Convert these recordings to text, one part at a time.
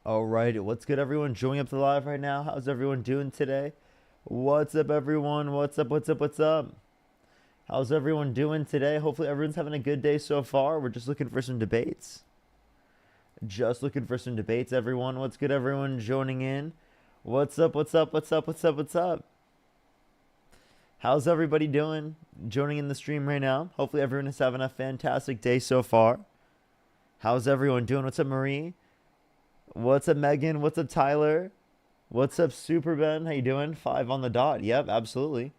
Alright, what's good everyone? Joining up to the live right now. How's everyone doing today? What's up everyone? What's up? How's everyone doing today? Hopefully everyone's having a good day so far. We're just looking for some debates. Just looking for some debates, everyone. What's good everyone joining in? What's up? How's everybody doing? Joining in the stream right now. Hopefully everyone is having a fantastic day so far. How's everyone doing? What's up, Marie? What's up, Megan? What's up, Tyler? What's up, Super Ben? How you doing? 5 on the dot. Yep, absolutely.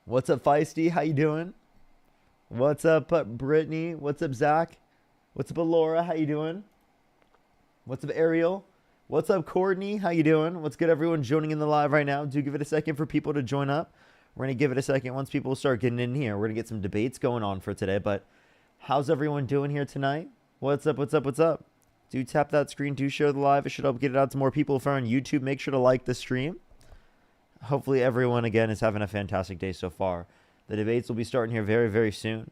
What's up, Feisty? How you doing? What's up, Brittany? What's up, Zach? What's up, Laura? How you doing? What's up, Ariel? What's up, Courtney? How you doing? What's good, everyone joining in the live right now? Do give it a second for people to join up. We're going to give it a second once people start getting in here. We're going to get some debates going on for today, but how's everyone doing here tonight? What's up? Do tap that screen. Do share the live. It should help get it out to more people. If you're on YouTube, make sure to like the stream. Hopefully everyone, again, is having a fantastic day so far. The debates will be starting here very, very soon.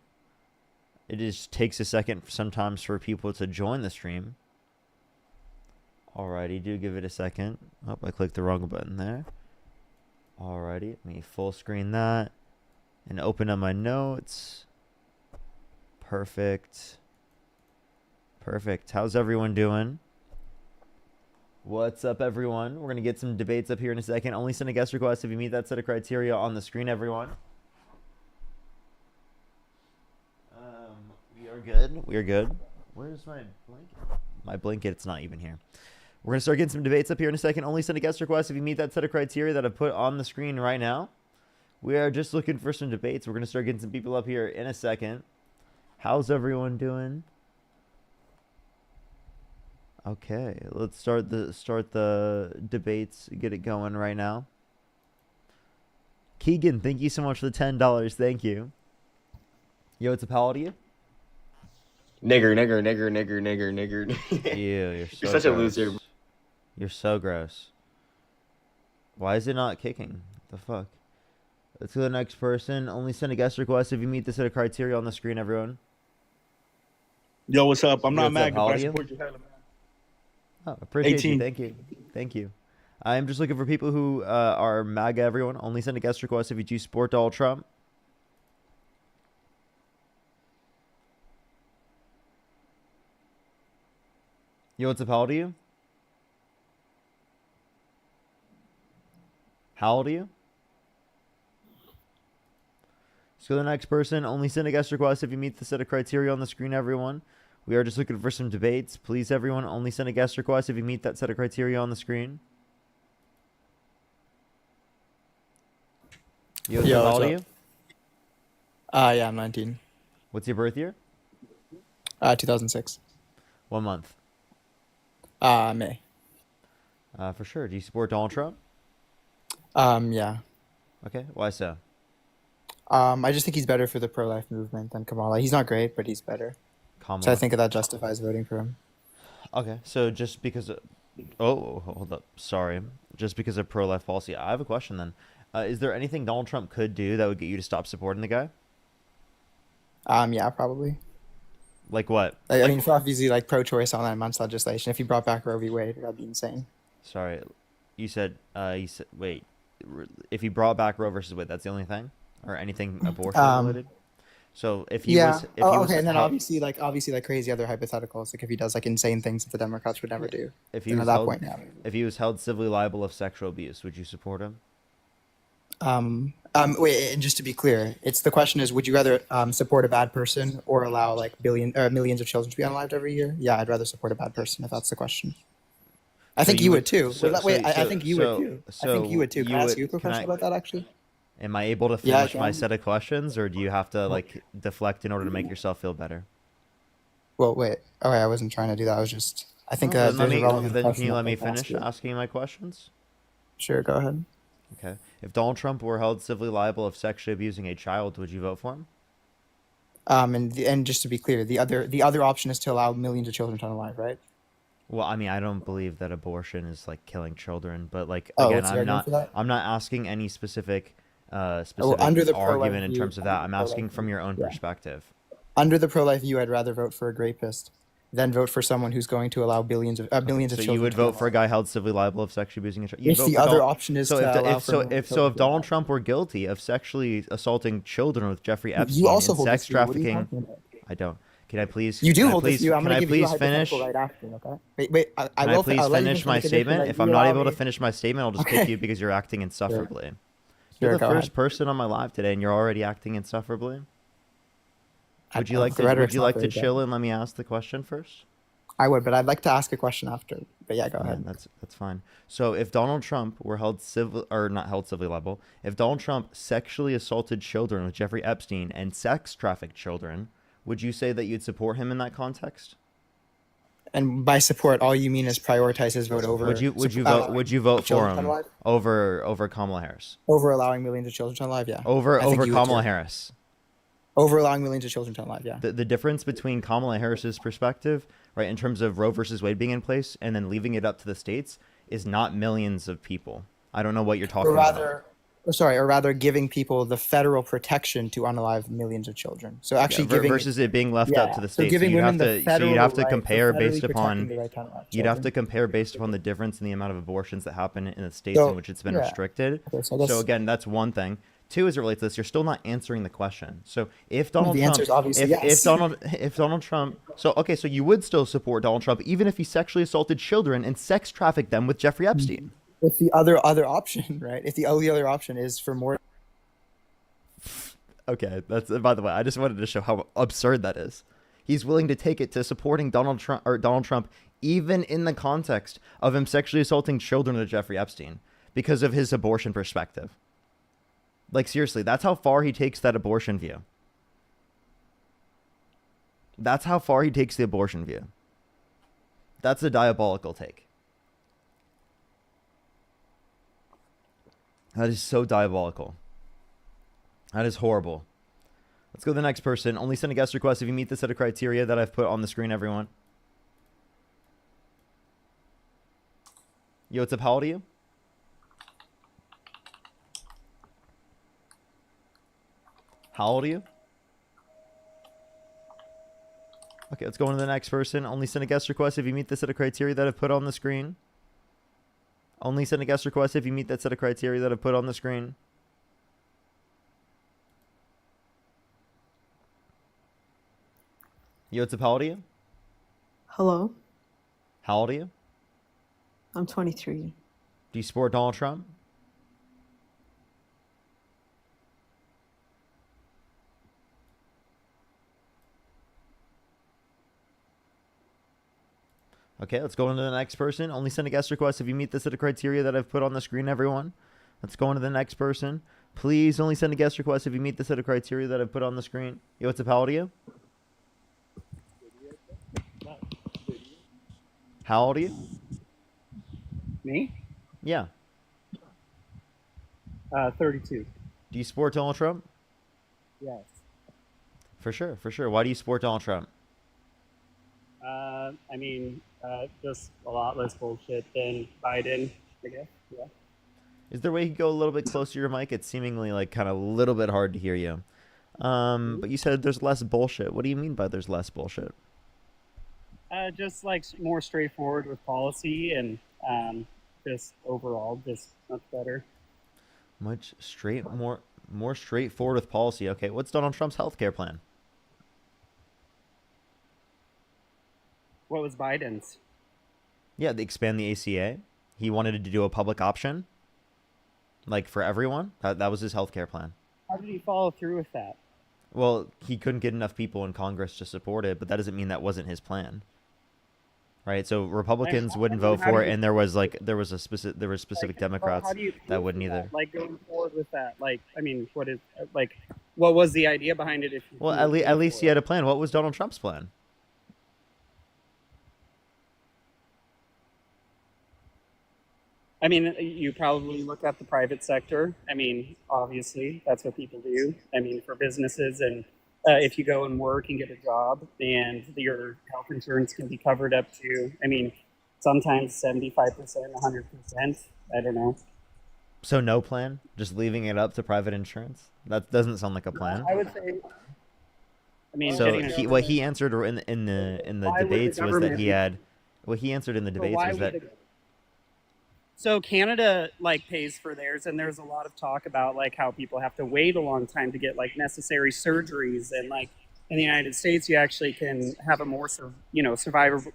It just takes a second sometimes for people to join the stream. Alrighty, do give it a second. Oh, I clicked the wrong button there. Alrighty, let me full screen that and open up my notes. Perfect. How's everyone doing? What's up, everyone? We're going to get some debates up here in a second. Only send a guest request if you meet that set of criteria on the screen, everyone. We are good. Where's my blanket? My blanket, it's not even here. We're going to start getting some debates up here in a second. Only send a guest request if you meet that set of criteria that I've put on the screen right now. We are just looking for some debates. We're going to start getting some people up here in a second. How's everyone doing? Okay, let's start the debates. Get it going right now. Keegan, thank you so much for the $10. Thank you. Yo, it's a pal to you? Nigger. Ew, you're so You're such a loser. You're so gross. Why is it not kicking? The fuck? Let's go to the next person. Only send a guest request if you meet the set of criteria on the screen, everyone. Yo, what's up? I'm Yo, not what's up? mad, How but old I are you? support you hella, man. Oh, appreciate 18. you. Thank you. I'm just looking for people who are MAGA, everyone. Only send a guest request if you do support Donald Trump. Yo, what's up? How old are you? How old are you? Let's go to the next person. Only send a guest request if you meet the set of criteria on the screen, everyone. We are just looking for some debates. Please, everyone, only send a guest request if you meet that set of criteria on the screen. Yo, Yo, how old what's are up? you? Yeah, I'm 19. What's your birth year? 2006. 1 month. May. For sure. Do you support Donald Trump? Yeah. Okay. Why so? I just think he's better for the pro-life movement than Kamala. He's not great, but he's better. So I Kamala. think that justifies voting for him. Okay. So just because oh, hold up. Sorry. Just because of pro-life policy. I have a question then. Is there anything Donald Trump could do that would get you to stop supporting the guy? Yeah, probably. Like what? I mean, for obviously like pro-choice on that month's legislation. If he brought back Roe v. Wade, that'd be insane. Sorry. You said wait. If he brought back Roe versus Wade, that's the only thing? Or anything abortion related? So if he Yeah. was if he was Okay, and then held, obviously like crazy other hypotheticals, like if he does like insane things that the Democrats would never do. if he Then at was that held point, yeah. if he was held civilly liable of sexual abuse, would you support him? Wait, and just to be clear, it's the question is, would you rather support a bad person or allow like millions of children to be unalived every year? Yeah, I'd rather support a bad person if that's the question. I think you would too. I think you would too. I think you would too. Can I ask you a quick question about that actually? Am I able to Yeah, I finish my can. set of questions, or do you have to like deflect in order to make yourself feel better? Well, wait. Okay, I wasn't trying to do that. I was just. I think No, then there's a relevant then can question you let I'd me like to ask finish you. asking my questions? Sure, go ahead. Okay. If Donald Trump were held civilly liable of sexually abusing a child, would you vote for him? And just to be clear, the other option is to allow millions of children to unalive, right? Well, I mean, I don't believe that abortion is like killing children, but like Oh, again, what's the argument for that? I'm not asking any specific Under the pro-life argument in view, terms of that. I'm asking from your own yeah. perspective. Under the pro-life view, I'd rather vote for a rapist than vote for someone who's going to allow millions of So children. you would to be vote for a unalive. guy held civilly liable of sexually abusing a child. If the other option is so to allow if for so millions of if so children if to be Donald alive. Trump were guilty of sexually assaulting children with Jeffrey You Epstein also and hold sex this view. What are you trafficking, talking about? I don't. Can I please? You do can I hold this please, view. I'm Can going I to give you a please finish? hypothetical right after. Okay. Wait. I Can I will. please I'll let you finish my finish addition, statement? but If you I'm not allow able to me- finish my statement, I'll just Okay. kick you because you're acting insufferably. You're Sure, the go first ahead. person on my live today, and you're already acting insufferably. Would you like The to? rhetoric's not very chill good. and let me ask the question first? I would, but I'd like to ask a question after. But yeah, go Yeah, ahead. that's fine. So if Donald Trump were held civil or not held civilly liable, if Donald Trump sexually assaulted children with Jeffrey Epstein and sex trafficked children, would you say that you'd support him in that context? And by support, all you mean is prioritize his vote over. Would you vote for children to him live? over Kamala Harris? Over allowing millions of children to live? Yeah. Over I think you would Kamala too. Harris. Over allowing millions of children to live? Yeah. The difference between Kamala Harris's perspective, right, in terms of Roe versus Wade being in place and then leaving it up to the states is not millions of people. I don't know what you're talking about. Or rather, giving people the federal protection to unalive millions of children. So actually giving versus it being left up to the So states. giving you'd women have the to federal you'd have to right, compare federally based protecting upon the right to unalive you'd have children. to compare based upon the difference in the amount of abortions that happen in the states So, in which it's been yeah. restricted. Okay, so I guess- again, that's one thing. Two, as it relates to this, you're still not answering the question. So if Donald the Trump, answer is obviously if yes. Donald Trump, so you would still support Donald Trump even if he sexually assaulted children and sex trafficked them with Jeffrey Epstein. If the other option, right? If the only other option is for more. Okay, that's by the way, I just wanted to show how absurd that is. He's willing to take it to supporting Donald Trump even in the context of him sexually assaulting children with Jeffrey Epstein because of his abortion perspective. Like seriously, that's how far he takes that abortion view. That's how far he takes the abortion view. That's a diabolical take. That is so diabolical. That is horrible. Let's go to the next person. Only send a guest request if you meet the set of criteria that I've put on the screen, everyone. Yo, what's up? How old are you? How old are you? Okay, let's go on to the next person. Only send a guest request if you meet the set of criteria that I've put on the screen. Only send a guest request if you meet that set of criteria that I've put on the screen. Yo, what's up? How old are you? Hello, How old are you? I'm 23. Do you support Donald Trump? Okay, let's go on to the next person. Only send a guest request if you meet the set of criteria that I've put on the screen, everyone. Let's go on to the next person. Please only send a guest request if you meet the set of criteria that I've put on the screen. Yo, what's up? How old are you? How old are you? Me? Yeah. 32. Do you support Donald Trump? Yes. For sure, for sure. Why do you support Donald Trump? Just a lot less bullshit than Biden, I guess. Yeah. Is there a way you could go a little bit closer to your mic? It's seemingly like kind of a little bit hard to hear you. But you said there's less bullshit. What do you mean by there's less bullshit? Just like more straightforward with policy and just overall just much better. More straightforward with policy. Okay, what's Donald Trump's healthcare plan? What was Biden's? Yeah, they expand the ACA. He wanted to do a public option, like for everyone. That was his healthcare plan. How did he follow through with that? Well, he couldn't get enough people in Congress to support it, but that doesn't mean that wasn't his plan. Right? So Republicans wouldn't vote for it, and there were specific Democrats How do you that wouldn't prove either. Like going forward with that, what was the idea behind it? Well, at least he had a plan. What was Donald Trump's plan? I mean, you probably look at the private sector. I mean, obviously, that's what people do. I mean, for businesses, and if you go and work and get a job, and your health insurance can be covered up to, I mean, sometimes 75%, 100%. I don't know. So no plan? Just leaving it up to private insurance? That doesn't sound like a plan. I would say I mean, So getting a what he answered in the Why would the debates was that government he be- had what he answered in the so debates why was would that the So Canada like pays for theirs, and there's a lot of talk about like how people have to wait a long time to get like necessary surgeries, and like in the United States, you actually can have a more survivable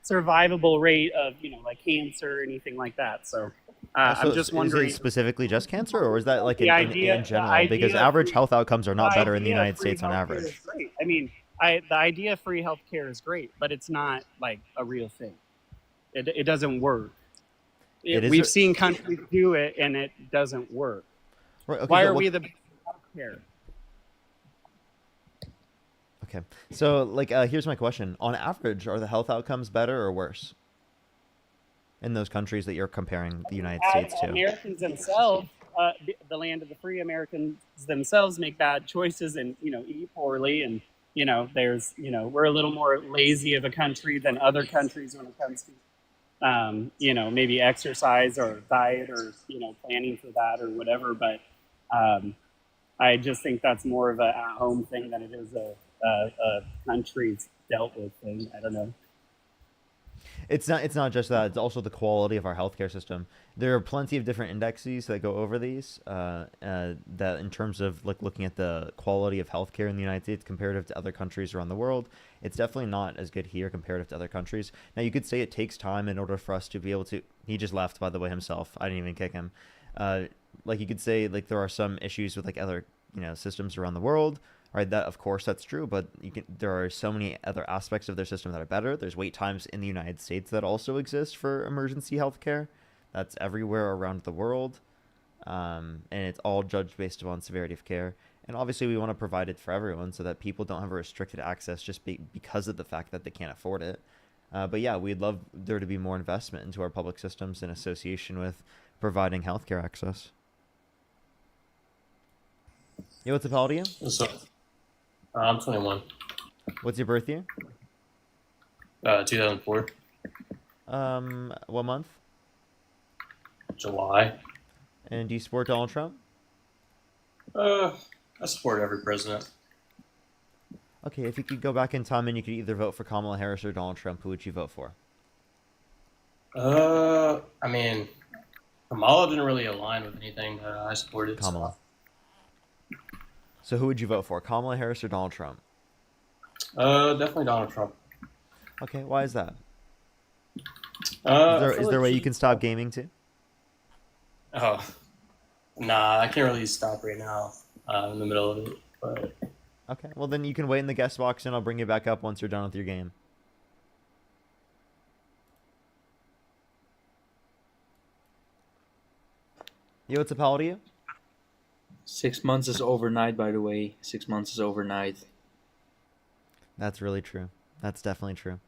survivable rate of like cancer or anything like that. So so I'm just is wondering it specifically just cancer, or is that like the idea in the general? Because idea of average free, health outcomes are the not better in the idea of United free States on healthcare average. is great. I mean, the idea of free healthcare is great, but it's not like a real thing. It doesn't work. It is We've seen countries do it, and it doesn't work. right, okay, Why so are what- we the best healthcare? Okay, so like here's my question: on average, are the health outcomes better or worse in those countries that you're comparing the United States to? Americans themselves, the land of the free, Americans themselves make bad choices and eat poorly, and there's we're a little more lazy of a country than other countries when it comes to maybe exercise or diet or planning for that or whatever. But I just think that's more of a at-home thing than it is a country's dealt with thing. I don't know. It's not just that. It's also the quality of our healthcare system. There are plenty of different indexes that go over these. That in terms of like looking at the quality of healthcare in the United States comparative to other countries around the world, it's definitely not as good here comparative to other countries. Now you could say it takes time in order for us to be able to. He just left, by the way, himself. I didn't even kick him. Like you could say like there are some issues with like other systems around the world. Right, that of course that's true, but there are so many other aspects of their system that are better. There's wait times in the United States that also exist for emergency healthcare. That's everywhere around the world, and it's all judged based upon severity of care. And obviously, we want to provide it for everyone so that people don't have a restricted access just because of the fact that they can't afford it. But yeah, we'd love there to be more investment into our public systems in association with providing healthcare access. Yo, what's up, how old are you? So, I'm 21. What's your birth year? 2004, What month? July. And do you support Donald Trump? I support every president. Okay, if you could go back in time and you could either vote for Kamala Harris or Donald Trump, who would you vote for? I mean, Kamala didn't really align with anything that I supported. Kamala. So who would you vote for, Kamala Harris or Donald Trump? Definitely Donald Trump. Okay, why is that? I Is feel there a like way you can stop gaming too? Oh, nah, I can't really stop right now. In the middle of it, but Okay, well then you can wait in the guest box and I'll bring you back up once you're done with your game. Yo, what's up, how old are you? 6 months is overnight, by the way. 6 months is overnight. That's really true. That's definitely true.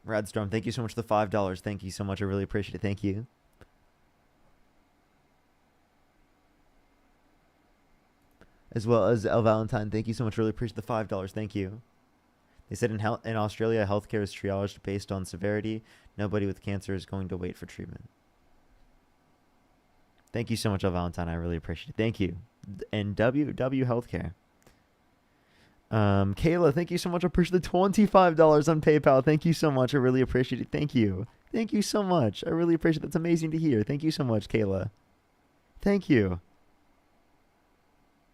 Radstorm, thank you so much for the $5. Thank you so much. I really appreciate it. Thank you. As well as El Valentine, thank you so much. Really appreciate the $5. Thank you. They said in Australia, healthcare is triaged based on severity. Nobody with cancer is going to wait for treatment. Thank you so much, El Valentine. I really appreciate it. Thank you. And WW Healthcare. Kayla, thank you so much. I appreciate the $25 on PayPal. Thank you so much. I really appreciate it. Thank you. Thank you so much. I really appreciate it. That's amazing to hear. Thank you so much, Kayla. Thank you.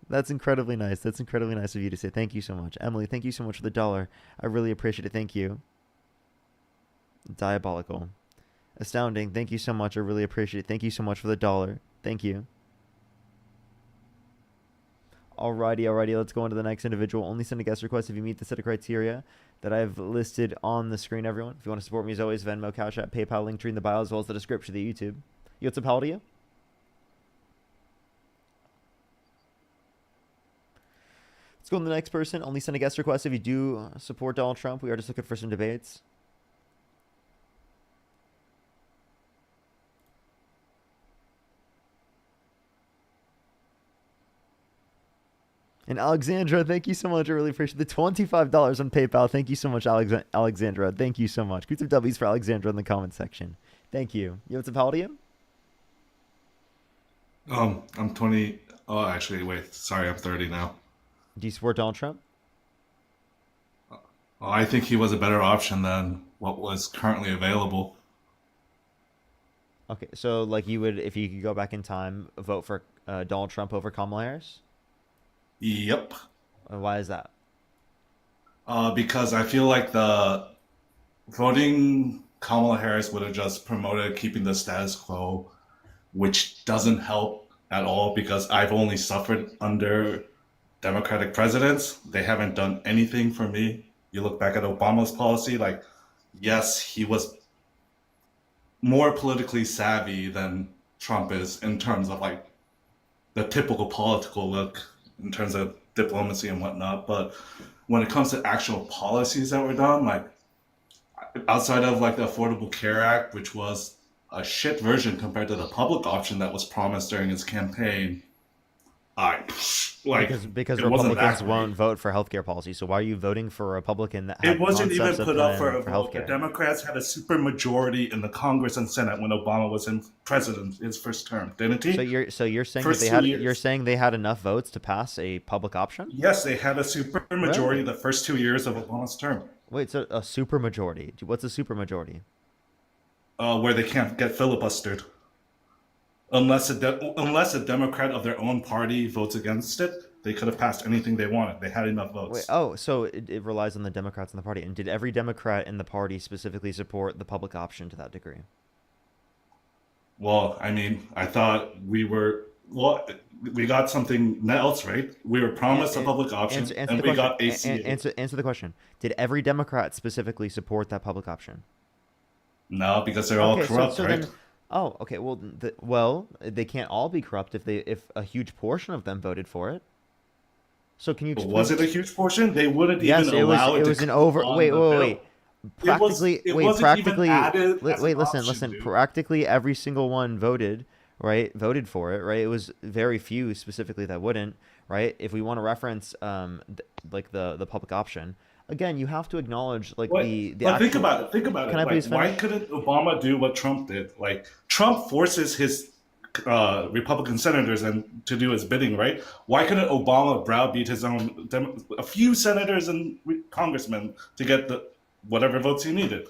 That's incredibly nice. That's incredibly nice of you to say. Thank you so much. Emily, thank you so much for the $1. I really appreciate it. Thank you. Diabolical. Astounding. Thank you so much. I really appreciate it. Thank you so much for the $1. Thank you. Alrighty, let's go on to the next individual. Only send a guest request if you meet the set of criteria that I've listed on the screen, everyone. If you want to support me, as always, Venmo, Cash App, PayPal, link tree in the bio, as well as the description of the YouTube. Yo, what's up, how old are you? Let's go on to the next person. Only send a guest request if you do support Donald Trump. We are just looking for some debates. And Alexandra, thank you so much. I really appreciate the $25 on PayPal. Thank you so much, Alexandra. Thank you so much. Give some W's for Alexandra in the comment section. Thank you. Yo, what's up, how old are you? I'm 20. Oh, actually, wait. Sorry, I'm 30 now. Do you support Donald Trump? Well, I think he was a better option than what was currently available. Okay, so like you would, if you could go back in time, vote for Donald Trump over Kamala Harris? Yep. Why is that? Because I feel like the voting Kamala Harris would have just promoted keeping the status quo, which doesn't help at all because I've only suffered under Democratic presidents. They haven't done anything for me. You look back at Obama's policy, like, yes, he was more politically savvy than Trump is in terms of like the typical political look in terms of diplomacy and whatnot. But when it comes to actual policies that were done, like outside of like the Affordable Care Act, which was a shit version compared to the public option that was promised during his campaign, I like Because it wasn't that Republicans great. won't vote for healthcare policy. So why are you voting for a Republican that It had wasn't even concepts of put up for plan a vote. The healthcare? Democrats had a super majority in the Congress and Senate when Obama was in president his first term, didn't he? So you're saying that First they 2 had years. you're saying they had enough votes to pass a public option? Yes, they had a super majority Really? the first 2 years of Obama's term, Wait, so a super majority. What's a super majority? where they can't get filibustered unless a Democrat of their own party votes against it. They could have passed anything they wanted. They had enough Wait, votes. oh, so it relies on the Democrats in the party. And did every Democrat in the party specifically support the public option to that degree? Well, I mean, I thought we got something else, right? We were promised a public option, Answer and the we question. got ACA. Answer the question. Did every Democrat specifically support that public option? No, because they're all Okay, corrupt, so right? then, oh, okay. Well, they can't all be corrupt if a huge portion of them voted for it. So can you But explain? was it a huge portion? They wouldn't Yes, even it was. allow It to was an come over. on Wait, the wait, bill. wait. It was. Practically, It wait, wasn't practically. even added as Wait, an listen, option, listen. dude. Practically every single one voted, right? Voted for it, right? It was very few specifically that wouldn't, right? If we want to reference, like the public option, again, you have to acknowledge like What? the But think actual. about it. Think about it. Can I Like, please why finish? couldn't Obama do what Trump did? Like, Trump forces his Republican senators and to do his bidding, right? Why couldn't Obama browbeat his own a few senators and congressmen to get the whatever votes he needed?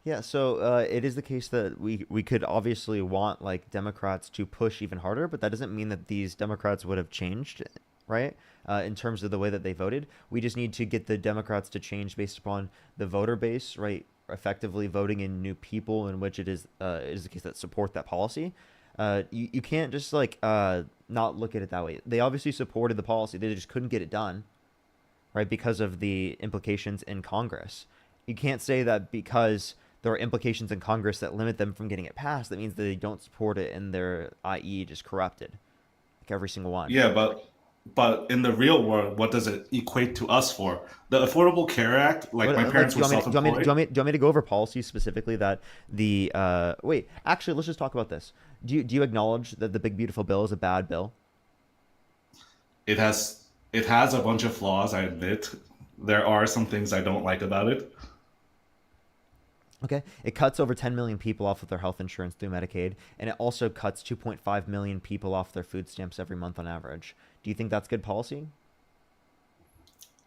Yeah, so it is the case that we could obviously want like Democrats to push even harder, but that doesn't mean that these Democrats would have changed, right? In terms of the way that they voted, we just need to get the Democrats to change based upon the voter base, right? Effectively voting in new people, in which it is the case that support that policy. You can't just like not look at it that way. They obviously supported the policy; they just couldn't get it done, right? Because of the implications in Congress. You can't say that because there are implications in Congress that limit them from getting it passed. That means that they don't support it and they're, i.e., just corrupted, like every single one. Yeah, but in the real world, what does it equate to us for? The Affordable Care Act, like my parents do you were want me, do you want me, do you self-employed. want me, do you want me to go over policies specifically that the wait, actually, let's just talk about this. Do you acknowledge that the Big Beautiful Bill is a bad bill? It has a bunch of flaws, I admit. There are some things I don't like about it. Okay, it cuts over 10 million people off of their health insurance through Medicaid, and it also cuts 2.5 million people off their food stamps every month on average. Do you think that's good policy?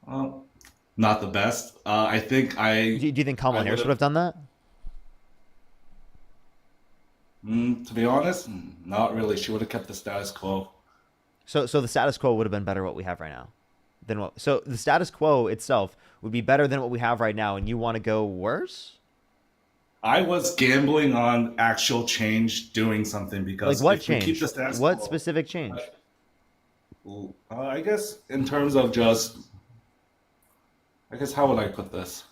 Uh, Not the best. I think Do you think Kamala I Harris would've- would have done that? to be honest, not really. She would have kept the status quo. So the status quo would have been better what we have right now than what. So the status quo itself would be better than what we have right now, and you want to go worse? I was gambling on actual change doing something Like because what if we keep change? the status What quo, specific change? I guess in terms of just, I guess how would I put this?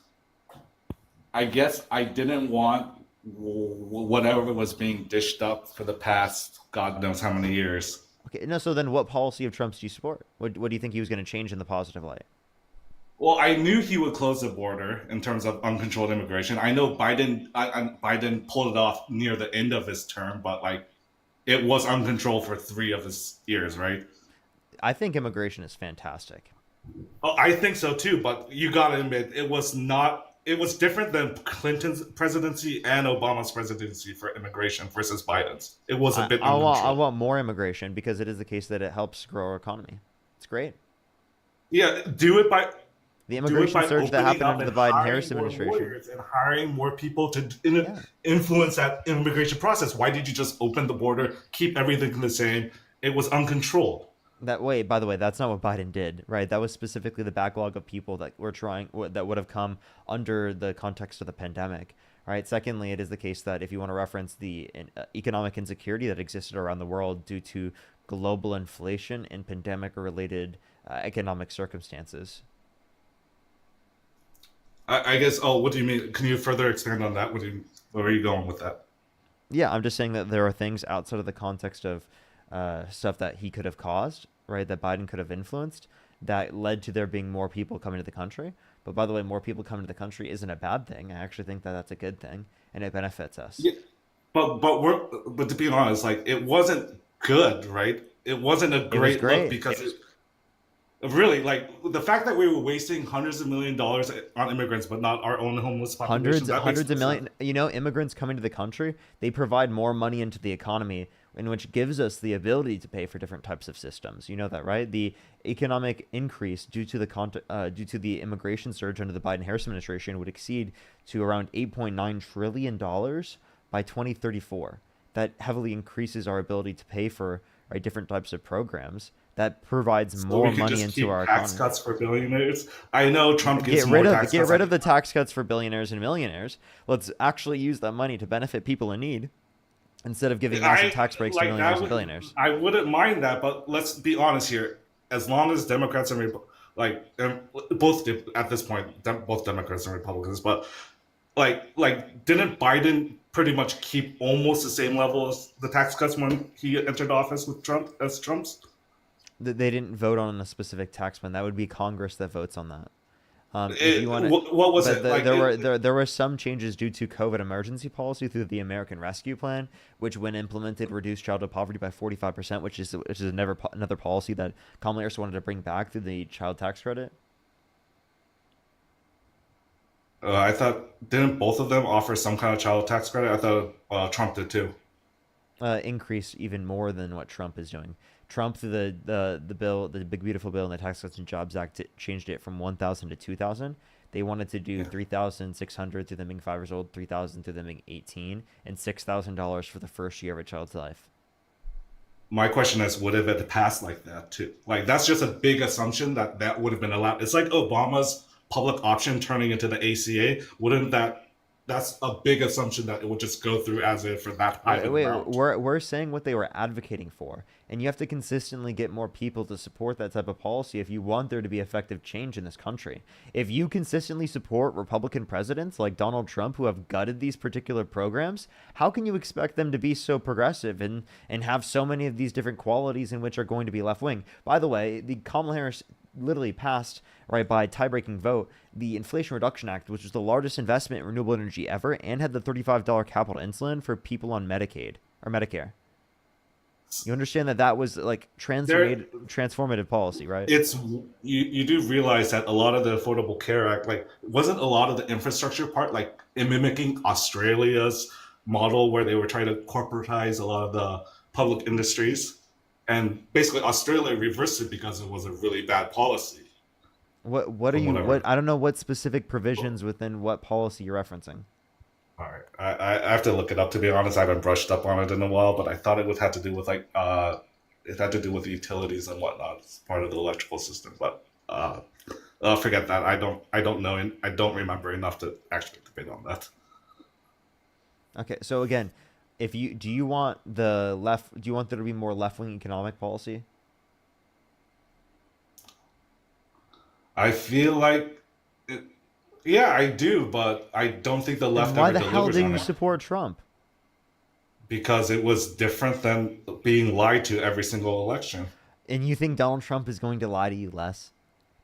I guess I didn't want whatever was being dished up for the past God knows how many years. Okay, no. So then, what policy of Trump's do you support? What do you think he was going to change in the positive light? Well, I knew he would close the border in terms of uncontrolled immigration. I know Biden pulled it off near the end of his term, but like it was uncontrolled for 3 of his years, right? I think immigration is fantastic. Oh, I think so too, but you gotta admit it was not it was different than Clinton's presidency and Obama's presidency for immigration versus Biden's. It was a bit I uncontrolled. want more immigration because it is the case that it helps grow our economy. It's great. Yeah, do it by The immigration surge that happened under the Biden-Harris administration. And hiring more people to Yeah. influence that immigration process. Why did you just open the border, keep everything the same? It was uncontrolled. That way, by the way, that's not what Biden did, right? That was specifically the backlog of people that that would have come under the context of the pandemic, right? Secondly, it is the case that if you want to reference the economic insecurity that existed around the world due to global inflation and pandemic-related economic circumstances. I guess. Oh, what do you mean? Can you further expand on that? Where are you going with that? Yeah, I'm just saying that there are things outside of the context of stuff that he could have caused, right? That Biden could have influenced, that led to there being more people coming to the country. But by the way, more people coming to the country isn't a bad thing. I actually think that that's a good thing, and it benefits us. Yeah, but to be honest, like it wasn't good, right? It wasn't a great look because really, like the fact that we were wasting hundreds of $millions on immigrants, but not our own homeless population. Hundreds of million. You know, immigrants coming to the country, they provide more money into the economy, in which gives us the ability to pay for different types of systems. You know that, right? The economic increase due to the immigration surge under the Biden-Harris administration would exceed to around $8.9 trillion by 2034. That heavily increases our ability to pay for different types of programs. That provides more money into our economy. Tax cuts for billionaires. I know Trump gets more tax cuts. Get rid of the tax cuts for billionaires and millionaires. Let's actually use that money to benefit people in need, instead of giving massive tax breaks to millionaires and billionaires. I wouldn't mind that, but let's be honest here. As long as Democrats and both at this point, both Democrats and Republicans, but didn't Biden pretty much keep almost the same level as the tax cuts when he entered office with Trump's? They didn't vote on a specific tax plan. That would be Congress that votes on that. What was it? There were some changes due to COVID emergency policy through the American Rescue Plan, which, when implemented, reduced childhood poverty by 45%, which is another policy that Kamala Harris wanted to bring back through the child tax credit. I thought, didn't both of them offer some kind of child tax credit? I thought Trump did too. Increase even more than what Trump is doing. Trump, through the bill, the Big Beautiful Bill and the Tax Cuts and Jobs Act, changed it from 1,000 to 2,000. They wanted to do 3,600 through them being 5 years old, 3,000 through them being 18, and $6,000 for the first year of a child's life. My question is, would it have passed like that too? Like, that's just a big assumption that would have been allowed. It's like Obama's public option turning into the ACA. That's a big assumption that it would just go through as if for that pilot round. We're saying what they were advocating for, and you have to consistently get more people to support that type of policy if you want there to be effective change in this country. If you consistently support Republican presidents like Donald Trump who have gutted these particular programs, how can you expect them to be so progressive and have so many of these different qualities in which are going to be left-wing? By the way, the Kamala Harris literally passed, right, by tie-breaking vote, the Inflation Reduction Act, which was the largest investment in renewable energy ever, and had the $35 capital insulin for people on Medicaid or Medicare. You understand that was like transformative policy, right? It's you do realize that a lot of the Affordable Care Act, like, wasn't a lot of the infrastructure part like mimicking Australia's model where they were trying to corporatize a lot of the public industries, and basically Australia reversed it because it was a really bad policy. What I don't know what specific provisions within what policy you're referencing. All right, I have to look it up, to be honest. I haven't brushed up on it in a while, but I thought it would have to do with it had to do with the utilities and whatnot. It's part of the electrical system, but forget that. I don't know, and I don't remember enough to actually debate on that. Okay, so again, do you want there to be more left-wing economic policy? I feel like, yeah, I do, but I don't think the left Why ever the hell delivers did on you it. support Trump? Because it was different than being lied to every single election. And you think Donald Trump is going to lie to you less?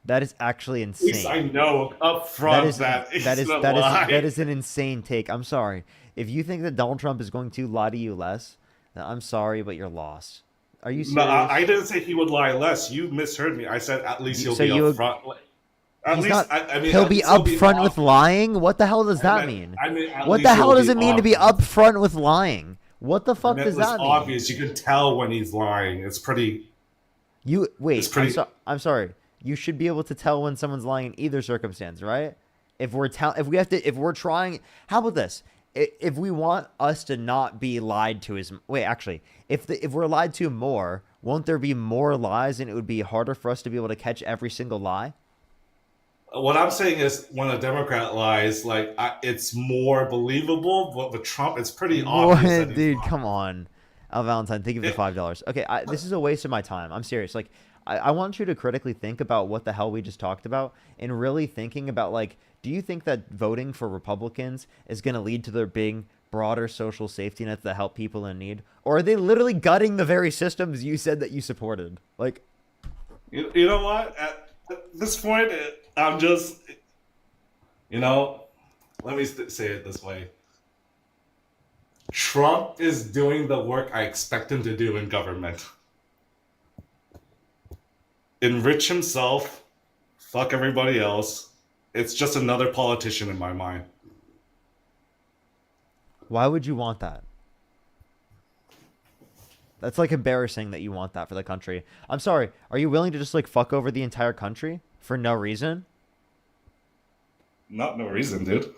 That is actually At least insane. I know up front that is an insane take. I'm sorry. If you think that Donald Trump is going to lie to you less, then I'm sorry, but you're lost. Are you serious? No, I didn't say he would lie less. You misheard me. I said at least he'll be up front. At He's least, not. I mean, He'll at be least it'll upfront with obvious. lying. What the hell does that mean? At What least the hell it'll does be it mean to be obvious. upfront with lying? What the fuck And does it was that mean? obvious. You can tell when he's lying. It's pretty. You wait. It's pretty. I'm sorry. You should be able to tell when someone's lying in either circumstance, right? If we're trying. How about this? If we want us to not be lied to, if we're lied to more, won't there be more lies, and it would be harder for us to be able to catch every single lie? What I'm saying is, when a Democrat lies, it's more believable. But with Trump, it's pretty obvious that he's Dude, lying. come on. Al Valentine, thank you for the $5. Okay, this is a waste of my time. I'm serious. Like, I want you to critically think about what the hell we just talked about, and really thinking about, like, do you think that voting for Republicans is going to lead to there being broader social safety nets that help people in need? Or are they literally gutting the very systems you said that you supported? Like, You know what? At this point, I'm just, let me say it this way. Trump is doing the work I expect him to do in government. Enrich himself, fuck everybody else. It's just another politician in my mind. why would you want that? That's like embarrassing that you want that for the country. I'm sorry. Are you willing to just like fuck over the entire country for no reason? Not no reason, dude.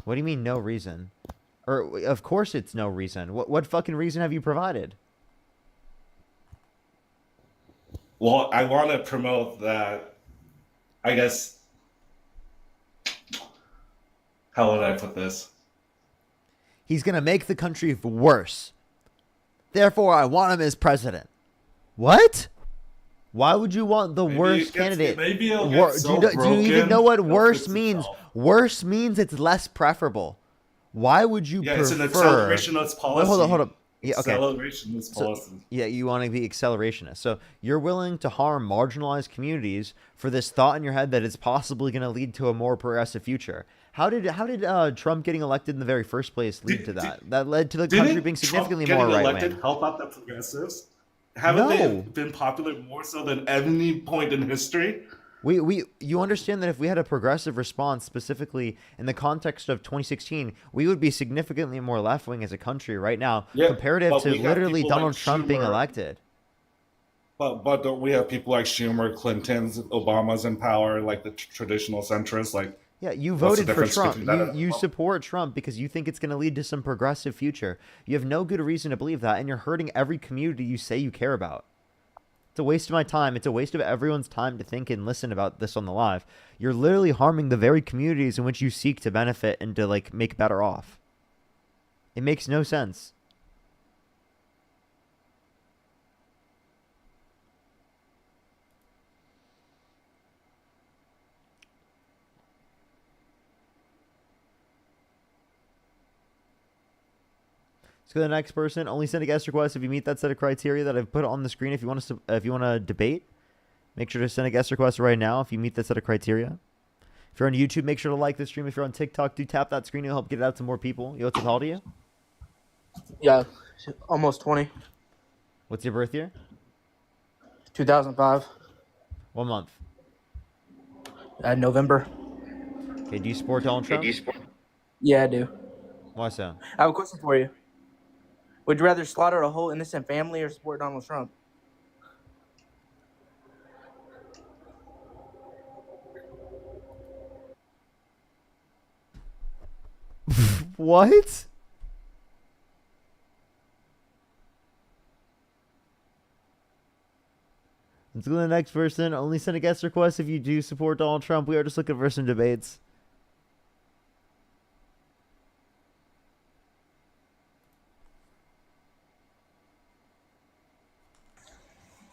What do you mean no reason? Or of course it's no reason. What fucking reason have you provided? Well, I want to promote that, I guess, how would I put this? He's going to make the country worse. Therefore, I want him as president. What? Why would you want the worst candidate? Maybe it'll get so do you even know what broken, worse it'll fix means? itself. Worse means it's less preferable. Why would you Yeah, prefer? it's an accelerationist policy. Wait, hold up. Yeah, okay. Accelerationist policy. Yeah, you want to be accelerationist. So you're willing to harm marginalized communities for this thought in your head that it's possibly going to lead to a more progressive future. How did Trump getting elected in the very first place lead to that? That led to the country being significantly more right elected wing. help out the progressives? Haven't they been popular more so than any point in history? You understand that if we had a progressive response, specifically in the context of 2016, we would be significantly more left wing as a country right now, comparative but to we got literally people Donald like Trump being Schumer. elected. But don't we have people like Schumer, Clinton's, Obama's in power, like the traditional centrists? Like, Yeah, you what's the voted for difference Trump. between that and You Trump? support Trump because you think it's going to lead to some progressive future. You have no good reason to believe that, and you're hurting every community you say you care about. It's a waste of my time. It's a waste of everyone's time to think and listen about this on the live. You're literally harming the very communities in which you seek to benefit and to like make better off. It makes no sense. Let's go to the next person. Only send a guest request if you meet that set of criteria that I've put on the screen. If you want to debate, make sure to send a guest request right now if you meet that set of criteria. If you're on YouTube, make sure to like the stream. If you're on TikTok, do tap that screen. It'll help get it out to more people. Yo, what's up, how old are you? Yeah, almost 20. What's your birth year? 2005. 1 month. November. Okay, do you support Donald Trump? Yeah, I do. Why so? I have a question for you. Would you rather slaughter a whole innocent family or support Donald Trump? What? Let's go to the next person. Only send a guest request if you do support Donald Trump. We are just looking for some debates.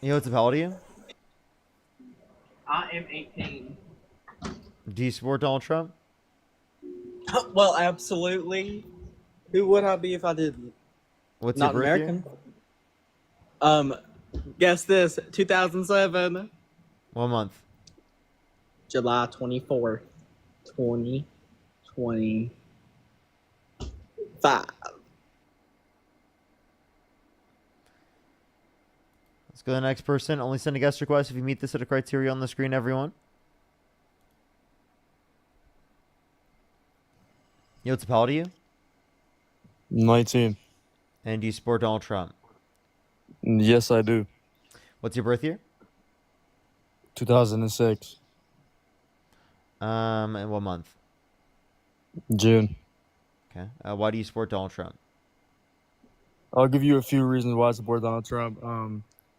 You know what's up, how old are you? I am 18. Do you support Donald Trump? Well, absolutely. Who would I be if I didn't? What's Not your birth American. year? Guess this. 2007. 1 month. July 24th. 2025. Let's go to the next person. Only send a guest request if you meet this set of criteria on the screen, everyone. Yo, what's up? How old are you? 19. And do you support Donald Trump? Yes, I do. What's your birth year? 2006. And what month? June. Okay. Why do you support Donald Trump? I'll give you a few reasons why I support Donald Trump.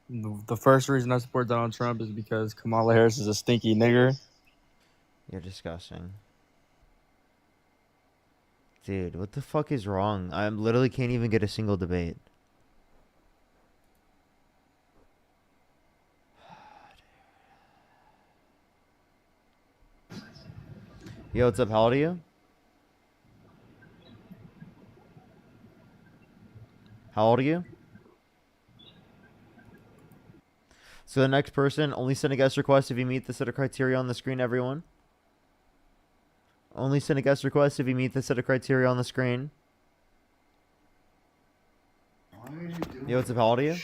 The first reason I support Donald Trump is because Kamala Harris is a stinky nigger. You're disgusting. Dude, what the fuck is wrong? I literally can't even get a single debate. Yo, what's up? How old are you? How old are you? So the next person, only send a guest request if you meet the set of criteria on the screen, everyone. Only send a guest request if you meet the set of criteria on the screen. Yo, what's up? How old are you?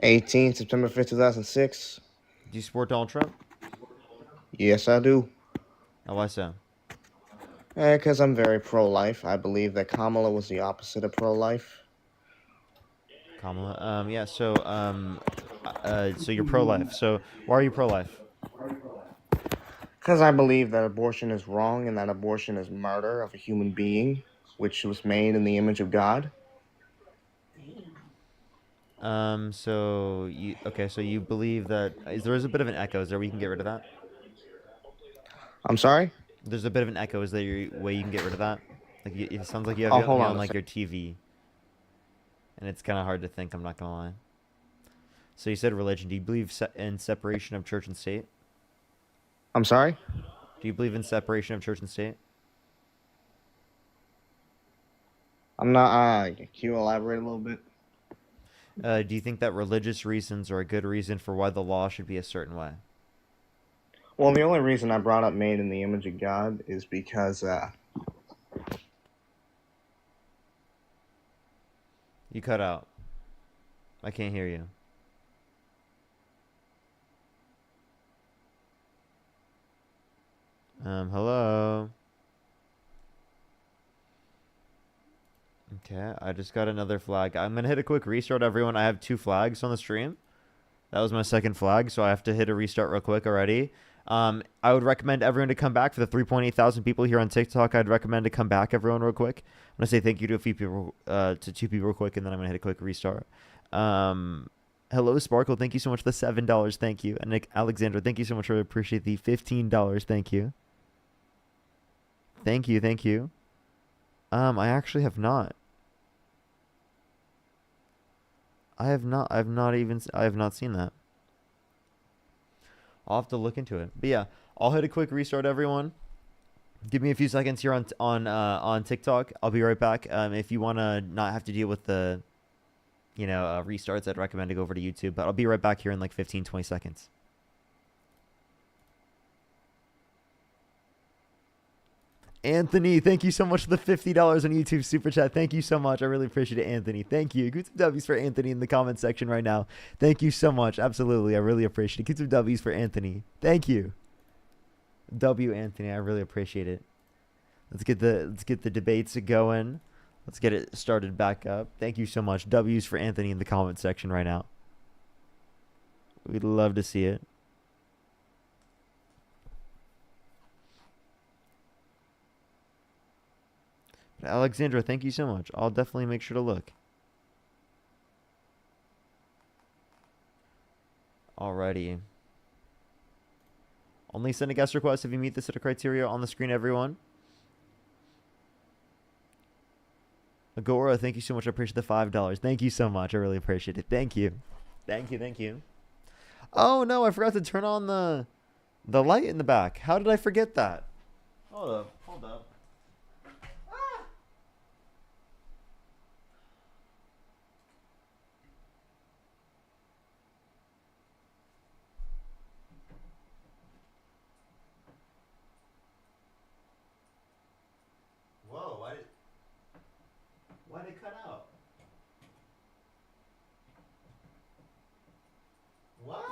18, September 5th, 2006. Do you support Donald Trump? Yes, I do. Oh, why so? Because I'm very pro-life. I believe that Kamala was the opposite of pro-life. Kamala. Yeah. So you're pro-life. So why are you pro-life? Because I believe that abortion is wrong and that abortion is murder of a human being, which was made in the image of God. So you okay? So you believe that there is a bit of an echo? Is there a way you can get rid of that? I'm sorry? There's a bit of an echo. Is there a way you can get rid of that? Like it sounds like you have Oh, it hold on on a like sec. your TV, and it's kind of hard to think. I'm not gonna lie. So you said religion. Do you believe in separation of church and state? I'm sorry? Do you believe in separation of church and state? I'm not, can you elaborate a little bit? Do you think that religious reasons are a good reason for why the law should be a certain way? Well, the only reason I brought up made in the image of God is because, You cut out. I can't hear you. Hello. Okay, I just got another flag. I'm gonna hit a quick restart, everyone. I have 2 flags on the stream. That was my second flag, so I have to hit a restart real quick already. I would recommend everyone to come back for the 3.8 thousand people here on TikTok. I'd recommend to come back, everyone, real quick. I'm gonna say thank you to a few people, to 2 people real quick, and then I'm gonna hit a quick restart. Hello, Sparkle. Thank you so much for the $7. Thank you. And Nick Alexandra, thank you so much. I appreciate the $15. Thank you. Thank you. Thank you. I actually have not. I have not seen that. I'll have to look into it. But yeah, I'll hit a quick restart, everyone. Give me a few seconds here on TikTok. I'll be right back. If you want to not have to deal with the, restarts, I'd recommend to go over to YouTube. But I'll be right back here in like 15, 20 seconds. Anthony, thank you so much for the $50 on YouTube Super Chat. Thank you so much. I really appreciate it, Anthony. Thank you. Get some W's for Anthony in the comment section right now. Thank you so much. Absolutely. I really appreciate it. Get some W's for Anthony. Thank you. W, Anthony. I really appreciate it. Let's get the debates going. Let's get it started back up. Thank you so much. W's for Anthony in the comment section right now. We'd love to see it. Alexandra, thank you so much. I'll definitely make sure to look. Alrighty. Only send a guest request if you meet the set of criteria on the screen, everyone. Agora, thank you so much. I appreciate the $5. Thank you so much. I really appreciate it. Thank you. Thank you. Thank you. Oh, no. I forgot to turn on the light in the back. How did I forget that? Hold up. Hold up. Whoa, why did it cut out? What?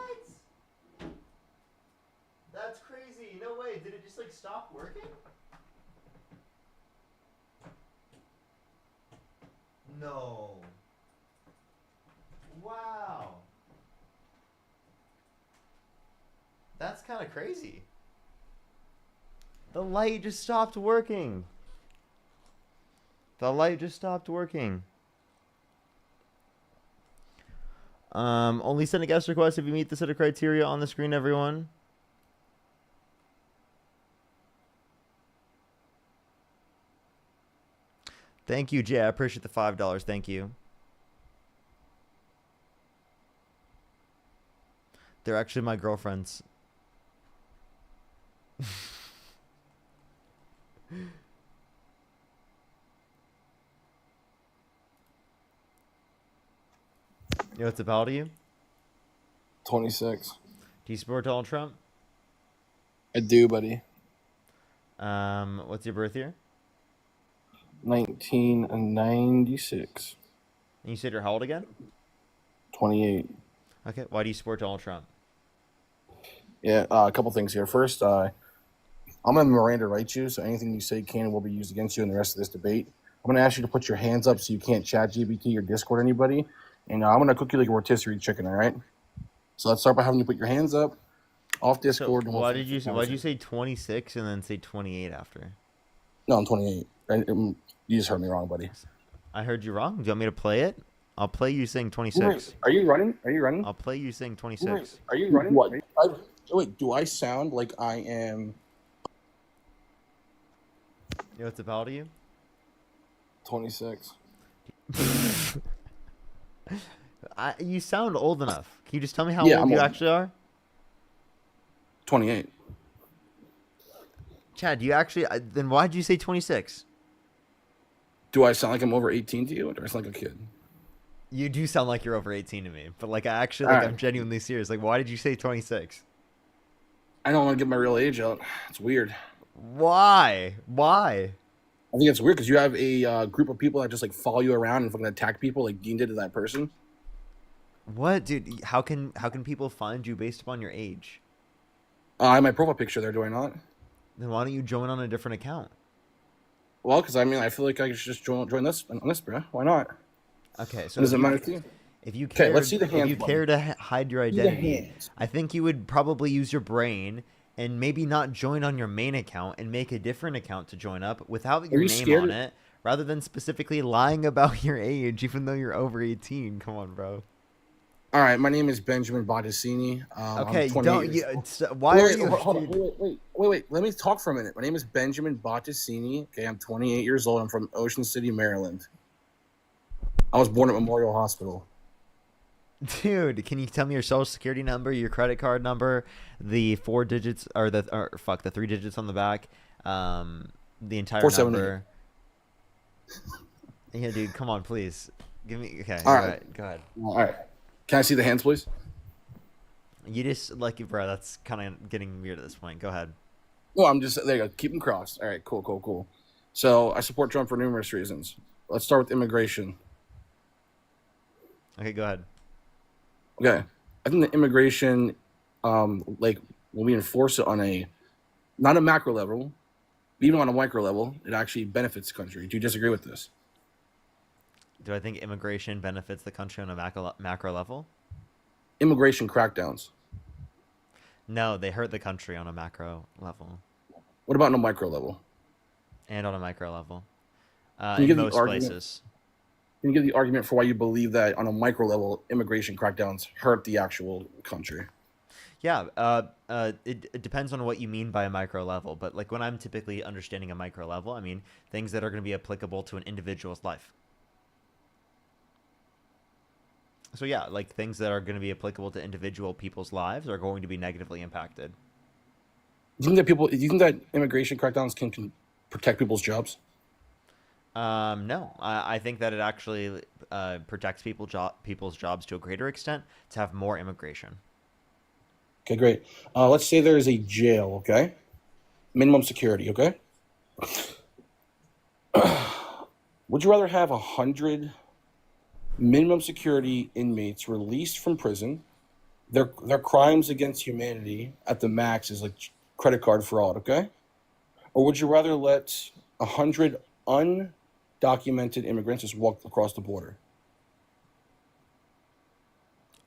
That's crazy. No way. Did it just like stop working? no. Wow. That's kind of crazy. The light just stopped working. The light just stopped working. Only send a guest request if you meet the set of criteria on the screen, everyone. Thank you, Jay. I appreciate the $5. Thank you. They're actually my girlfriends. Yo, what's up, how old are you? 26. Do you support Donald Trump? I do, buddy. What's your birth year? 1996. And you said you're how old again? 28. Okay, why do you support Donald Trump? Yeah, a couple things here. First, I'm going to Miranda rights you, so anything you say can and will be used against you in the rest of this debate. I'm going to ask you to put your hands up so you can't chat GBT or Discord anybody. And I'm going to cook you like a rotisserie chicken, all right? So let's start by having you put your hands up off Discord. So why did you say 26 and then say 28 after? No, I'm 28. You just heard me wrong, buddy. I heard you wrong. Do you want me to play it? I'll play you saying 26. Are you running? Are you running? I'll play you saying 26. Are you running? What? Wait, do I sound like I am... Yo, what's up, how old are you? 26. You sound old enough. Can you just tell me how old you actually are? 28. Chad, do you actually... Then why'd you say 26? Do I sound like I'm over 18 to you, or do I sound like a kid? You do sound like you're over 18 to me. But, like, I actually... All Like, right. I'm genuinely serious. Like, why did you say 26? I don't want to get my real age out. It's weird. Why? Why? I think it's weird because you have a group of people that just, like, follow you around and fucking attack people like Dean did to that person. What, dude? How can people find you based upon your age? I have my profile picture there, do I not? Then why don't you join on a different account? Well, because I mean, I feel like I should just join this on this, bro. Why not? Okay, so Does it matter to you? If you Okay, care, let's see the hands if you button. care to hide your See the identity, hands. I think you would probably use your brain and maybe not join on your main account and make a different account to join up without your you name scared on of- it, rather than specifically lying about your age, even though you're over 18. Come on, bro. All right, my name is Benjamin Bottesini. Okay, I'm 28 don't years you? old. Why are you? Hold on, wait. Let me talk for a minute. My name is Benjamin Bottesini. Okay, I'm 28 years old. I'm from Ocean City, Maryland. I was born at Memorial Hospital. Dude, can you tell me your social security number, your credit card number, the 4 digits or the 3 digits on the back, the entire 478. number? Yeah, dude, come on, please. Give me. Okay, All all right. right, go ahead. All right. Can I see the hands, please? You just like, bro. That's kind of getting weird at this point. Go ahead. Well, I'm just there. You go. Keep them crossed. All right. Cool. So I support Trump for numerous reasons. Let's start with immigration. Okay, go ahead. Okay. I think the immigration, like when we enforce it on not a macro level, but even on a micro level, it actually benefits the country. Do you disagree with this? Do I think immigration benefits the country on a macro level? Immigration crackdowns. No, they hurt the country on a macro level What about on a micro level? and on a micro level. Can you In give the most argument? places. Can you give the argument for why you believe that on a micro level, immigration crackdowns hurt the actual country? Yeah, it depends on what you mean by a micro level. But like when I'm typically understanding a micro level, I mean things that are going to be applicable to an individual's life. So yeah, like things that are going to be applicable to individual people's lives are going to be negatively impacted. Do you think that immigration crackdowns can protect people's jobs? No, I think that it actually protects people's jobs to a greater extent to have more immigration. Okay, great. Let's say there is a jail, okay? Minimum security, okay? Would you rather have 100 minimum security inmates released from prison? Their crimes against humanity at the max is like credit card fraud, okay? Or would you rather let 100 documented immigrants just walked across the border?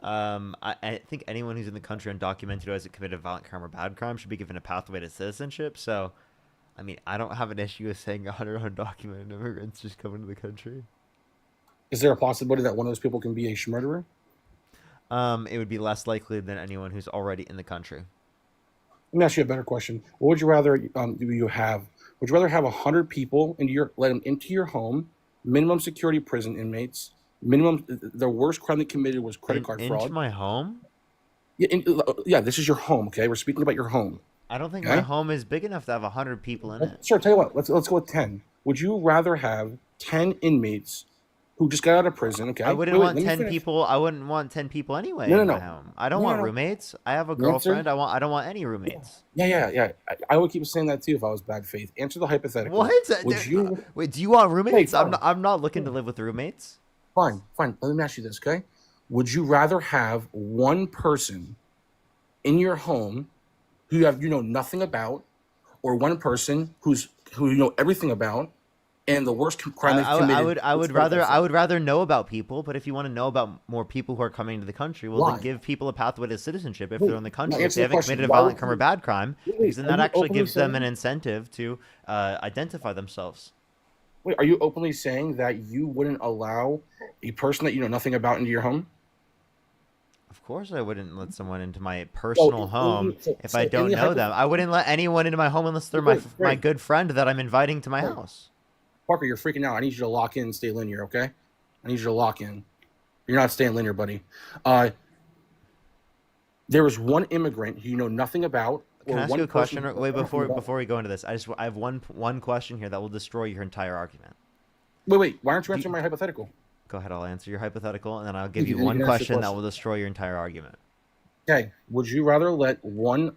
I think anyone who's in the country undocumented who hasn't committed a violent crime or bad crime should be given a pathway to citizenship. So, I mean, I don't have an issue with saying 100 undocumented immigrants just come into the country. Is there a possibility that one of those people can be a murderer? It would be less likely than anyone who's already in the country. Let me ask you a better question. What would you rather do you have? Would you rather have 100 people let them into your home, minimum security prison inmates, minimum the worst crime they committed was credit card fraud? Into my home? Yeah, this is your home. Okay, we're speaking about your home. I don't think my home is big enough to have 100 people in it. Sure. Tell you what. Let's go with 10. Would you rather have 10 inmates who just got out of prison? Okay. I wouldn't want 10 people. I wouldn't want 10 people anyway in my home. I don't want roommates. I have a girlfriend. I don't want any roommates. Yeah. I would keep saying that too if I was bad faith. Answer the hypothetical. What? Wait, do you want roommates? Hey, I'm not looking to live with roommates. Fine. Let me ask you this, okay? Would you rather have one person in your home who you know nothing about, or one person who you know everything about, and the worst crime they've committed? I would rather know about people, but if you want to know about more people who are coming to the country, well, then give people a pathway to citizenship if they're in the country. If they haven't committed a violent crime or bad crime, because then that actually gives them an incentive to identify themselves. Wait, are you openly saying that you wouldn't allow a person that you know nothing about into your home? Of course I wouldn't let someone into my personal home if I don't know them. I wouldn't let anyone into my home unless they're my good friend that I'm inviting to my house. Parker, you're freaking out. I need you to lock in and stay linear, okay? I need you to lock in. You're not staying linear, buddy. There was one immigrant who you know nothing about. Can I ask you a question? Wait, before we go into this, I have one question here that will destroy your entire argument. Wait. Why aren't you answering my hypothetical? Go ahead, I'll answer your hypothetical, and then I'll give you one question that will destroy your entire argument. Okay. Would you rather let one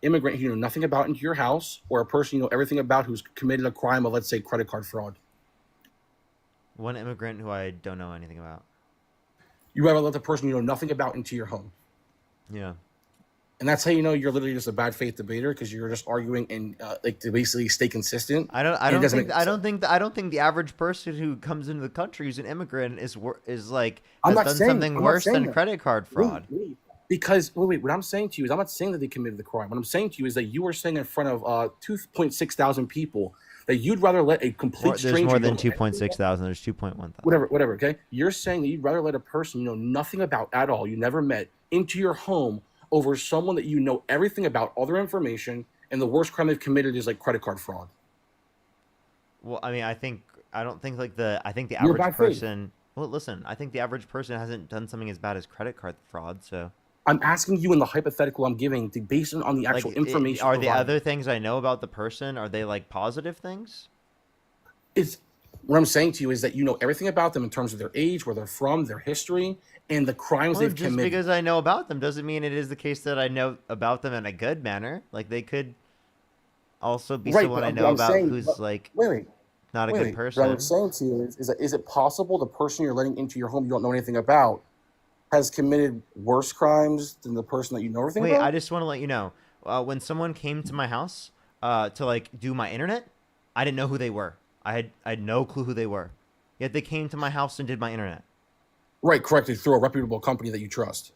immigrant who you know nothing about into your house, or a person you know everything about who's committed a crime of, let's say, credit card fraud? One immigrant who I don't know anything about. You rather let the person you know nothing about into your home? Yeah. And that's how you know you're literally just a bad faith debater, because you're just arguing and to basically stay consistent. I don't think the average person who comes into the country who's an immigrant has done something worse than credit card fraud. Because what I'm saying to you is I'm not saying that they committed the crime. What I'm saying to you is that you are saying in front of 2.6 thousand people that you'd rather let a complete stranger. There's more than 2.6 thousand. There's 2.1 thousand. Whatever. Okay, you're saying that you'd rather let a person you know nothing about at all, you never met, into your home over someone that you know everything about, all their information, and the worst crime they've committed is like credit card fraud. Well, I mean, I think the average person. Well, listen, I think the average person hasn't done something as bad as credit card fraud. So I'm asking you in the hypothetical I'm giving to base it on the actual information. Are the other things I know about the person, are they like positive things? What I'm saying to you is that you know everything about them in terms of their age, where they're from, their history, and the crimes they've committed. Just because I know about them doesn't mean it is the case that I know about them in a good manner. Like, they could also be someone I know about who's not a good person. What I'm saying to you is it possible the person you're letting into your home you don't know anything about has committed worse crimes than the person that you know everything about? I just want to let you know, when someone came to my house to do my internet, I didn't know who they were. I had no clue who they were. Yet they came to my house and did my internet. Right, correctly, through a reputable company that you trust.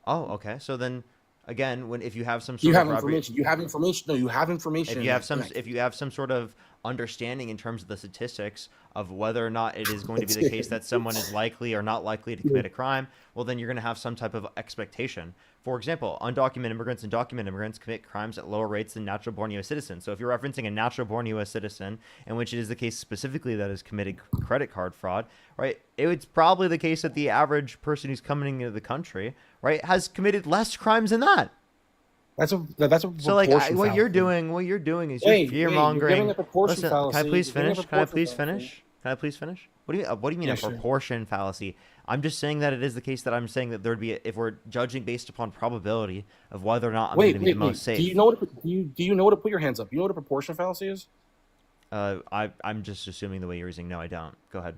Oh, okay. So then, again, if you have some sort you of have information. You have information. No, you have information. If you have some sort of understanding in terms of the statistics of whether or not it is going to be the case that someone is likely or not likely to commit a crime, well, then you're going to have some type of expectation. For example, undocumented immigrants and documented immigrants commit crimes at lower rates than natural-born U.S. citizens. So if you're referencing a natural-born U.S. citizen, in which it is the case specifically that has committed credit card fraud, right, it's probably the case that the average person who's coming into the country, right, has committed less crimes than that. That's a so what you're doing is you're fear mongering. Listen, can I please finish? Can I please finish? What do you mean a proportion fallacy? I'm just saying that it is the case that I'm saying that there'd be if we're judging based upon probability of whether or not I'm going to be the most safe. Do you know what to put your hands up? You know what a proportion fallacy is? I'm just assuming the way you're using. No, I don't. Go ahead.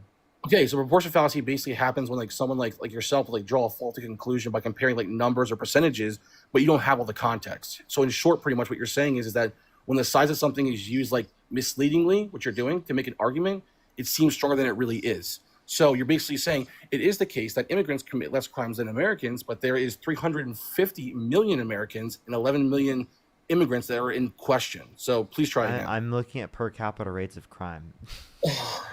Okay, so proportion fallacy basically happens when someone like yourself will draw a faulty conclusion by comparing numbers or percentages, but you don't have all the context. So in short, pretty much what you're saying is that when the size of something is used misleadingly, what you're doing to make an argument, it seems stronger than it really is. So you're basically saying it is the case that immigrants commit less crimes than Americans, but there is 350 million Americans and 11 million immigrants that are in question. So please try again. I'm looking at per capita rates of crime.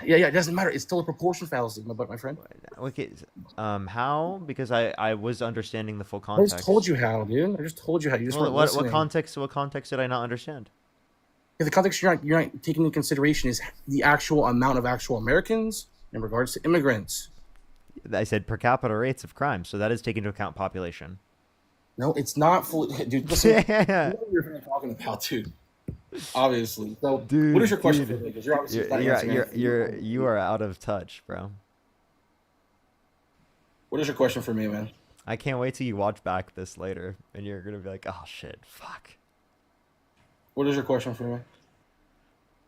Yeah, it doesn't matter. It's still a proportion fallacy, my friend. Okay, how? Because I was understanding the full I context. just told you how, dude. I just told you how. You just weren't what listening. context? What context did I not understand? Yeah, the context you're not taking into consideration is the actual amount of actual Americans in regards to immigrants. I said per capita rates of crime, so that is taking into account population. No, it's not fully. Dude, listen. You know what you're talking about, dude. Obviously. So, Dude, what is your question for me? Because you're obviously not answering you are out of touch, bro. What is your question for me, man? I can't wait till you watch back this later, and you're gonna be like, "Oh shit, fuck." What is your question for me?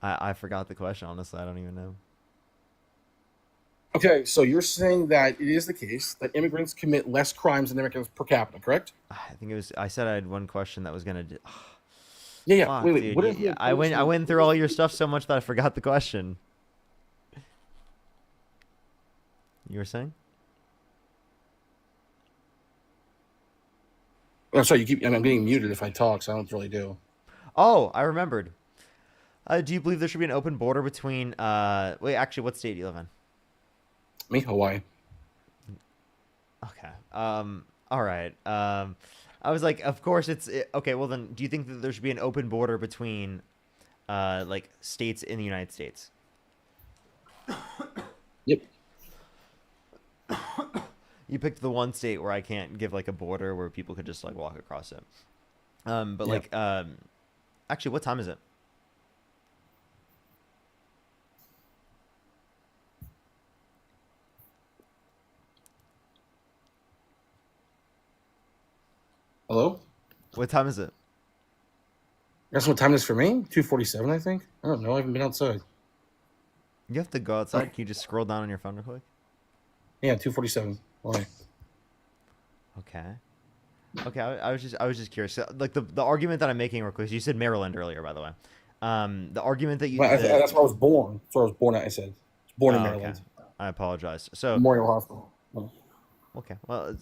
I forgot the question. Honestly, I don't even know. Okay, so you're saying that it is the case that immigrants commit less crimes than Americans per capita, correct? I think it was. I said I had one question that was gonna. Yeah. Fuck, Wait. dude. What is I went through all your stuff so much that I forgot the question. You were saying? I'm sorry. I'm getting muted if I talk, so I don't really do. Oh, I remembered. Do you believe there should be an open border between? Wait, actually, what state do you live in? Me, Hawaii. Okay. All right. I was like, of course okay. Well, then, do you think that there should be an open border between, like states in the United States? Yep. You picked the one state where I can't give like a border where people could just like walk across it. But like, actually, what time is it? Hello? What time is it? That's what time it is for me? 2:47, I think. I don't know. I haven't been outside. You have to go outside. Can you just scroll down on your phone real quick? Yeah, 2:47. Why? Okay. Okay, I was just curious. So, like the argument that I'm making real quick. You said Maryland earlier, by the way. The argument that you. Well, that's where I was born. That's where I was born at. I said. I was born in Maryland. Okay. I apologize. So. Memorial Hospital. Oh. Okay. Well.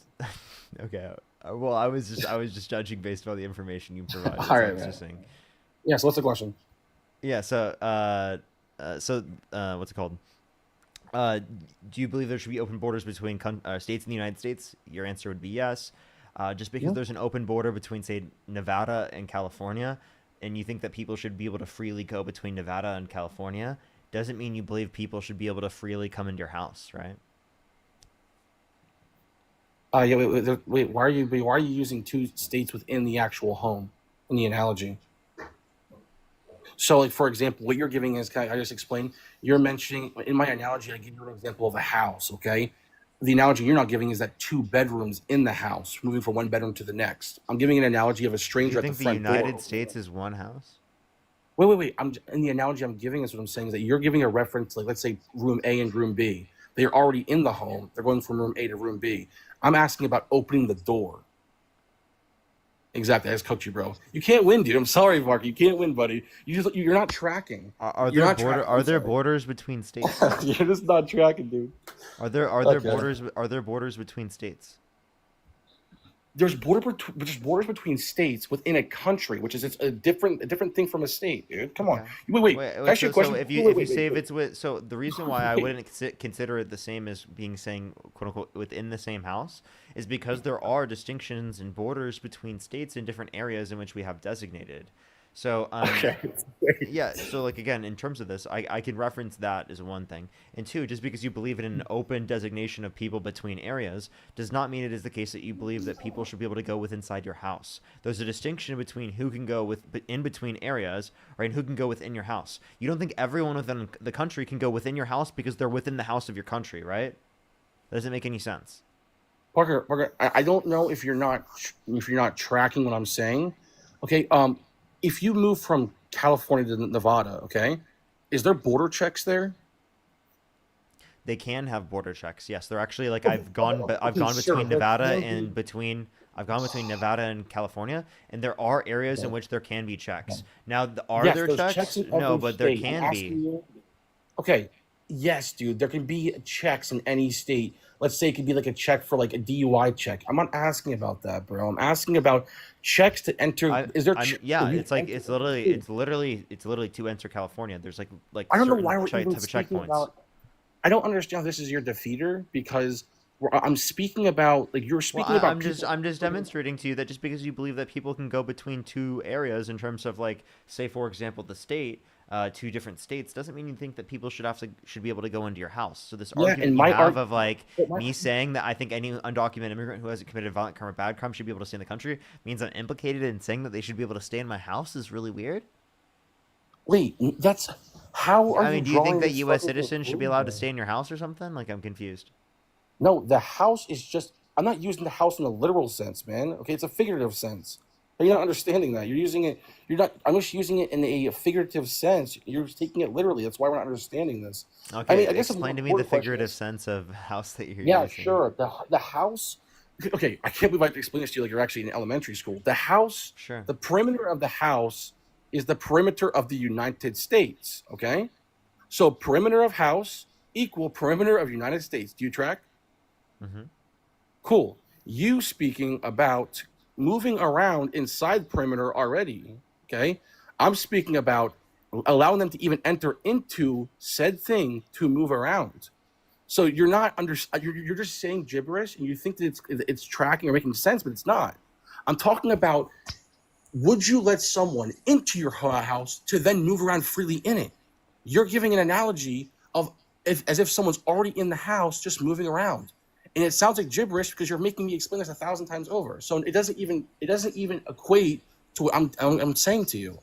Okay. Well, I was just judging based on the information you provided. All right, just saying. Yeah. So what's the question? Yeah. So what's it called? Do you believe there should be open borders between states in the United States? Your answer would be yes. Just because there's an open border between, say, Nevada and California, and you think that people should be able to freely go between Nevada and California, doesn't mean you believe people should be able to freely come into your house, right? Yeah. Wait. Why are you using two states within the actual home in the analogy? So, like, for example, what you're giving is, I just explained? You're mentioning, in my analogy, I give you an example of a house, okay? The analogy you're not giving is that 2 bedrooms in the house, moving from one bedroom to the next. I'm giving an analogy of a stranger at the front door. You think the United States is one house? Wait. In the analogy I'm giving is what I'm saying is that you're giving a reference, like, let's say room A and room B. They're already in the home. They're going from room A to room B. I'm asking about opening the door. Exactly. I just cooked you, bro. You can't win, dude. I'm sorry, Mark. You can't win, buddy. You're not tracking. Are there borders between states? You're just not tracking, dude. Are there borders between states? There's borders between states within a country, which is a different thing from a state, dude. Come on. Wait. Actually, so if you say if it's with, so the reason why I wouldn't consider it the same as being saying quote unquote within the same house is because there are distinctions and borders between states in different areas in which we have designated. So yeah, so like again, in terms of this, I can reference that as one thing. And two, just because you believe in an open designation of people between areas does not mean it is the case that you believe that people should be able to go with inside your house. There's a distinction between who can go in between areas, right, and who can go within your house. You don't think everyone within the country can go within your house because they're within the house of your country, right? That doesn't make any sense. Parker, I don't know if you're not tracking what I'm saying. Okay, if you move from California to Nevada, okay, is there border checks there? They can have border checks. Yes, they're actually like I've gone between Nevada and California, and there are areas in which there can be checks. Now, are there checks? No, but there can be. Okay, Yes, dude. There can be checks in any state. Let's say it could be like a check for like a DUI check. I'm not asking about that, bro. I'm asking about checks to enter. I Is there? I mean, For yeah, you it's to like enter any state? it's literally to enter California. There's like I don't know certain why we're type even of speaking checkpoints. about. I don't understand how this is your defeater because I'm speaking about like you're Well, speaking about I'm people. just demonstrating to you that just because you believe that people can go between two areas in terms of like, say for example, the state, two different states, doesn't mean you think that people should be able to go into your house. So this Yeah, argument and you my have art. of like me saying that I think any undocumented immigrant who hasn't committed a violent crime or bad crime should be able to stay in the country means I'm implicated in saying that they should be able to stay in my house is really weird. Wait, that's how are I you mean, do you think drawing that this U.S. fucking citizens should be allowed to conclusion? stay in your house or something? Like, I'm confused. No, the house is just. I'm not using the house in a literal sense, man. Okay, it's a figurative sense. You're not understanding that. You're using it. You're not. I'm just using it in a figurative sense. You're taking it literally. That's why we're not understanding this. I mean, Okay, I guess the more explain to me the important question figurative is. sense of house that you're Yeah, using. sure. The house. Okay, I can't believe I have to explain this to you like you're actually in elementary school. The house. Sure. The perimeter of the house is the perimeter of the United States. Okay, so perimeter of house equal perimeter of United States. Do you track? Mm-hmm. Cool. You speaking about moving around inside perimeter already. Okay. I'm speaking about allowing them to even enter into said thing to move around. So you're not under. You're just saying gibberish, and you think that it's tracking or making sense, but it's not. I'm talking about. Would you let someone into your house to then move around freely in it? You're giving an analogy of as if someone's already in the house just moving around. And it sounds like gibberish because you're making me explain this 1,000 times over. So it doesn't even equate to what I'm saying to you.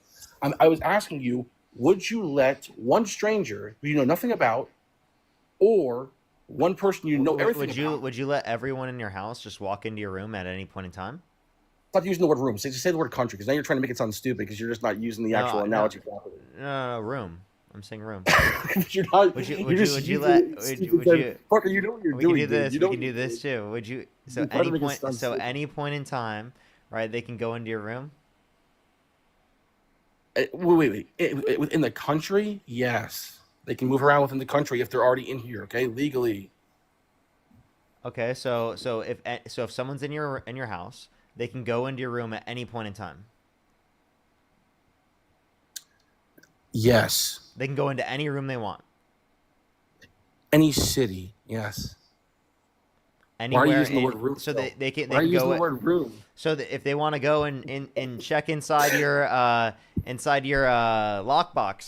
I was asking you, would you let one stranger who you know nothing about, or one person you know everything about? Would you let everyone in your house just walk into your room at any point in time? Stop using the word room. Say the word country because now you're trying to make it sound stupid because you're just not using the actual analogy properly. No, room. I'm saying room. You're not. Would you Fucker, you know what you're we doing. can do this. Dude. We can do this too. Would you? So You're trying to make it sound stupid. any point in time, right? They can go into your room. Wait. Within the country, yes, they can move around within the country if they're already in here. Okay, legally. Okay, so if someone's in your house, they can go into your room at any point in time. Yes. They can go into any room they want. Any city, yes. Anywhere. Why are you using the word room? So they can Why are you go using the word room? So that if they want to go and check inside your lockbox,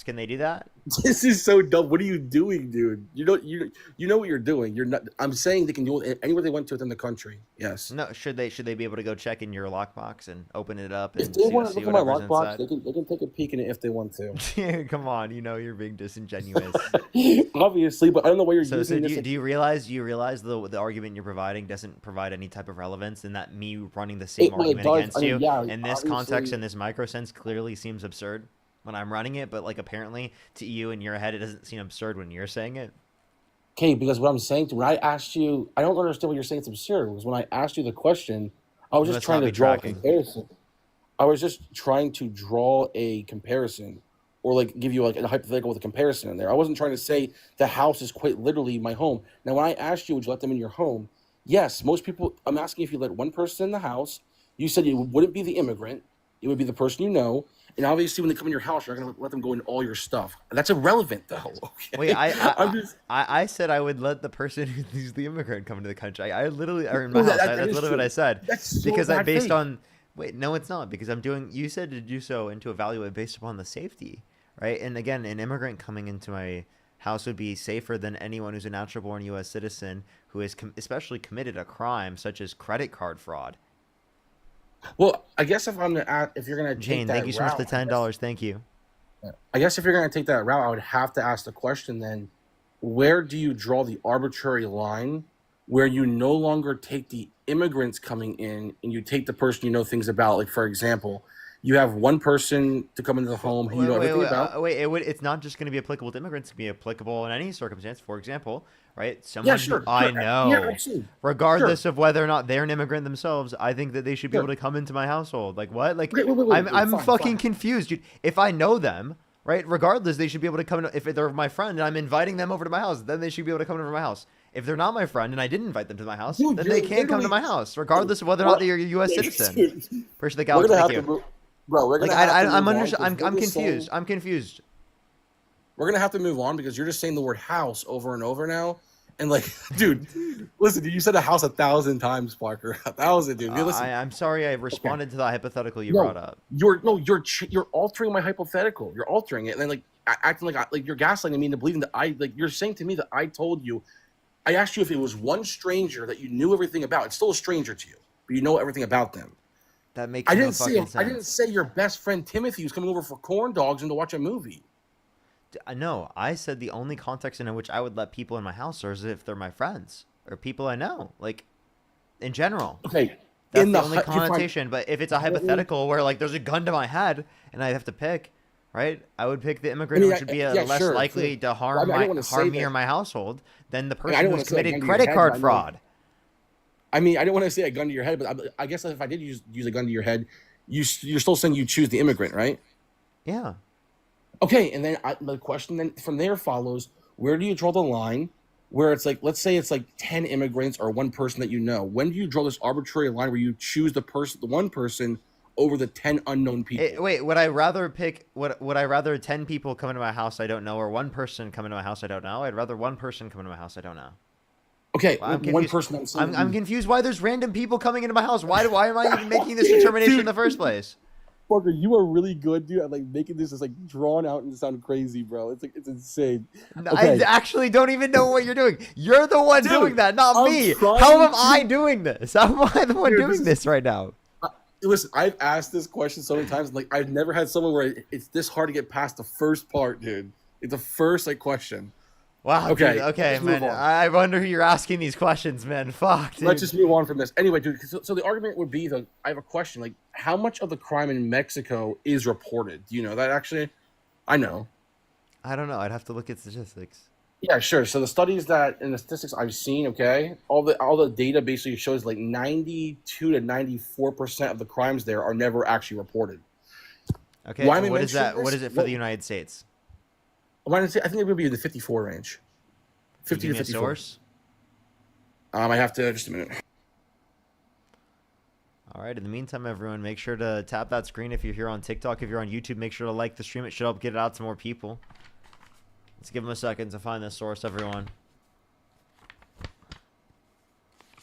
can they do that? This is so dumb. What are you doing, dude? You know what you're doing. You're not. I'm saying they can do it anywhere they want to within the country. Yes. No, should they be able to go check in your lockbox and open it up and If they want to see look at my whatever's lockbox, inside? they can take a peek in it if they want to. Come on, you're being disingenuous. Obviously, but I don't know why you're So using this. do you realize the argument you're providing doesn't provide any type of relevance, and that me running the same argument does. against I mean, you yeah, in this context, obviously. in this micro sense, clearly seems absurd when I'm running it, but like apparently to you in your head it doesn't seem absurd when you're saying it. Okay, because what I'm saying when I asked you, I don't understand what you're saying. It's absurd. Because when I asked you the question, I was You just must trying not to be draw tracking. a comparison. I was just trying to draw a comparison, or like give you like a hypothetical with a comparison in there. I wasn't trying to say the house is quite literally my home. Now, when I asked you, would you let them in your home? Yes, most people. I'm asking if you let one person in the house. You said it wouldn't be the immigrant. It would be the person you know. And obviously, when they come in your house, you're not going to let them go in all your stuff. That's irrelevant, though. Okay? Wait, I'm just. I said I would let the person who's the immigrant come into the country. I literally, or in my Well, house, that that's is literally true. what I said. That's so Because bad based faith. on, wait, no, it's not, because I'm doing, you said to do so and to evaluate based upon the safety, right? And again, an immigrant coming into my house would be safer than anyone who's a natural born U.S. citizen who has especially committed a crime such as credit card fraud. Well, I guess if you're going to take Jane, that thank you so much for route, the $10. Thank you. I guess if you're going to take that route, I would have to ask the question then, where do you draw the arbitrary line where you no longer take the immigrants coming in and you take the person you know things about? Like, for example, you have one person to come into the home who you know everything about. It's not just going to be applicable to immigrants. It can be applicable in any circumstance. For example, right? Someone sure, who I sure. know, Yeah, absolutely. regardless of whether or not they're an immigrant themselves, I think that they should be Sure. able to come into my household. Like what? Like Wait, I'm fine, fucking fine. confused, dude. If I know them, right? Regardless, they should be able to come. If they're my friend and I'm inviting them over to my house, then they should be able to come over to my house. If they're not my friend and I didn't invite them to my house, Dude, then you're they can't come to my literally- house, regardless of whether or not they're a U.S. citizen. Dude, Appreciate the we're galaxy. gonna have Thank to you. move, bro. We're Like gonna have to I'm move on, under, 'cause I'm you're just confused. saying- I'm confused. We're gonna have to move on because you're just saying the word house over and over now. And like, dude, listen, dude, you said a house 1,000 times, Parker. 1,000, dude. Listen, I'm sorry. I responded to the hypothetical you No, brought up. you're altering my hypothetical. You're altering it, and then like acting like you're gaslighting me into believing that you're saying to me that I told you. I asked you if it was one stranger that you knew everything about. It's still a stranger to you, but you know everything about them. That makes I no didn't fucking say sense. I didn't say your best friend Timothy was coming over for corn dogs and to watch a movie. No, I said the only context in which I would let people in my house are is if they're my friends or people I know, like in general. Okay, That's in the the only hy- if you find- connotation. But if it's a hypothetical where like there's a gun to my head and I have to pick, right? I would pick the immigrant, I mean, which would be yeah, less sure, likely sure. to Well, harm I don't wanna say harm me that- or my household than the I person don't who's wanna say a gun committed to your credit head, card but I know- fraud. I mean, I didn't want to say a gun to your head, but I guess if I did use a gun to your head, you're still saying you choose the immigrant, right? Yeah. Okay, and then the question then from there follows: where do you draw the line? Where it's like, let's say it's like 10 immigrants or one person that you know. When do you draw this arbitrary line where you choose the one person over the 10 unknown people? Wait, would I rather pick? Would I rather 10 people come into my house I don't know, or one person come into my house I don't know? I'd rather one person come into my house I don't know. Okay, Well, I'm one confused. person. I'm confused why there's random people coming into my house. Why am I even making this determination in the first place? Parker, you are really good, dude, at like making this just like drawn out and sound crazy, bro. It's like it's insane. I actually don't even know what you're doing. You're the one Dude, doing that, not I'm me. trying How am to- I doing this? How am I the one Dude, doing this right now? Listen, I've asked this question so many times. Like, I've never had someone where it's this hard to get past the first part, dude. It's the first like question. Wow. Okay, Dude, okay, let's move man. on. I wonder who you're asking these questions, man. Fuck, dude. Let's just move on from this. Anyway, dude. So the argument would be that I have a question. Like, how much of the crime in Mexico is reported? Do you know that actually? I know. I don't know. I'd have to look at statistics. Yeah, sure. So the studies that in the statistics I've seen, okay, all the data basically shows like 92 to 94% of the crimes there are never actually reported. Okay. Why so am I what is that? mentioning What this? is it for the United States? Why did I say? I think it would be in the 54 range. Can 50 you to give me a 54. source? I have to just a minute. All right. In the meantime, everyone, make sure to tap that screen if you're here on TikTok. If you're on YouTube, make sure to like the stream. It should help get it out to more people. Let's give them a second to find the source, everyone.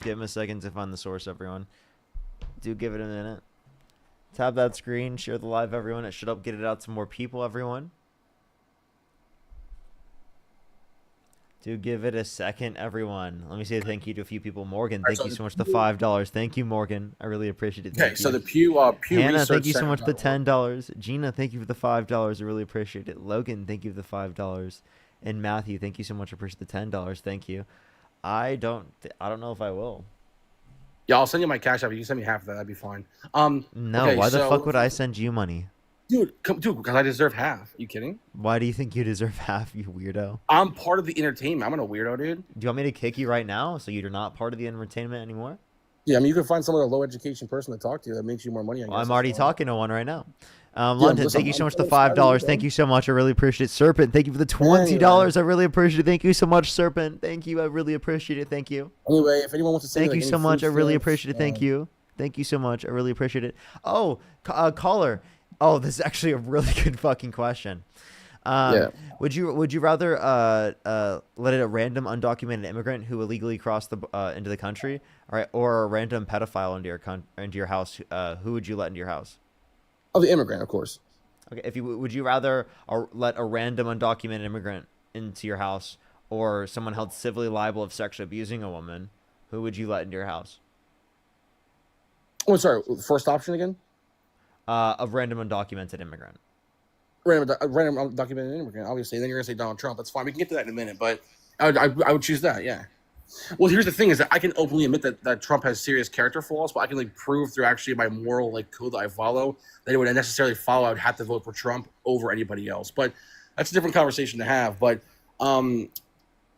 Give them a second to find the source, everyone. Do give it a minute. Tap that screen. Share the live, everyone. It should help get it out to more people, everyone. Do give it a second, everyone. Let me say thank you to a few people. Morgan, thank you so much for the $5. Thank you, Morgan. I really appreciate it. Okay, Thank so you. the Pew Hannah, Research thank you so Center much for the .org. $10. Gina, thank you for the $5. I really appreciate it. Logan, thank you for the $5. And Matthew, thank you so much. I appreciate the $10. Thank you. I don't know if I will. Yeah, I'll send you my cash app. You can send me half of that. That'd be fine. No, okay, why the so- fuck would I send you money? Dude, because I deserve half. You kidding? Why do you think you deserve half, you weirdo? I'm part of the entertainment. I'm not a weirdo, dude. Do you want me to kick you right now so you're not part of the entertainment anymore? Yeah, I mean, you can find someone with a low education person to talk to that makes you more money. I guess. Well, I'm already talking to one right now. Yeah, London, listen, thank you so I'm much for the so excited, $5. bro. Thank you so much. I really appreciate it. Serpent, thank you for the $20. I really appreciate it. Thank you so much, Serpent. Thank you. I really appreciate it. Thank you. Anyway, if anyone wants to say Thank like, you any so much. I food really stamps, appreciate it. Thank you. Thank you so much. I really appreciate it. Oh, caller. Oh, this is actually a really good fucking question. Yeah. Would you rather let a random undocumented immigrant who illegally crossed into the country, or a random pedophile into your house? Who would you let into your house? Oh, the immigrant, of course. Okay, would you rather let a random undocumented immigrant into your house, or someone held civilly liable of sexually abusing a woman? Who would you let into your house? Oh, sorry. First option again? A random undocumented immigrant. Random undocumented immigrant, obviously. Then you're gonna say Donald Trump. That's fine. We can get to that in a minute, but I would choose that. Yeah. Well, here's the thing: is that I can openly admit that Trump has serious character flaws, but I can like prove through actually my moral like code that I follow that it would necessarily follow. I'd have to vote for Trump over anybody else. But that's a different conversation to have. But what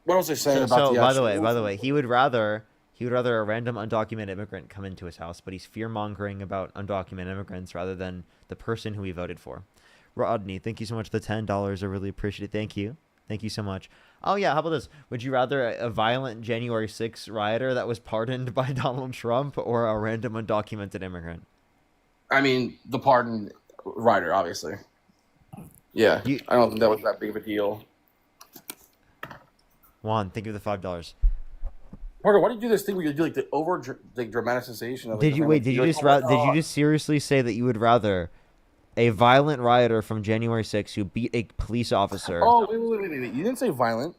was I saying about So the? by the way, he would rather a random undocumented immigrant come into his house, but he's fear mongering about undocumented immigrants rather than the person who he voted for. Rodney, thank you so much for the $10. I really appreciate it. Thank you. Thank you so much. Oh, yeah. How about this? Would you rather a violent January 6th rioter that was pardoned by Donald Trump or a random undocumented immigrant? I mean, the pardon writer, obviously. Yeah, I don't think that was that big of a deal. Juan, thank you for the $5. Parker, why do you do this thing where you do like the dramatization of? Did you wait? Did you just did you just seriously say that you would rather a violent rioter from January 6th who beat a police officer? Oh, wait! You didn't say violent.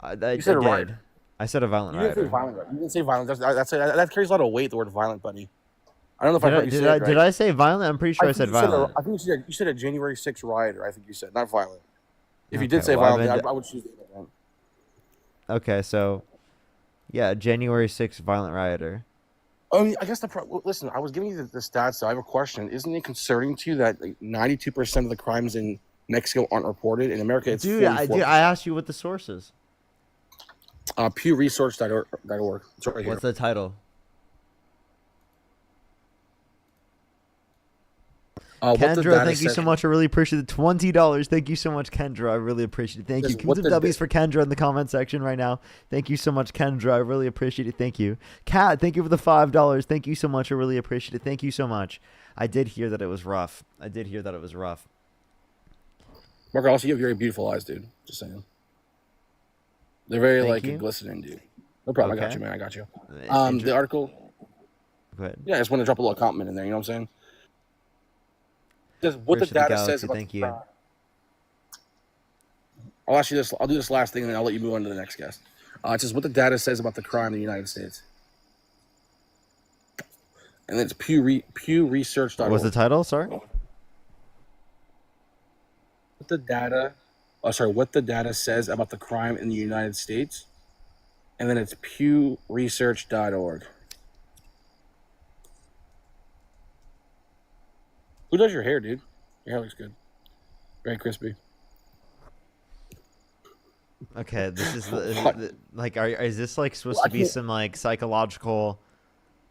You said I did. I said a violent rioter. You didn't say violent. You didn't say violent. That carries a lot of weight. The word violent, buddy. I don't know if I heard you say it right. Did I say violent? I'm pretty sure I said violent. I think you said a January 6th rioter. I think you said, not violent. If you did say violent, I would choose the other one. Okay, so yeah, January 6th violent rioter. I mean, I guess listen, I was giving you the stats, so I have a question. Isn't it concerning to you that 92% of the crimes in Mexico aren't reported? In America, it's 44%. I asked you what the source is. PewResearch.org. It's right here. What's the title? Kendra, thank you so much. I really appreciate the $20. Thank you so much, Kendra. I really appreciate it. Thank you. Give me some W's for Kendra in the comment section right now. Thank you so much, Kendra. I really appreciate it. Thank you. Kat, thank you for the $5. Thank you so much. I really appreciate it. Thank you so much. I did hear that it was rough. Mark, also, you have very beautiful eyes, dude. Just saying. They're very, glistening, dude. No problem. Okay. I got you, man. I got you. The article. Go ahead. Yeah, I just want to drop a little compliment in there. You know what I'm saying? Just what the data says about thank you. I'll ask you this. I'll do this last thing, and then I'll let you move on to the next guest. It's just what the data says about the crime in the United States. And then it's PewResearch.org. What's the title? Sorry. What the data says about the crime in the United States. And then it's PewResearch.org. Who does your hair, dude? Your hair looks good. Very crispy. Okay, this is is this like supposed to be some like psychological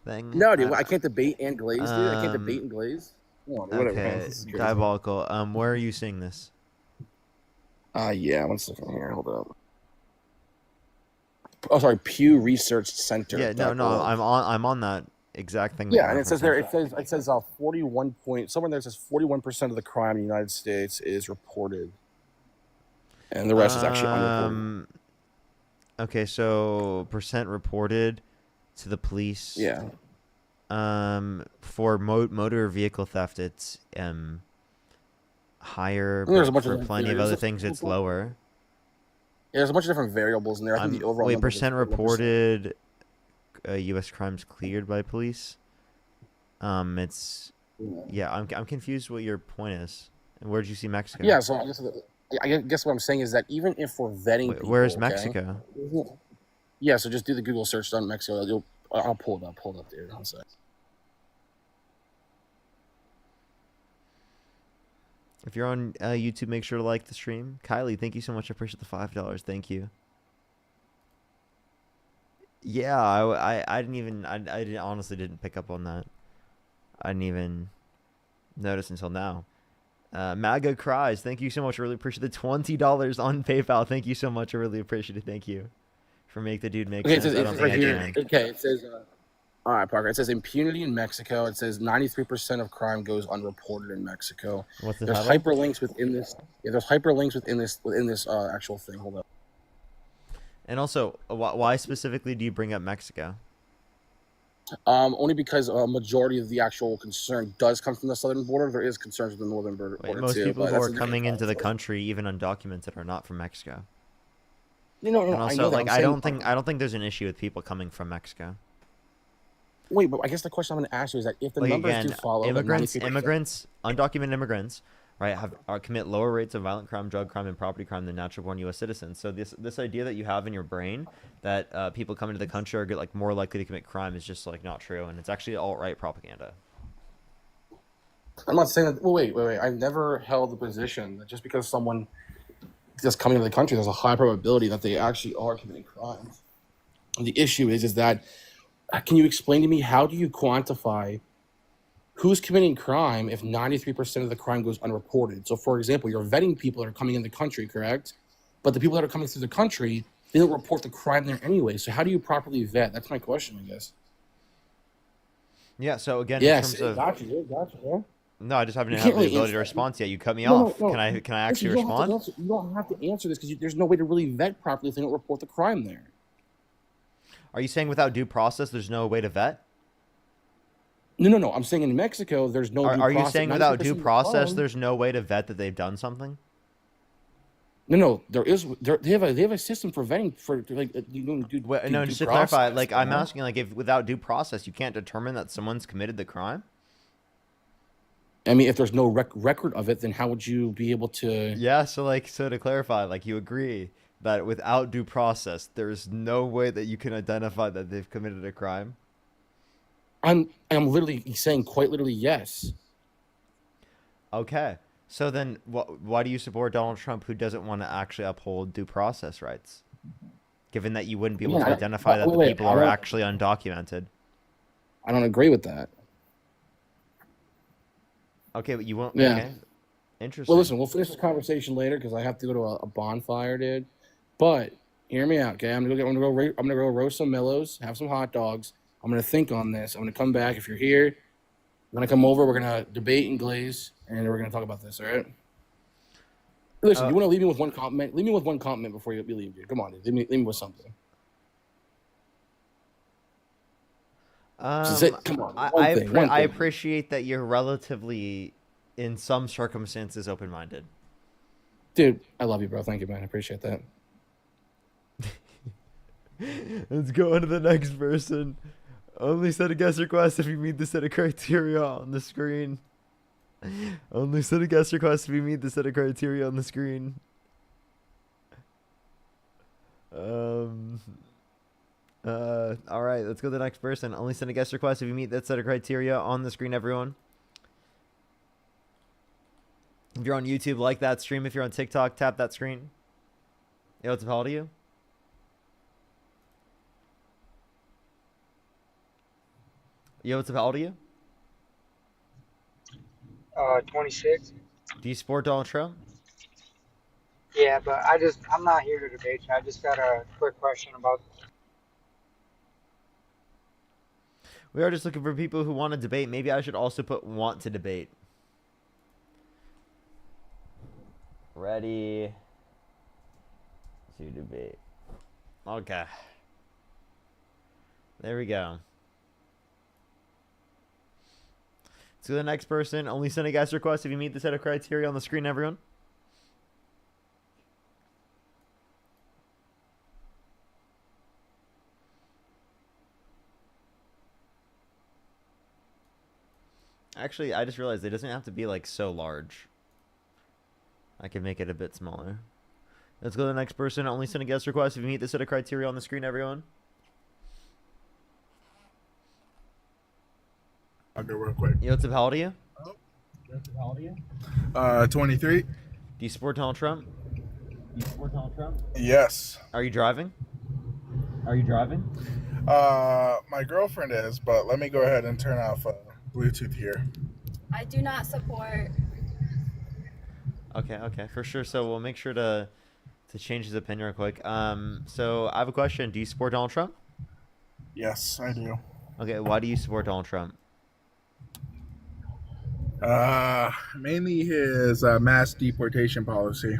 thing? No, dude. I can't debate and glaze, dude. I can't debate and glaze. Whatever. Okay, diabolical. Where are you seeing this? Yeah. 1 second here. Hold up. Oh, sorry. Pew Research Center. Yeah, no. I'm on that exact thing. Yeah, and it says there. It says 41 point. Somewhere there says 41% of the crime in the United States is reported, and the rest is actually unreported. Okay, so percent reported to the police. Yeah. For motor vehicle theft, it's higher. There's a but bunch for of plenty of other things, it's lower. Yeah, there's a bunch of different variables in there. I think the overall percent reported. U.S. crimes cleared by police. It's I'm confused what your point is. And where did you see Mexico? Yeah, so I guess what I'm saying is that even if we're vetting, where's Mexico? Yeah, so just do the Google search on Mexico. I'll pull it up, dude. One sec. If you're on YouTube, make sure to like the stream. Kylie, thank you so much. I appreciate the $5. Thank you. Yeah, I honestly didn't pick up on that. I didn't even notice until now. MAGA cries. Thank you so much. I really appreciate the $20 on PayPal. Thank you so much. I really appreciate it. Thank you for make the dude make sense. It says all right, Parker. It says impunity in Mexico. It says 93% of crime goes unreported in Mexico. What's the There's title? hyperlinks within this. Yeah, there's hyperlinks within this actual thing. Hold up. And also, why specifically do you bring up Mexico? Only because a majority of the actual concern does come from the southern border. There is concerns with the northern border most too. People who are coming into the country, even undocumented, are not from Mexico. And also, I don't think there's an issue with people coming from Mexico. Wait, but I guess the question I'm going to ask you is that if the numbers do follow, immigrants, undocumented immigrants, right, commit lower rates of violent crime, drug crime, and property crime than natural-born U.S. citizens. So this idea that you have in your brain that people coming to the country are more likely to commit crime is just not true, and it's actually alt-right propaganda. I'm not saying that. Well, wait. I've never held the position that just because someone just coming to the country, there's a high probability that they actually are committing crimes. And the issue is that can you explain to me how do you quantify who's committing crime if 93% of the crime goes unreported? So, for example, you're vetting people that are coming in the country, correct? But the people that are coming through the country, they don't report the crime there anyway. So how do you properly vet? That's my question, I guess. Yeah. So again, Yes, in terms of gotcha. Yeah. no, I just haven't You had can't the really ability to answer. respond yet. You cut me No, off. no, no. Can I Listen, actually you don't have to respond? answer. You don't have to answer this because there's no way to really vet properly if they don't report the crime there. Are you saying without due process, there's no way to vet? No. I'm saying in Mexico, there's no due process. Are you saying without 93% due of the process, crime- there's no way to vet that they've done something? No, there is. They have a system for vetting for like No, just to clarify, like I'm asking, like if without due process, you can't determine that someone's committed the crime. I mean, if there's no record of it, then how would you be able to? Yeah. So to clarify, like you agree that without due process, there's no way that you can identify that they've committed a crime. I'm literally saying quite literally yes. Okay. So then, why do you support Donald Trump, who doesn't want to actually uphold due process rights, given that you wouldn't be able to identify that the people are actually undocumented? I don't agree with that. Okay, but you won't. Yeah. Okay. Interesting. Well, listen, we'll finish this conversation later because I have to go to a bonfire, dude. But hear me out, okay? I'm gonna go roast some Millows, have some hot dogs. I'm gonna think on this. I'm gonna come back if you're here. I'm gonna come over. We're gonna debate and glaze, and we're gonna talk about this. All right? Listen, you want to leave me with one compliment? Leave me with one compliment before you leave, dude. Come on, dude. Leave me with something. Come on. I appreciate that you're relatively, in some circumstances, open-minded. Dude, I love you, bro. Thank you, man. I appreciate that. Let's go on to the next person. Only set a guest request if you meet the set of criteria on the screen. Only set a guest request if you meet the set of criteria on the screen. All right, let's go to the next person. Only send a guest request if you meet that set of criteria on the screen, everyone. If you're on YouTube, like that stream. If you're on TikTok, tap that screen. Yo, what's up, how old are you? Yo, what's up, how old are you? 26. Do you support Donald Trump? Yeah, but I'm not here to debate you. I just got a quick question about. We are just looking for people who want to debate. Maybe I should also put want to debate. Ready to debate. Okay. There we go. Let's go to the next person. Only send a guest request if you meet the set of criteria on the screen, everyone. Actually, I just realized it doesn't have to be like so large. I can make it a bit smaller. Let's go to the next person. Only send a guest request if you meet the set of criteria on the screen, everyone. I'll go real quick. Yo, what's up, how old are you? 23. Do you support Donald Trump? Yes. Are you driving? My girlfriend is, but let me go ahead and turn off Bluetooth here. I do not support. Okay, for sure. So we'll make sure to change his opinion real quick. So I have a question. Do you support Donald Trump? Yes, I do. Okay, why do you support Donald Trump? Mainly his mass deportation policy.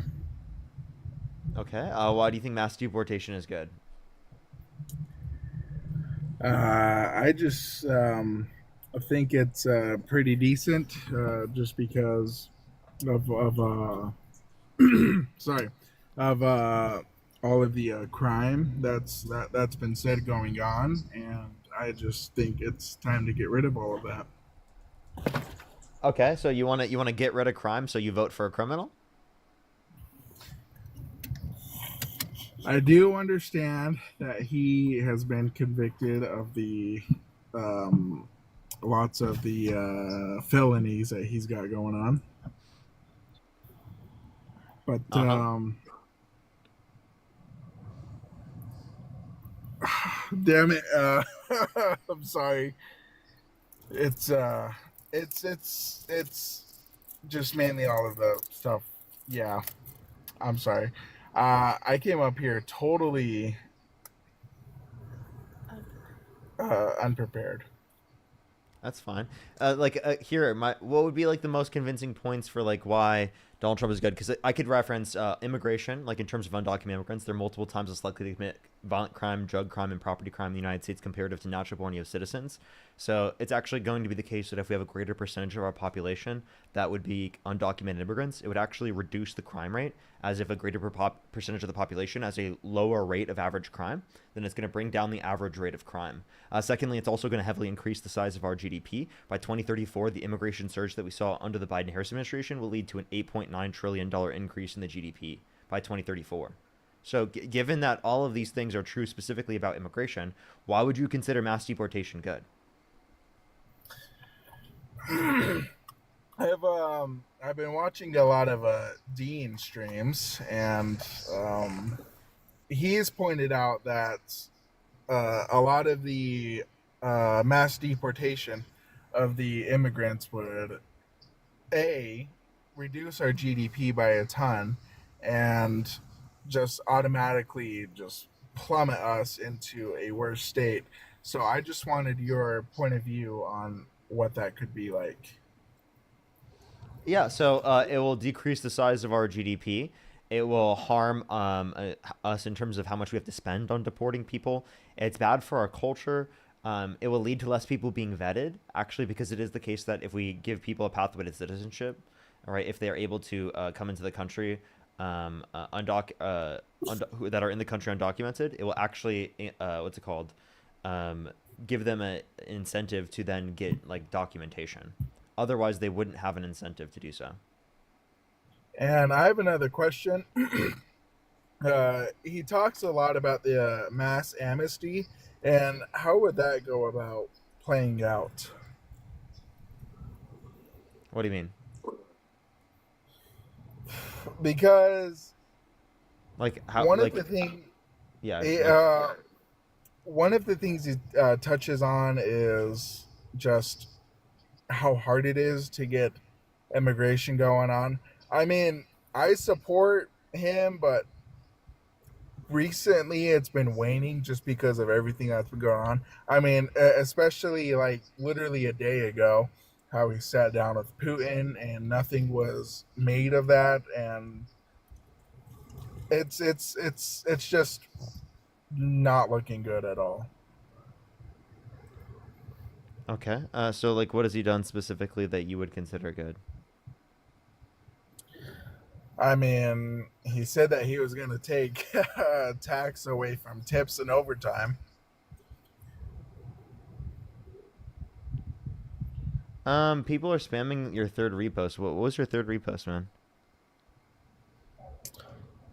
Okay. Why do you think mass deportation is good? I just I think it's pretty decent, just because of sorry, of all of the crime that's been said going on, and I just think it's time to get rid of all of that. Okay, so you want to get rid of crime, so you vote for a criminal? I do understand that he has been convicted of the lots of the felonies that he's got going on, but damn it, I'm sorry. It's It's just mainly all of the stuff. Yeah, I'm sorry. I came up here totally unprepared. That's fine. Here, what would be like the most convincing points for like why Donald Trump is good? Because I could reference immigration, like in terms of undocumented immigrants, they're multiple times less likely to commit violent crime, drug crime, and property crime in the United States comparative to natural born U.S. citizens. So it's actually going to be the case that if we have a greater percentage of our population that would be undocumented immigrants, it would actually reduce the crime rate, as if a greater percentage of the population has a lower rate of average crime, then it's going to bring down the average rate of crime. Secondly, it's also going to heavily increase the size of our GDP. By 2034, the immigration surge that we saw under the Biden-Harris administration will lead to an $8.9 trillion increase in the GDP by 2034. So given that all of these things are true specifically about immigration, why would you consider mass deportation good? I've been watching a lot of Dean streams, and he's pointed out that a lot of the mass deportation of the immigrants would reduce our GDP by a ton, and just automatically just plummet us into a worse state. So I just wanted your point of view on what that could be like. Yeah, so it will decrease the size of our GDP. It will harm us in terms of how much we have to spend on deporting people. It's bad for our culture. It will lead to less people being vetted, actually, because it is the case that if we give people a pathway to citizenship, all right, if they are able to come into the country that are in the country undocumented, it will actually, what's it called, give them an incentive to then get like documentation. Otherwise, they wouldn't have an incentive to do so. And I have another question. He talks a lot about the mass amnesty, and how would that go about playing out? What do you mean? Because like how one like of the thing, yeah one of the things he touches on is just how hard it is to get immigration going on. I mean, I support him, but recently it's been waning just because of everything that's been going on. I mean, especially like literally a day ago, how he sat down with Putin and nothing was made of that, and it's just not looking good at all. Okay. So like what has he done specifically that you would consider good? I mean, he said that he was going to take tax away from tips and overtime. People are spamming your third repost. What was your third repost, man?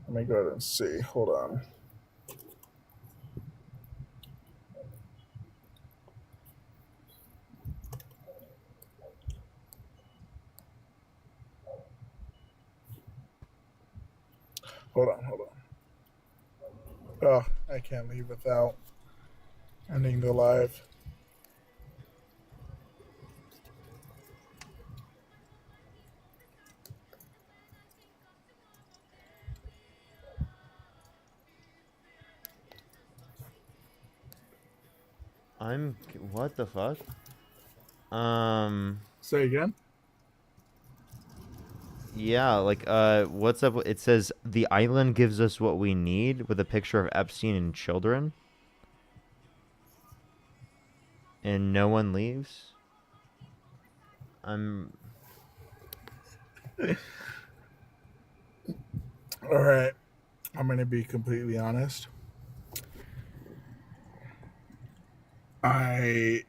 Let me go ahead and see. Hold on. Hold on. Oh, I can't leave without ending the live. What the fuck? Say again? Yeah, like what's up? It says the island gives us what we need with a picture of Epstein and children. And no one leaves. All right. I'm going to be completely honest. I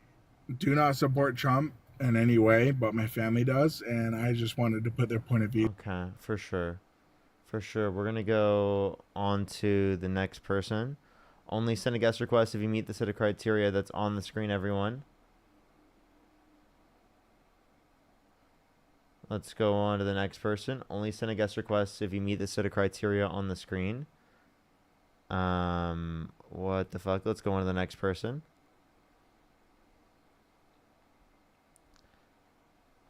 do not support Trump in any way, but my family does, and I just wanted to put their point of view. Okay, for sure. For sure. We're going to go on to the next person. Only send a guest request if you meet the set of criteria that's on the screen, everyone. Let's go on to the next person. Only send a guest request if you meet the set of criteria on the screen. What the fuck? Let's go on to the next person.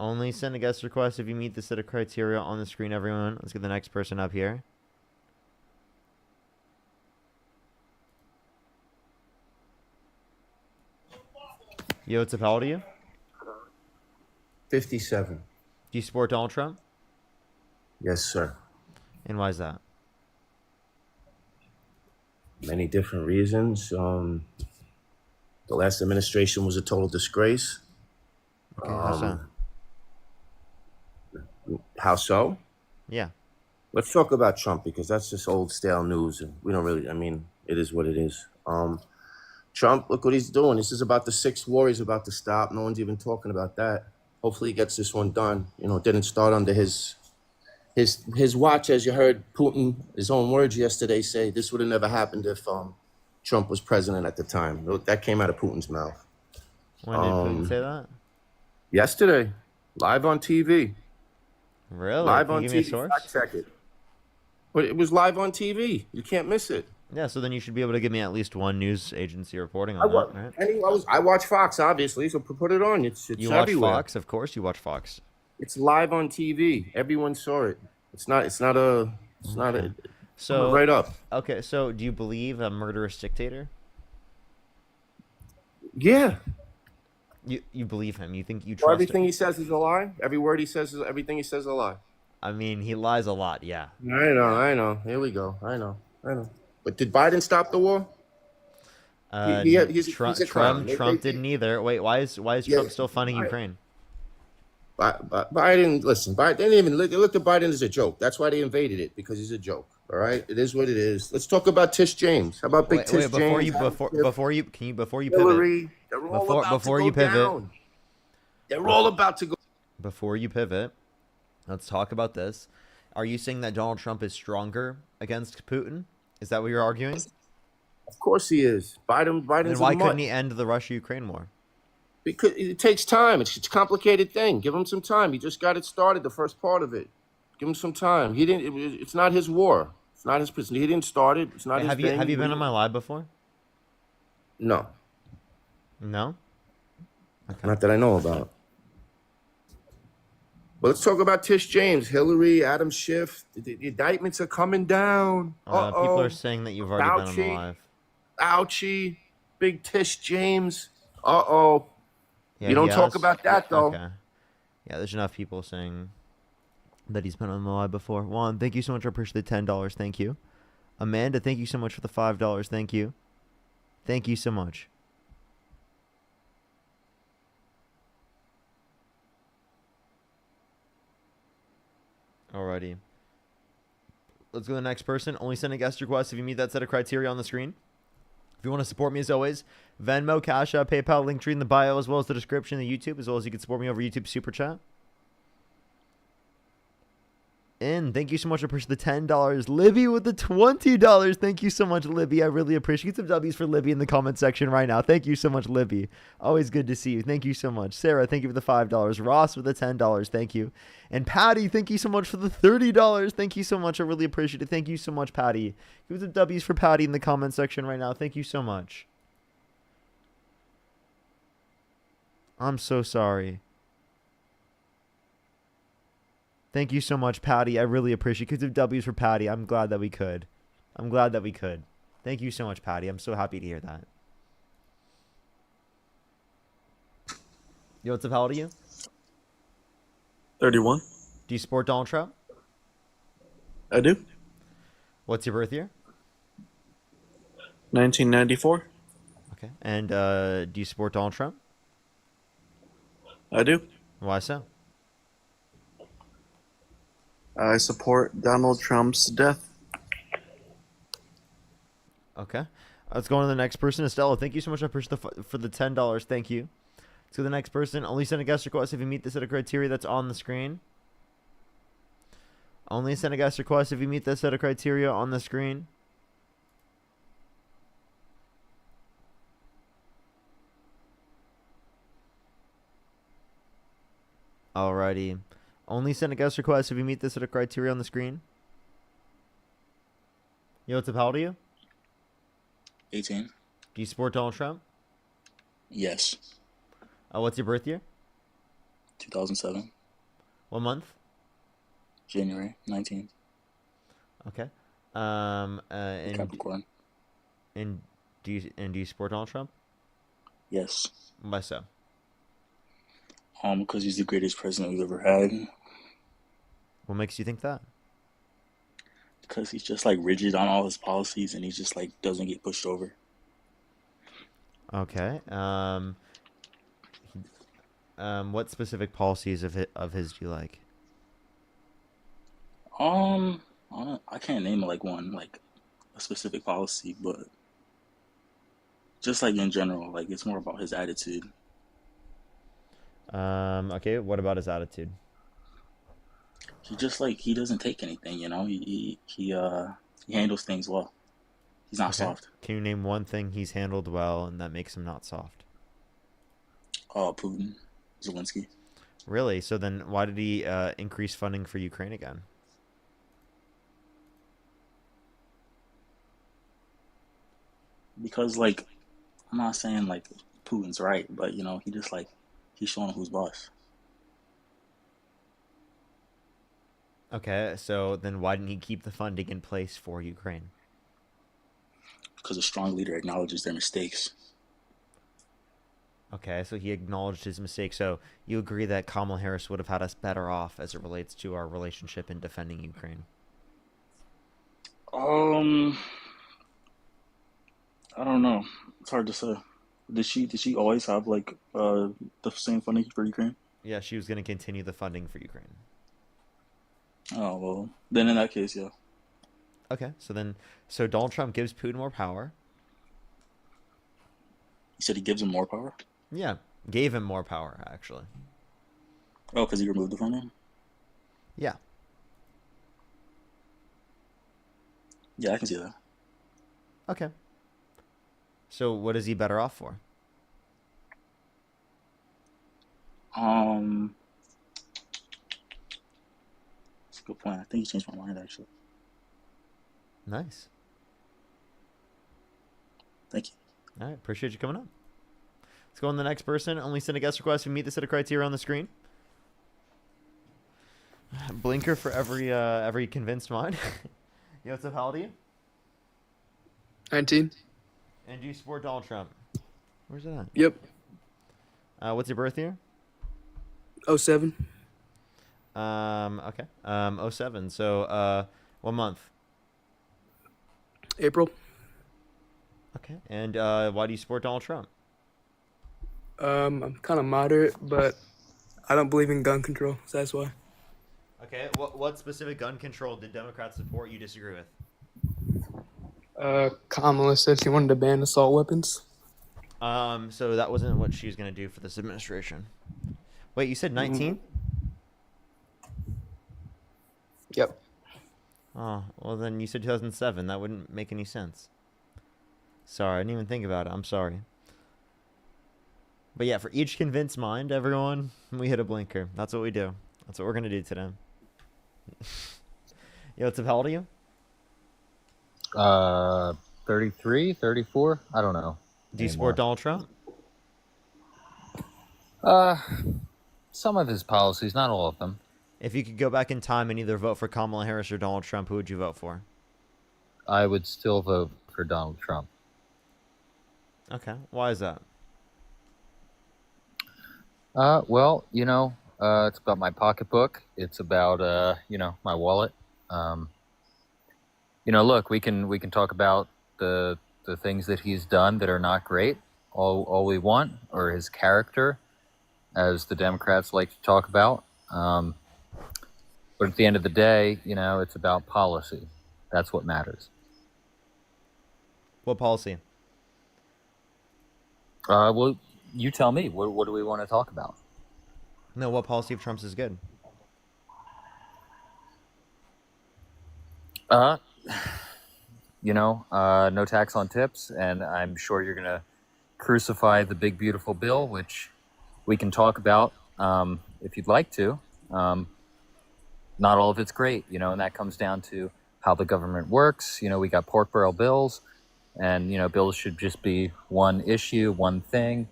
Only send a guest request if you meet the set of criteria on the screen, everyone. Let's get the next person up here. Yo, what's up? How old are you? 57. Do you support Donald Trump? Yes, sir. And why is that? Many different reasons. The last administration was a total disgrace. Okay, how so? How so? Yeah. Let's talk about Trump because that's just old stale news, and we don't really. I mean, it is what it is. Trump, look what he's doing. This is about the 6th war he's about to stop. No one's even talking about that. Hopefully, he gets this one done. You know, it didn't start under his watch, as you heard Putin, his own words yesterday, say this would have never happened if Trump was president at the time. That came out of Putin's mouth. When did Putin say that? Yesterday, live on TV. Really? Live Can on you give me a TV. source? Fact check it. But it was live on TV. You can't miss it. Yeah, so then you should be able to give me at least one news agency reporting I on wa- that, right? Anyway, I watch Fox, obviously, so put it on. It's You watch everywhere. Fox? Of course you watch Fox. It's live on TV. Everyone saw it. It's not a So right up. Okay, so do you believe a murderous dictator? Yeah. You believe him? You think you Well, trust everything him? he says is a lie. Every word he says is everything he says is a lie. I mean, he lies a lot, yeah. I know. Here we go. I know. But did Biden stop the war? He's a clown. Trump didn't either. Wait, why is Trump still funding Ukraine? Biden, listen, Biden, they didn't even look at Biden as a joke. That's why they invaded it, because he's a joke. All right, it is what it is. Let's talk about Tish James. How about Tish James? Before you pivot. Hillary, they're all about to go down. They're all about to go. Before you pivot, let's talk about this. Are you saying that Donald Trump is stronger against Putin? Is that what you're arguing? Of course he is. Biden's then why couldn't he end the Russia-Ukraine war? Because it takes time. It's a complicated thing. Give him some time. He just got it started, the first part of it. Give him some time. He didn't. It's not his war. It's not his prison. He didn't start it. It's not his thing. Have you been on my live before? No. No? Okay. Not that I know about. But let's talk about Tish James, Hillary, Adam Schiff. The indictments are coming down. People are saying that you've already been on the live. Ouchie. Big Tish James. Yeah, you don't talk about that, though. Okay. Yeah, there's enough people saying that he's been on the live before. Juan, thank you so much. I appreciate the $10. Thank you. Amanda, thank you so much for the $5. Thank you. Thank you so much. Alrighty. Let's go to the next person. Only send a guest request if you meet that set of criteria on the screen. If you want to support me, as always, Venmo, Cash App, PayPal, Linktree in the bio, as well as the description of the YouTube, as well as you can support me over YouTube Super Chat. And thank you so much. I appreciate the $10. Libby with the $20. Thank you so much, Libby. I really appreciate it. Get some W's for Libby in the comment section right now. Thank you so much, Libby. Always good to see you. Thank you so much. Sarah, thank you for the $5. Ross with the $10. Thank you. And Patty, thank you so much for the $30. Thank you so much. I really appreciate it. Thank you so much, Patty. Give some W's for Patty in the comment section right now. Thank you so much. I'm so sorry. Thank you so much, Patty. I really appreciate it. Because of W's for Patty, I'm glad that we could. Thank you so much, Patty. I'm so happy to hear that. Yo, what's up? How old are you? 31. Do you support Donald Trump? I do. What's your birth year? 1994. Okay. And do you support Donald Trump? I do. Why so? I support Donald Trump's death. Okay. Let's go on to the next person. Estella, thank you so much for the $10. Thank you. Let's go to the next person. Only send a guest request if you meet the set of criteria that's on the screen. Only send a guest request if you meet the set of criteria on the screen. Alrighty. Only send a guest request if you meet this set of criteria on the screen. Yo, what's up? How old are you? 18. Do you support Donald Trump? Yes. What's your birth year? 2007, What month? January 19th. Okay. And Capricorn. and do you support Donald Trump? Yes. Why so? Because he's the greatest president we've ever had. What makes you think that? Because he's just like rigid on all his policies, and he just like doesn't get pushed over. Okay. What specific policies of his do you like? I can't name like one, like a specific policy, but just like in general, like it's more about his attitude. Okay. What about his attitude? He just like he doesn't take anything, you know. He handles things well. He's not Okay. soft. Can you name one thing he's handled well and that makes him not soft? Putin, Zelensky. Really? So then why did he increase funding for Ukraine again? Because like I'm not saying like Putin's right, but you know, he just like he's showing who's boss. Okay, so then why didn't he keep the funding in place for Ukraine? Because a strong leader acknowledges their mistakes. Okay, so he acknowledged his mistake. So you agree that Kamala Harris would have had us better off as it relates to our relationship in defending Ukraine? I don't know. It's hard to say. Did she always have like the same funding for Ukraine? Yeah, she was going to continue the funding for Ukraine. Oh well, then in that case, yeah. Okay, so Donald Trump gives Putin more power. He said he gives him more power. Yeah, gave him more power actually. Oh, because he removed it from him. Yeah. Yeah, I can see that. Okay. So what is he better off for? That's a good point. I think he changed my mind actually. Nice. Thank you. All right, appreciate you coming up. Let's go on to the next person. Only send a guest request who meet the set of criteria on the screen. Blinker for every convinced mind. Yo, what's up? How old are you? 19. And do you support Donald Trump? Where's it at? Yep. What's your birth year? 07. Okay. 07. So, what month? April. Okay. And why do you support Donald Trump? I'm kind of moderate, but I don't believe in gun control, so that's why. Okay. What specific gun control did Democrats support you disagree with? Kamala said she wanted to ban assault weapons. So that wasn't what she was going to do for this administration. Wait, you said 19? Yep. Oh, well then you said 2007. That wouldn't make any sense. Sorry, I didn't even think about it. I'm sorry. But yeah, for each convinced mind, everyone, we hit a blinker. That's what we do. That's what we're going to do today. Yo, what's up? How old are you? 33, 34? I don't know. Do you support Donald Trump? Some of his policies, not all of them. If you could go back in time and either vote for Kamala Harris or Donald Trump, who would you vote for? I would still vote for Donald Trump. Okay. Why is that? Well, it's about my pocketbook. It's about, my wallet. Look, we can talk about the things that he's done that are not great. All we want, or his character, as the Democrats like to talk about. But at the end of the day, it's about policy. That's what matters. What policy? Well, you tell me. What do we want to talk about? No, what policy of Trump's is good? No tax on tips, and I'm sure you're going to crucify the big, beautiful bill, which we can talk about if you'd like to. Not all of it's great, and that comes down to how the government works. We got pork barrel bills, and, bills should just be one issue, one thing.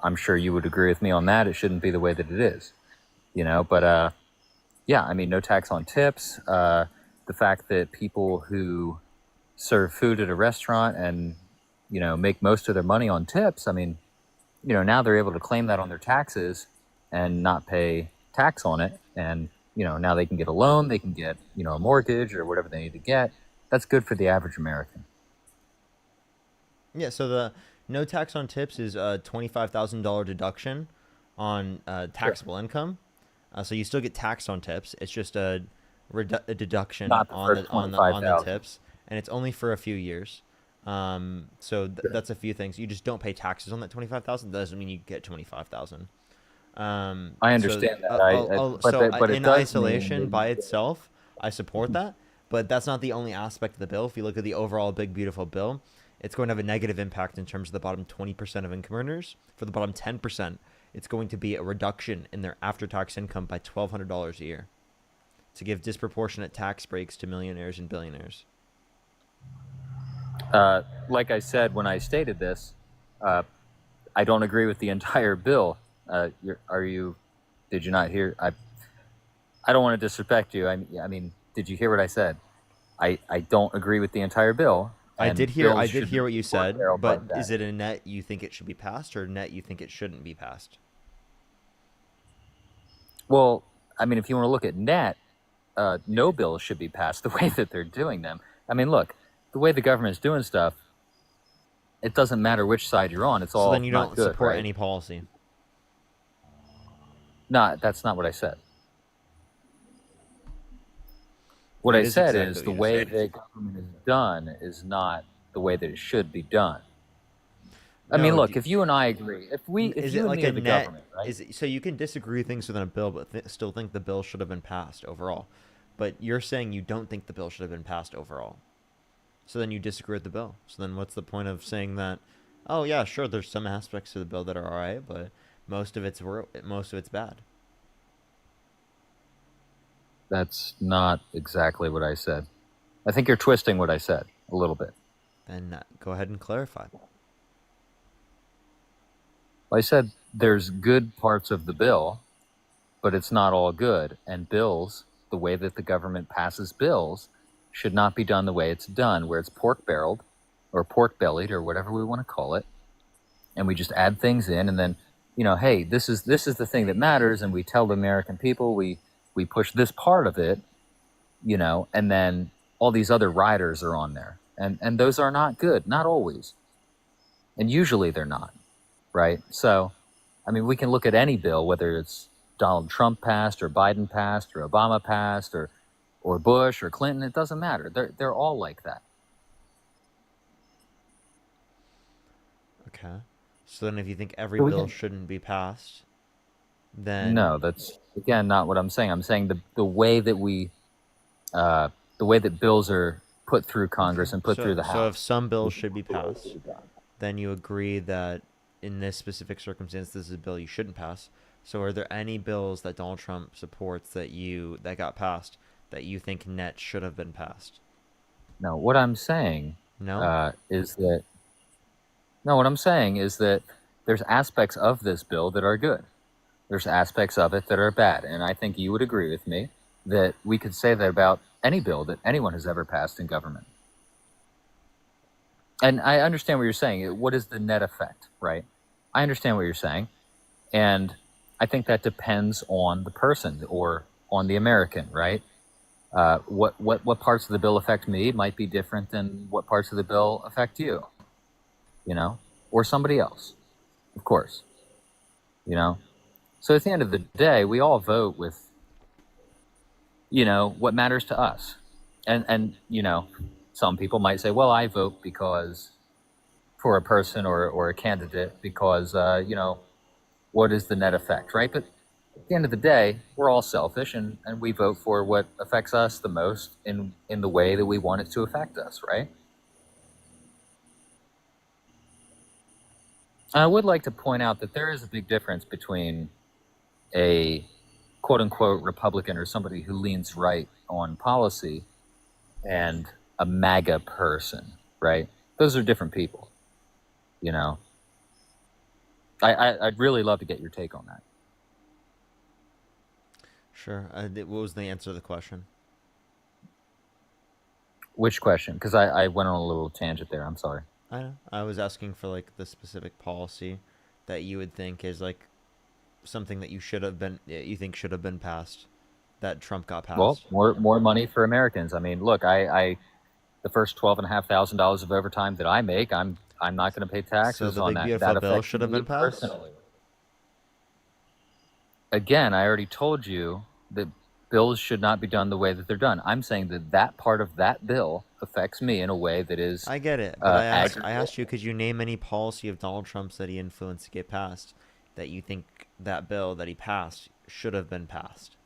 I'm sure you would agree with me on that. It shouldn't be the way that it is, but yeah, I mean, no tax on tips. The fact that people who serve food at a restaurant and, make most of their money on tips, I mean, now they're able to claim that on their taxes and not pay tax on it. And, now they can get a loan, they can get, a mortgage or whatever they need to get. That's good for the average American. Yeah, so the no tax on tips is a $25,000 deduction on taxable income. So you still get taxed on tips. It's just a deduction Not the on first on the 25,000. tips, and it's only for a few years. That's a few things. You just don't pay taxes on that 25,000. Doesn't mean you get 25,000. I understand that. But it in does isolation mean by itself, I support that. But that's not the only aspect of the bill. If you look at the overall big beautiful bill, it's going to have a negative impact in terms of the bottom 20% of income earners. For the bottom 10%, it's going to be a reduction in their after-tax income by $1,200 a year to give disproportionate tax breaks to millionaires and billionaires. Like I said when I stated this, I don't agree with the entire bill. Did you not hear? I don't want to disrespect you. I mean, did you hear what I said? I don't agree with the entire bill. I and did hear bills should what you be said, barreled but like that. is it a net you think it should be passed, or net you think it shouldn't be passed? Well, I mean, if you want to look at net, no bills should be passed the way that they're doing them. I mean, look, the way the government's doing stuff, it doesn't matter which side you're on. It's So all then you not don't good, support right? any policy. No, that's not what I said. What That I is said exactly is what the you just way said. that government is done is not the way that it should be done. I No, mean, look, if you and I agree, if is you it and like me a are the net? government, right? So you can disagree with things within a bill, but still think the bill should have been passed overall. But you're saying you don't think the bill should have been passed overall. So then you disagree with the bill. So then what's the point of saying that? Oh yeah, sure. There's some aspects of the bill that are all right, but most of it's bad. That's not exactly what I said. I think you're twisting what I said a little bit. Then go ahead and clarify. I said there's good parts of the bill, but it's not all good. And bills, the way that the government passes bills, should not be done the way it's done, where it's pork barreled or pork bellied or whatever we want to call it. And we just add things in and then, hey, this is the thing that matters. And we tell the American people we push this part of it, and then all these other riders are on there. And those are not good, not always. And usually they're not, right? So, I mean, we can look at any bill, whether it's Donald Trump passed or Biden passed or Obama passed or Bush or Clinton, it doesn't matter. They're all like that. Okay. So then if you think every So we bill can- shouldn't be passed, then No, that's again not what I'm saying. I'm saying the way that the way that bills are put through Congress and put through the House. So if some bills should be passed, then you agree that in this specific circumstance, this is a bill you shouldn't pass. So are there any bills that Donald Trump supports that got passed that you think net should have been passed? No, what I'm saying is that what I'm saying is that there's aspects of this bill that are good. There's aspects of it that are bad. And I think you would agree with me that we could say that about any bill that anyone has ever passed in government. And I understand what you're saying. What is the net effect, right? I understand what you're saying. And I think that depends on the person or on the American, right? What parts of the bill affect me might be different than what parts of the bill affect you, or somebody else, of course, So at the end of the day, we all vote with, what matters to us. And some people might say, well, I vote because for a person or a candidate because, what is the net effect, right? But at the end of the day, we're all selfish and we vote for what affects us the most in the way that we want it to affect us, right? I would like to point out that there is a big difference between a quote-unquote Republican or somebody who leans right on policy and a MAGA person, right? Those are different people, I'd really love to get your take on that. Sure. What was the answer to the question? Which question? Because I went on a little tangent there. I'm sorry. I know. I was asking for like the specific policy that you would think is like something that you think should have been passed, that Trump got passed. Well, more money for Americans. I mean, look, I the first $12,500 of overtime that I make, I'm not going to pay taxes on that. That bill should have been passed. Personally. Again, I already told you that bills should not be done the way that they're done. I'm saying that part of that bill affects me in a way that is. I get it, but I asked you, could you name any policy of Donald Trump's that he influenced to get passed that you think that bill that he passed should have been passed?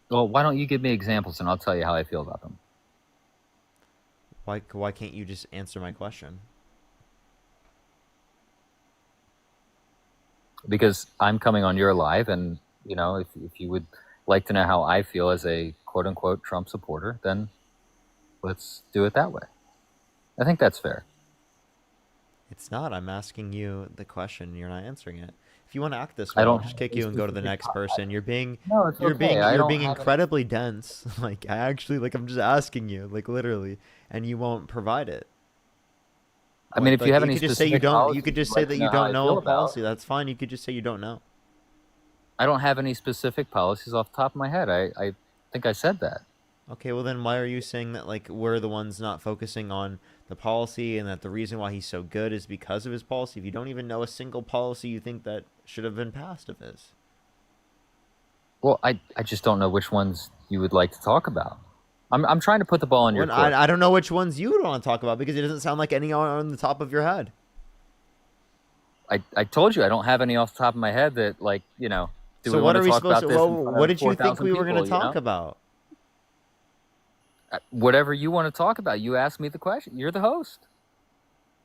Well, why don't you give me examples and I'll tell you how I feel about them. Why can't you just answer my question? Because I'm coming on your live, and if you would like to know how I feel as a quote unquote Trump supporter, then let's do it that way. I think that's fair. It's not. I'm asking you the question. You're not answering it. If you want to act this way, I I'll don't just kick you and go to the next person. You're being No, it's you're okay. being incredibly dense. Like I'm just asking you, like literally, and you won't provide it. I mean, if you have any you could just say you specific don't. You policies could just you'd say like that to you know how don't I know feel a about, policy. That's fine. You could just say you don't know. I don't have any specific policies off the top of my head. I think I said that. Okay, well then why are you saying that like we're the ones not focusing on the policy and that the reason why he's so good is because of his policy? If you don't even know a single policy you think that should have been passed of his. Well, I just don't know which ones you would like to talk about. I'm trying to put the ball in your court. I don't know which ones you would want to talk about because it doesn't sound like any are on the top of your head. I told you I don't have any off the top of my head that do so we what want are to we talk supposed about to? this Well, in what did you 4,000 think we were going to people, talk about? Whatever you want to talk about. You asked me the question. You're the host.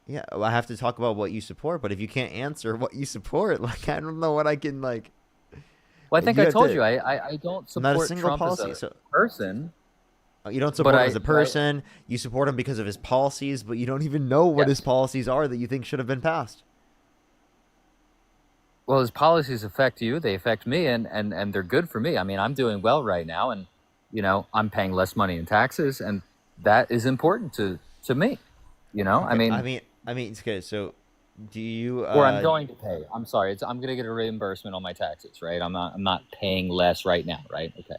Yeah, well, I have to talk about what you support, but if you can't answer what you support, like I don't know what I can like. Well, I think I told you I don't support not a single Trump policy. as a person. You don't support him as a person. You support him because of his policies, but you don't even know what his policies are that you think should have been passed. Well, his policies affect you. They affect me, and they're good for me. I mean, I'm doing well right now, and I'm paying less money in taxes, and that is important to me. Okay. I mean, it's good. So, do you? Or I'm going to pay. I'm sorry. I'm going to get a reimbursement on my taxes, right? I'm not paying less right now, right? Okay.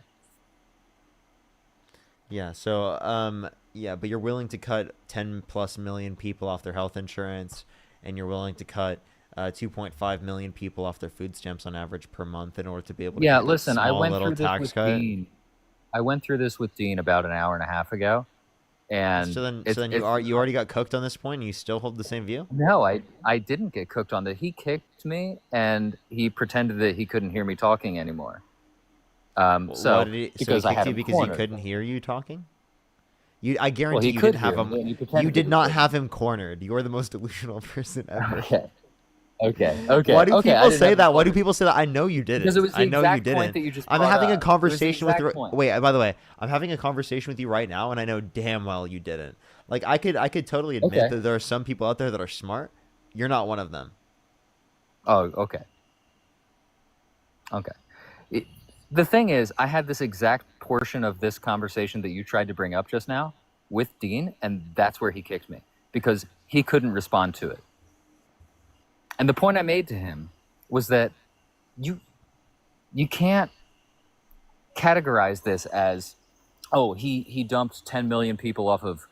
Yeah. So, yeah, but you're willing to cut 10+ million people off their health insurance, and you're willing to cut 2.5 million people off their food stamps on average per month in order to be able to get listen, I went through this with Dean. I went through this with Dean about an hour and a half ago, and so then you already got cooked on this point, and you still hold the same view? No, I didn't get cooked on that. He kicked me, and he pretended that he couldn't hear me talking anymore. So he had him because cornered. he couldn't hear you talking. I guarantee he you could didn't have hear him. me, and he pretended You did that he not couldn't. have him cornered. You are the most delusional person ever. Okay. Why do I people didn't say have that? him Why do cornered. people say that? I know you didn't. Because it was the I know you exact didn't. point that you just I'm brought having a up. It was the conversation with exact point. Wait, by the way, I'm having a conversation with you right now, and I know damn well you didn't. Like I could totally admit that there are some people out there that are smart. You're not one of them. Oh, okay. The thing is, I had this exact portion of this conversation that you tried to bring up just now with Dean, and that's where he kicked me because he couldn't respond to it. And the point I made to him was that you can't categorize this as, oh, he dumped 10 million people off of,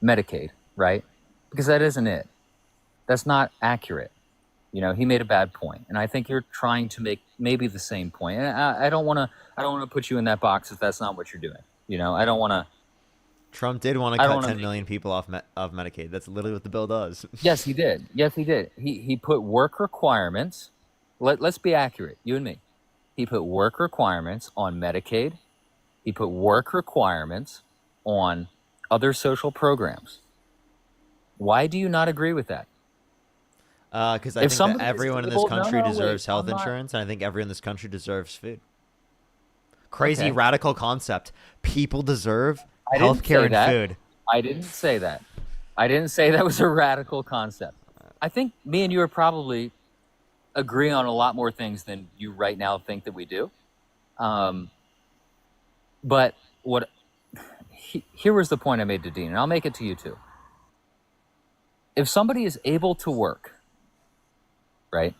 Medicaid, right? Because that isn't it. That's not accurate. He made a bad point, and I think you're trying to make maybe the same point. And I don't want to put you in that box if that's not what you're doing. I don't want to. Trump did want to cut 10 million people off Medicaid. That's literally what the bill does. Yes, he did. He put work requirements. Let's be accurate, you and me. He put work requirements on Medicaid. He put work requirements on other social programs. Why do you not agree with that? Because I think that everyone in this country deserves health insurance, and I think everyone in this country deserves food. Crazy radical concept. People deserve healthcare and food. I didn't say that. I didn't say that was a radical concept. I think me and you are probably agreeing on a lot more things than you right now think that we do. But here was the point I made to Dean, and I'll make it to you too. If somebody is able to work, right,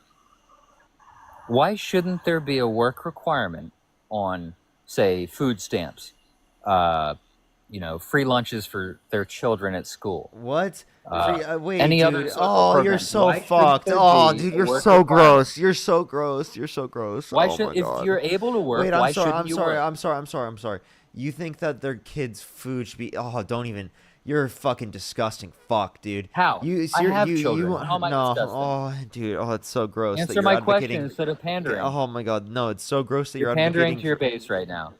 why shouldn't there be a work requirement on, say, food stamps, free lunches for their children at school? What? Wait, any dude. other sort of Oh, you're programs? so Why should fucked. there Oh, be dude, a you're work so requirement? gross. You're so gross. You're so gross. Why Oh should, my if god. you're able to work, Wait, why I'm sorry. shouldn't I'm you sorry. work? I'm sorry. You think that their kids' food should be? Oh, don't even. You're a fucking disgusting fuck, dude. How? I have children. How am I no. disgusting? Oh, dude. Oh, it's so gross that Answer you're my advocating. question instead of pandering. Oh my god. No, it's so gross that You're you're pandering advocating. to your base right now.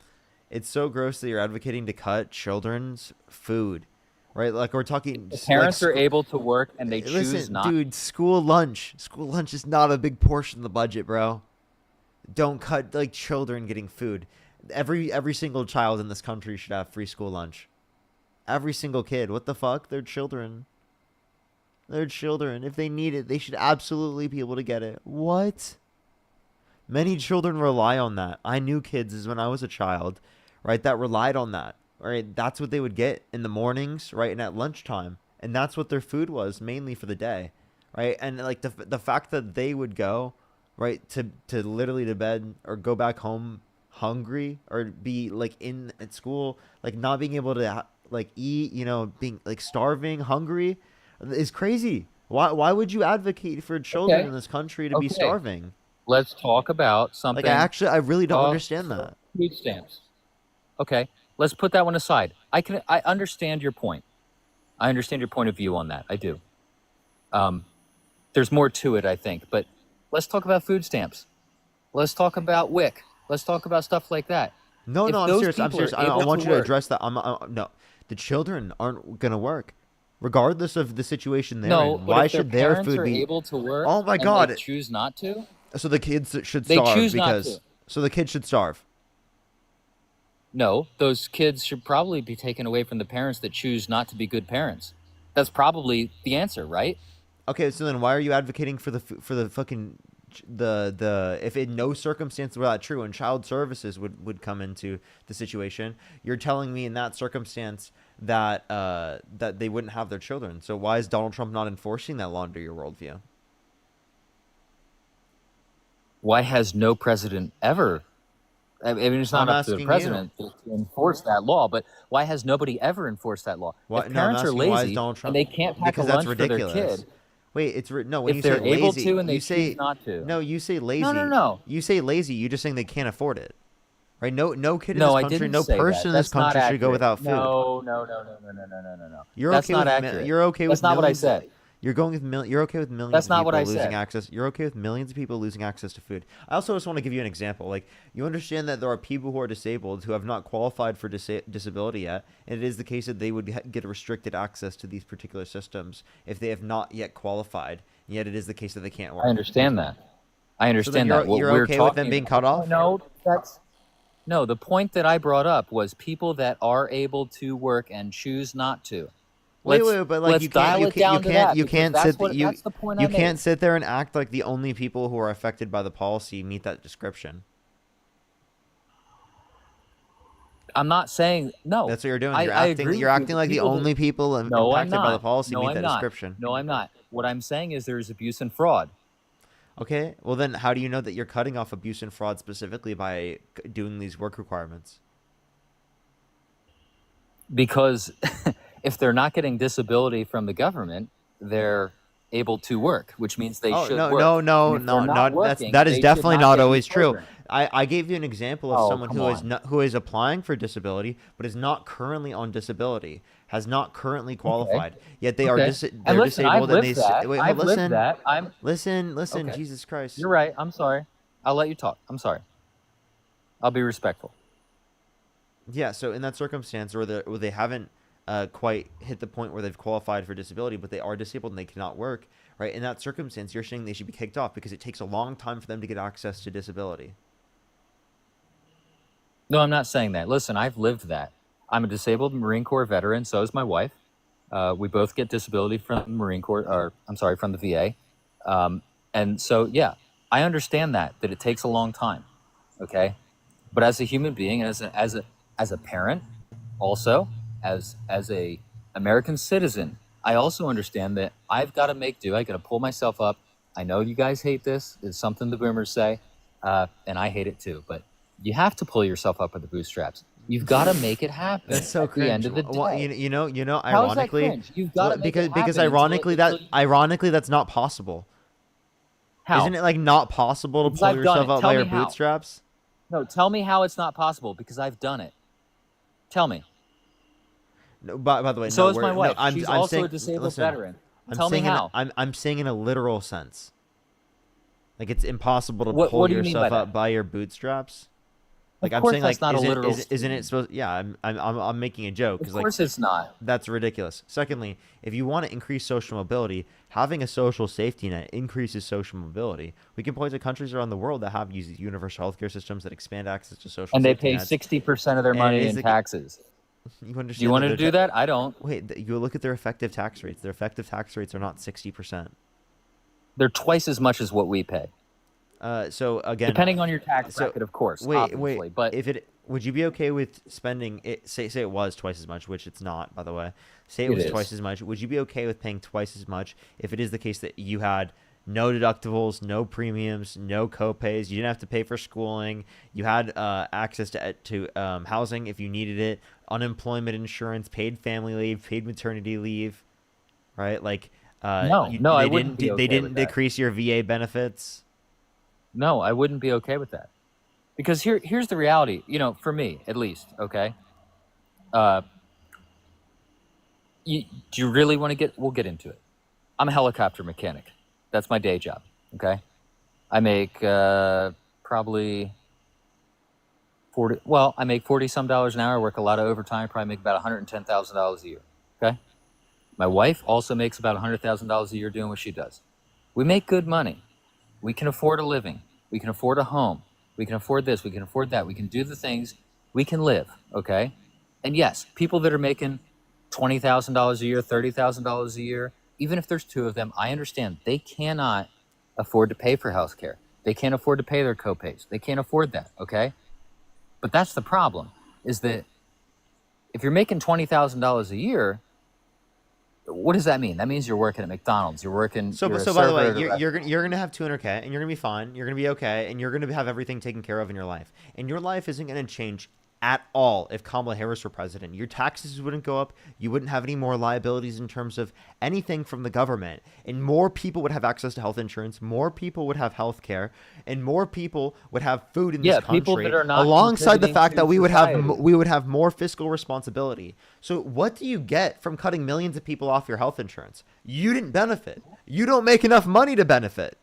It's so gross that you're advocating to cut children's food, right? Like we're talking. The parents are able to work and they choose Listen, not. dude. School lunch is not a big portion of the budget, bro. Don't cut like children getting food. Every single child in this country should have free school lunch. Every single kid. What the fuck? They're children. They're children. If they need it, they should absolutely be able to get it. What? Many children rely on that. I knew kids as when I was a child, right, that relied on that. Right? That's what they would get in the mornings, right, and at lunchtime. And that's what their food was mainly for the day. Right? And like the fact that they would go, right, to literally to bed or go back home hungry or be like at school, like not being able to like eat, being like starving, hungry is crazy. Why would you advocate for children Okay. in this country to be starving? Let's talk about something. Like I really don't understand that. Food stamps. Okay, let's put that one aside. I understand your point. I understand your point of view on that. I do. There's more to it, I think. But let's talk about food stamps. Let's talk about WIC. Let's talk about stuff like that. No, If I'm those serious. I'm people serious. are I able want to you to work- address that. No, the children aren't gonna work, regardless of the situation they're No, in. but Why if their should their parents food are be able to work Oh my and god! they choose not to? So the kids should They starve choose not because to. so the kids should starve. No, those kids should probably be taken away from the parents that choose not to be good parents. That's probably the answer, right? Okay, so then why are you advocating for the fucking the if in no circumstance were that true and child services would come into the situation, you're telling me in that circumstance that that they wouldn't have their children. So why is Donald Trump not enforcing that law under your worldview? Why has no president ever? I mean, it's not I'm up to the asking president to enforce that law, but why has nobody ever enforced that law? Why, If no, I'm parents are asking why is lazy Donald Trump and they can't pack because a that's lunch for their ridiculous. kid, Wait, it's no. When if you they're say able lazy, to and they you say choose not to. no. You say lazy. No. You say lazy. You're just saying they can't afford it, right? No kid in No, this I country, didn't no say person in that. this That's not country should go accurate. without food. No. You're That's okay not with accurate. you're okay That's with not what I millions- said. You're going with you're okay with millions That's of not people what I losing said. access. You're okay with millions of people losing access to food. I also just want to give you an example. Like you understand that there are people who are disabled who have not qualified for disability yet, and it is the case that they would get restricted access to these particular systems if they have not yet qualified. And yet it is the case that they can't work. I understand that. I understand you're, that. What you're we're okay with them talking being about- cut off? No, the point that I brought up was people that are able to work and choose not to. Wait, Let's- but like let's you can't, dial you it can't, down you to can't, that, you because can't that's sit, what- you, that's the point you I can't made. sit there and act like the only people who are affected by the policy meet that description. I'm not saying no. That's what you're doing. I You're acting, agree you're with acting like the people that- only people No, I'm impacted by the not. policy No, meet I'm that not. description. No, I'm not. What I'm saying is there's abuse and fraud. Okay, well then how do you know that you're cutting off abuse and fraud specifically by doing these work requirements? Because if they're not getting disability from the government, they're able to work, which means they should work. No, And if they're not working, that is they should definitely not get any always true. program. I gave you an example of Oh, someone come who is on. not, who is applying for disability but is not currently on disability, has not currently qualified. Yet they are Okay. they're And listen, I've disabled and lived they that. wait, I've listen. lived that. Listen, Okay. Jesus Christ. You're right. I'm sorry. I'll let you talk. I'm sorry. I'll be respectful. Yeah, so in that circumstance where they haven't quite hit the point where they've qualified for disability, but they are disabled and they cannot work, right? In that circumstance, you're saying they should be kicked off because it takes a long time for them to get access to disability. No, I'm not saying that. Listen, I've lived that. I'm a disabled Marine Corps veteran. So is my wife. We both get disability from the Marine Corps, or I'm sorry, from the VA. And so, yeah, I understand that it takes a long time. Okay. But as a human being, and as a parent, also as a American citizen, I also understand that I've got to make do. I got to pull myself up. I know you guys hate this. It's something the boomers say, and I hate it too. But you have to pull yourself up by the bootstraps. You've got to make it happen. That's so at the end cringe. of the day. Well, you know, How is that ironically, cringe? You've got to make it because happen ironically that's not possible. How? Isn't it like not possible to Because pull I've done yourself it. up Tell by me your how. bootstraps? No, tell me how it's not possible, because I've done it. Tell me. No, by the way, So no, is my no, wife. I'm She's also saying, a disabled listen, veteran. I'm Tell me saying how. I'm saying in a literal sense. Like it's impossible to What pull do you mean yourself by up that? by your bootstraps. Like Of I'm course saying, that's like not a literal isn't it supposed? Yeah, I'm making a joke. Of 'Cause, like, course it's not. That's ridiculous. Secondly, if you want to increase social mobility, having a social safety net increases social mobility. We can point to countries around the world that have used universal healthcare systems that expand access to social And they safety pay nets. 60% of their And money it is in taxes. You Do understand? you want to their do that? I don't. Wait, you look at their effective tax rates. Their effective tax rates are not 60%. They're twice as much as what we pay. So again, Depending on your tax bracket, of course, obviously, but if it would you be okay with spending it? Say it was twice as much, which it's not, by the way. Say it was twice as much. Would you be okay with paying twice as much if it is the case that you had no deductibles, no premiums, no copays, you didn't have to pay for schooling, you had access to housing if you needed it, unemployment insurance, paid family leave, paid maternity leave, right? Like I wouldn't be okay they didn't with that. decrease your VA benefits. No, I wouldn't be okay with that. Because here's the reality, for me at least, okay? Do you really want to we'll get into it. I'm a helicopter mechanic. That's my day job, okay? I make probably I make 40 some dollars an hour, work a lot of overtime, probably make about $110,000 a year, okay? My wife also makes about $100,000 a year doing what she does. We make good money. We can afford a living. We can afford a home. We can afford this. We can afford that. We can do the things. We can live, okay? And yes, people that are making $20,000 a year, $30,000 a year, even if there's two of them, I understand they cannot afford to pay for health care. They can't afford to pay their copays. They can't afford that, okay? But that's the problem, is that if you're making $20,000 a year, what does that mean? That means you're working at McDonald's. You're working. So by the way, you're gonna have 200K, and you're gonna be fine. You're gonna be okay, and you're gonna have everything taken care of in your life. And your life isn't gonna change at all if Kamala Harris were president. Your taxes wouldn't go up. You wouldn't have any more liabilities in terms of anything from the government. And more people would have access to health insurance. More people would have health care. And more people would have food in this people country. that are not Alongside the fact that we would society. have more fiscal responsibility. So what do you get from cutting millions of people off your health insurance? You didn't benefit. You don't make enough money to benefit.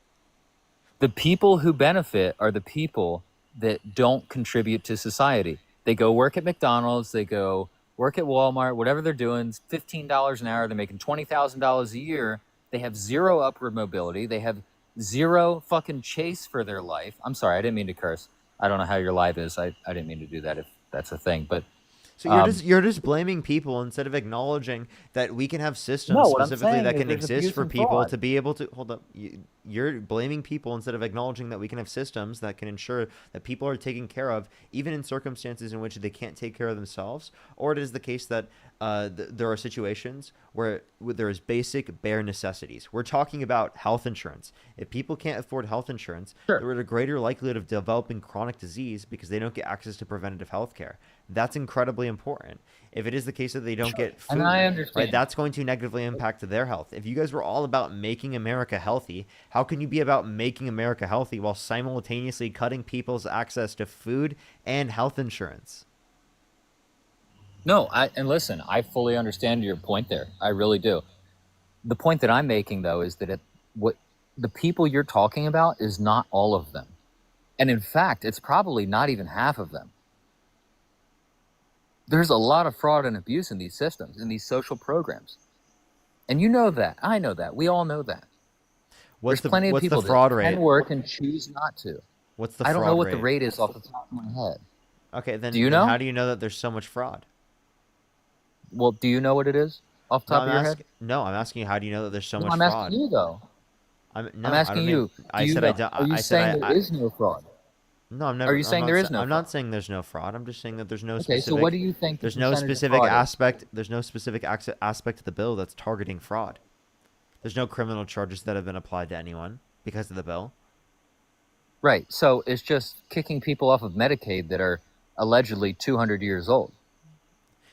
The people who benefit are the people that don't contribute to society. They go work at McDonald's, they go work at Walmart, whatever they're doing, $15 an hour, they're making $20,000 a year. They have zero upward mobility. They have zero fucking chase for their life. I'm sorry, I didn't mean to curse. I don't know how your life is. I didn't mean to do that if that's a thing. But so you're just blaming people instead of acknowledging that we can have systems specifically that can exist for people to be able to hold up. You're blaming people instead of acknowledging that we can have systems that can ensure that people are taken care of, even in circumstances in which they can't take care of themselves. Or it is the case that there are situations where there is basic bare necessities. We're talking about health insurance. If people can't afford health insurance, they're at a greater likelihood of developing chronic disease because they don't get access to preventative health care. That's incredibly important. If it is the case that they don't get food, and I understand. right, that's going to negatively impact their health. If you guys were all about making America healthy, how can you be about making America healthy while simultaneously cutting people's access to food and health insurance? No, and listen, I fully understand your point there. I really do. The point that I'm making, though, is that what the people you're talking about is not all of them. And in fact, it's probably not even half of them. There's a lot of fraud and abuse in these systems, in these social programs. And you know that. I know that. We all know that. There's plenty of people that can work and choose not to. What's the I fraud don't know what rate? the rate is off the top of my head. Okay, then do you know? How do you know that there's so much fraud? Well, do you know what it is? off the No, top of your head? No, I'm asking you. How do you know that there's so No, much I'm fraud? asking you though. No, I'm I asking don't you. mean. I Do you said know? I don't. Are you I said saying there is no fraud? No, I'm Are never. you saying there is no I'm fraud? not saying there's no fraud. I'm just saying that there's no Okay, specific. so what do you think the There's no percentage of specific fraud is? aspect. There's no specific aspect of the bill that's targeting fraud. There's no criminal charges that have been applied to anyone because of the bill. Right. So it's just kicking people off of Medicaid that are allegedly 200 years old.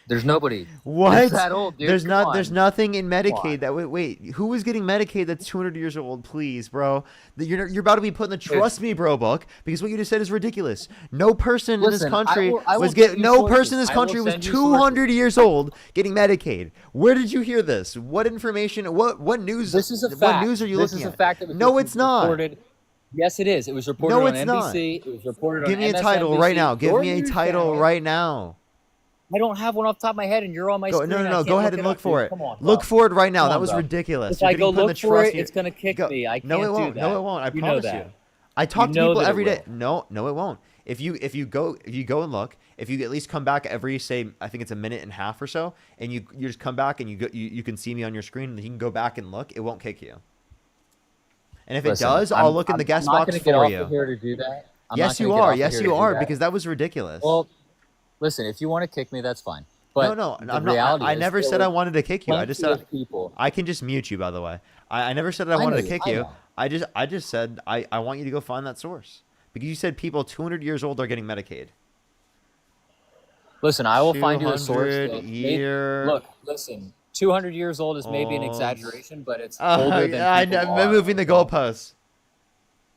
There's nobody What? that's that old, dude. There's Come not. on. There's nothing in Come Medicaid on. that. Wait. Who was getting Medicaid that's 200 years old? Please, bro. You're about to be put in the Trust Me, Bro book because what you just said is ridiculous. No person in this Listen, country I will was send you no sources. person in this I will country was send you 200 years old getting Medicaid. Where did you hear this? What information? What news? This is a What fact. news are you This looking is a at? fact that was No, it's not. reported. Yes, it is. It was reported No, on it's not. NBC. It was reported Give on me a title MSNBC. right now. Give Your me a news title channel. right now. I don't have one off the top of my head, and you're on my Go, screen. no, no, I no. can't Go ahead look and it look up, for dude. it. Come on, Look bro. for it right now. Come That on, was bro. ridiculous. If You're I getting go put in look the for Trust it, Me. it's gonna kick me. I No, it can't do won't. that. No, it won't. I You know promise you. that. I talk You to know people that it every day. will. No, it won't. If you go and look, if you at least come back every say I think it's a minute and a half or so, and you just come back and you can see me on your screen and you can go back and look, it won't kick you. And if Listen, it does, I'll look in the guest I'm not box going to get for off you. of here to do that. I'm Yes, not you gonna get are. off of Yes, here you to do are that. because that was ridiculous. Well, listen, if you want to kick me, that's fine. But no, the I'm not. reality I is never there said I were wanted to kick you. I just plenty said of people. I can just mute you. By the way, I never said I I know wanted to you. kick I you. know. I just said I want you to go find that source because you said people 200 years old are getting Medicaid. Listen, I will find you a source. 200 year. Look, listen. 200 years old is maybe an old. exaggeration, but it's older than people I'm are. moving the goalposts.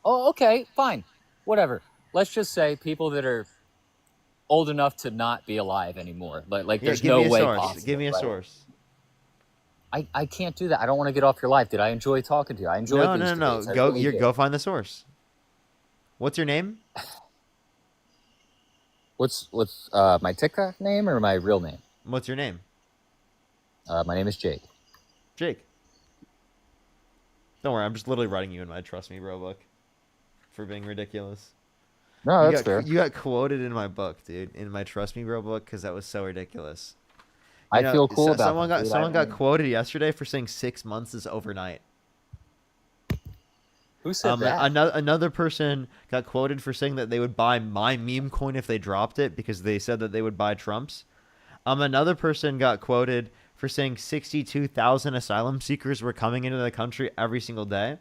Oh, okay, fine, whatever. Let's just say people that are old enough to not be alive anymore. Like Yeah, there's give no me a way source. possible. Give me a right? source. I can't do that. I don't want to get off your life, dude. I enjoy talking to you. I enjoy No, these no, no. debates. I Go, really do. go find the source. What's your name? What's my TikTok name or my real name? What's your name? My name is Jake. Jake. Don't worry, I'm just literally writing you in my Trust Me Bro book for being ridiculous. No, You that's got, fair. You got quoted in my book, dude, in my Trust Me Bro book because that was so ridiculous. You I know, feel cool about someone that, got dude. someone got quoted yesterday for saying 6 months is overnight. Who said that? Another person got quoted for saying that they would buy my meme coin if they dropped it because they said that they would buy Trump's. Another person got quoted for saying 62,000 asylum seekers were coming into the country every single day.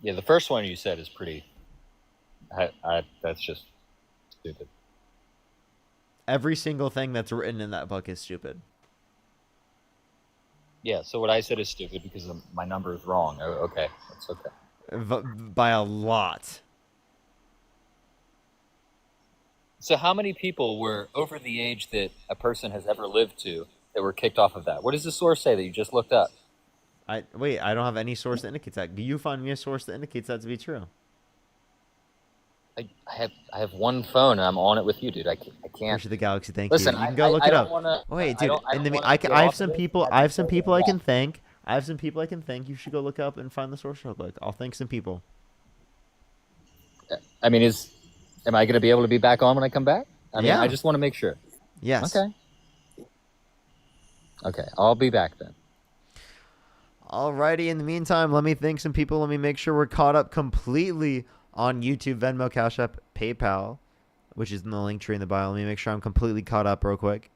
Yeah, the first one you said is pretty. That's just stupid. Every single thing that's written in that book is stupid. Yeah, so what I said is stupid because my number is wrong. Okay, that's okay. By a lot. So how many people were over the age that a person has ever lived to that were kicked off of that? What does the source say that you just looked up? I don't have any source that indicates that. You find me a source that indicates that to be true. I have one phone and I'm on it with you, dude. I can't. Appreciate the galaxy. Thank Listen, you. You can go look I it don't up. wanna, Wait, I dude. don't And then wanna I get have off some of it. people. I have some people I can thank. I have some people I can thank. You should go look up and find the source real quick. I'll thank some people. I mean, am I going to be able to be back on when I come back? I mean, Yeah. I just want to make sure. Yes. Okay. Okay, I'll be back then. Alrighty. In the meantime, let me thank some people. Let me make sure we're caught up completely on YouTube, Venmo, Cash App, PayPal, which is in the link tree in the bio. Let me make sure I'm completely caught up real quick.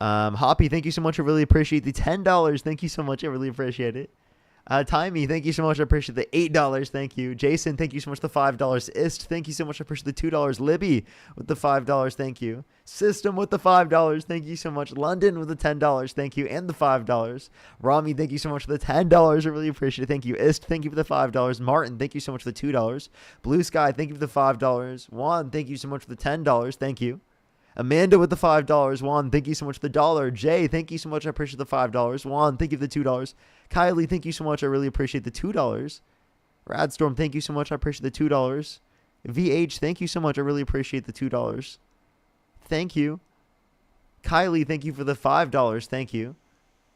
Hoppy, thank you so much. I really appreciate the $10. Thank you so much. I really appreciate it. Timey, thank you so much. I appreciate the $8. Thank you. Jason, thank you so much. The $5. Ist, thank you so much. I appreciate the $2. Libby with the $5. Thank you. System with the $5. Thank you so much. London with the $10. Thank you. And the $5. Rami, thank you so much for the $10. I really appreciate it. Thank you. Ist, thank you for the $5. Martin, thank you so much for the $2. Blue Sky, thank you for the $5. Juan, thank you so much for the $10. Thank you. Amanda with the $5. Juan, thank you so much for the $1. Jay, thank you so much. I appreciate the $5. Juan, thank you for the $2. Kylie, thank you so much. I really appreciate the $2. Radstorm, thank you so much. I appreciate the $2. VH, thank you so much. I really appreciate the $2. Thank you. Kylie, thank you for the $5. Thank you.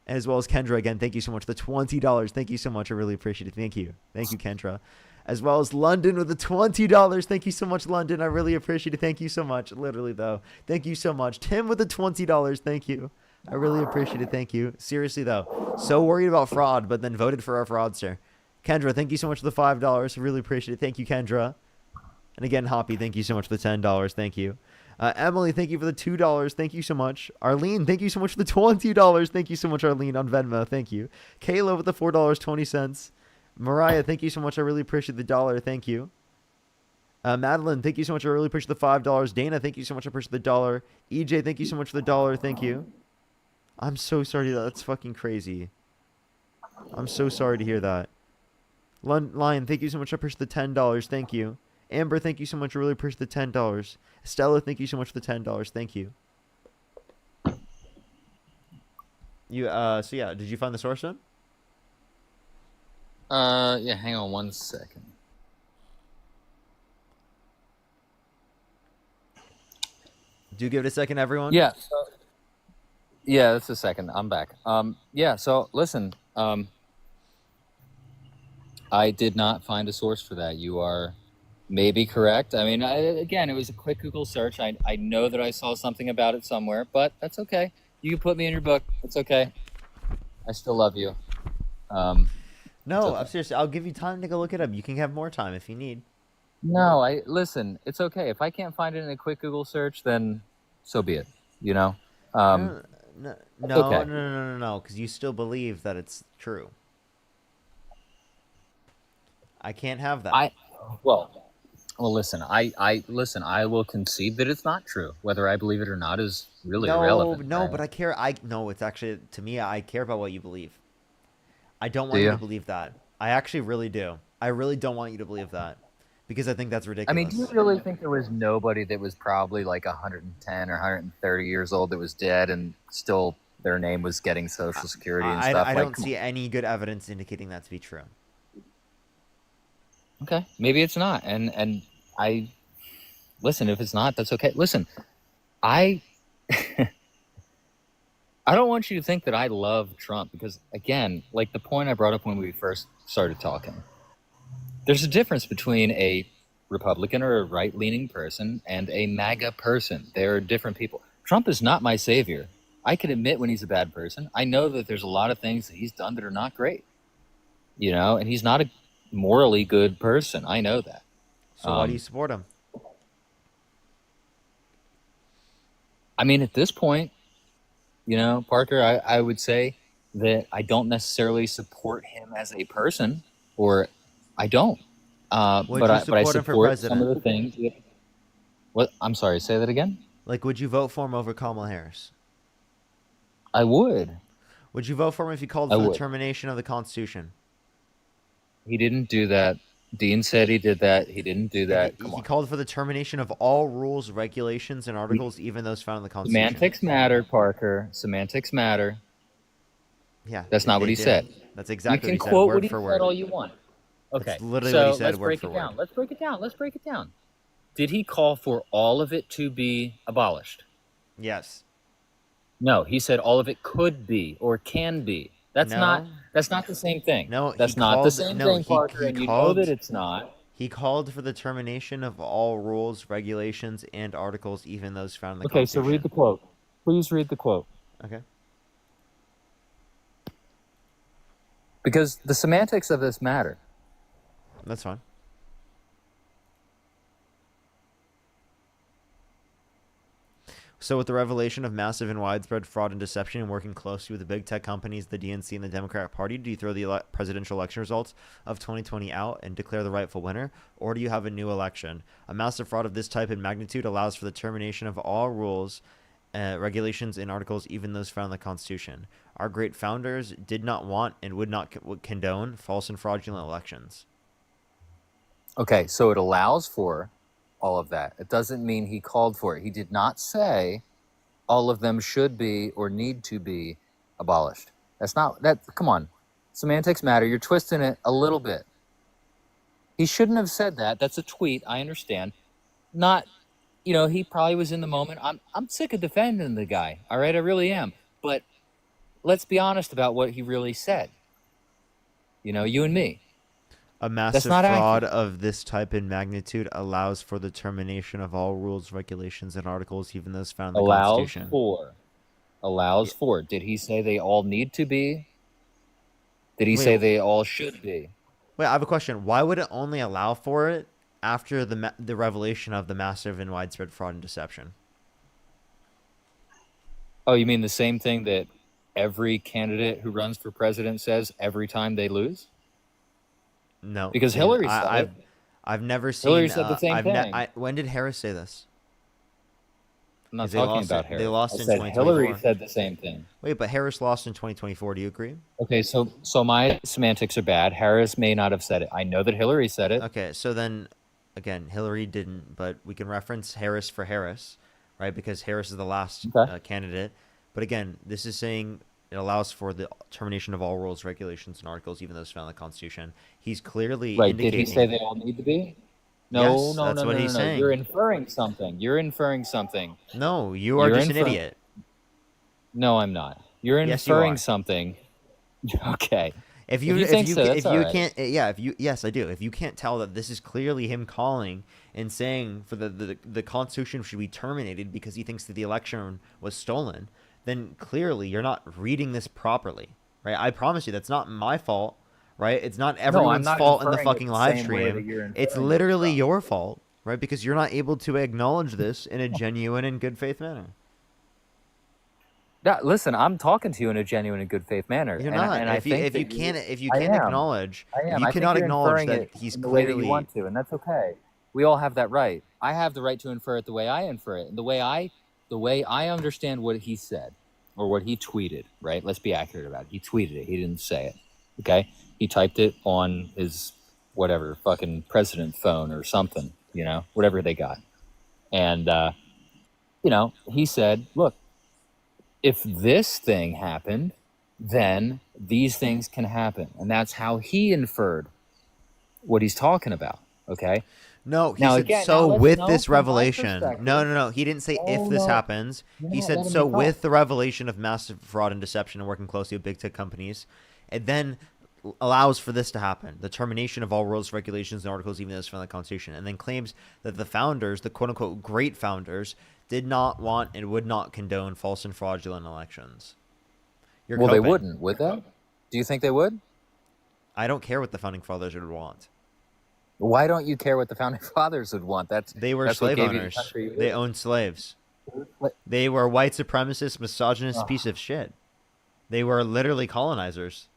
As well as Kendra again, thank you so much. The $20. Thank you so much. I really appreciate it. Thank you. Thank you, Kendra. as well as London with the $20. Thank you so much, London. I really appreciate it. Thank you so much. Literally, though. Thank you so much. Tim with the $20. Thank you. I really appreciate it. Thank you. Seriously, though. So worried about fraud, but then voted for our fraudster. Kendra, thank you so much for the $5. I really appreciate it. Thank you, Kendra. And again, Hoppy, thank you so much for the $10. Thank you. Emily, thank you for the $2. Thank you so much. Arlene, thank you so much for the $20. Thank you so much, Arlene, on Venmo. Thank you. Kayla with the $4.20. Mariah, thank you so much. I really appreciate the $1. Thank you. Madeline, thank you so much. I really appreciate the $5. Dana, thank you so much. I appreciate the $1. EJ, thank you so much for the $1. Thank you. I'm so sorry. That's fucking crazy. I'm so sorry to hear that. Lion, thank you so much. I appreciate the $10. Thank you. Amber, thank you so much. I really appreciate the $10. Stella, thank you so much for the $10. Thank you. So yeah, did you find the source one? Yeah, hang on 1 second. Do give it a second, everyone. Yeah. Yeah, that's a second. I'm back. Yeah, so listen, I did not find a source for that. You are maybe correct. I mean, again, it was a quick Google search. I know that I saw something about it somewhere, but that's okay. You can put me in your book. It's okay. I still love you. No, okay. I'm serious. I'll give you time to go look it up. You can have more time if you need. No, listen, it's okay. If I can't find it in a quick Google search, then so be it, you know? No, okay. no, because you still believe that it's true. I can't have that. Well, listen, I will concede that it's not true. Whether I believe it or not is really irrelevant. No, but I care. No, it's actually, to me, I care about what you believe. I don't want Do you you? to believe that. I actually really do. I really don't want you to believe that because I think that's ridiculous. I mean, do you really think there was nobody that was probably like 110 or 130 years old that was dead and still their name was getting Social Security and stuff? I don't see any good evidence indicating that to be true. Okay, maybe it's not, and I listen. If it's not, that's okay. Listen, I don't want you to think that I love Trump because, again, like the point I brought up when we first started talking, there's a difference between a Republican or a right-leaning person and a MAGA person. They're different people. Trump is not my savior. I can admit when he's a bad person. I know that there's a lot of things that he's done that are not great, you know, and he's not a morally good person. I know that. So why do you support him? I mean, at this point, you know, Parker, I would say that I don't necessarily support him as a person, or I don't. But I support some of the things. What? I'm sorry. Say that again. Like, would you vote for him over Kamala Harris? I would. Would you vote for him if he called for the termination of the Constitution? He didn't do that. Dean said he did that. He didn't do that. He called for the termination of all rules, regulations, and articles, even those found in the Constitution. Semantics matter, Parker. Semantics matter. Yeah. That's not what he said. That's exactly what he said. said. You can quote what he for said word. all you want. Okay. That's literally so what he said, let's word break for it word. down. Let's break it down. Let's break it down. Did he call for all of it to be abolished? Yes. No, he said all of it could be or can be. That's not the same thing. No, that's not the same thing, Parker, and you know that it's not. He called for the termination of all rules, regulations, and articles, even those found in the Okay, Constitution. so read the quote. Please read the quote. Okay. Because the semantics of this matter. That's fine. So with the revelation of massive and widespread fraud and deception and working closely with the big tech companies, the DNC, and the Democratic Party, do you throw the presidential election results of 2020 out and declare the rightful winner? Or do you have a new election? A massive fraud of this type and magnitude allows for the termination of all rules, regulations, and articles, even those found in the Constitution. Our great founders did not want and would not condone false and fraudulent elections. Okay, so it allows for all of that. It doesn't mean he called for it. He did not say all of them should be or need to be abolished. That's not that. Come on, semantics matter. You're twisting it a little bit. He shouldn't have said that. That's a tweet. I understand. Not, you know, he probably was in the moment. I'm sick of defending the guy. All right, I really am. But let's be honest about what he really said. You know, you and me. A massive not fraud accurate. of this type and magnitude allows for the termination of all rules, regulations, and articles, even those found in the Allows Constitution. for. Allows for. Did he say they all need to be? Did he say Wait, they all should be? wait, I have a question. Why would it only allow for it after the revelation of the massive and widespread fraud and deception? Oh, you mean the same thing that every candidate who runs for president says every time they lose? No, Because Hillary said I've it. I've never seen. Hillary said the same thing. When did Harris say this? I'm not 'Cause they talking lost about it- Harris. They lost I in said 2024. Hillary said the same thing. Wait, but Harris lost in 2024. Do you agree? Okay, so my semantics are bad. Harris may not have said it. I know that Hillary said it. Okay, so then, again, Hillary didn't, but we can reference Harris for Harris, right? Because Harris is the last candidate. But again, this is saying it allows for the termination of all rules, regulations, and articles, even those found in the Constitution. He's clearly Right? indicating. Did he say they all need to be? No, Yes, no, that's no, what no, he's no, no. saying. You're inferring something. You're inferring something. No, you are You're just an idiot. No, I'm not. You're Yes, you inferring are. something. Okay. If you think so, that's all right. can't yes I do. If you can't tell that this is clearly him calling and saying for the Constitution should be terminated because he thinks that the election was stolen, then clearly you're not reading this properly, right? I promise you that's not my fault, right? It's not everyone's not fault in the inferring it fucking the live same way that stream. you're It's inferring it literally your fault, right? Because you're not able to acknowledge this in a genuine and good faith manner. Yeah, listen, I'm talking to you in a genuine and good faith manner. You're and not. I if you think that can't I am. acknowledge, I if am. you I think cannot you're acknowledge inferring that it he's in the way that clearly you want to, and that's okay. We all have that right. I have the right to infer it the way I infer it, and the way I understand what he said or what he tweeted. Right? Let's be accurate about it. He tweeted it. He didn't say it. Okay? He typed it on his whatever fucking president phone or something. You know, whatever they got, and you know, he said, "Look, if this thing happened, then these things can happen," and that's how he inferred what he's talking about. Okay. No, he Now, said again, so now let's with know this from my revelation. perspective- No. He didn't say if Oh, this no. happens. You're He not said letting so me talk. with the revelation of massive fraud and deception and working closely with big tech companies, it then allows for this to happen: the termination of all rules, regulations, and articles, even those found in the Constitution, and then claims that the founders, the quote unquote great founders, did not want and would not condone false and fraudulent elections. You're Well, they coping. wouldn't, would they? Do you think they would? I don't care what the founding fathers would want. Why don't you care what the founding fathers would want? They were that's what slave gave you the owners. country you They live. owned slaves. They were white supremacist, misogynist piece of shit. They were literally colonizers.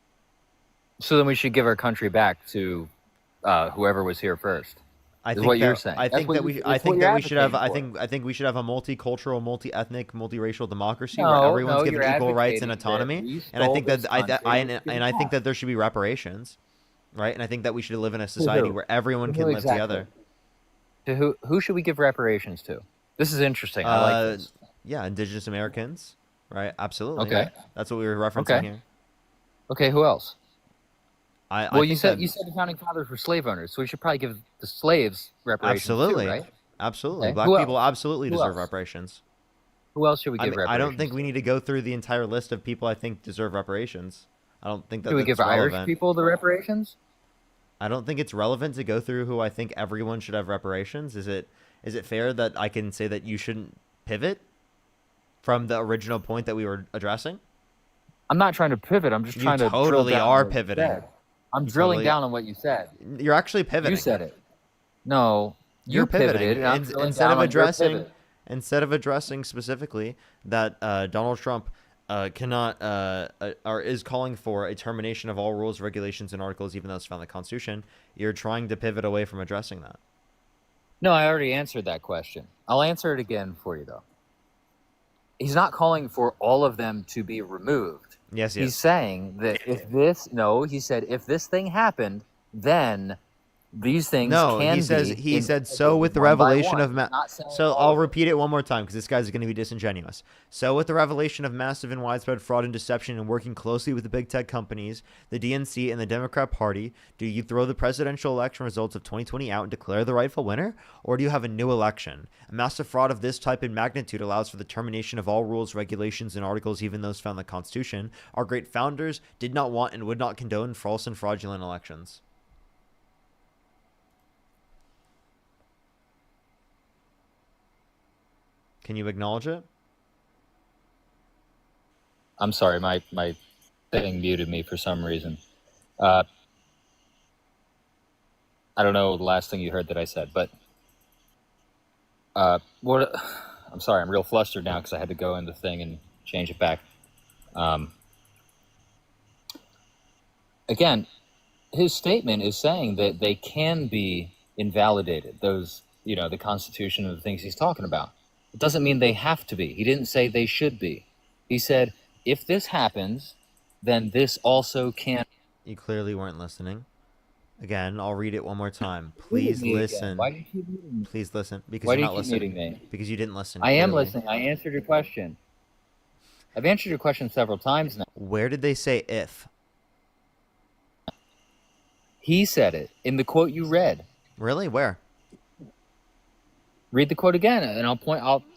So then we should give our country back to whoever was here first. I Is think what that, you're saying. I That's think what that you- we. that's I what think you're that we should have. advocating for. I think we should have a multicultural, multi-ethnic, multiracial democracy No, where everyone's no, given you're equal rights and advocating that autonomy. we And I stole think that this I country. and I think that there should be reparations, right? And I think that we should live in a society where everyone can live exactly? together. To who should we give reparations to? This is interesting. I like this. Yeah, Indigenous Americans, right? Absolutely. Okay. That's what we were referencing Okay. here. Okay, who else? I Well, you think said that- you said the founding fathers were slave owners, so we should probably give the slaves reparations Absolutely. too, right? Absolutely. Okay. Black Who people else? absolutely Who deserve else? reparations. Who else should we give I reparations? I don't think we need to go through the entire list of people I think deserve reparations. I don't think that Should we that's give Irish relevant. people the reparations? I don't think it's relevant to go through who I think everyone should have reparations. Is it fair that I can say that you shouldn't pivot from the original point that we were addressing? I'm not trying to pivot. I'm just You trying to drill totally down are on what you pivoting. said. I'm You drilling totally- down on what you said. You're actually pivoting. You said it. No, You're you pivoted. pivoting. And I'm And drilling instead down of on your addressing pivot. instead of addressing specifically that Donald Trump cannot or is calling for a termination of all rules, regulations, and articles, even though it's found in the Constitution, you're trying to pivot away from addressing that. No, I already answered that question. I'll answer it again for you, though. He's not calling for all of them to be removed. Yes, He's saying that he said if this thing happened, then these things No, can he says be he said so implemented with the one by revelation one. of He's not saying so all I'll of them. repeat it one more time because this guy's going to be disingenuous. So with the revelation of massive and widespread fraud and deception and working closely with the big tech companies, the DNC and the Democrat Party, do you throw the presidential election results of 2020 out and declare the rightful winner, or do you have a new election? A massive fraud of this type and magnitude allows for the termination of all rules, regulations, and articles, even those found in the Constitution. Our great founders did not want and would not condone false and fraudulent elections. Can you acknowledge it? I'm sorry, my thing muted me for some reason. I don't know the last thing you heard that I said, but what? I'm sorry, I'm real flustered now because I had to go in the thing and change it back. Again, his statement is saying that they can be invalidated. Those, the Constitution and the things he's talking about. It doesn't mean they have to be. He didn't say they should be. He said, if this happens, then this also can. You clearly weren't listening. Again, I'll read it one more time. Muted Please me again. listen. Why do you keep muting me? Please listen. Because Why you're do you not keep listening. muting me? Because you didn't listen. I am clearly. listening. I answered your question. I've answered your question several times now. Where did they say if? He said it in the quote you read. Really? Where? Read the quote again, and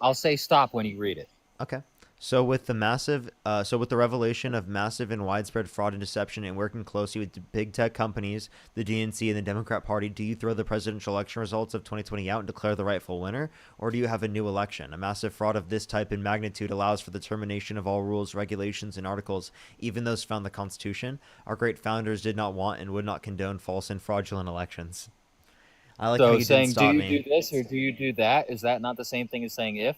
I'll say stop when you read it. Okay. So with the revelation of massive and widespread fraud and deception, and working closely with the big tech companies, the DNC and the Democrat Party, do you throw the presidential election results of 2020 out and declare the rightful winner, or do you have a new election? A massive fraud of this type and magnitude allows for the termination of all rules, regulations, and articles, even those found in the Constitution. Our great founders did not want and would not condone false and fraudulent elections. I like how So you saying, didn't stop do you me. do this or do you do that? Is that not the same thing as saying if?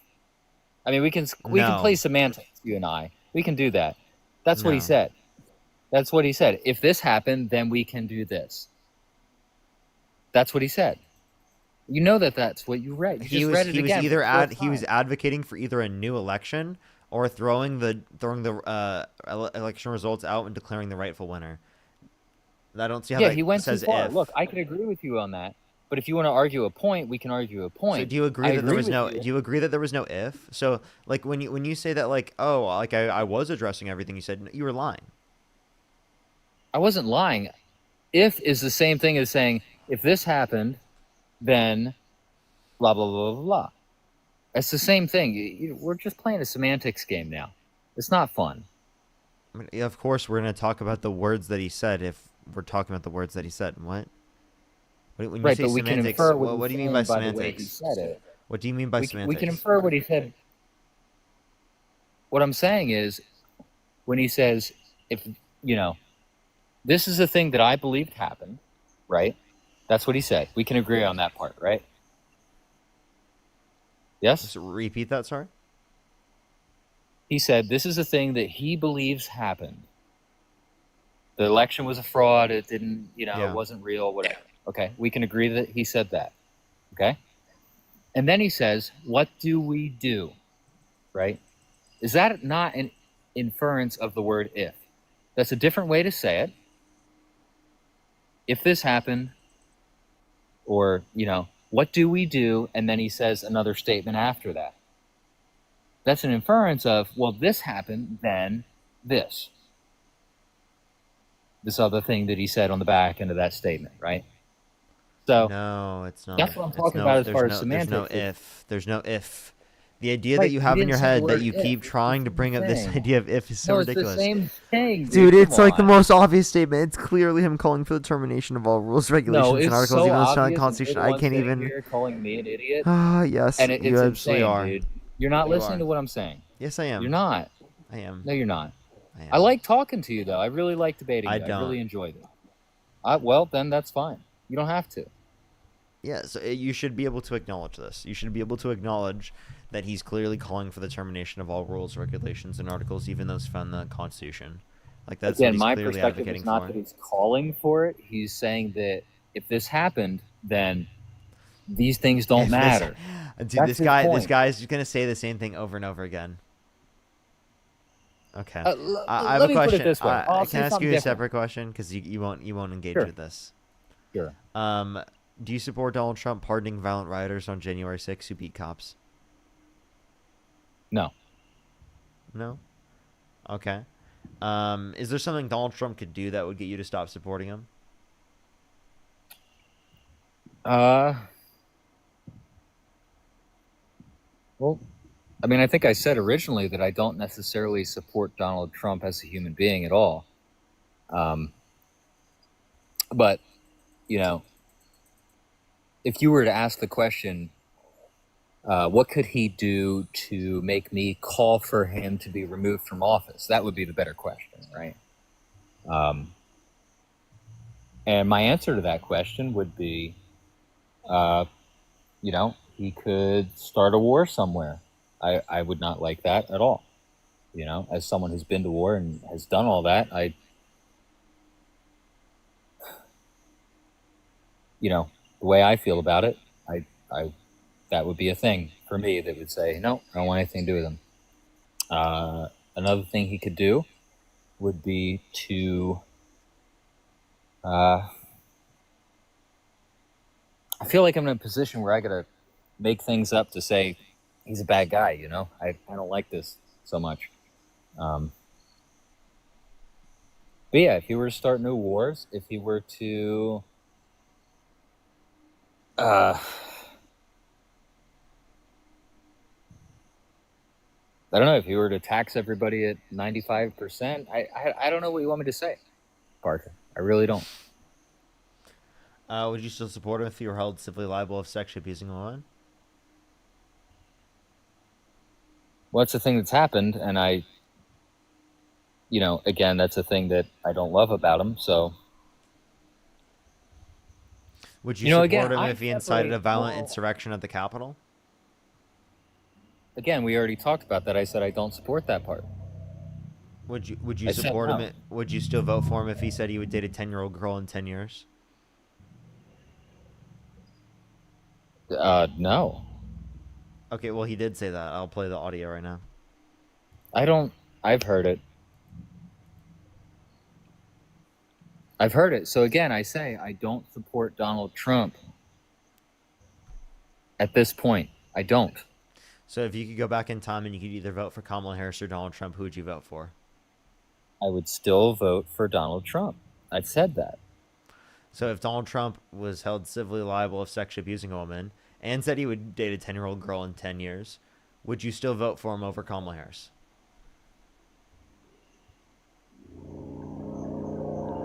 I mean, we can play No. semantics, you and I. We can do that. That's what he No. said. That's what he said. If this happened, then we can do this. That's what he said. You know that's what you read. You just read it again. He was advocating for either a new election or throwing the election results out and declaring the rightful winner. I don't see how that he went says too far. if. Look, I can agree with you on that. But if you want to argue a point, we can argue a point. So do you agree that there was no? Do you agree that there was no if? So like when you say that I was addressing everything, you said you were lying. I wasn't lying. If is the same thing as saying if this happened, then blah blah blah blah blah. It's the same thing. We're just playing a semantics game now. It's not fun. I mean, of course, we're going to talk about the words that he said. If we're talking about the words that he said, what? When you Right, say but we can semantics, infer what do you mean by the way he semantics? said it. What do you mean by We semantics? can infer what he said. What I'm saying is, when he says, if, this is a thing that I believed happened, right? That's what he said. We can agree on that part, right? Yes? Just repeat that, sorry? He said, this is a thing that he believes happened. The election was a fraud. It didn't, Yeah. it wasn't real, whatever. Okay, we can agree that he said that. Okay? And then he says, what do we do? Right? Is that not an inference of the word if? That's a different way to say it. If this happened, or, what do we do? And then he says another statement after that. That's an inference of, well, this happened, then this. This other thing that he said on the back end of that statement, right? So no, it's not. That's what I'm talking about as far as semantics. There's no if. The idea Right, that you he have in didn't your say the head that word you if. keep trying to bring up this thing. idea of if is so No, ridiculous. It's the same thing, Dude, it's come like the on. most obvious statement. It's clearly him calling for the termination of all rules, regulations, No, it's and articles, so even though it's not in obvious, the Constitution. and I you're the can't one sitting even. here calling me an idiot. Ah, yes, And you it's absolutely insane, are. dude. You're not You listening are. to what I'm saying. Yes, I am. You're not. I am. No, you're not. I am. I like talking to you, though. I really like debating I you. I don't. really enjoyed it. Well, then that's fine. You don't have to. Yeah, so you should be able to acknowledge this. You should be able to acknowledge that he's clearly calling for the termination of all rules, regulations, and articles, even those found in the Constitution. Like that's what Again, he's my clearly perspective advocating is not for. that he's calling for it. He's saying that if this happened, then these things don't If matter. Dude, That's this his guy, point. this guy's just gonna say the same thing over and over again. Okay, I have let a me put it question. this way. I'll Can say I ask something you a different. separate question? Because you won't engage Sure. with this. Sure. Do you support Donald Trump pardoning violent rioters on January 6th who beat cops? No. No? Okay. Is there something Donald Trump could do that would get you to stop supporting him? Well, I mean, I think I said originally that I don't necessarily support Donald Trump as a human being at all. But, you know, if you were to ask the question, What could he do to make me call for him to be removed from office? That would be the better question, right? And my answer to that question would be, he could start a war somewhere. I would not like that at all. As someone who's been to war and has done all that, the way I feel about it, that would be a thing for me that would say, no, I don't want anything to do with him. Another thing he could do would be to, I feel like I'm in a position where I got to make things up to say he's a bad guy, I don't like this so much. But yeah, if he were to start new wars, if he were to, I don't know, if he were to tax everybody at 95%, I don't know what you want me to say, Parker. I really don't. Would you still support him if he were held civilly liable of sexually abusing a woman? Well, it's a thing that's happened, and again, that's a thing that I don't love about him, so. Would you support him if he incited a violent insurrection at the Capitol? Again, we already talked about that. I said I don't support that part. Would you support him? Would you still vote for him if he said he would date a 10-year-old girl in 10 years? No. Okay, well, he did say that. I'll play the audio right now. I've heard it. So again, I say I don't support Donald Trump at this point. I don't. So if you could go back in time and you could either vote for Kamala Harris or Donald Trump, who would you vote for? I would still vote for Donald Trump. I've said that. So if Donald Trump was held civilly liable of sexually abusing a woman and said he would date a 10-year-old girl in 10 years, would you still vote for him over Kamala Harris?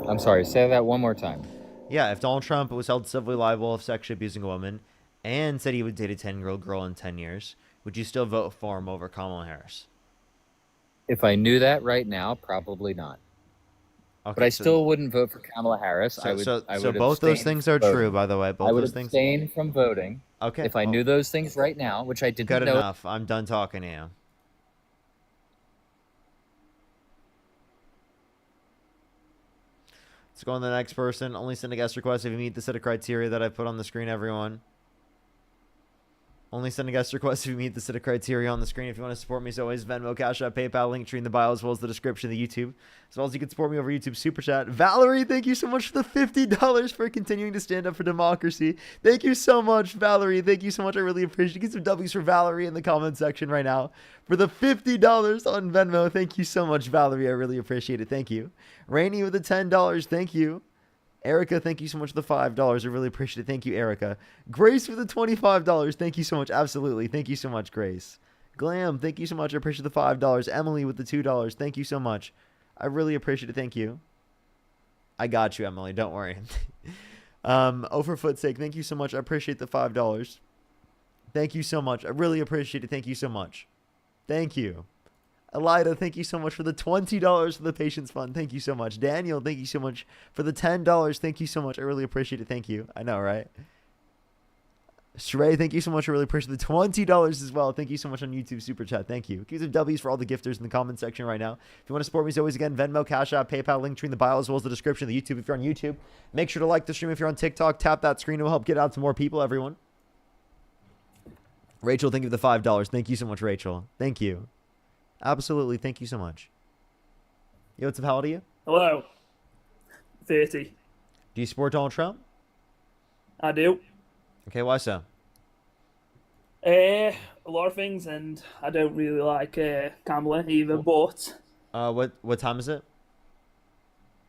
I'm sorry, say that one more time. Yeah, if Donald Trump was held civilly liable of sexually abusing a woman and said he would date a 10-year-old girl in 10 years, would you still vote for him over Kamala Harris? If I knew that right now, probably not. Okay, but I still wouldn't vote for Kamala Harris. I would both those things are true, by the way. Both I would those things. abstain from voting. Okay. If I knew those things right now, which I didn't Good know. enough. I'm done talking to you. Let's go on to the next person. Only send a guest request if you meet the set of criteria that I put on the screen, everyone. Only send a guest request if you meet the set of criteria on the screen. If you want to support me, as always, Venmo, Cash App, PayPal, link tree in the bio, as well as the description of the YouTube. As well as you can support me over YouTube Super Chat. Valerie, thank you so much for the $50 for continuing to stand up for democracy. Thank you so much, Valerie. Thank you so much. I really appreciate it. Get some W's for Valerie in the comment section right now. For the $50 on Venmo, thank you so much, Valerie. I really appreciate it. Thank you. Rainey with the $10. Thank you. Erica, thank you so much for the $5. I really appreciate it. Thank you, Erica. Grace for the $25. Thank you so much. Absolutely. Thank you so much, Grace. Glam, thank you so much. I appreciate the $5. Emily with the $2. Thank you so much. I really appreciate it. Thank you. I got you, Emily. Don't worry. For foot's sake, thank you so much. I appreciate the $5. Thank you so much. I really appreciate it. Thank you so much. Thank you. Elida, thank you so much for the $20 for the Patience Fund. Thank you so much. Daniel, thank you so much for the $10. Thank you so much. I really appreciate it. Thank you. I know, right? Sheree, thank you so much. I really appreciate the $20 as well. Thank you so much on YouTube Super Chat. Thank you. Give some W's for all the gifters in the comment section right now. If you want to support me, as always, again, Venmo, Cash App, PayPal, link tree in the bio, as well as the description of the YouTube. If you're on YouTube, make sure to like the stream. If you're on TikTok, tap that screen. It will help get out to more people, everyone. Rachel, thank you for the $5. Thank you so much, Rachel. Thank you. Absolutely. Thank you so much. Yo, what's up? How old are you? Hello. 30. Do you support Donald Trump? I do. Okay, why so? A lot of things, and I don't really like Kamala either, but... What time is it?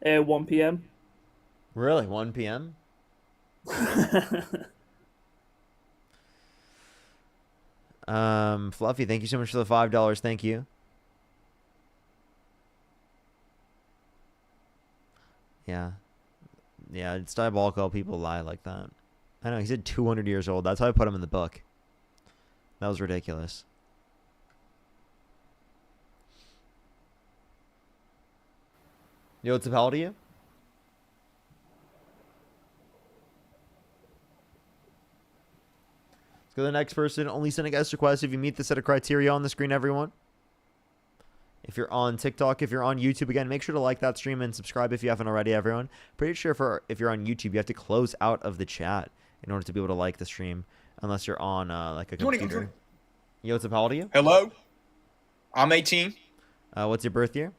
1 p.m. Really? 1 p.m.? Fluffy, thank you so much for the $5. Thank you. Yeah. Yeah, it's diabolical how people lie like that. I know, he said 200 years old. That's how I put him in the book. That was ridiculous. Yo, what's up? How old are you? Let's go to the next person. Only send a guest request if you meet the set of criteria on the screen, everyone. If you're on TikTok, if you're on YouTube, again, make sure to like that stream and subscribe if you haven't already, everyone. Pretty sure if you're on YouTube, you have to close out of the chat in order to be able to like the stream, unless you're on like a computer. Yo, what's up? How old are you? Hello. I'm 18. What's your birth year?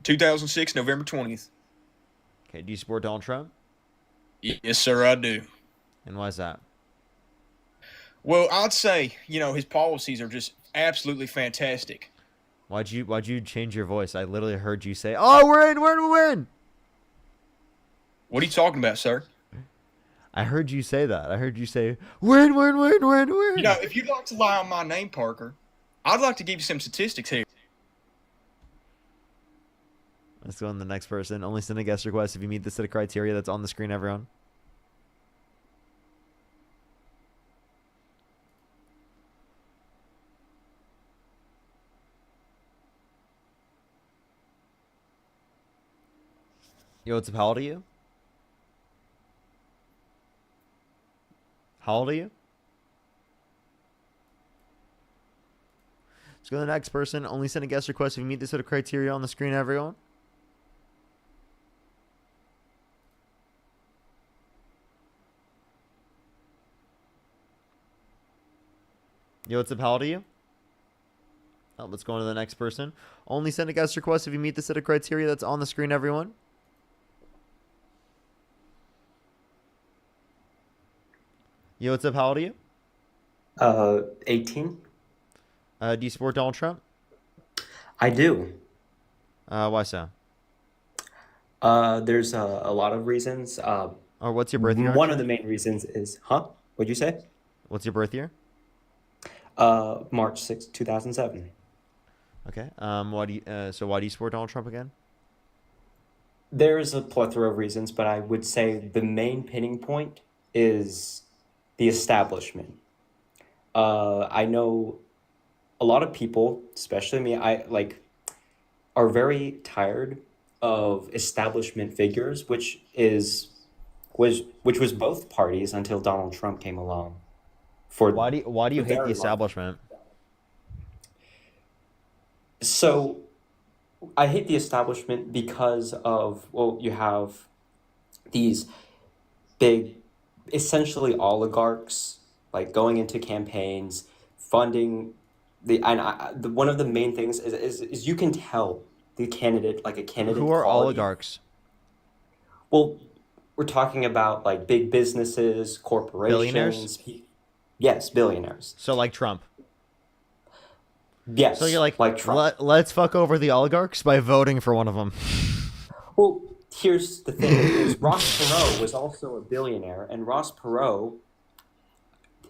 2006, November 20th. Okay, do you support Donald Trump? Yes, sir, I do. And why is that? Well, I'd say, his policies are just absolutely fantastic. Why'd you change your voice? I literally heard you say, "Oh, we're in." What are you talking about, sir? I heard you say that. I heard you say, "We're in." If you'd like to lie on my name, Parker, I'd like to give you some statistics here. Let's go on to the next person. Only send a guest request if you meet the set of criteria that's on the screen, everyone. Yo, what's up? How old are you? How old are you? Let's go to the next person. Only send a guest request if you meet the set of criteria on the screen, everyone. Yo, what's up? How old are you? Oh, let's go on to the next person. Only send a guest request if you meet the set of criteria that's on the screen, everyone. Yo, what's up? How old are you? 18. Do you support Donald Trump? I do. Why so? There's a lot of reasons. Or what's your birth year? One of the main reasons is, What'd you say? What's your birth year? March 6th, 2007. Okay. Why do you support Donald Trump again? There's a plethora of reasons, but I would say the main pinning point is the establishment. I know a lot of people, especially me, are very tired of establishment figures, which was both parties until Donald Trump came along. Why do you hate the establishment? So I hate the establishment because of, you have these big, essentially oligarchs, going into campaigns, funding one of the main things is you can tell the candidate, a candidate. Who are quality. oligarchs? Well, we're talking about big businesses, corporations. Billionaires? Yes, billionaires. So like Trump. Yes. So you're like Trump. Let's fuck over the oligarchs by voting for one of them. Well, here's the thing: is Ross Perot was also a billionaire, and Ross Perot,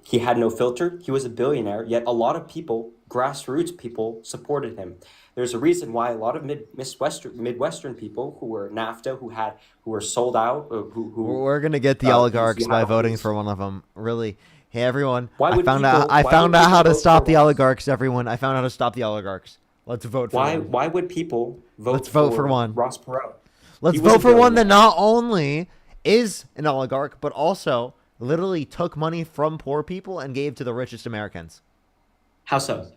he had no filter. He was a billionaire, yet a lot of people, grassroots people, supported him. There's a reason why a lot of Midwestern people who were NAFTA, who were sold out, We're gonna get the oligarchs by voting for one of them. Really. Hey everyone! I found out how to stop the oligarchs. Everyone, I found out how to stop the oligarchs. Let's vote for one. Why would people vote? Let's vote for one. Ross Perot. Let's vote for one that not only is an oligarch, but also literally took money from poor people and gave to the richest Americans. How so?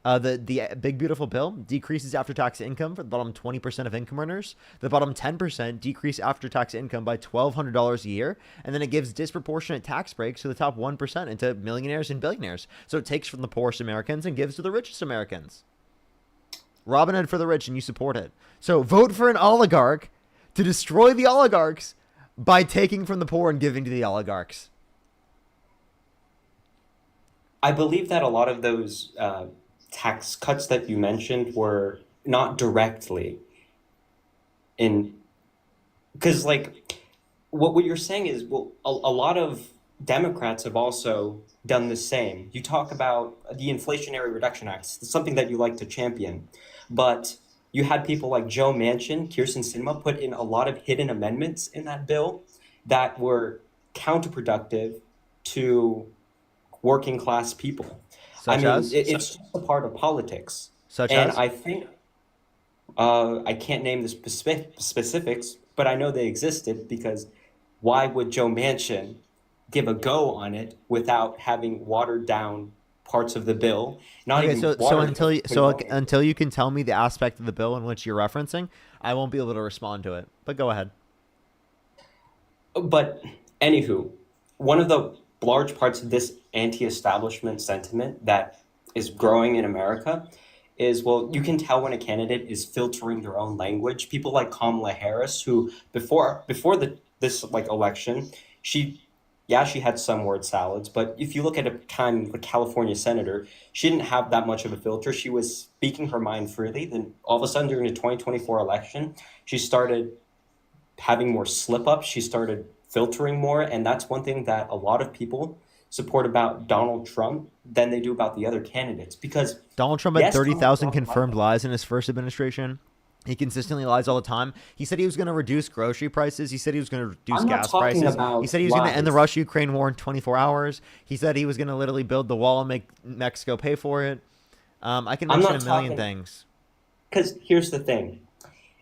The big beautiful bill decreases after-tax income for the bottom 20% of income earners. The bottom 10% decrease after-tax income by $1,200 a year, and then it gives disproportionate tax breaks to the top 1% into millionaires and billionaires. So it takes from the poorest Americans and gives to the richest Americans. Robin Hood for the rich, and you support it. So vote for an oligarch to destroy the oligarchs by taking from the poor and giving to the oligarchs. I believe that a lot of those tax cuts that you mentioned were not directly in, because what you're saying is, a lot of Democrats have also done the same. You talk about the Inflationary Reduction Act, something that you like to champion, but you had people like Joe Manchin, Kirsten Sinema put in a lot of hidden amendments in that bill that were counterproductive to working class people. I Such mean, as? it's just a part of politics. Such And as? I think I can't name the specifics, but I know they existed because why would Joe Manchin give a go on it without having watered down parts of the bill? Not Okay, even so watered until down, put it until you can tell me the aspect of the bill in which you're referencing, I won't be able to respond to it. But go ahead. But anywho, one of the large parts of this anti-establishment sentiment that is growing in America is, well, you can tell when a candidate is filtering their own language. People like Kamala Harris, who before this like election, she had some word salads, but if you look at a time a California senator, she didn't have that much of a filter. She was speaking her mind freely. Then all of a sudden during the 2024 election, she started having more slip ups. She started filtering more. And that's one thing that a lot of people support about Donald Trump than they do about the other candidates. Because Donald Trump had yes, 30,000 confirmed lies in his first administration. He consistently lies all the time. He said he was going to reduce grocery prices. He said he was going to reduce I'm not gas talking prices. about He said he was going to end the lies. Russia-Ukraine war in 24 hours. He said he was going to literally build the wall and make Mexico pay for it. I can I'm mention not a million talking- things. Because here's the thing,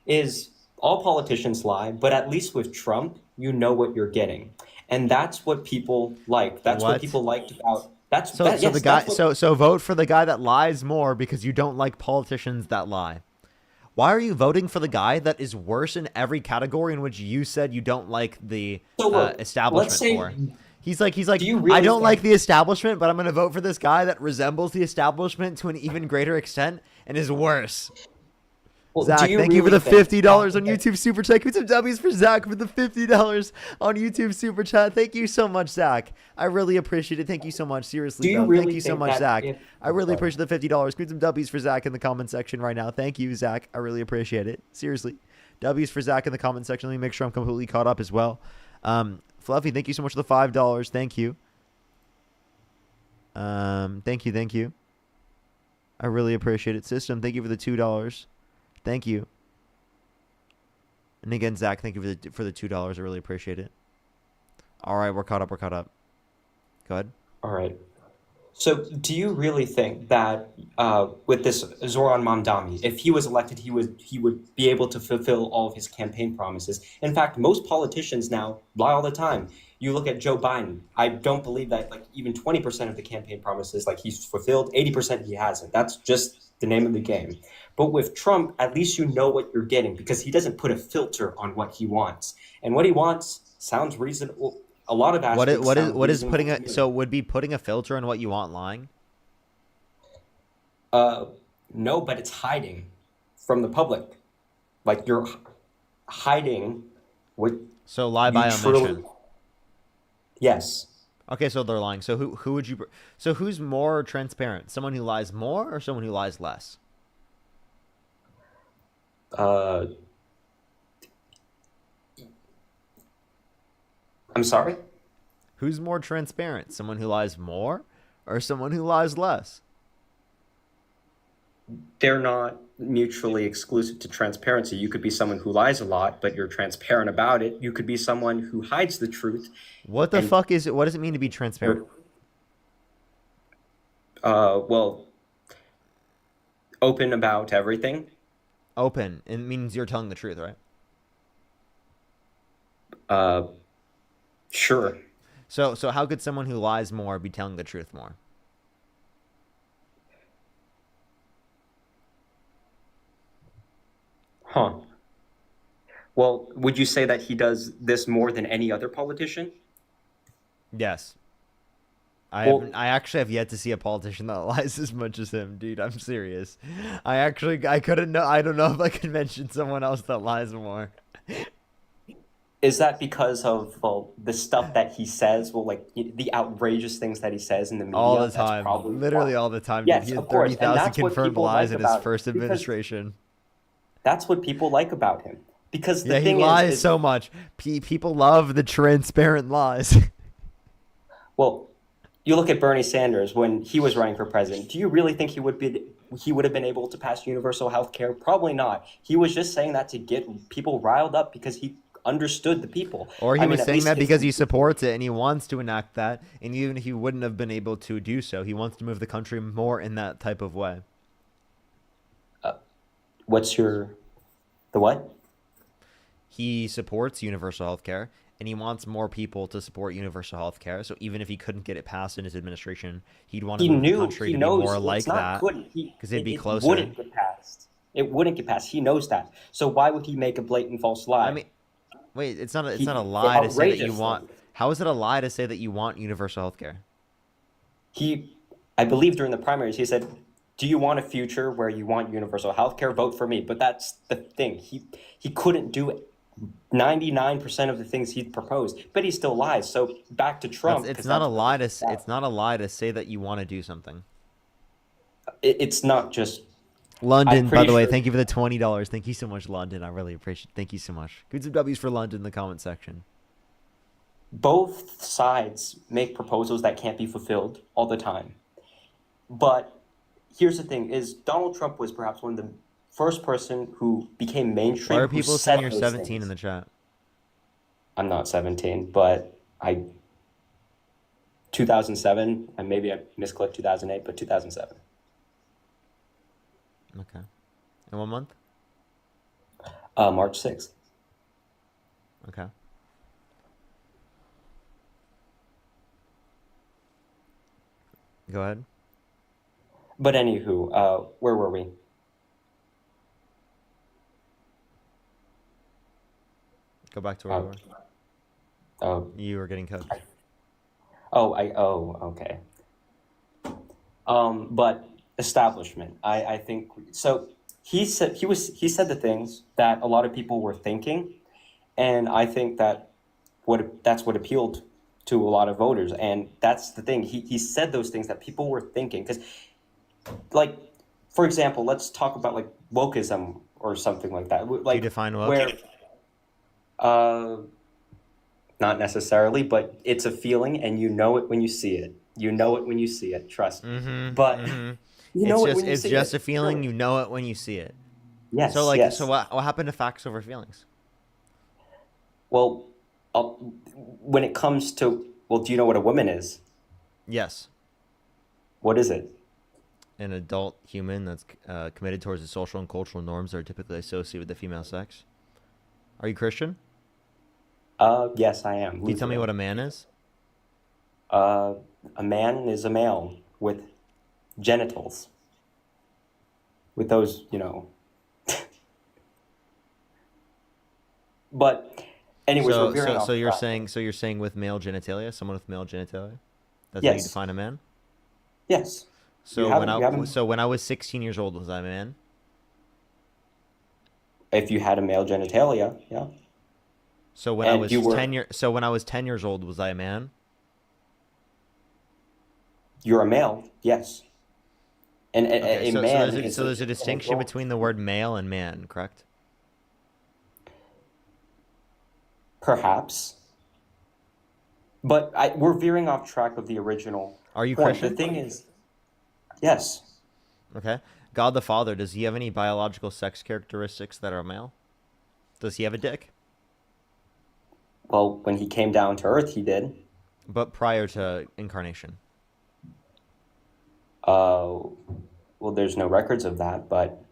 is all politicians lie, but at least with Trump, you know what you're getting. And that's what people like. That's what, What? people liked about that's So, that, so yes, the guy, that's what, so vote for the guy that lies more because you don't like politicians that lie. Why are you voting for the guy that is worse in every category in which you said you don't like the So look, establishment let's say- for? He's like, Do you I really don't like think- the establishment, but I'm going to vote for this guy that resembles the establishment to an even greater extent and is worse. Well, Zach, do you thank you for really the think- $50 on YouTube Super Chat. Give me some W's for Zach for the $50 on YouTube Super Chat. Thank you so much, Zach. I really appreciate it. Thank you so much. Seriously, Do you bro. really Thank you so think much, that Zach. if- I really appreciate the $50. Give me some W's for Zach in the comment section right now. Thank you, Zach. I really appreciate it. Seriously. W's for Zach in the comment section. Let me make sure I'm completely caught up as well. Fluffy, thank you so much for the $5. Thank you. Thank you. I really appreciate it. System, thank you for the $2. Thank you. And again, Zach, thank you for the $2. I really appreciate it. All right, we're caught up. Go ahead. All right. So do you really think that with this Zoran Mamdani, if he was elected, he would be able to fulfill all of his campaign promises? In fact, most politicians now lie all the time. You look at Joe Biden. I don't believe that like even 20% of the campaign promises like he's fulfilled, 80% he hasn't. That's just the name of the game. But with Trump, at least you know what you're getting because he doesn't put a filter on what he wants. And what he wants sounds reasonable. A lot of aspects What sound is putting reasonable a to me. so would be putting a filter on what you want lying? No, but it's hiding from the public. Like you're hiding what So lie you by truly- omission. Yes. Okay, so they're lying. So who would you? So who's more transparent? Someone who lies more or someone who lies less? I'm sorry? Who's more transparent? Someone who lies more or someone who lies less? They're not mutually exclusive to transparency. You could be someone who lies a lot, but you're transparent about it. You could be someone who hides the truth. What the and- fuck is it? What does it mean to be transparent? Well, open about everything. Open. It means you're telling the truth, right? Sure. So how could someone who lies more be telling the truth more? Huh. Well, would you say that he does this more than any other politician? Yes. I actually have yet to see a politician that lies as much as him, dude. I'm serious. I couldn't know. I don't know if I could mention someone else that lies more. Is that because of the stuff that he says? Well, like the outrageous things that he says in the media. All the That's time. probably Literally why. all the time. Yes, Dude. He had of course. And 30,000 that's what confirmed people lies like in his about- first because administration. That's what people like about him. Because the Yeah, he thing lies is so much. People love the transparent lies. well, you look at Bernie Sanders when he was running for president. Do you really think he would have been able to pass universal health care? Probably not. He was just saying that to get people riled up because he understood the people. Or he I mean, was at saying least that if because he supports it and he wants to enact that, and even if he wouldn't have been able to do so, he wants to move the country more in that type of way. What's your the what? He supports universal health care, and he wants more people to support universal health care. So even if he couldn't get it passed in his administration, he'd want to move the country He to be knows more it's like not that couldn't. because it'd be It closer. wouldn't get passed. It wouldn't get passed. He knows that. So why would he make a blatant false lie? I mean, wait, it's not a He- lie to say that you outrageously. want. How is it a lie to say that you want universal health care? I believe during the primaries, he said, "Do you want a future where you want universal health care? Vote for me." But that's the thing. He couldn't do 99% of the things he proposed, but he still lies. So back to Trump. It's 'cause not a that's- lie to. It's not a lie to say that you want to do something. It's not just. London, I'm by pretty the way, sure- thank you for the $20. Thank you so much, London. I really appreciate it. Thank you so much. Good some W's for London in the comment section. Both sides make proposals that can't be fulfilled all the time. But here's the thing: is Donald Trump was perhaps one of the first person who became mainstream. Why are who people said saying you're those 17 things. in the chat? I'm not 17, but 2007, and maybe I misclicked 2008, but 2007. Okay. In what month? March 6th. Okay. Go ahead. But anywho, where were we? Go back to where you were. Oh, You were getting coached. okay. But establishment, I think so. He said the things that a lot of people were thinking, and I think that's what appealed to a lot of voters, and that's the thing. He said those things that people were thinking, because, like, for example, let's talk about like wokeism or something like that. Like, Do you define woke? where, not necessarily, but it's a feeling, and you know it when you see it. You know it when you see it. Trust me. Mm-hmm. But mm-hmm. you know it when you it's see just it. a feeling. You know it when you see it. Yes. So yes. so what happened to facts over feelings? Well, when it comes to, do you know what a woman is? Yes. What is it? An adult human that's committed towards the social and cultural norms that are typically associated with the female sex. Are you Christian? Yes, I am. Can you tell me what a man is? A man is a male with genitals. With those, But, anyways, we're veering off so you're track. saying with male genitalia, someone with male genitalia? That's how you Yes. define a man? Yes. So You haven't- when I was 16 years old, was I a man? If you had a male genitalia, yeah. So when I And was you were- 10 years old, was I a man? You're a male, yes. And Okay, a so man. there's a distinction between the word male and man, correct? Perhaps. But we're veering off track of the original. Are you point. Christian? The thing is, yes. Okay. God the Father, does he have any biological sex characteristics that are male? Does he have a dick? Well, when he came down to Earth, he did. But prior to incarnation? Well, there's no records of that, but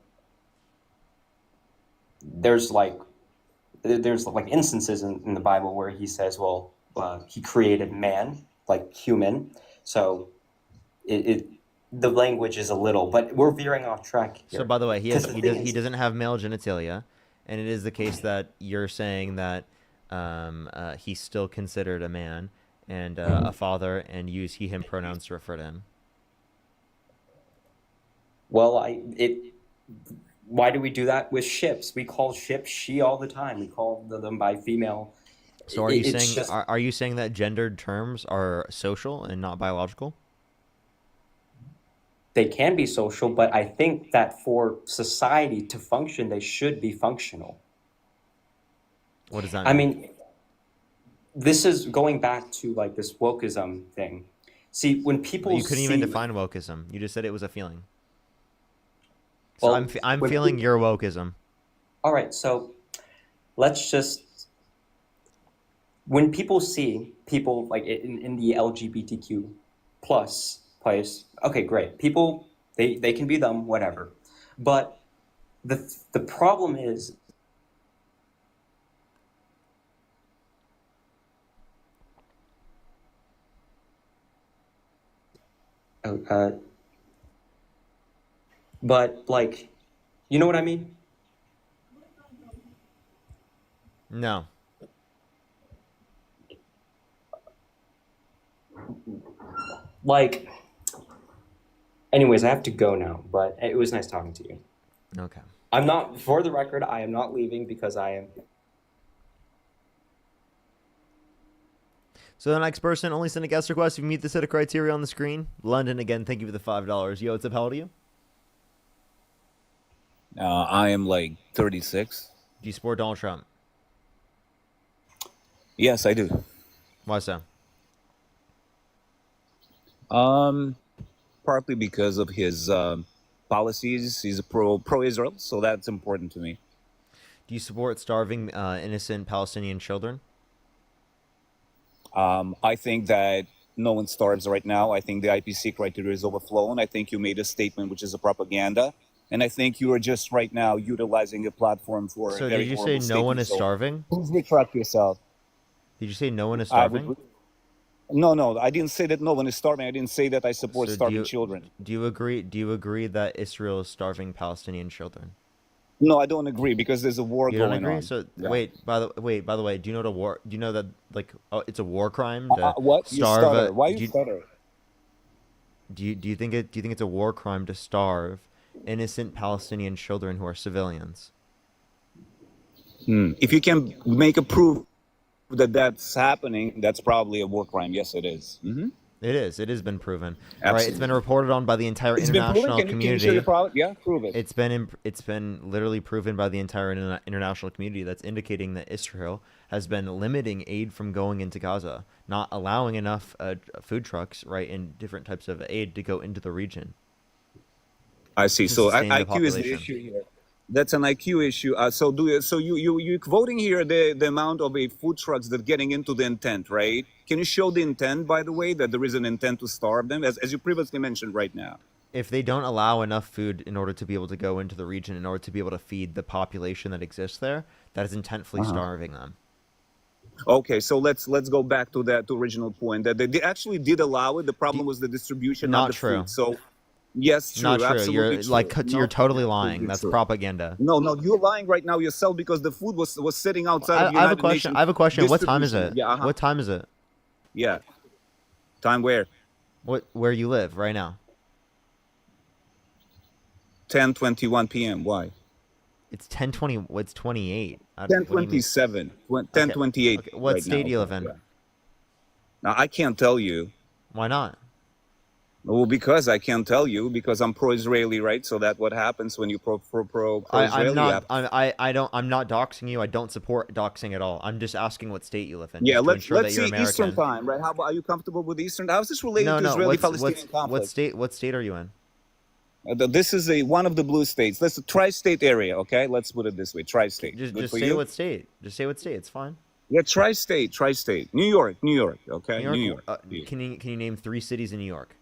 there's like instances in the Bible where he says, well, he created man, like human. So the language is a little, but we're veering off track here. So by the way, he 'Cause the thing he is- doesn't have male genitalia, and it is the case that you're saying that he's still considered a man and a father, and use he him pronouns to refer to him. Well, why do we do that with ships? We call ships she all the time. We call them by female. So are you It's saying just- are you saying that gendered terms are social and not biological? They can be social, but I think that for society to function, they should be functional. What does that mean? I mean, this is going back to like this wokeism thing. See, when people You couldn't even see- define wokeism. You just said it was a feeling. So Well, I'm when feeling peop- your wokeism. All right, so let's just when people see people like in the LGBTQ plus place, okay, great. People, they can be them, whatever. But the problem is, but like, you know what I mean? No. Like, anyways, I have to go now, but it was nice talking to you. Okay. I'm not, for the record, I am not leaving because I am. So the next person, only send a guest request if you meet the set of criteria on the screen. London, again, thank you for the $5. Yo, what's up? How old are you? I am like 36. Do you support Donald Trump? Yes, I do. Why so? Partly because of his policies. He's a pro-Israel, so that's important to me. Do you support starving innocent Palestinian children? I think that no one starves right now. I think the IPC criteria is overflowing. I think you made a statement which is a propaganda. And I think you are just right now utilizing a platform for So a very did you horrible say no one statement. is So starving? please retract yourself. Did you say no one is I would- starving? No, I didn't say that no one is starving. I didn't say that I support So starving children. Do you agree that Israel is starving Palestinian children? No, I don't agree because there's a war You going don't agree? on. So Yeah. wait, by the way, do you know the war? Do you know that like it's a war crime to What? You starve? stutter. Why do you stutter? Do you think it's a war crime to starve innocent Palestinian children who are civilians? If you can make a proof that that's happening, that's probably a war crime. Yes, it is. Mm-hmm. It is. It has been proven. All right, it's Absolutely. been reported on by the entire It's been proven. international Can you community. show your product? Yeah, prove it. It's been literally proven by the entire international community that's indicating that Israel has been limiting aid from going into Gaza, not allowing enough food trucks, right, and different types of aid to go into the region. I see. to So sustain the IQ is the population. issue here. That's an IQ issue. So you quoting here the amount of food trucks that getting into the intent, right? Can you show the intent, by the way, that there is an intent to starve them, as you previously mentioned right now? If they don't allow enough food in order to be able to go into the region, in order to be able to feed the population that exists there, that is intentfully starving them. Okay, so let's go back to that original point that they actually did allow it. The problem was the distribution, Not not the true. food. So yes, true, Not true. absolutely You're true. like No, you're totally lying. absolutely That's true. propaganda. No, you're lying right now yourself because the food was sitting outside of the I have a United question. Nations. I have a question. What time is distribution. it? Yeah, What time is it? Yeah. Time where? Where you live right now? 10:21 p.m. Why? It's 10:20. It's 28. What do you mean? 10:27. 10:28. Okay. What right state now. do you live in? Yeah. Now I can't tell you. Why not? Well, because I can't tell you because I'm pro-Israeli, right? So that's what happens when you pro-Israeli. I'm not. I'm not doxing you. I don't support doxing at all. I'm just asking what state you live in. Yeah, just to let's ensure that you're see American. Eastern time, right? How about, are you comfortable with Eastern? How is this related to No. Israeli-Palestinian conflict? What state are you in? This is one of the blue states. That's a tri-state area, okay? Let's put it this way, tri-state. Just Good for say you? what state. Just say what state. It's fine. Yeah, tri-state. New York, okay? New York. Can you name 3 cities in New York?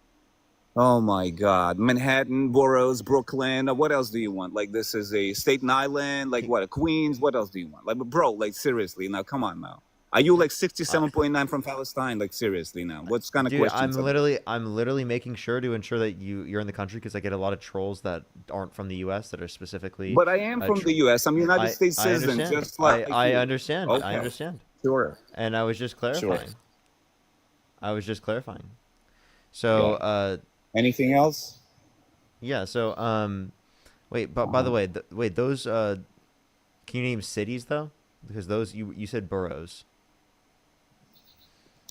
Oh my God, Manhattan, boroughs, Brooklyn. What else do you want? Like this is a Staten Island, like what? Queens. What else do you want? Like, bro, like seriously, now come on now. Are you like 67.9 from Palestine? Like seriously now, what's kind of Dude, questions? I'm literally making sure to ensure that you're in the country because I get a lot of trolls that aren't from the U.S. that are specifically. But I am from the U.S. I'm a United States I citizen, understand. just like I you. understand. Okay. I understand. Sure. And I was just clarifying. Sure. I was just clarifying. So, anything else? Yeah. So, wait. But by the way, those. Can you name cities though? Because those you said boroughs.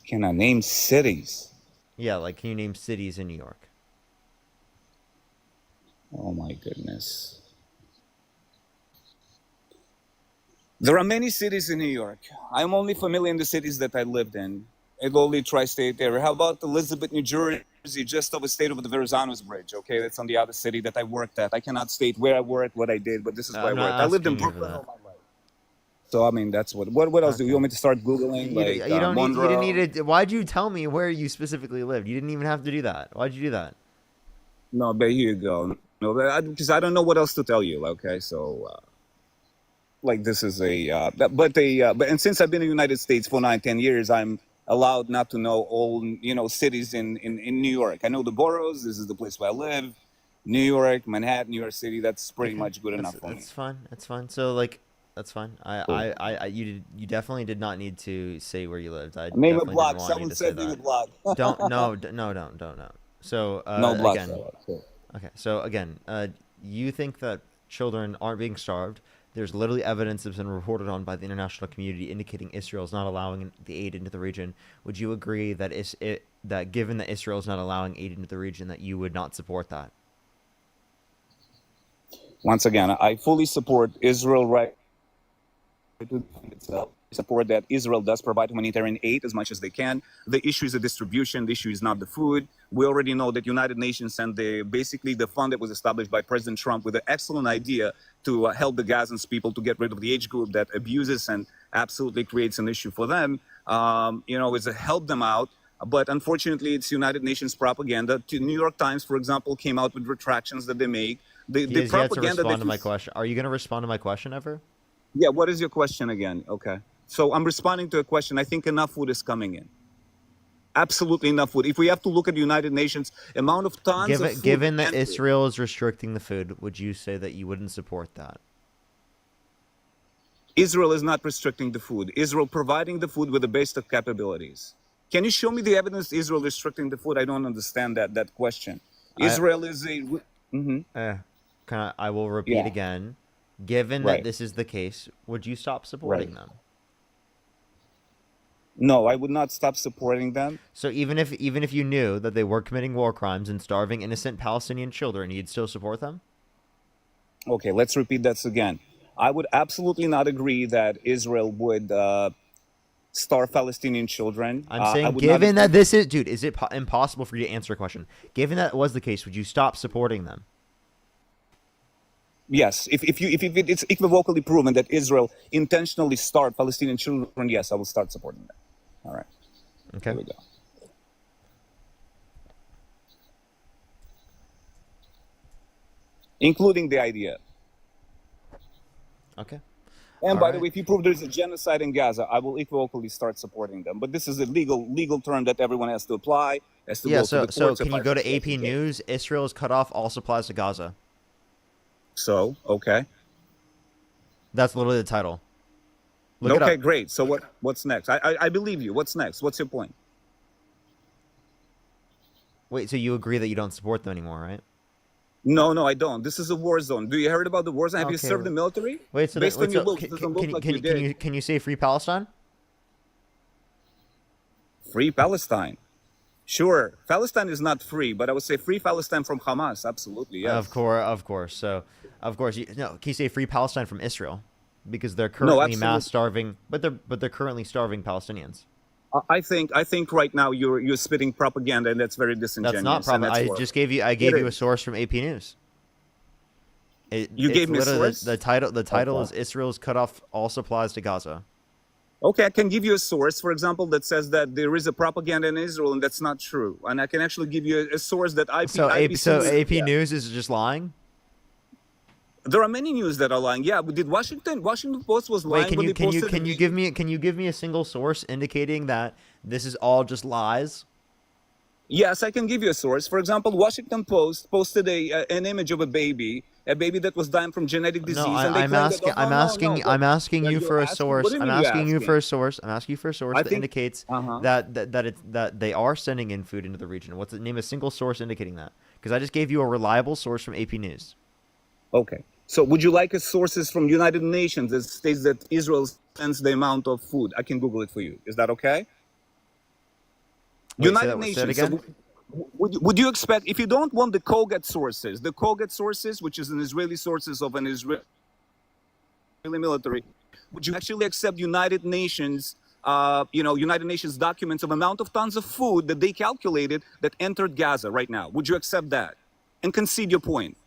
Can I name cities? Yeah, like can you name cities in New York? Oh my goodness. There are many cities in New York. I'm only familiar in the cities that I lived in. A lowly tri-state area. How about Elizabeth, New Jersey, just over state over the Verrazzano's Bridge? Okay, that's on the other city that I worked at. I cannot state where I worked, what I did, but this is where I worked. I lived in Brooklyn all my life. So I mean, that's what else do you want me to start googling like You don't need. You didn't Monroe? need to. Why'd you tell me where you specifically lived? You didn't even have to do that. Why'd you do that? No, but here you go. No, because I don't know what else to tell you. Okay, so like this is but and since I've been in the United States for 9-10 years, I'm allowed not to know all cities in New York. I know the boroughs. This is the place where I live. New York, Manhattan, New York City. That's pretty much good enough for me. That's fine. That's fine. So like, that's fine. Cool. You definitely did not need to say where you lived. I Name a definitely block. didn't want you Someone to say said name a that. block. Don't. So No block. again, okay. So again, you think that children aren't being starved. There's literally evidence that's been reported on by the international community indicating Israel is not allowing the aid into the region. Would you agree that that given that Israel is not allowing aid into the region, that you would not support that? Once again, I fully support Israel right to defend itself. I support that Israel does provide humanitarian aid as much as they can. The issue is the distribution. The issue is not the food. We already know that United Nations and basically the fund that was established by President Trump with an excellent idea to help the Gazans people to get rid of the age group that abuses and absolutely creates an issue for them. Is to help them out. But unfortunately, it's United Nations propaganda. The New York Times, for example, came out with retractions that they make. The He has yet to propaganda respond that to my question. Are you going to respond to my question ever? Yeah, what is your question again? Okay. So I'm responding to a question. I think enough food is coming in. Absolutely enough food. If we have to look at the United Nations amount of tons of food. Given that Israel is restricting the food, would you say that you wouldn't support that? Israel is not restricting the food. Israel providing the food with the basic capabilities. Can you show me the evidence Israel restricting the food? I don't understand that question. Israel is a... I will repeat again. Given that this is the case, would you stop supporting them? No, I would not stop supporting them. So even if you knew that they were committing war crimes and starving innocent Palestinian children, you'd still support them? Okay, let's repeat that again. I would absolutely not agree that Israel would starve Palestinian children. I'm saying, given that this is, dude, is it impossible for you to answer a question? Given that was the case, would you stop supporting them? Yes, if it's equivocally proven that Israel intentionally starved Palestinian children, yes, I will start supporting them. All right. Okay. Here we go. Including the idea. Okay. And by the way, if you prove there's a genocide in Gaza, I will equivocally start supporting them. But this is a legal term that everyone has to apply. Has to go to the courts. So can you go to AP News? Israel has cut off all supplies to Gaza. So, okay. That's literally the title. Look Okay, great. So what's next? I believe you. What's next? What's your point? Wait, so you agree that you don't support them anymore, right? No, I don't. This is a war zone. Do you heard about the war zone? Have you served the military? Wait, so based on your looks, it doesn't look like you did. Can you say free Palestine? Free Palestine. Sure, Palestine is not free, but I would say free Palestine from Hamas. Absolutely, yes. Of course. So, of course, can you say free Palestine from Israel? Because they're currently mass starving, but they're currently starving Palestinians. I think right now you're spitting propaganda, and that's very disingenuous. That's not propaganda. I gave you a source from AP News. You gave me a source. The title is Israel's cut off all supplies to Gaza. Okay, I can give you a source, for example, that says that there is a propaganda in Israel, and that's not true. And I can actually give you a source that AP News is just lying. There are many news that are lying. Yeah, but did Washington Post was lying? Wait, can you give me a single source indicating that this is all just lies? Yes, I can give you a source. For example, Washington Post posted an image of a baby that was dying from genetic disease. I'm asking you for a source. I'm asking you for a source that indicates that they are sending in food into the region. Name a single source indicating that? Because I just gave you a reliable source from AP News. Okay. So would you like sources from United Nations that states that Israel sends the amount of food? I can Google it for you. Is that okay? Wait, United Nations. So would you expect, if you don't want the Kogat sources, which is an Israeli sources of an Israeli military, would you actually accept United Nations documents of amount of tons of food that they calculated that entered Gaza right now? Would you accept that and concede your point?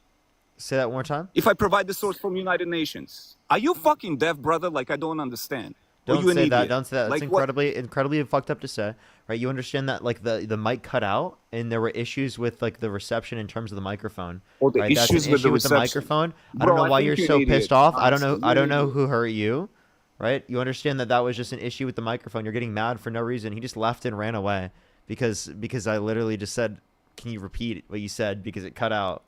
Say that one more time. If I provide the source from United Nations, are you fucking deaf, brother? Like I don't understand. Or Don't you an say that. idiot? Don't say that. That's Like what? incredibly fucked up to say, right? You understand that like the mic cut out and there were issues with like the reception in terms of the microphone. Oh, the Right? That's an issues with the issue with the reception. microphone. I Bro, don't know I why think you're you're so an idiot. pissed off. I Honestly, don't you're an know idiot. who hurt you. Right? You understand that that was just an issue with the microphone. You're getting mad for no reason. He just left and ran away because I literally just said, "Can you repeat what you said?" because it cut out.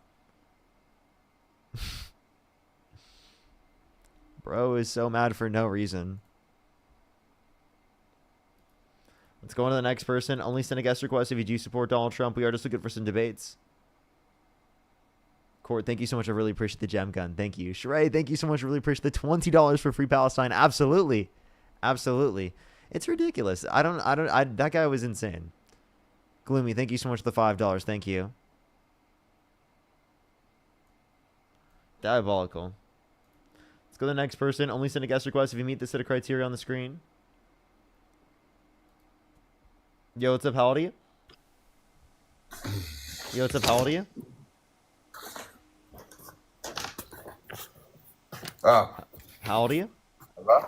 Bro is so mad for no reason. Let's go on to the next person. Only send a guest request if you do support Donald Trump. We are just looking for some debates. Court, thank you so much. I really appreciate the gem gun. Thank you. Sheree, thank you so much. I really appreciate the $20 for Free Palestine. Absolutely. Absolutely. It's ridiculous. That guy was insane. Gloomy, thank you so much for the $5. Thank you. Diabolical. Let's go to the next person. Only send a guest request if you meet the set of criteria on the screen. Yo, what's up? How old are you? Yo, what's up? How old are you? Oh. How old are you? Hello?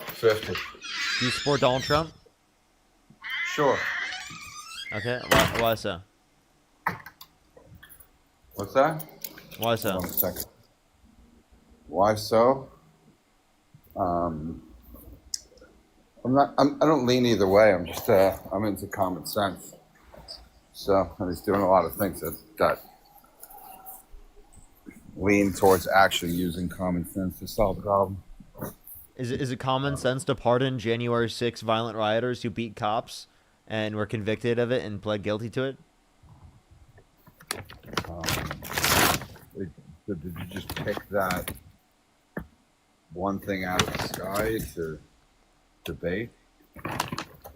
50. Do you support Donald Trump? Sure. Okay. Why so? What's that? Why so? Hold on a second. Why so? I don't lean either way. I'm just, I'm into common sense. So, and he's doing a lot of things that lean towards actually using common sense to solve the problem. Is it common sense to pardon January 6 violent rioters who beat cops and were convicted of it and pled guilty to it? Did you just pick that one thing out of the sky to debate?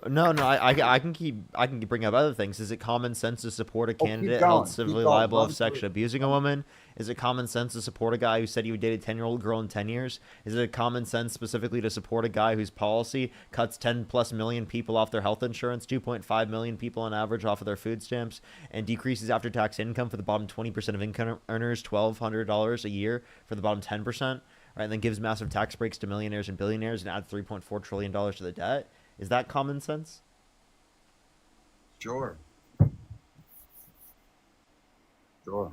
No, I can bring up other things. Is it common sense to support a candidate going, held keep civilly going. liable Run of through sexually abusing a woman? Is it common sense to support a guy who said he would date a 10-year-old girl in 10 years? Is it common sense specifically to support a guy whose policy cuts 10+ million people off their health insurance, 2.5 million people on average off of their food stamps, and decreases after-tax income for the bottom 20% of income earners, $1,200 a year for the bottom 10%, right? And then gives massive tax breaks to millionaires and billionaires and adds $3.4 trillion to the debt? Is that common sense? Sure. Sure.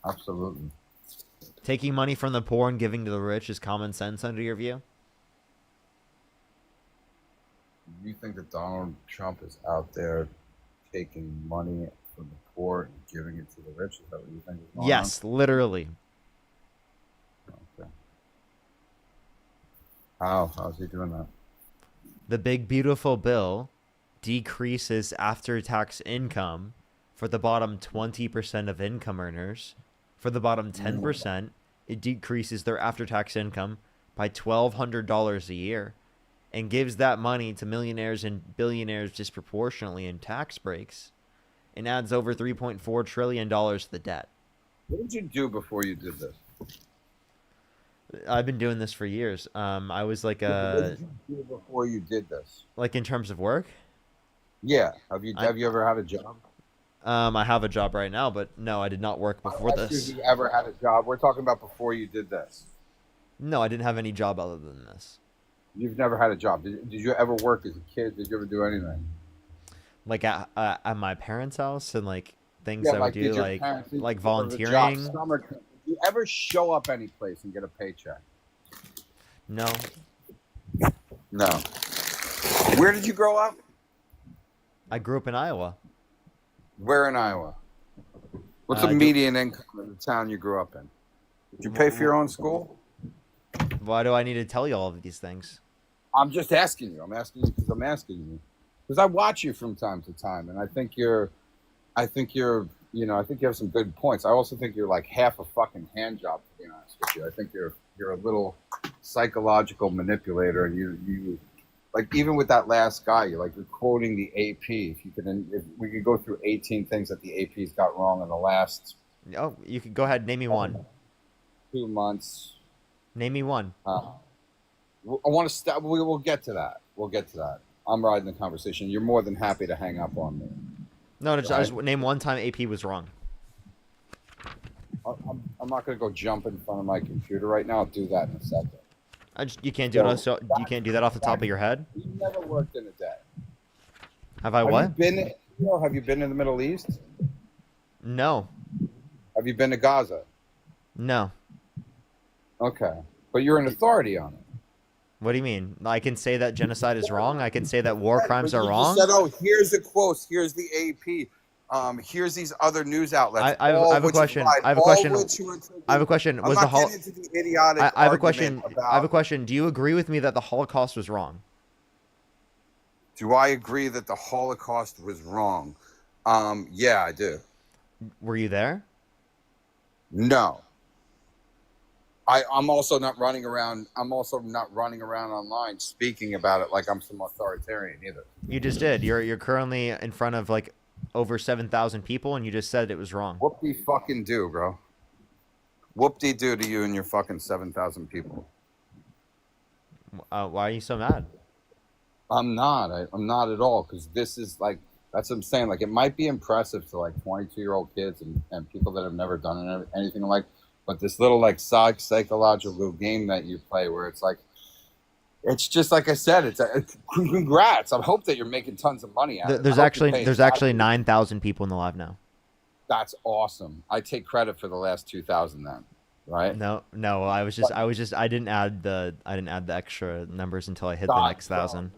Absolutely. Taking money from the poor and giving to the rich is common sense under your view? You think that Donald Trump is out there taking money from the poor and giving it to the rich? Is that what you think is going on? Yes, literally. Okay. How's he doing that? The big beautiful bill decreases after-tax income for the bottom 20% of income earners. For the bottom 10%, it decreases their after-tax income by $1,200 a year and gives that money to millionaires and billionaires disproportionately in tax breaks and adds over $3.4 trillion to the debt. What did you do before you did this? I've been doing this for years. I was like What did you do before you did this? like in terms of work. Yeah. Have you ever had a job? I have a job right now, but no, I did not work before Have this. you ever had a job? We're talking about before you did this. No, I didn't have any job other than this. You've never had a job. Did you ever work as a kid? Did you ever do anything? Like at my parents' house and like things Yeah, I would like, do, did your like parents leave you for a job, volunteering. summer camp? Did you ever show up any place and get a paycheck? No, No. Where did you grow up? I grew up in Iowa. Where in Iowa? What's I the grew- median income in the town you grew up in? Did you pay for your own school? Why do I need to tell you all of these things? I'm just asking you. I'm asking you because I'm asking you. Because I watch you from time to time, and I think you have some good points. I also think you're like half a fucking hand job, to be honest with you. I think you're a little psychological manipulator, and you like even with that last guy, you're quoting the AP. If we could go through 18 things that the AP's got wrong in the last Oh, you could go ahead. Name me one. 2 months. Name me one. I want to stop. We'll get to that. We'll get to that. I'm riding the conversation. You're more than happy to hang up on me. No, just, Right. just name one time AP was wrong. I'm not going to go jump in front of my computer right now. I'll do that in a second. You can't do it. So you can't do that off the top of your head. You never worked in a day. Have I Have what? you been? Have you been in the Middle East? No. Have you been to Gaza? No. Okay, but you're an authority on it. What do you mean? I can say that genocide is wrong. I can say that war crimes are You wrong. said, "Oh, here's the quotes. Here's the AP. Here's these other news outlets." I have a question. I have a question. I have a question. I'm Was not the getting into the idiotic I have a argument question. about- I have a question. Do you agree with me that the Holocaust was wrong? Do I agree that the Holocaust was wrong? Yeah, I do. Were you there? No. I'm also not running around. I'm also not running around online speaking about it like I'm some authoritarian either. You just did. You're currently in front of like over 7,000 people, and you just said it was wrong. Whoop-de fucking do, bro. Whoop-de-do to you and your fucking 7,000 people. Why are you so mad? I'm not. I'm not at all, because this is like, that's what I'm saying. Like, it might be impressive to like 22-year-old kids and people that have never done anything like, but this little like psychological game that you play where it's like, it's just like I said, it's congrats. I hope that you're making tons of money out of it. There's I hope you're actually paying 9,000 people in the live now. That's awesome. I take credit for the last 2,000 then, right? No, I didn't add the extra numbers until I hit the God, next 1,000.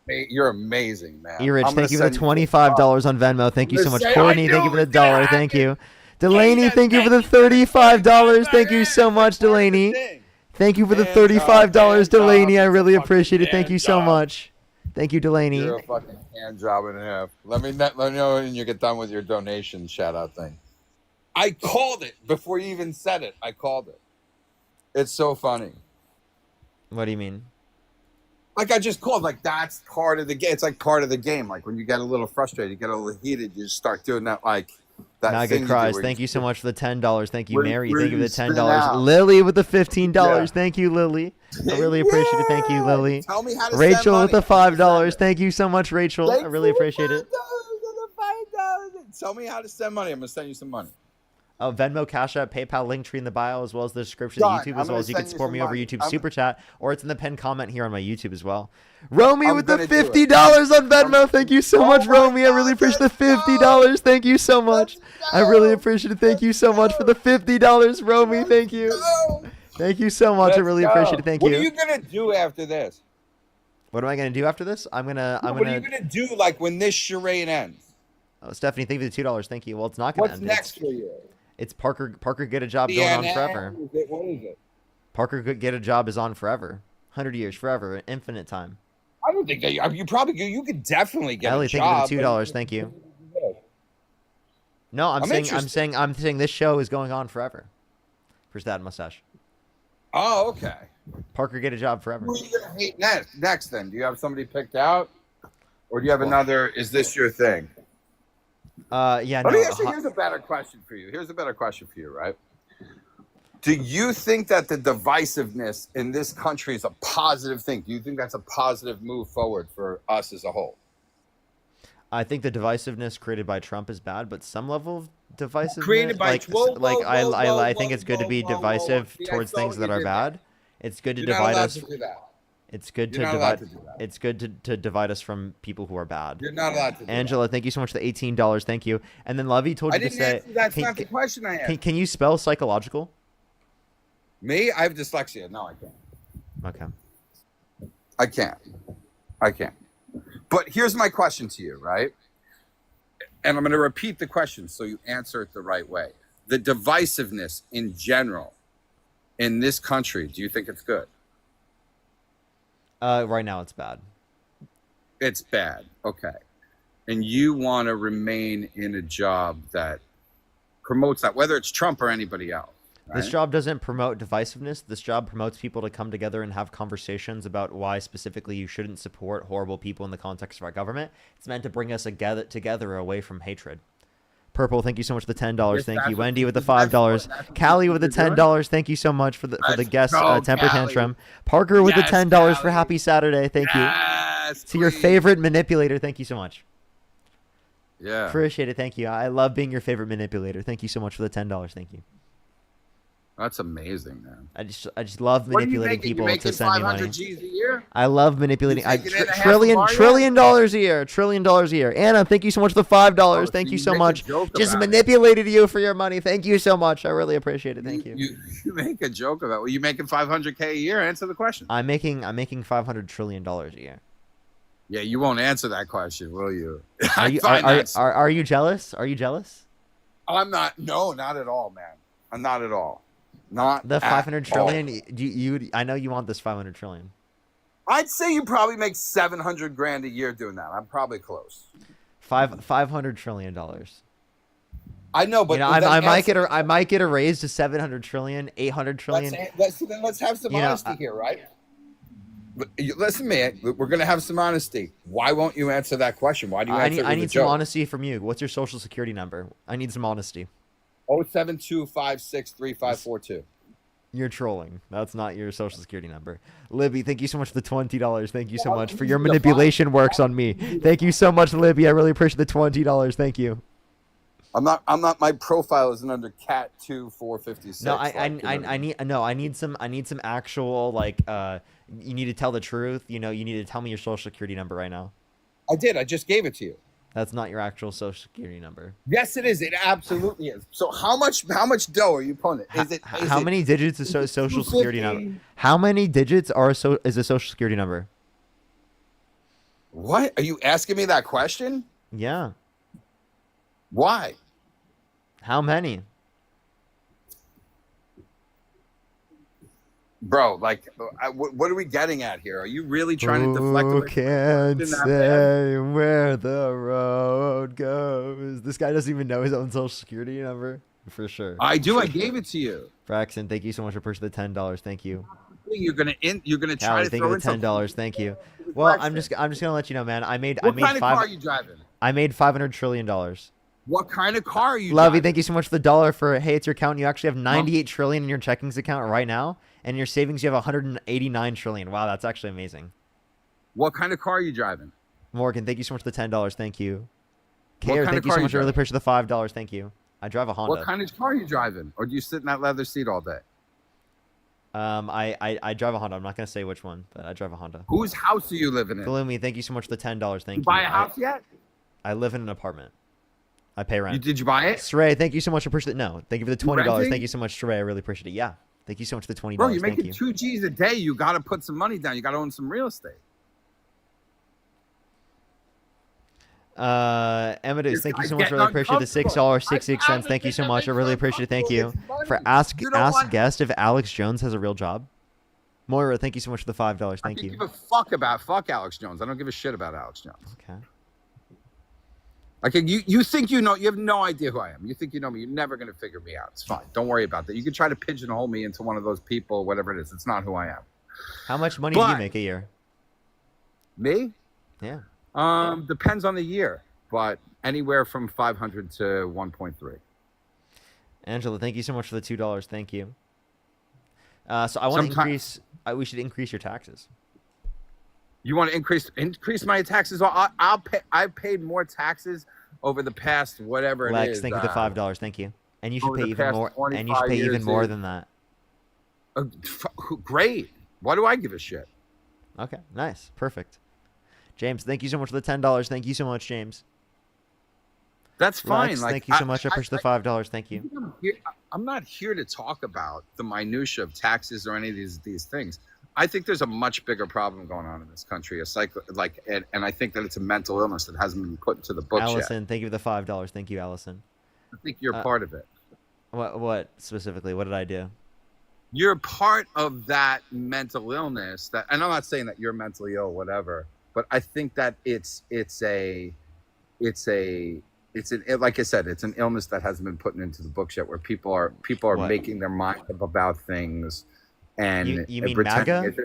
You're amazing, man. E-Rich, I'm gonna thank you for the send $25 on Venmo. Thank you so I'm much. gonna say, Courtney, I thank you knew for the it was gonna $1. Thank happen. you. Delaney, thank you for the $35. Thank you so much, Delaney. Thank you for the $35, Delaney. I really appreciate it. Thank you so much. Thank you, Delaney. You're a fucking hand job and a half. Let me know when you get done with your donation shout out thing. I called it before you even said it. I called it. It's so funny. What do you mean? Like I just called. Like that's part of the game. It's like part of the game. Like when you get a little frustrated, you get a little heated, you just start doing that. Like that. Nugget thing cries. where Thank you so much for the $10. Thank you, where- Mary. where Thank you for you the spin $10. out. Lily with the $15. Yeah. Thank you, Lily. I really appreciate it. Thank you, Lily. Tell me how to send Rachel with the money. $5. Thank you so much, Rachel. I really appreciate it. Tell me how to send money. I'm gonna send you some money. Oh, Venmo, Cash App, PayPal, Linktree in the bio, as well as the description Done. of YouTube, I'm as well gonna as you can send you support some me over money. YouTube I'm- Super Chat, or it's in the pinned comment here on my YouTube as well. Romy I'm with the gonna do it. $50 on Venmo. Thank you so much, Romy. I really appreciate the $50. Thank you so much. I really appreciate it. Thank you so much for the $50, Romy. Thank you. Thank you so much. I really appreciate it. Thank What you. are you gonna do after this? What am I gonna do after this? I'm What are you gonna do like when this charade ends? Oh, Stephanie, thank you for the $2. Thank you. Well, it's not gonna What's end. next for you? It's Parker get a job going on CNN? forever. What is it? Parker get a job is on forever. 100 years, forever, infinite time. I don't think that you could definitely get Ellie, a thank job. you for the $2. Thank you. No, I'm saying this show is going on forever. For that mustache. Oh, okay. Parker get a job forever. Who are you gonna hate next then? Do you have somebody picked out? Or do you have another, is this your thing? Yeah, Let me no. ask you, here's a better question for you. Here's a better question for you, right? Do you think that the divisiveness in this country is a positive thing? Do you think that's a positive move forward for us as a whole? I think the divisiveness created by Trump is bad, but some level of divisiveness, Created by- I think it's good to be divisive See, I towards saw things what that you are did bad. It's good to You're not divide allowed us. to do that. It's good You're to not allowed divide. to do that. It's good to divide us from people who are bad. You're not allowed to do Angela, thank you so much for the $18. Thank you. And then Lovey told I you to didn't say. answer. That's not the question I asked. Can you spell psychological? Me? I have dyslexia. No, I can't. Okay. I can't. But here's my question to you, right? And I'm going to repeat the question so you answer it the right way. The divisiveness in general in this country, do you think it's good? Right now it's bad. It's bad. Okay. And you want to remain in a job that promotes that, whether it's Trump or anybody else. This right? job doesn't promote divisiveness. This job promotes people to come together and have conversations about why specifically you shouldn't support horrible people in the context of our government. It's meant to bring us together away from hatred. Purple, thank you so much for the $10. Yes, Thank that's you. what Wendy with the this is for. $5. That's what Callie with the you're doing. $10. Thank you so much for the guest go, temper Callie. tantrum. Parker with the Yes, $10 for Callie. Happy Saturday. Thank you. Yes, To your please. favorite manipulator. Thank you so much. Yeah. Appreciate it. Thank you. I love being your favorite manipulator. Thank you so much for the $10. Thank you. That's amazing, man. I just love What are you manipulating making? You people making to send me 500 money. G's a year? I love manipulating. You taking in a half a Trillion bar yet? trillion dollars a year. $1 trillion a year. Anna, thank you so much for the $5. Oh, Thank so you you so make a much. joke Just about it. manipulated you for your money. Thank you so much. I really appreciate it. Thank you. You make a joke about. Well, you making 500K a year? Answer the question. I'm making $500 trillion a year. Yeah, you won't answer that question, will you? Are you are you jealous? Are you jealous? I'm not. No, not at all, man. I'm not at all. Not The at 500 trillion. all. You I know you want this 500 trillion. I'd say you probably make 700 grand a year doing that. I'm probably close. $500 trillion. I know, but you know, I might get a raise to 700 trillion, 800 trillion. Let's have some honesty here, right? Listen, man, we're gonna have some honesty. Why won't you answer that question? Why do you answer it with I a need some joke? honesty from you. What's your social security number? I need some honesty. 072563542. You're trolling. That's not your social security number. Libby, thank you so much for the $20. Thank you so much for your manipulation works on me. Thank you so much, Libby. I really appreciate the $20. Thank you. I'm not. My profile isn't under cat 2456. No, I need some actual you need to tell the truth. You know, you need to tell me your social security number right now. I did. I just gave it to you. That's not your actual social security number. Yes, it is. It absolutely is. So how much dough are you pulling? How many digits is social security number? How many digits is a social security number? What? Are you asking me that question? Yeah. Why? How many? Bro, what are we getting at here? Are you really trying to deflect? Who can say where the road goes? This guy doesn't even know his own social security number. For sure. I do. I gave it to you. Braxton, thank you so much for pushing the $10. Thank you. You're gonna try Callie, to thank throw you in for some $10. Thank you. Well, I'm just gonna let you know, man. I made What kind of car are you driving? I made $500 trillion. What kind of car are you Lovey, driving? thank you so much for the dollar for hey, it's your account. You actually have 98 trillion in your checkings account right now, and in your savings you have 189 trillion. Wow, that's actually amazing. What kind of car are you driving? Morgan, thank you so much for the $10. Thank you. What Kayer, kind thank of you car so you much. I really driving? appreciate the $5. Thank you. I drive a Honda. What kind of car are you driving? Or do you sit in that leather seat all day? I drive a Honda. I'm not gonna say which one, but I drive a Honda. Whose house are you living in? Gloomy, thank you so much for the $10. Thank you. Buy a house yet? I live in an apartment. I pay rent. Did you buy it? Sray, thank you so much. I appreciate it. No, thank you for the $20. renting? Thank you so much, Sray. I really appreciate it. Yeah, thank you so much for the $20. Bro, you're Thank making you. 2 G's a day. You got to put some money down. You got to own some real estate. Amadeus, thank you so much. I really appreciate the $6.66. Thank you so much. I really appreciate it. Thank you. For ask guest if Alex Jones has a real job. Moira, thank you so much for the $5. Thank you. Give a fuck Alex Jones. I don't give a shit about Alex Jones. Okay. Okay, you think you know? You have no idea who I am. You think you know me? You're never gonna figure me out. It's fine. Don't worry about that. You can try to pigeonhole me into one of those people, whatever it is. It's not who I am. How much money do you make a year? Me? Yeah. Depends on the year, but anywhere from 500 to 1.3. Angela, thank you so much for the $2. Thank you. So I want to increase. We should increase your taxes. You want to increase my taxes? I'll pay. I paid more taxes over the past whatever it Lex, is. thank you for the $5. Thank you. And you should over pay the even past more. And you 25 should pay even years, more dude. than that. Great. Why do I give a shit? Okay. Nice. Perfect. James, thank you so much for the $10. Thank you so much, James. That's fine. Lex, Like, thank you so much. I appreciate the $5. Thank you. I'm not here to talk about the minutia of taxes or any of these things. I think there's a much bigger problem going on in this country. And I think that it's a mental illness that hasn't been put into the books Allison, yet. thank you for the $5. Thank you, Allison. I think you're part of it. What specifically? What did I do? You're part of that mental illness and I'm not saying that you're mentally ill, whatever, but I think that it's like I said, it's an illness that hasn't been put into the books yet, where people are What? making their mind up about things, and You mean pretending MAGA? as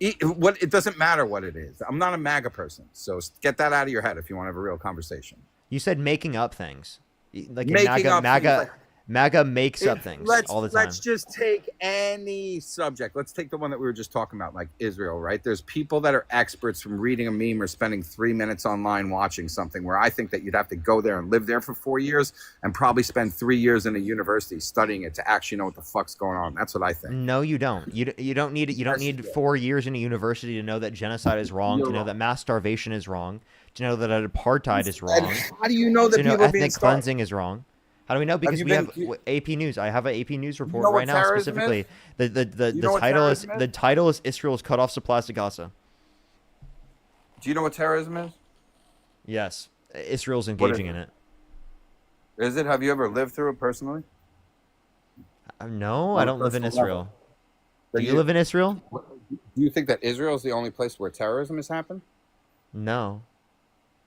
if it doesn't matter what it is. I'm not a MAGA person, so get that out of your head if you want to have a real conversation. You said making up things. Like Making MAGA, up MAGA, things like- MAGA makes up things all the time. Let's just take any subject. Let's take the one that we were just talking about, like Israel, right? There's people that are experts from reading a meme or spending 3 minutes online watching something, where I think that you'd have to go there and live there for 4 years and probably spend 3 years in a university studying it to actually know what the fuck's going on. That's what I think. No, you don't. You don't need it. You don't need 4 years in a university to know that genocide is wrong, to know that mass starvation is wrong, to know that apartheid is wrong. How do you know that to know people are being ethnic starved? cleansing is wrong? How do we know? Because you we been- have AP News. I have an AP News report know what right now terrorism specifically. is? The You know what title is terrorism is? the title is Israel's cut off supplies to Gaza. Do you know what terrorism is? Yes, Israel's What is engaging in it. Is it? Have you ever lived through it personally? No, On I a don't live in personal Israel. level. Do you live in Israel? Do you think that Israel is the only place where terrorism has happened? No.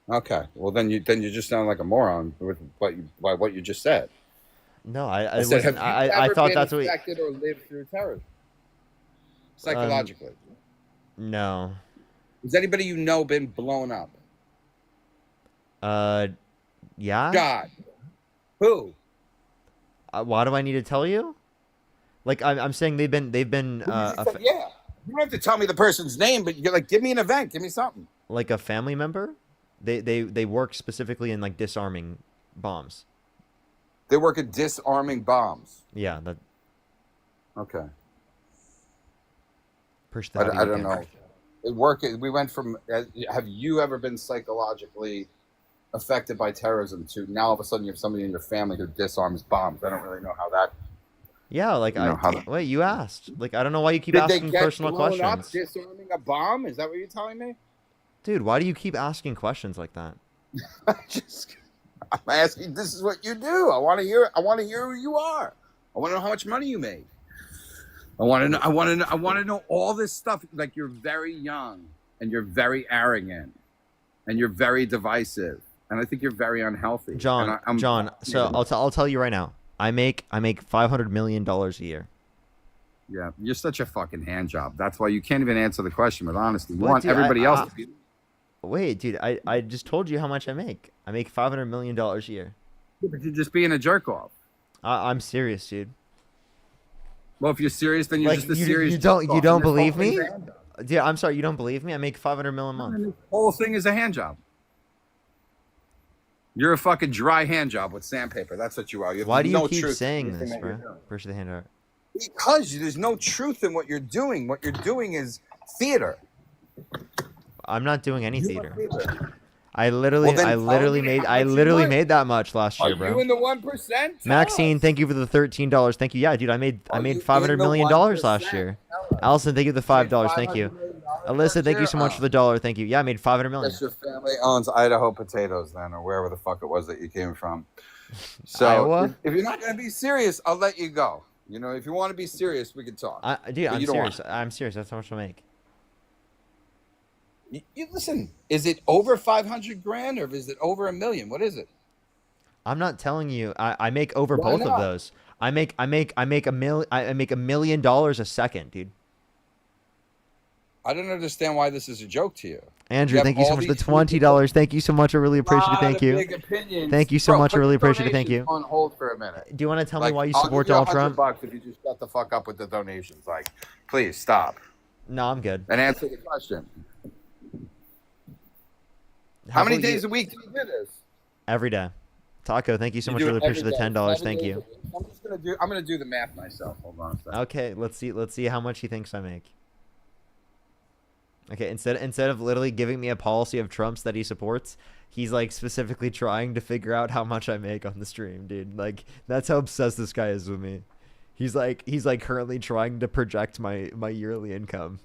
Okay, well then you just sound like a moron with by what you just said. No, I said, have wasn't. you I ever thought been that's what. affected or lived through terrorism psychologically? No. Has anybody you know been blown up? Yeah. God, who? Why do I need to tell you? Like I'm saying they've been Yeah, you don't have to tell me the person's name, but you're like, give me an event, give me something. like a family member. They work specifically in like disarming bombs. They work at disarming bombs. Yeah, that. Okay. Push the I heavy don't weekend. know. We went from. Have you ever been psychologically affected by terrorism to now all of a sudden you have somebody in your family who disarms bombs? I don't really know how that. Yeah, like You know, how- wait, you asked. Like I don't know why you keep Did they asking get personal blown up questions. disarming a bomb? Is that what you're telling me? Dude, why do you keep asking questions like that? I'm asking. This is what you do. I want to hear. I want to hear who you are. I want to know how much money you made. I want to know. I want to know. I want to know all this stuff. Like you're very young and you're very arrogant and you're very divisive and I think you're very unhealthy. John, And John. So I'll tell you right now. I make $500 million a year. Yeah, you're such a fucking hand job. That's why you can't even answer the question with honesty. You What, want dude, everybody else to be. Wait, dude. I just told you how much I make. I make $500 million a year. Yeah, but you're just being a jerk off. I'm serious, dude. Well, if you're serious, then you're Like just a you serious. don't jerk off, you don't and this whole believe thing's me? a hand job. Yeah, I'm sorry. You don't believe me? I make $500 million a month. The whole thing is a hand job. You're a fucking dry hand job with sandpaper. That's what you are. You have Why do you no keep truth in saying anything this, that you're bro? doing. Push the hand out. Because there's no truth in what you're doing. What you're doing is theater. I'm not doing any You theater. are theater. I literally Well, then tell me made how much you made that much last Are year, bro. you in the 1%? Maxine, thank you for the $13. Thank you. Yeah, dude, I made you in $500 the million 1%? last year. Allison, thank you for the $5. Thank you. Alyssa, thank you so much for the $1. Thank you. Yeah, I made $500 million. Guess your family owns Idaho potatoes then, or wherever the fuck it was that you came from. So Iowa? if you're not gonna be serious, I'll let you go. You know, if you want to be serious, we can talk. Dude, But I'm you don't want serious. I'm serious. That's how much I make. You listen. Is it over 500 grand or is it over $1 million? What is it? I'm not telling you. I make over Why both of not? those. I make $1 million a second, dude. I don't understand why this is a joke to you. Andrew, have thank you so all much for the these $20. Thank you so much. I really appreciate it. Lot Thank of you. big opinions. Thank you so Bro, much. I put really the appreciate it. Thank donations you. On hold for a minute. Do you want to tell me Like, why you I'll support give you Donald Trump? $100 if you just shut the fuck up with the donations. Like, please stop No, I'm good. and answer the question. How many days a week do you do this? Every day. Taco, thank you so You much. do Really it every appreciate the day, $10. 7 Thank days you. a week. I'm gonna do the math myself. Hold on a second. Okay, let's see how much he thinks I make. Okay, instead of literally giving me a policy of Trump's that he supports, he's like specifically trying to figure out how much I make on the stream, dude. Like that's how obsessed this guy is with me. He's like currently trying to project my yearly income.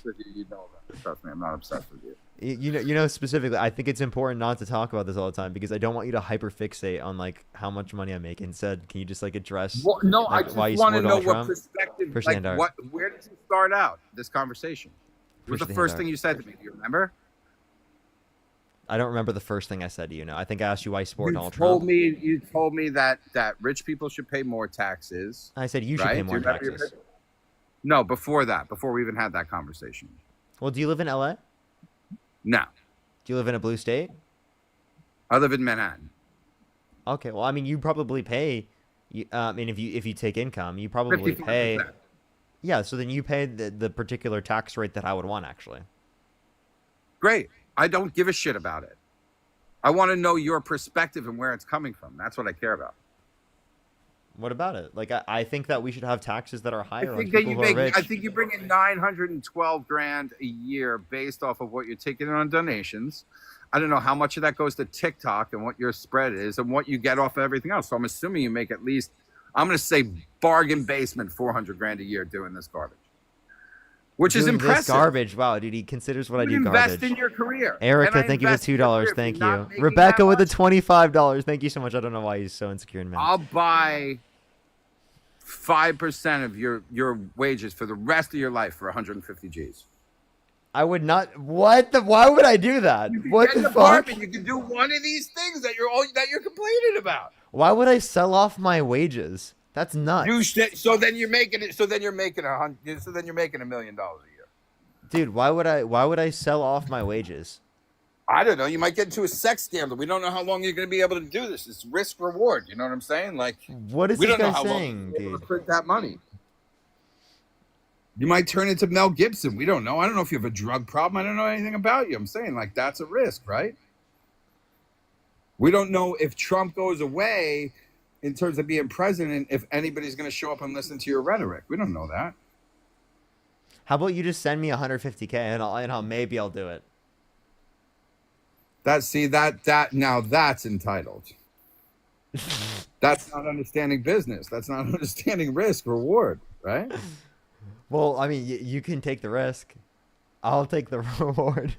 You know that. Trust me, I'm not obsessed with you. You know specifically, I think it's important not to talk about this all the time because I don't want you to hyperfixate on like how much money I make. Instead, can you just like address Well, no, like, I just why you want to support know Donald what Trump? perspective. Push the Like, hand out. what? Where did you start out this conversation? What was Push the the first hand thing out. you said to me? Do you remember? I don't remember the first thing I said to you. No, I think I asked you why you support Donald told Trump. me you told me that rich people should pay more taxes. I said you should right? pay Do more you remember your taxes. picture? No, before that, before we even had that conversation. Well, do you live in LA? No, Do you live in a blue state? I live in Manhattan. Okay, well, I mean, you probably pay I mean, if you take income, you probably pay. 55%. Yeah, so then you pay the particular tax rate that I would want, actually. Great. I don't give a shit about it. I want to know your perspective and where it's coming from. That's what I care about. What about it? Like, I think that we should have taxes that are higher on think that people who are rich. I think you bring in 912 grand a year based off of what you're taking in on donations. I don't know how much of that goes to TikTok and what your spread is and what you get off of everything else. So I'm assuming you make at least, I'm going to say bargain basement 400 grand a year doing this garbage, which is Doing impressive. This garbage. Wow, dude, he considers what I do Invest garbage. in your career. Erica, And I thank you for invest in your $2. career. If Thank you're not you. making Rebecca that with the much, $25. Thank you so much. I don't know why he's so insecure in men. I'll buy 5% of your wages for the rest of your life for 150 G's. I would not. What the? Why would I do that? What Get an the fuck? apartment. You can do one of these things that you're complaining about. Why would I sell off my wages? That's nuts. So then you're making it. So then you're making $1 million a year. Dude, why would I sell off my wages? I don't know. You might get into a sex scandal. We don't know how long you're going to be able to do this. It's risk reward. You know what I'm saying? Like, what is we this don't know guy how long saying, you're able dude? to print that money. You might turn into Mel Gibson. We don't know. I don't know if you have a drug problem. I don't know anything about you. I'm saying, like, that's a risk, right? We don't know if Trump goes away in terms of being president, if anybody's going to show up and listen to your rhetoric. We don't know that. How about you just send me 150K and maybe I'll do it. Now that's entitled. That's not understanding business. That's not understanding risk reward, right? Well, I mean, you can take the risk. I'll take the reward.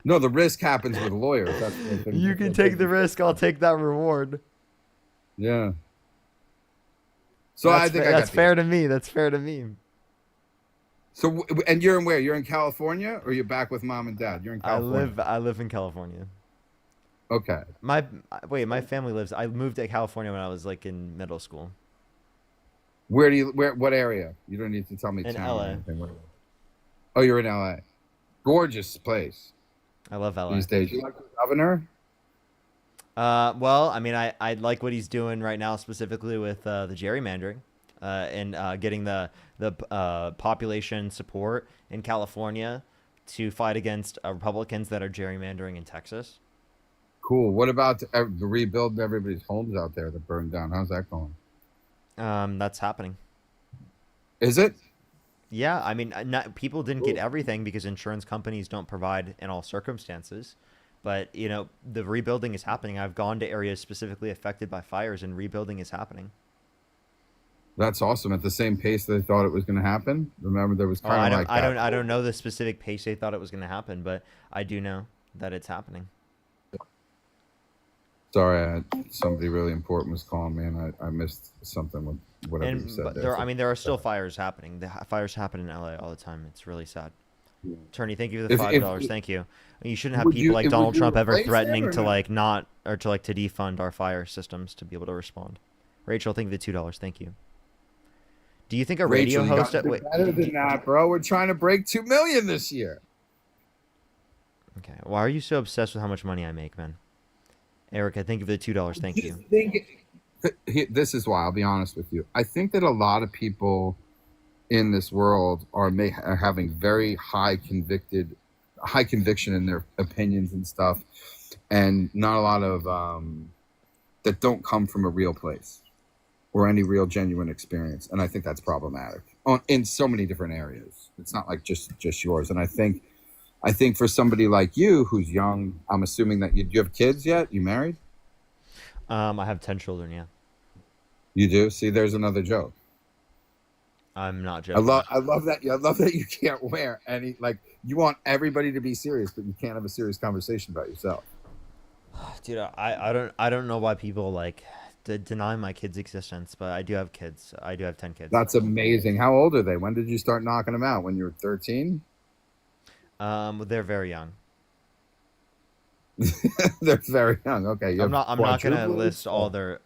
No, the risk happens with lawyers. That's the thing. You can take the risk. I'll take that reward. Yeah. So that's I think that's fair to me. That's fair to me. So and you're in where? You're in California, or you're back with mom and dad? You're in California. I live in California. Okay. My family lives. I moved to California when I was like in middle school. What area? You don't need to tell me. In town or LA. anything. Oh, you're in LA. Gorgeous place. I love LA. These days. You like the governor? Well, I mean, I like what he's doing right now, specifically with the gerrymandering, and getting the population support in California to fight against Republicans that are gerrymandering in Texas. Cool. What about the rebuilding everybody's homes out there that burned down? How's that going? That's happening. Is it? Yeah, I mean, people didn't get everything because insurance companies don't provide in all circumstances. But, you know, the rebuilding is happening. I've gone to areas specifically affected by fires, and rebuilding is happening. That's awesome. At the same pace they thought it was going to happen. Remember, there was kind of I don't know the specific pace they thought it was going to happen, but I do know that it's happening. Sorry, somebody really important was calling me, and I missed something with whatever you said. But there are still fires happening. The fires happen in LA all the time. It's really sad. Attorney, thank you for the $5. Thank you. You shouldn't have people like Donald Trump ever threatening to to defund our fire systems to be able to respond. Rachel, thank you for the $2. Thank you. Do you think a radio host? Wait, better than that, bro. We're trying to break 2 million this year. Okay. Why are you so obsessed with how much money I make, man? Erica, thank you for the $2. Thank you. This is why I'll be honest with you. I think that a lot of people in this world are having very high conviction in their opinions and stuff, and not a lot of that don't come from a real place or any real genuine experience. And I think that's problematic in so many different areas. It's not like just yours. And I think for somebody like you who's young, I'm assuming that you have kids yet? You married? I have 10 children. Yeah. You do? See, there's another joke. I'm not joking. I love that. I love that you can't wear any, like, you want everybody to be serious, but you can't have a serious conversation about yourself. Dude, I don't know why people like deny my kids' existence, but I do have kids. I do have 10 kids. That's amazing. How old are they? When did you start knocking them out? When you were 13? They're very young. They're very young. Okay. I'm not gonna list all their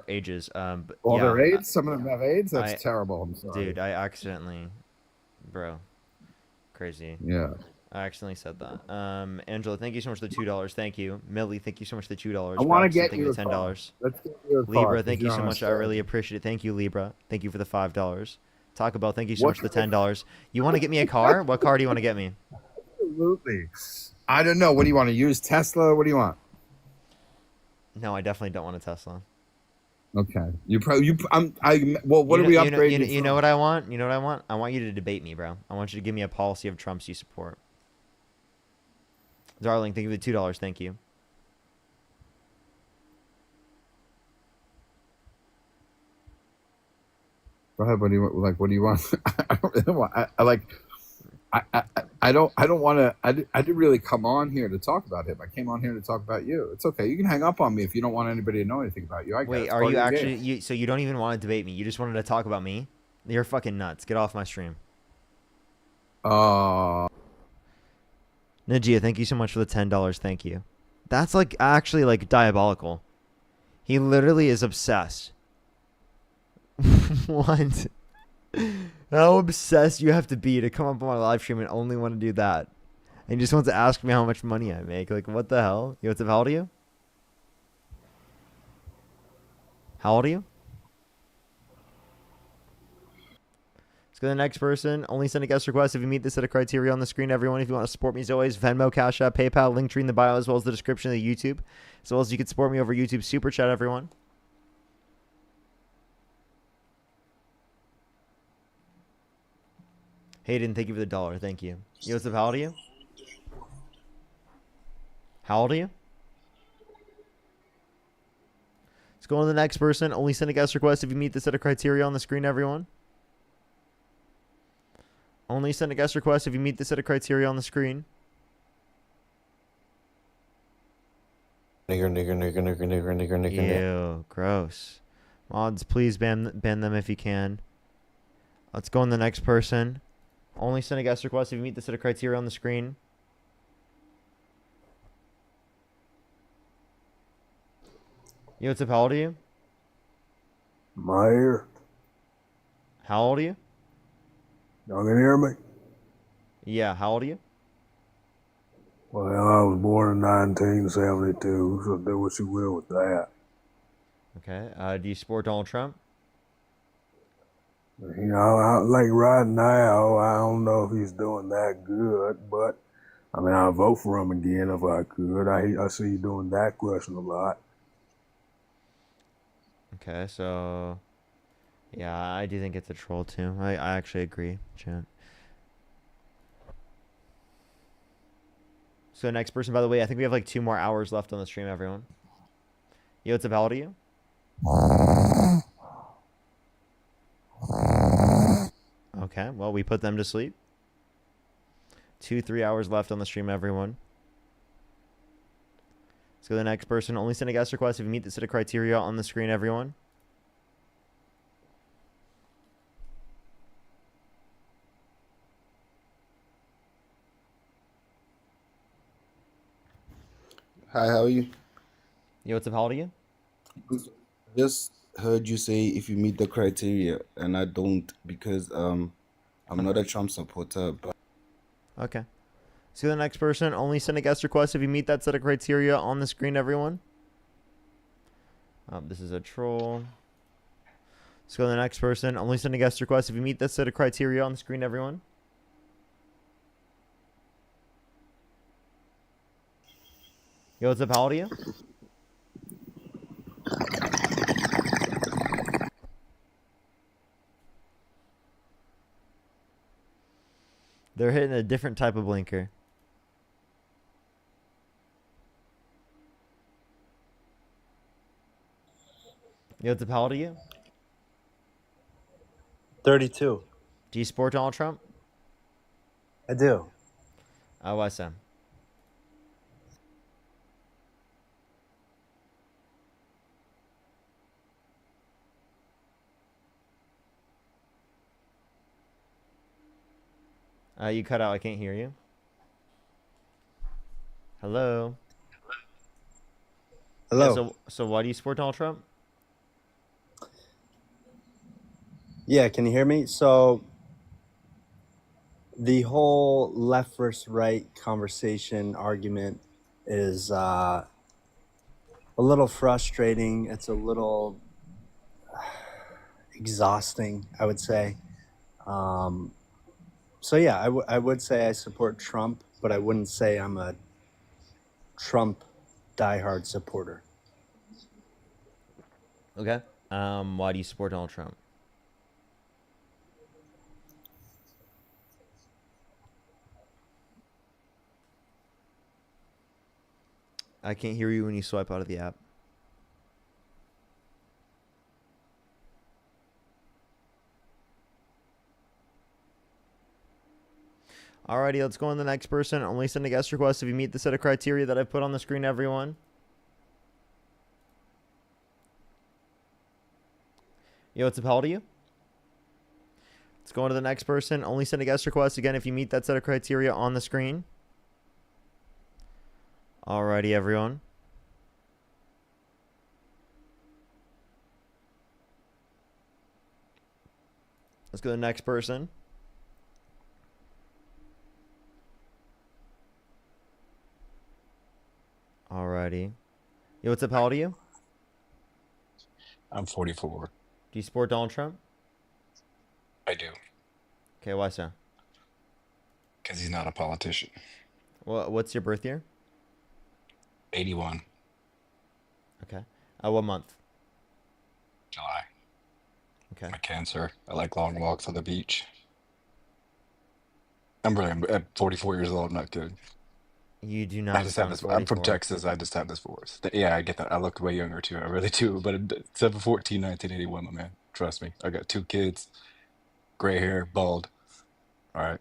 ages. But all yeah, their AIDS? Some of them have AIDS? That's terrible. I'm sorry. Dude, I accidentally, bro. Crazy. Yeah. I accidentally said that. Angela, thank you so much for the $2. Thank you. Millie, thank you so much for the $2. I want to Braxton, get thank you you for a the car. $10. Let's get you a car. Libra, 'cause thank you you're so on a much. I really strategy. appreciate it. Thank you, Libra. Thank you for the $5. Taco Bell, thank you so What much for the $10. You want to get me a car? What car do you want to get me? Absolutely. I don't know. What do you want to use? Tesla? What do you want? No, I definitely don't want a Tesla. Okay. You probably well, what You are know, we you know, upgrading you know, you you know from? what I want? You know what I want? I want you to debate me, bro. I want you to give me a policy of Trump's you support. Darling, thank you for the $2. Thank you. Go ahead. What do you want? Like, what do you want? I don't really want. I like. I don't want to. I didn't really come on here to talk about him. I came on here to talk about you. It's okay. You can hang up on me if you don't want anybody to know anything about you. I Wait, guess. are Part you of the actually game. so you don't even want to debate me? You just wanted to talk about me? You're fucking nuts. Get off my stream. Najia, thank you so much for the $10. Thank you. That's like actually like diabolical. He literally is obsessed. What? How obsessed you have to be to come up on my live stream and only want to do that? And just wants to ask me how much money I make. Like, what the hell? Yo, what's up? How old are you? How old are you? Let's go to the next person. Only send a guest request if you meet the set of criteria on the screen. Everyone, if you want to support me as always, Venmo, Cash App, PayPal, link tree in the bio, as well as the description of the YouTube. As well as you can support me over YouTube Super Chat, everyone. Hayden, thank you for the $1. Thank you. Yo, what's up? How old are you? How old are you? Let's go on to the next person. Only send a guest request if you meet the set of criteria on the screen, everyone. Only send a guest request if you meet the set of criteria on the screen. Nigger. Ew, gross. Mods, please ban them if you can. Let's go on the next person. Only send a guest request if you meet the set of criteria on the screen. Yo, what's up? How old are you? My ear. How old are you? Y'all can hear me? Yeah, how old are you? Well, I was born in 1972, so do what you will with that. Okay. Do you support Donald Trump? You know, like right now, I don't know if he's doing that good, but I mean, I'll vote for him again if I could. I see you doing that question a lot. Okay, so yeah, I do think it's a troll too. I actually agree, chat. So next person, by the way, I think we have like 2 more hours left on the stream, everyone. Yo, what's up? How old are you? Okay, well, we put them to sleep. 2-3 hours left on the stream, everyone. Let's go to the next person. Only send a guest request if you meet the set of criteria on the screen, everyone. Hi, how are you? Yo, what's up? How old are you? Just heard you say if you meet the criteria, and I don't because I'm not a Trump supporter. But Okay. Let's go to the next person. Only send a guest request if you meet that set of criteria on the screen, everyone. This is a troll. Let's go to the next person. Only send a guest request if you meet that set of criteria on the screen, everyone. Yo, what's up? How old are you? They're hitting a different type of blinker. Yo, what's up? How old are you? 32. Do you support Donald Trump? I do. Why so? You cut out. I can't hear you. Hello? Hello. Yeah, so why do you support Donald Trump? Yeah, can you hear me? So The whole left versus right conversation argument is a little frustrating. It's a little exhausting, I would say. So yeah, I would say I support Trump, but I wouldn't say I'm a Trump diehard supporter. Okay. Why do you support Donald Trump? I can't hear you when you swipe out of the app. Alrighty, let's go on to the next person. Only send a guest request if you meet the set of criteria that I put on the screen, everyone. Yo, what's up? How old are you? Let's go on to the next person. Only send a guest request again if you meet that set of criteria on the screen. Alrighty, everyone. Let's go to the next person. Alrighty. Yo, what's up? How old are you? I'm 44. Do you support Donald Trump? I do. Okay, why so? Because he's not a politician. What's your birth year? 81. Okay. What month? July. Okay. I'm a Cancer. I like long walks on the beach. I'm at 44 years old. I'm not good. You do I not just have sound this. I'm from 44. Texas. I just have this voice. Yeah, I get that. I look way younger too. I really do. But 7/14, 1981, my man. Trust me. I got 2 kids, gray hair, bald. All right.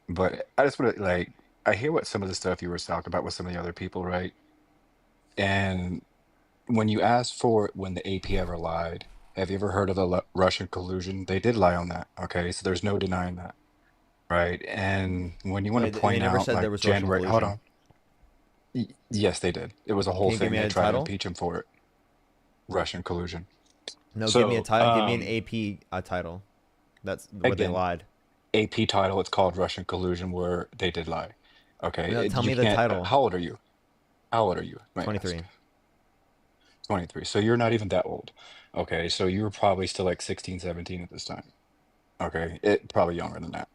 But I just want to I hear what some of the stuff you were talking about with some of the other people, right? And when you ask for when the AP ever lied, have you ever heard of the Russian collusion? They did lie on that. Okay, so there's no denying that, right? And when you want Wait, to they point never out said there like was Russian January, hold collusion. on. Yes, they did. It was a whole Can you give thing. me They a tried to title? impeach him for it. Russian collusion. No, give me a So, title. Give me an AP title. That's where they again, lied. AP title, it's called Russian collusion, where they did lie. Okay, No, tell you me the can't. title. How old are you? How old are you? May I ask? 23. 23. So you're not even that old. Okay, so you were probably still like 16, 17 at this time. Okay, probably younger than that.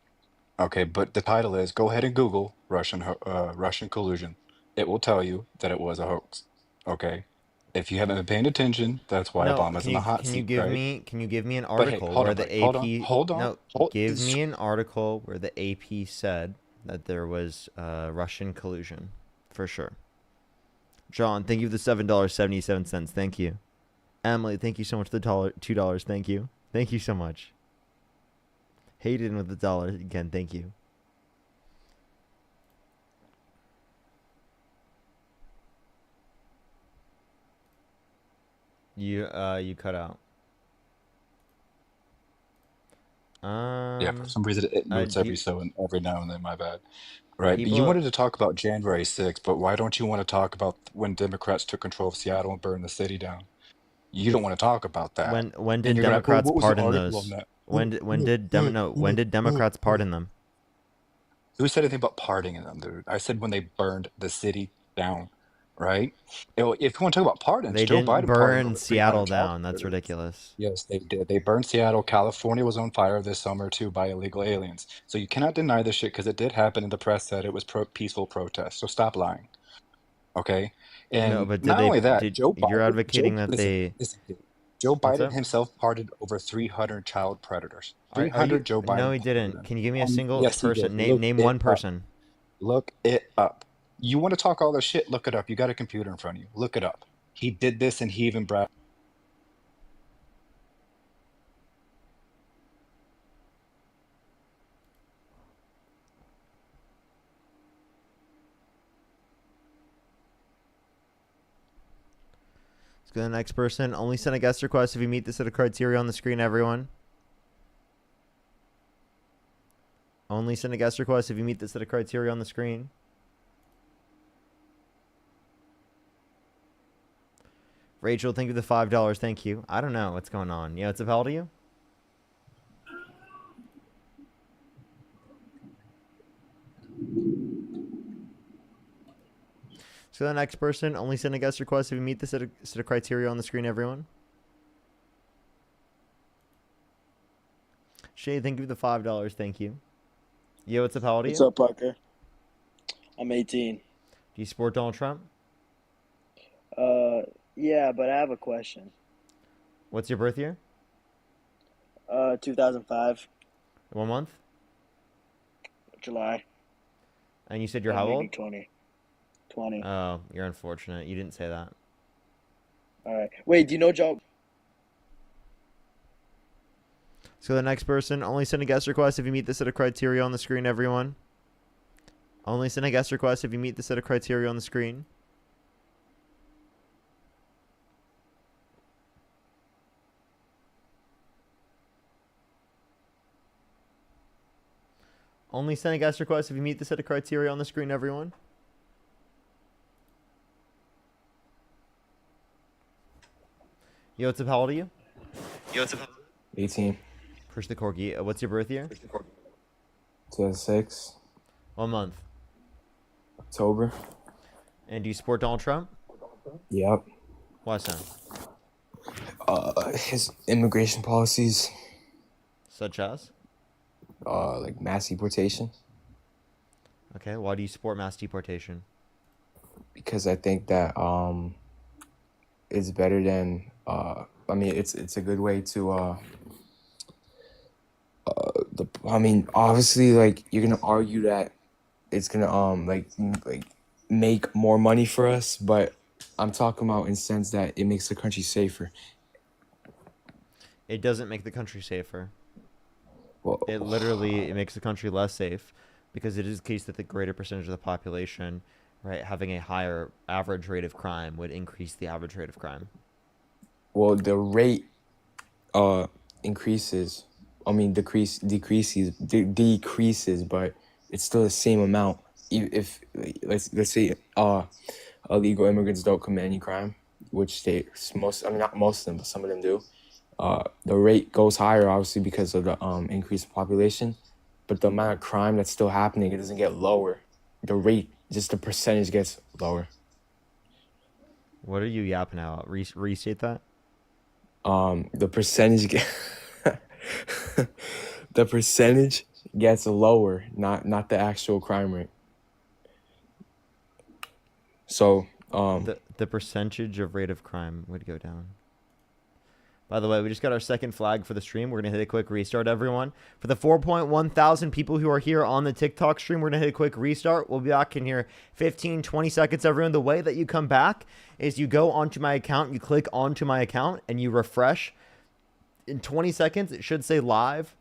Okay, but the title is go ahead and Google Russian collusion. It will tell you that it was a hoax. Okay, if you haven't been paying attention, that's why No, Obama's in the hot seat, right? can you give me an But hey, article hold where on, the buddy. Hold on. AP Hold on. No, give me an article where the AP said that there was Russian collusion for sure. John, thank you for the $7.77. Thank you. Emily, thank you so much for the $2. Thank you. Thank you so much. Hayden with the $1 again. Thank you. You cut out. Yeah, for some reason it mutes do you- every now and then. My bad. Right, but you people wanted to talk about January 6th, but why don't you want to talk about when Democrats took control of Seattle and burned the city down? You don't want to talk about that. when And did you're gonna be like, well, Democrats what was the pardon article on those? that? When did Democrats pardon them? Who said anything about pardoning them, dude? I said when they burned the city down, right? If you want to talk about pardons, They Joe didn't Biden pardoned burn over Seattle 300 child down. That's predators. ridiculous. Yes, they did. They burned Seattle. California was on fire this summer too by illegal aliens. So you cannot deny this shit because it did happen, and the press said it was peaceful protest. So stop lying, okay? No, And but not only that, Joe you're Biden, advocating that they listen, dude. Joe What's Biden up? himself pardoned over 300 child predators. Are you 300 Joe Biden No, he pardoned didn't. Can you give me a single yes, he person? did. Look Name it one up. person. Look it up. You want to talk all this shit? Look it up. You got a computer in front of you. Look it up. He did this, and he even bragged. Let's go to the next person. Only send a guest request if you meet the set of criteria on the screen, everyone. Only send a guest request if you meet the set of criteria on the screen. Rachel, thank you for the $5. Thank you. I don't know what's going on. Yeah, it's a how old are you? So the next person, only send a guest request if you meet the set of criteria on the screen, everyone. Shay, thank you for the $5. Thank you. Yo, what's up? How old are What's you? up, Parker? I'm 18. Do you support Donald Trump? Yeah, but I have a question. What's your birth year? 2005, One month? July. And you said you're That how made old? me 20. 20. Oh, you're unfortunate. You didn't say that. All right. Wait, do you know Joe? So the next person, only send a guest request if you meet the set of criteria on the screen, everyone. Only send a guest request if you meet the set of criteria on the screen. Only send a guest request if you meet the set of criteria on the screen, everyone. Yo, what's up? How old are you? 18. Push the corgi. What's your birth year? 2006. 1 month. October. And do you support Donald Trump? Yep. Why so? His immigration policies, Such as? like mass deportation, Okay, why do you support mass deportation? because I think that it's better than I mean it's a good way to obviously like you're gonna argue that it's gonna like make more money for us, but I'm talking about in sense that it makes the country safer. It doesn't make the country safer. Well, It makes the country less safe because it is the case that the greater percentage of the population, right, having a higher average rate of crime would increase the average rate of crime. well, the rate increases. I mean, decreases, but it's still the same amount. If let's say illegal immigrants don't commit any crime, which not most of them, but some of them do. The rate goes higher, obviously, because of the increase in population, but the amount of crime that's still happening, it doesn't get lower. The rate, just the percentage gets lower. What are you yapping out? Restate that? The percentage the percentage gets lower, not the actual crime rate. So the percentage of rate of crime would go down. By the way, we just got our second flag for the stream. We're going to hit a quick restart, everyone. For the 4.1 thousand people who are here on the TikTok stream, we're going to hit a quick restart. We'll be back in here 15, 20 seconds, everyone. The way that you come back is you go onto my account, you click onto my account, and you refresh. In 20 seconds, it should say live,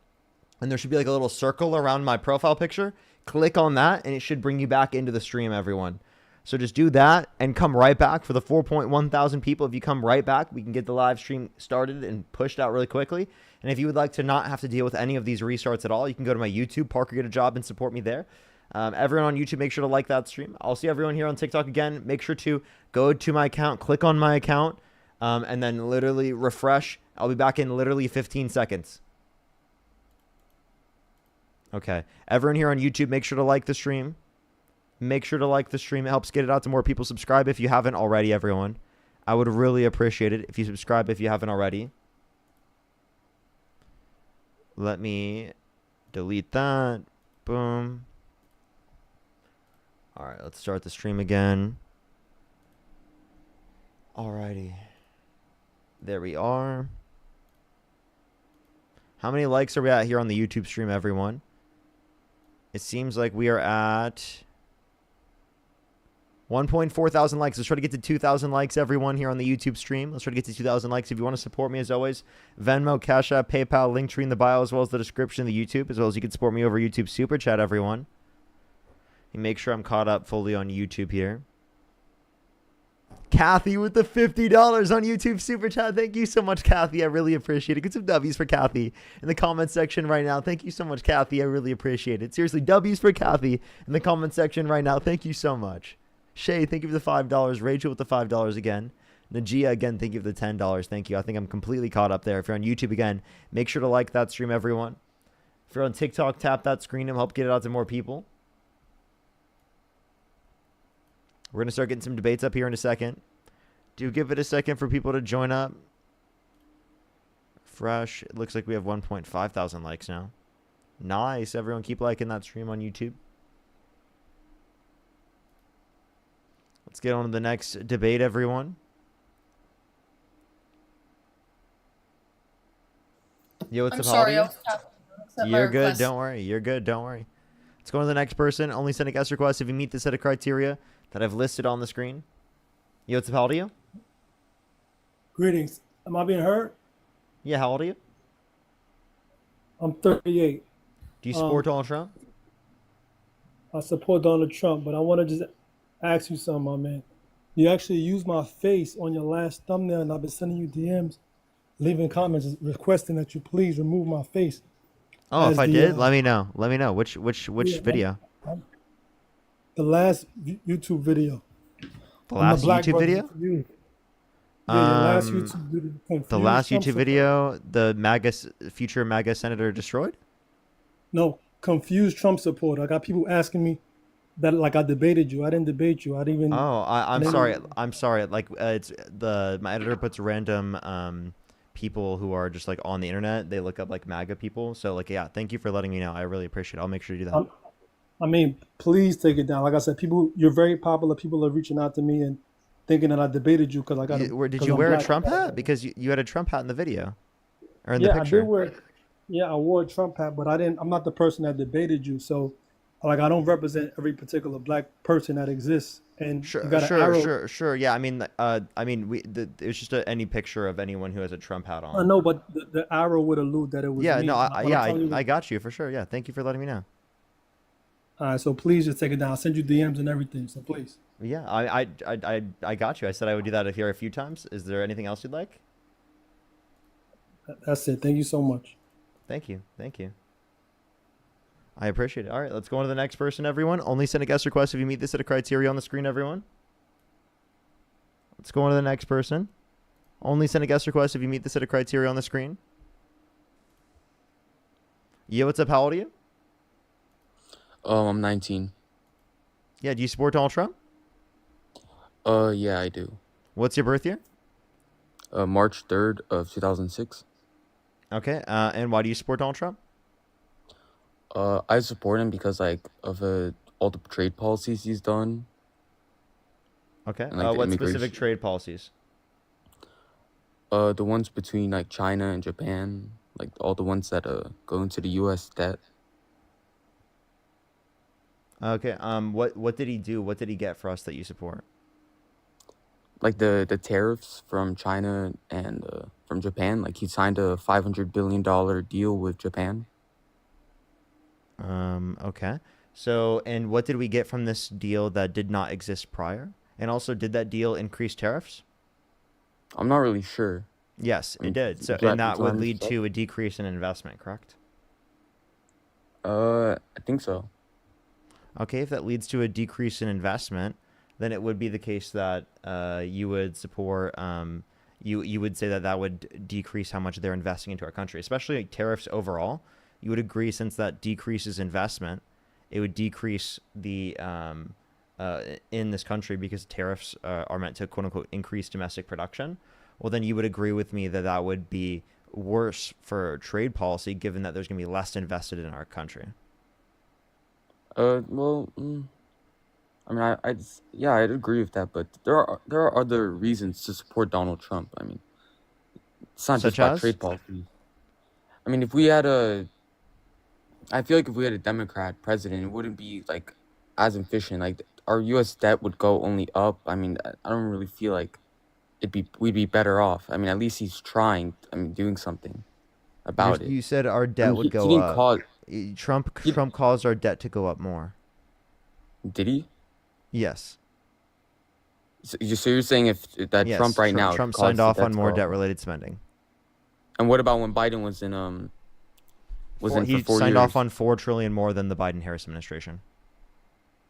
and there should be like a little circle around my profile picture. Click on that, and it should bring you back into the stream, everyone. So just do that and come right back for the 4.1 thousand people. If you come right back, we can get the live stream started and pushed out really quickly. And if you would like to not have to deal with any of these restarts at all, you can go to my YouTube, Parker Get a Job, and support me there. Everyone on YouTube, make sure to like that stream. I'll see everyone here on TikTok again. Make sure to go to my account, click on my account, and then literally refresh. I'll be back in literally 15 seconds. Okay. Everyone here on YouTube, make sure to like the stream. Make sure to like the stream. It helps get it out to more people. Subscribe if you haven't already, everyone. I would really appreciate it if you subscribe if you haven't already. Let me delete that. Boom. All right, let's start the stream again. Alrighty. There we are. How many likes are we at here on the YouTube stream, everyone? It seems like we are at 1.4 thousand likes. Let's try to get to 2,000 likes, everyone, here on the YouTube stream. Let's try to get to 2,000 likes. If you want to support me, as always, Venmo, Cash App, PayPal, Linktree in the bio, as well as the description of the YouTube, as well as you can support me over YouTube Super Chat, everyone. And make sure I'm caught up fully on YouTube here. Kathy with the $50 on YouTube Super Chat. Thank you so much, Kathy. I really appreciate it. Get some W's for Kathy in the comment section right now. Thank you so much, Kathy. I really appreciate it. Seriously, W's for Kathy in the comment section right now. Thank you so much. Shay, thank you for the $5. Rachel with the $5 again. Najia, again, thank you for the $10. Thank you. I think I'm completely caught up there. If you're on YouTube, again, make sure to like that stream, everyone. If you're on TikTok, tap that screen and help get it out to more people. We're going to start getting some debates up here in a second. Do give it a second for people to join up. Fresh. It looks like we have 1.5 thousand likes now. Nice. Everyone keep liking that stream on YouTube. Let's get on to the next debate, everyone. Yo, what's I'm up, sorry, I Howdy? was tapping to accept my You're good. request. Don't worry. You're good. Don't worry. Let's go on to the next person. Only send a guest request if you meet the set of criteria that I've listed on the screen. Yo, what's up, Howdy? Greetings. Am I being heard? Yeah, how old are you? I'm 38. Do you support Donald Trump? I support Donald Trump, but I want to just ask you something, my man. You actually used my face on your last thumbnail, and I've been sending you DMs, leaving comments requesting that you please remove my face. Oh, as if I the, did, let me know. Let me know. Which yeah, video? The last YouTube video. The on last Black YouTube Brothers video? Community. Yeah, your last YouTube video. The Confused last Trump YouTube supporter. video, the future MAGA senator destroyed? No, confused Trump supporter. I got people asking me that like I debated you. I didn't debate you. I didn't even. Oh, I I'm didn't sorry. even- I'm sorry. Like it's my editor puts random people who are just like on the internet. They look up like MAGA people. So like yeah, thank you for letting me know. I really appreciate it. I'll make sure to do that. I mean, please take it down. Like I said, people, you're very popular. People are reaching out to me and thinking that I debated you because I got. Did you wear a Trump hat? Because you had a Trump hat in the video, or in the Yeah, I picture. did wear. Yeah, I wore a Trump hat, but I didn't. I'm not the person that debated you. So, like, I don't represent every particular black person that exists. And you got an arrow. Sure. Yeah, I mean, it's just any picture of anyone who has a Trump hat on. I know, but the arrow would allude that it was Yeah, me. no, What I'm telling you- I got you for sure. Yeah, thank you for letting me know. All right, so please just take it down. I'll send you DMs and everything. So please. Yeah, I got you. I said I would do that here a few times. Is there anything else you'd like? That's it. Thank you so much. Thank you. I appreciate it. All right, let's go on to the next person, everyone. Only send a guest request if you meet this set of criteria on the screen, everyone. Let's go on to the next person. Only send a guest request if you meet the set of criteria on the screen. Yeah, what's up? How old are you? I'm 19. Yeah, do you support Donald Trump? Yeah, I do. What's your birth year? March 3rd of 2006. Okay, and why do you support Donald Trump? I support him because of all the trade policies he's done. Okay, and, like, the what immigration. specific trade policies? The ones between like China and Japan, like all the ones that go into the U.S. debt. Okay, what did he do? What did he get for us that you support? Like the tariffs from China and from Japan. Like he signed a $500 billion deal with Japan. Okay. So, and what did we get from this deal that did not exist prior? And also, did that deal increase tariffs? I'm not really sure. Yes, I mean, it did. So, exactly and that would time lead stuff. to a decrease in investment, correct? I think so. Okay, if that leads to a decrease in investment, then it would be the case that you would support. You would say that that would decrease how much they're investing into our country, especially like tariffs overall. You would agree, since that decreases investment, it would decrease the in this country, because tariffs are meant to quote unquote increase domestic production. Well, then you would agree with me that that would be worse for trade policy, given that there's going to be less invested in our country. Well, I mean, yeah, I'd agree with that, but there are other reasons to support Donald Trump. I mean, it's not just Such about as? trade policy. I mean, if we had I feel like if we had a Democrat president, it wouldn't be like as efficient. Like our U.S. debt would go only up. I mean, I don't really feel like we'd be better off. I mean, at least he's trying. I mean, doing something about it. You said our I debt mean, would he go didn't up. cause. Trump caused our debt to go up more. Did he? Yes. So you're saying if that Yes, Trump right now Trump caused signed the off debt on to more go up? debt-related spending. And what about when Biden was in He for 4 signed years? off on $4 trillion more than the Biden-Harris administration.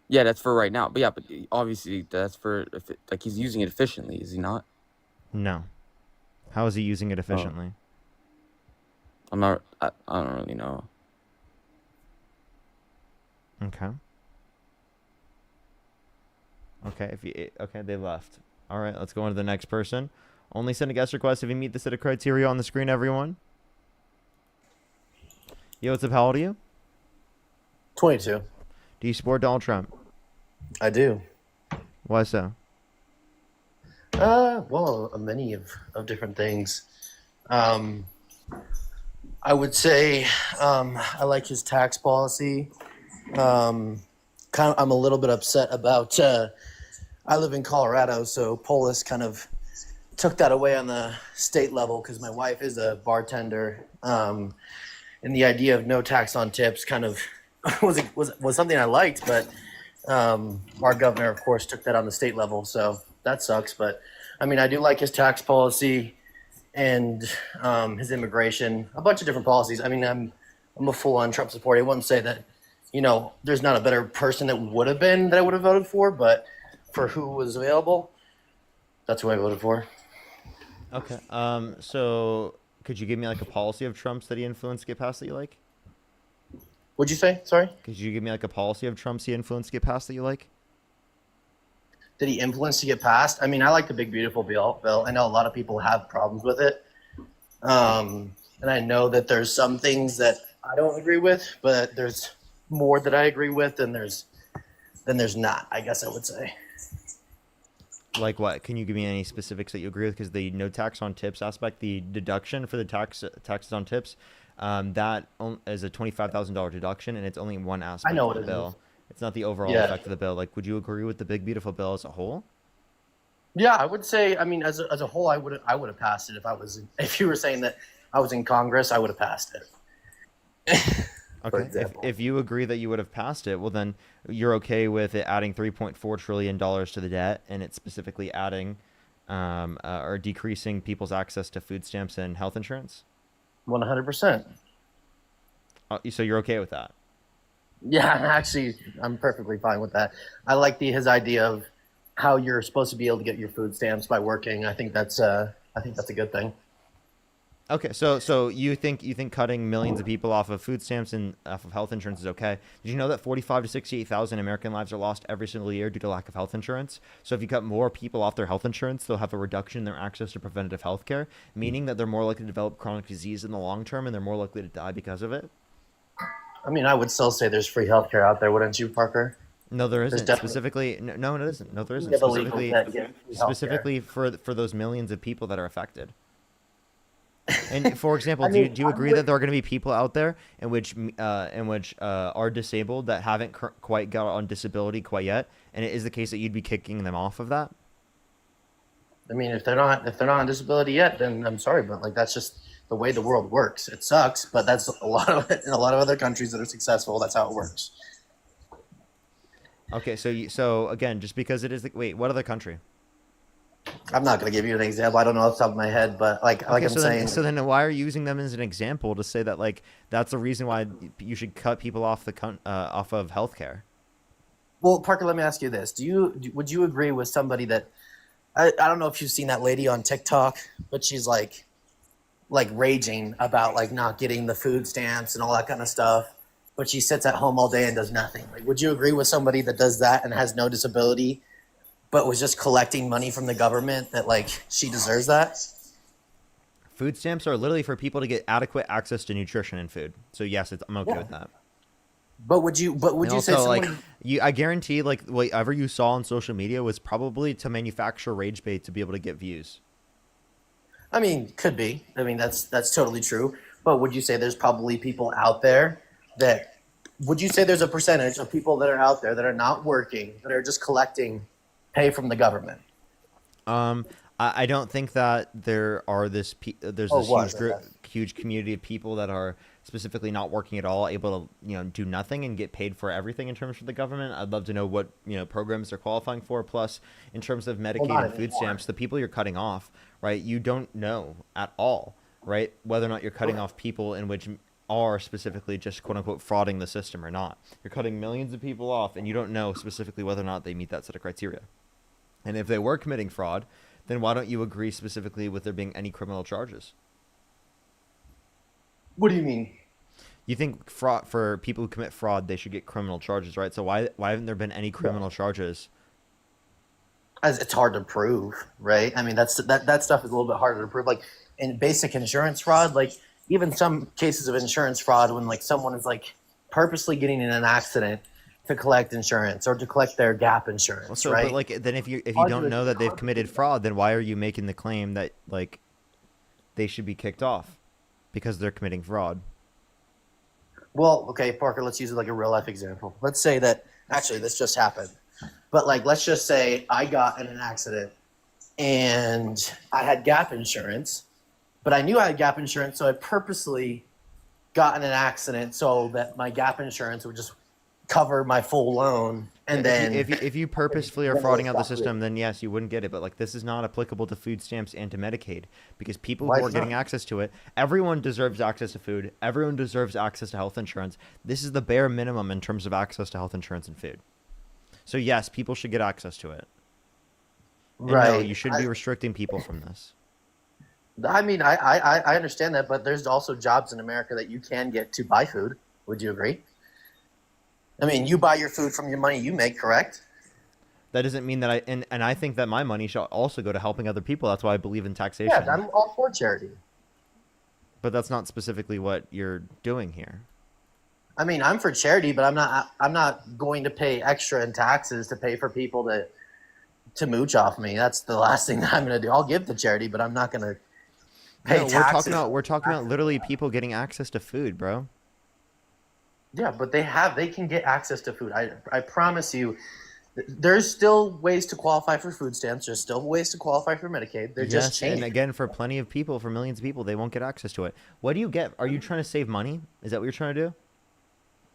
Yeah, that's for right now. But yeah, but obviously that's for like he's using it efficiently, is he not? No. How is he using Oh. it efficiently? I'm not. I don't really know. Okay. Okay, okay, they left. All right, let's go on to the next person. Only send a guest request if you meet the set of criteria on the screen, everyone. Yo, what's up? How old are you? 22. Do you support Donald Trump? I do. Why so? Well, many of different things. I would say I like his tax policy. I'm a little bit upset about. I live in Colorado, so Polis kind of took that away on the state level because my wife is a bartender, and the idea of no tax on tips kind of was something I liked, but our governor, of course, took that on the state level, so that sucks. But I mean, I do like his tax policy and his immigration, a bunch of different policies. I mean, I'm a full-on Trump supporter. I wouldn't say that, there's not a better person that would have been that I would have voted for, but for who was available, that's who I voted for. Okay. So could you give me like a policy of Trump's that he influenced to get passed that you like? What'd you say? Sorry? Could you give me like a policy of Trump's he influenced to get passed that you like? Did he influence to get passed? I mean, I like the big beautiful bill. I know a lot of people have problems with it, and I know that there's some things that I don't agree with, but there's more that I agree with than there's not, I guess I would say. Like what? Can you give me any specifics that you agree with? Because the no tax on tips aspect, the deduction for the taxes on tips, that is a $25,000 deduction, and it's only one aspect I know of what the it bill. is. It's not the overall Yeah. effect of the bill. Like, would you agree with the big beautiful bill as a whole? Yeah, I would say. I mean, as a whole, I would have passed it if you were saying that I was in Congress, I would have passed it. Okay. If you agree that you would have passed it, well then you're okay with it adding $3.4 trillion to the debt, and it's specifically adding or decreasing people's access to food stamps and health insurance. 100%. So you're okay with that? Yeah, actually, I'm perfectly fine with that. I like his idea of how you're supposed to be able to get your food stamps by working. I think that's a good thing. Okay, so you think cutting millions of people off of food stamps and off of health insurance is okay? Did you know that 45 to 68,000 American lives are lost every single year due to lack of health insurance? So if you cut more people off their health insurance, they'll have a reduction in their access to preventative health care, meaning that they're more likely to develop chronic disease in the long term, and they're more likely to die because of it. I mean, I would still say there's free healthcare out there, wouldn't you, Parker? No, there isn't. definitely- Specifically, no, it isn't. No, there isn't. have illegal that get free healthcare. Specifically for those millions of people that are affected. And for example, I mean, do you agree that there are going to be people out there in which are disabled that haven't quite got on disability quite yet, and it is the case that you'd be kicking them off of that? I mean, if they're not on disability yet, then I'm sorry, but like that's just the way the world works. It sucks, but that's a lot of in a lot of other countries that are successful. That's how it works. Okay, so again, just because it is wait, what other country? I'm not going to give you an example. I don't know off the top of my head, but like I'm saying. So then why are you using them as an example to say that like that's the reason why you should cut people off off of healthcare? Well, Parker, let me ask you this: would you agree with somebody that I don't know if you've seen that lady on TikTok, but she's like raging about like not getting the food stamps and all that kind of stuff, but she sits at home all day and does nothing. Like, would you agree with somebody that does that and has no disability, but was just collecting money from the government that like she deserves that? Food stamps are literally for people to get adequate access to nutrition and food. So yes, I'm okay with that. But would you say like somebody... I guarantee like whatever you saw on social media was probably to manufacture rage bait to be able to get views. I mean, could be. I mean, that's totally true. But would you say there's probably people out there that would you say there's a percentage of people that are out there that are not working, that are just collecting pay from the government? I don't think that there's this huge community of people that are specifically not working at all, able to do nothing and get paid for everything in terms of the government. I'd love to know what programs they're qualifying for. Plus, in terms of Medicaid and food stamps, the people you're cutting off, right? You don't know at all, right, whether or not you're cutting off people in which are specifically just quote unquote frauding the system or not. You're cutting millions of people off, and you don't know specifically whether or not they meet that set of criteria. And if they were committing fraud, then why don't you agree specifically with there being any criminal charges? What do you mean? You think fraud for people who commit fraud, they should get criminal charges, right? So why haven't there been any criminal charges? as it's hard to prove, right? I mean, that stuff is a little bit harder to prove. Like in basic insurance fraud, like even some cases of insurance fraud, when like someone is like purposely getting in an accident to collect insurance or to collect their gap insurance, Well, so, but right? like, then if you don't know that they've committed fraud, then why are you making the claim that like they should be kicked off because they're committing fraud? Well, okay, Parker, let's use it like a real life example. Let's say that actually this just happened. But like let's just say I got in an accident and I had gap insurance, but I knew I had gap insurance, so I purposely got in an accident so that my gap insurance would just cover my full loan. And then if you purposefully are frauding out the system, then yes, you wouldn't get it. But like this is not applicable to food stamps and to Medicaid because people Why who are is getting not? access to it, everyone deserves access to food. Everyone deserves access to health insurance. This is the bare minimum in terms of access to health insurance and food. So yes, people should get access to it. And no, right. you shouldn't be restricting people from this. I mean, I understand that, but there's also jobs in America that you can get to buy food. Would you agree? I mean, you buy your food from your money you make, correct? That doesn't mean that and I think that my money should also go to helping other people. That's why I believe in taxation. Yeah, I'm all for charity. But that's not specifically what you're doing here. I mean, I'm for charity, but I'm not going to pay extra in taxes to pay for people to mooch off me. That's the last thing that I'm going to do. I'll give to charity, but I'm not going to pay No, taxes. we're talking about literally people getting access to food, bro. Yeah, but they can get access to food. I promise you, there's still ways to qualify for food stamps. There's still ways to qualify for Medicaid. They're just Yes, changing. and again, for plenty of people, for millions of people, they won't get access to it. What do you get? Are you trying to save money? Is that what you're trying to do?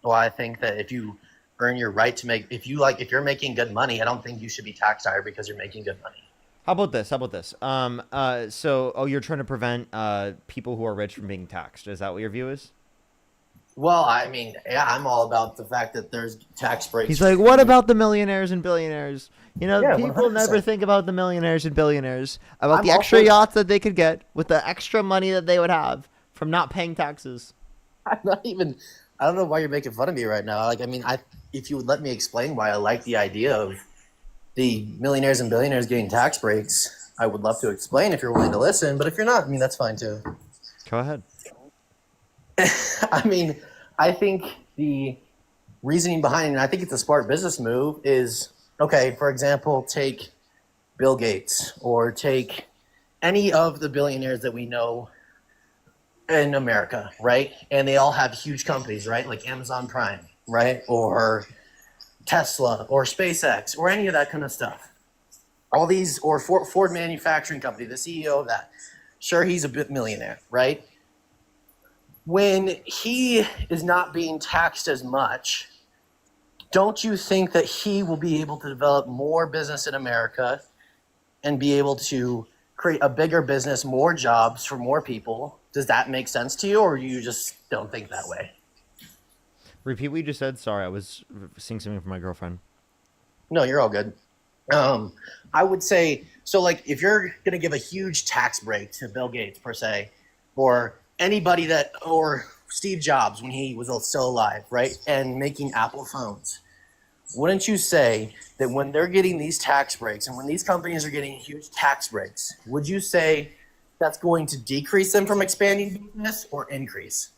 Well, I think that if you earn your right to make, if you're making good money, I don't think you should be taxed higher because you're making good money. How about this? So you're trying to prevent people who are rich from being taxed. Is that what your view is? Well, I mean, yeah, I'm all about the fact that there's tax breaks. He's like, what about the millionaires and billionaires? You know, Yeah, people 100%. never think about the millionaires and billionaires, about I'm the all extra for that. yachts that they could get with the extra money that they would have from not paying taxes. I'm not even. I don't know why you're making fun of me right now. Like, I mean, if you would let me explain why I like the idea of the millionaires and billionaires getting tax breaks, I would love to explain if you're willing to listen. But if you're not, I mean, that's fine too. Go ahead. I mean, I think the reasoning behind it, and I think it's a smart business move, is okay. For example, take Bill Gates or take any of the billionaires that we know in America, right? And they all have huge companies, right? Like Amazon Prime, right? Or Tesla or SpaceX or any of that kind of stuff. All these, or Ford Manufacturing Company, the CEO of that. Sure, he's a bit millionaire, right? When he is not being taxed as much, don't you think that he will be able to develop more business in America and be able to create a bigger business, more jobs for more people? Does that make sense to you, or you just don't think that way? Repeat what you just said. Sorry, I was seeing something from my girlfriend. No, you're all good. I would say, so like if you're going to give a huge tax break to Bill Gates per se, or anybody that, or Steve Jobs when he was still alive, right? And making Apple phones. Wouldn't you say that when they're getting these tax breaks and when these companies are getting huge tax breaks, would you say that's going to decrease them from expanding business or increase?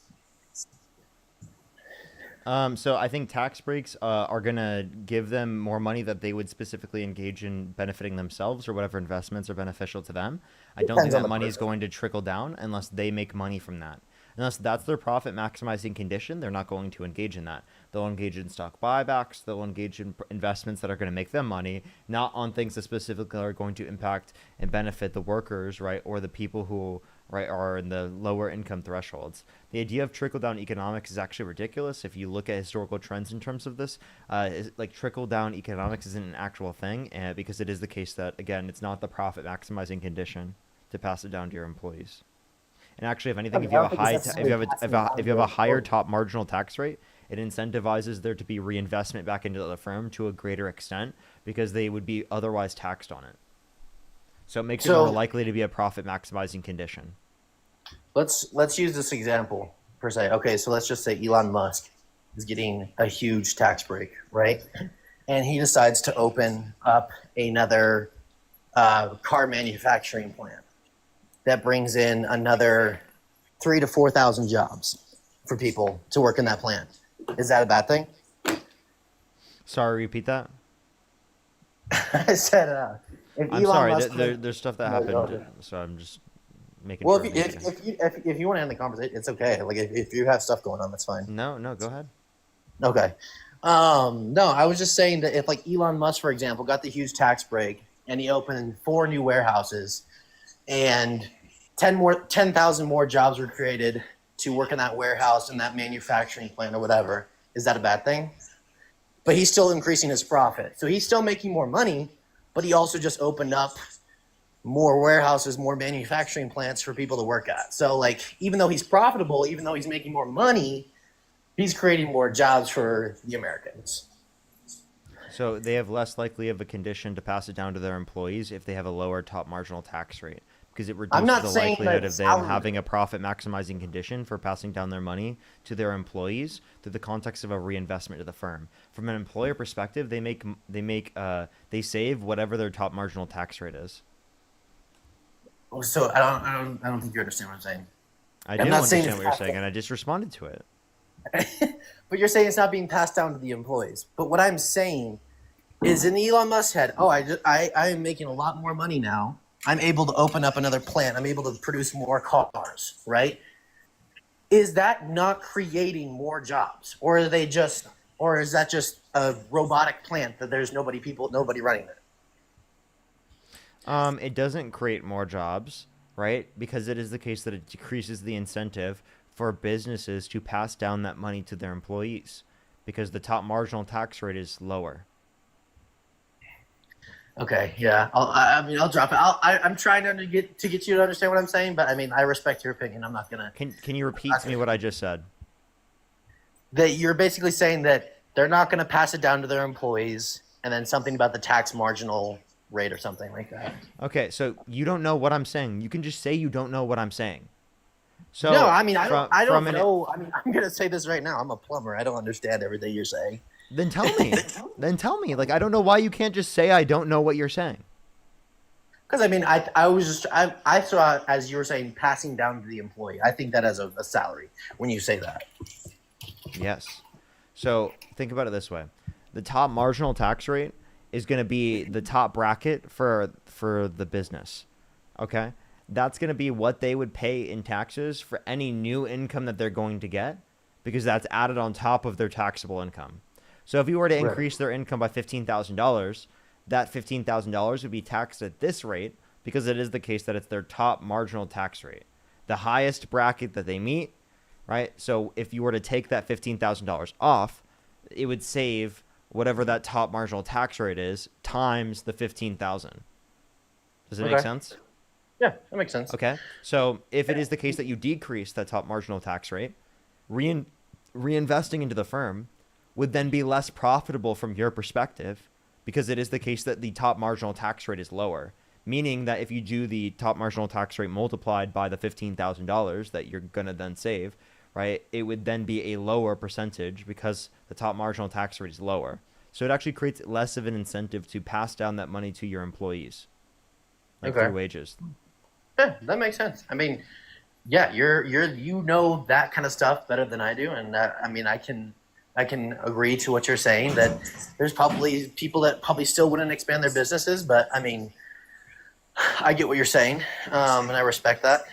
So I think tax breaks are going to give them more money that they would specifically engage in benefiting themselves or whatever investments are beneficial to them. I don't think Depends on that the money is person. going to trickle down unless they make money from that. Unless that's their profit maximizing condition, they're not going to engage in that. They'll engage in stock buybacks. They'll engage in investments that are going to make them money, not on things that specifically are going to impact and benefit the workers, right, or the people who, right, are in the lower income thresholds. The idea of trickle-down economics is actually ridiculous. If you look at historical trends in terms of this, like trickle-down economics isn't an actual thing, because it is the case that, again, it's not the profit maximizing condition to pass it down to your employees. And actually, if anything, if you have a high, if you have a higher top marginal tax rate, it incentivizes there to be reinvestment back into the firm to a greater extent because they would be otherwise taxed on it. So it makes it more likely to be a profit maximizing condition. Let's use this example per se. Okay, so let's just say Elon Musk is getting a huge tax break, right? and he decides to open up another car manufacturing plant that brings in another 3,000 to 4,000 jobs for people to work in that plant. Is that a bad thing? Sorry, repeat that. I said, if I'm Elon sorry. Musk, There's stuff that No, go happened, ahead. so I'm just making Well, sure. if you want to end the conversation, it's okay. Like if you have stuff going on, that's fine. No, go ahead. Okay. No, I was just saying that if like Elon Musk, for example, got the huge tax break and he opened 4 new warehouses and 10,000 more jobs were created to work in that warehouse and that manufacturing plant or whatever, is that a bad thing? But he's still increasing his profit. So he's still making more money, but he also just opened up more warehouses, more manufacturing plants for people to work at. So like even though he's profitable, even though he's making more money, he's creating more jobs for the Americans. So they have less likely of a condition to pass it down to their employees if they have a lower top marginal tax rate, because it reduces not the saying likelihood that of them salary- having a profit maximizing condition for passing down their money to their employees through the context of a reinvestment to the firm. From an employer perspective, they save whatever their top marginal tax rate is. So I don't think you understand what I'm saying. I I'm do not saying understand it's what you're passed saying, down. and I just responded to it. But you're saying it's not being passed down to the employees. But what I'm saying is in Elon Musk's head, I am making a lot more money now. I'm able to open up another plant. I'm able to produce more cars, right? Is that not creating more jobs? Or is that just a robotic plant that there's nobody running it? It doesn't create more jobs, right? Because it is the case that it decreases the incentive for businesses to pass down that money to their employees because the top marginal tax rate is lower. Okay, yeah. I'll drop it. I'm trying to get you to understand what I'm saying, but I mean, I respect your opinion. I'm not gonna. Can you repeat to me what I just said? That you're basically saying that they're not going to pass it down to their employees, and then something about the tax marginal rate or something like that. Okay, so you don't know what I'm saying. You can just say you don't know what I'm saying. So No, I mean, I don't from know. I mean, I'm going to say this right now. I'm a plumber. I don't understand everything you're saying. Then tell me. Then tell me. Like, I don't know why you can't just say I don't know what you're saying. Because I mean, I saw it as you were saying, passing down to the employee. I think that as a salary when you say that. Yes. So think about it this way: the top marginal tax rate is going to be the top bracket for the business. Okay, that's going to be what they would pay in taxes for any new income that they're going to get, because that's added on top of their taxable income. So if you were to increase their income by $15,000, that $15,000 would be taxed at this rate because it is the case that it's their top marginal tax rate, the highest bracket that they meet, right? So if you were to take that $15,000 off, it would save whatever that top marginal tax rate is times the 15,000. Does it make sense? Yeah, that makes sense. Okay. So if it is the case that you decrease that top marginal tax rate, reinvesting into the firm would then be less profitable from your perspective, because it is the case that the top marginal tax rate is lower, meaning that if you do the top marginal tax rate multiplied by the $15,000 that you're going to then save, right, it would then be a lower percentage because the top marginal tax rate is lower. So it actually creates less of an incentive to pass down that money to your employees, like through wages. Yeah, that makes sense. I mean, yeah, you know that kind of stuff better than I do, and I mean, I can agree to what you're saying, that there's probably people that probably still wouldn't expand their businesses, but I mean, I get what you're saying, and I respect that.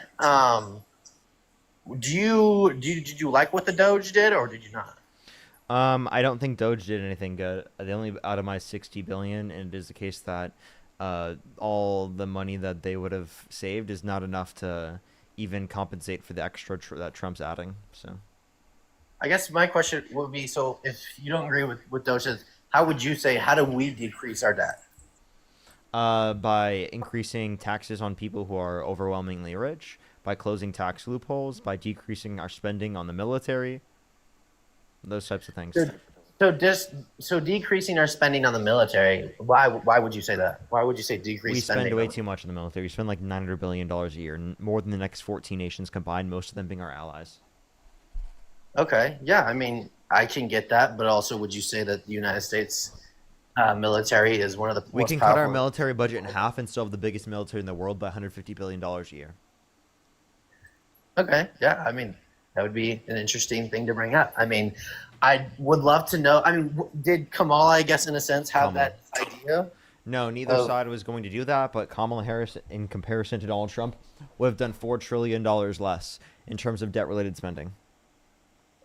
Did you like what the Doge did, or did you not? I don't think Doge did anything good. They only itemized 60 billion, and it is the case that all the money that they would have saved is not enough to even compensate for the extra that Trump's adding. So I guess my question would be, so if you don't agree with Doge, how do we decrease our debt? By increasing taxes on people who are overwhelmingly rich, by closing tax loopholes, by decreasing our spending on the military, those types of things. So decreasing our spending on the military. Why would you say that? Why would you say decrease We spending? spend way too much on the military. We spend like $900 billion a year, more than the next 14 nations combined, most of them being our allies. Okay, yeah, I mean, I can get that, but also would you say that the United States military is one of the We most can cut our powerful. military budget in half and still have the biggest military in the world by $150 billion a year. Okay, yeah, I mean, that would be an interesting thing to bring up. I mean, I would love to know. I mean, did Kamala, I guess, in a sense, have Kamala. that idea? No, neither of- side was going to do that, but Kamala Harris, in comparison to Donald Trump, would have done $4 trillion less in terms of debt-related spending.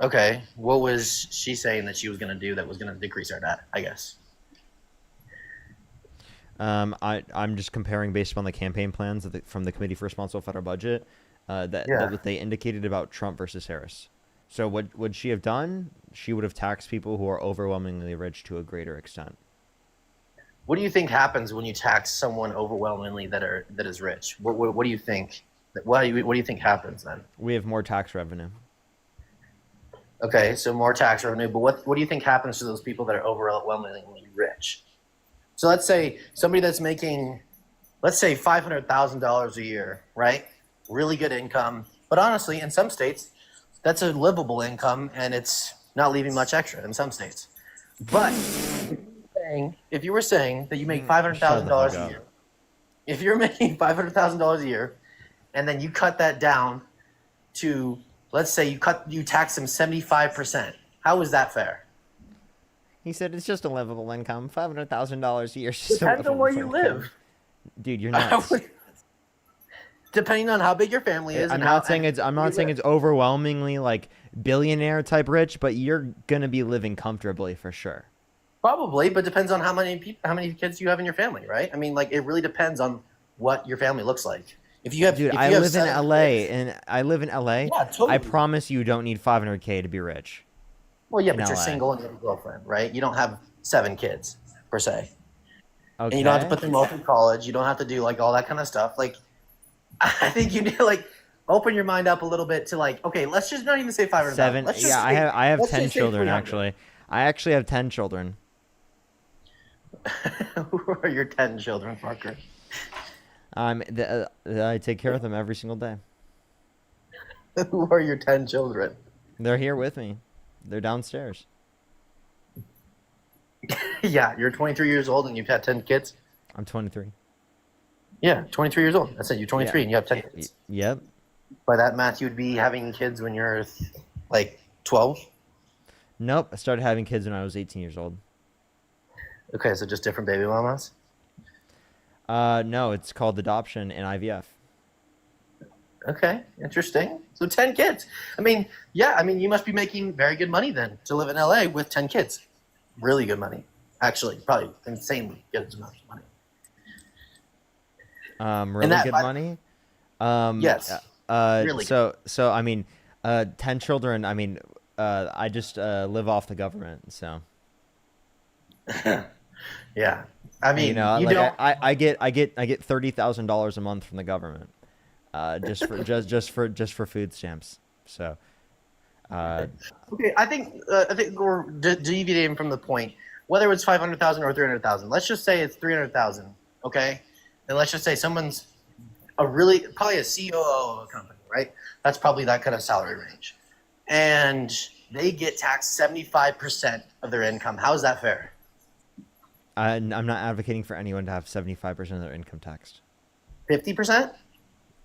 Okay, what was she saying that she was going to do that was going to decrease our debt, I guess? I'm just comparing based upon the campaign plans from the Committee for Responsible Federal Budget that they indicated about Trump versus Harris. So what would she have done? She would have taxed people who are overwhelmingly rich to a greater extent. What do you think happens when you tax someone overwhelmingly that is rich? What do you think? What do you think happens then? We have more tax revenue. Okay, so more tax revenue, but what do you think happens to those people that are overwhelmingly rich? So let's say somebody that's making, let's say $500,000 a year, right? Really good income, but honestly, in some states, that's a livable income, and it's not leaving much extra in some states. But if you were saying that you make $500,000 a year, if you're making $500,000 a year, and then you cut that down to, let's say you tax them 75%, how is that fair? He said it's just a livable income. $500,000 a year. Is just Depends on where you live. Dude, you're nuts. Depending on how big your family is. I'm not saying it's overwhelmingly like billionaire type rich, but you're gonna be living comfortably for sure. Probably, but depends on how many kids you have in your family, right? I mean, like it really depends on what your family looks like. If you have, Dude, if I you have live in 7 LA, kids- and I live in LA. Yeah, totally. I promise you don't need $500K to be rich. Well, yeah, in but you're LA. single and you have a girlfriend, right? You don't have 7 kids per se, Okay. and you don't have to put them all through college. You don't have to do like all that kind of stuff. Like, I think you need to like open your mind up a little bit to like, okay, let's just not even say 500. 7. Let's just Yeah, say, I have let's 10 just say children 300. actually. I actually have 10 children. Who are your 10 children, Parker? I take care of them every single day. Who are your 10 children? They're here with me. They're downstairs. Yeah, you're 23 years old and you've had 10 kids. I'm 23. Yeah, 23 years old. I said you're 23 Yeah. and you have 10 kids. Yep. By that math, you'd be having kids when you're like 12. Nope. I started having kids when I was 18 years old. Okay, so just different baby mamas. No, it's called adoption and IVF. Okay, interesting. So 10 kids. I mean, yeah, I mean, you must be making very good money then to live in LA with 10 kids. Really good money. Actually, probably insanely good amount of money. Really that- good money. Yes. Really So I mean, 10 children. I mean, I just live off the government. So. Yeah. I mean, you know, you like don't. I get $30,000 a month from the government, just for food stamps. So. Okay, I think we're deviating from the point. Whether it's 500,000 or 300,000, let's just say it's 300,000. Okay, and let's just say someone's probably a COO of a company, right? That's probably that kind of salary range, and they get taxed 75% of their income. How is that fair? I'm not advocating for anyone to have 75% of their income taxed. 50%?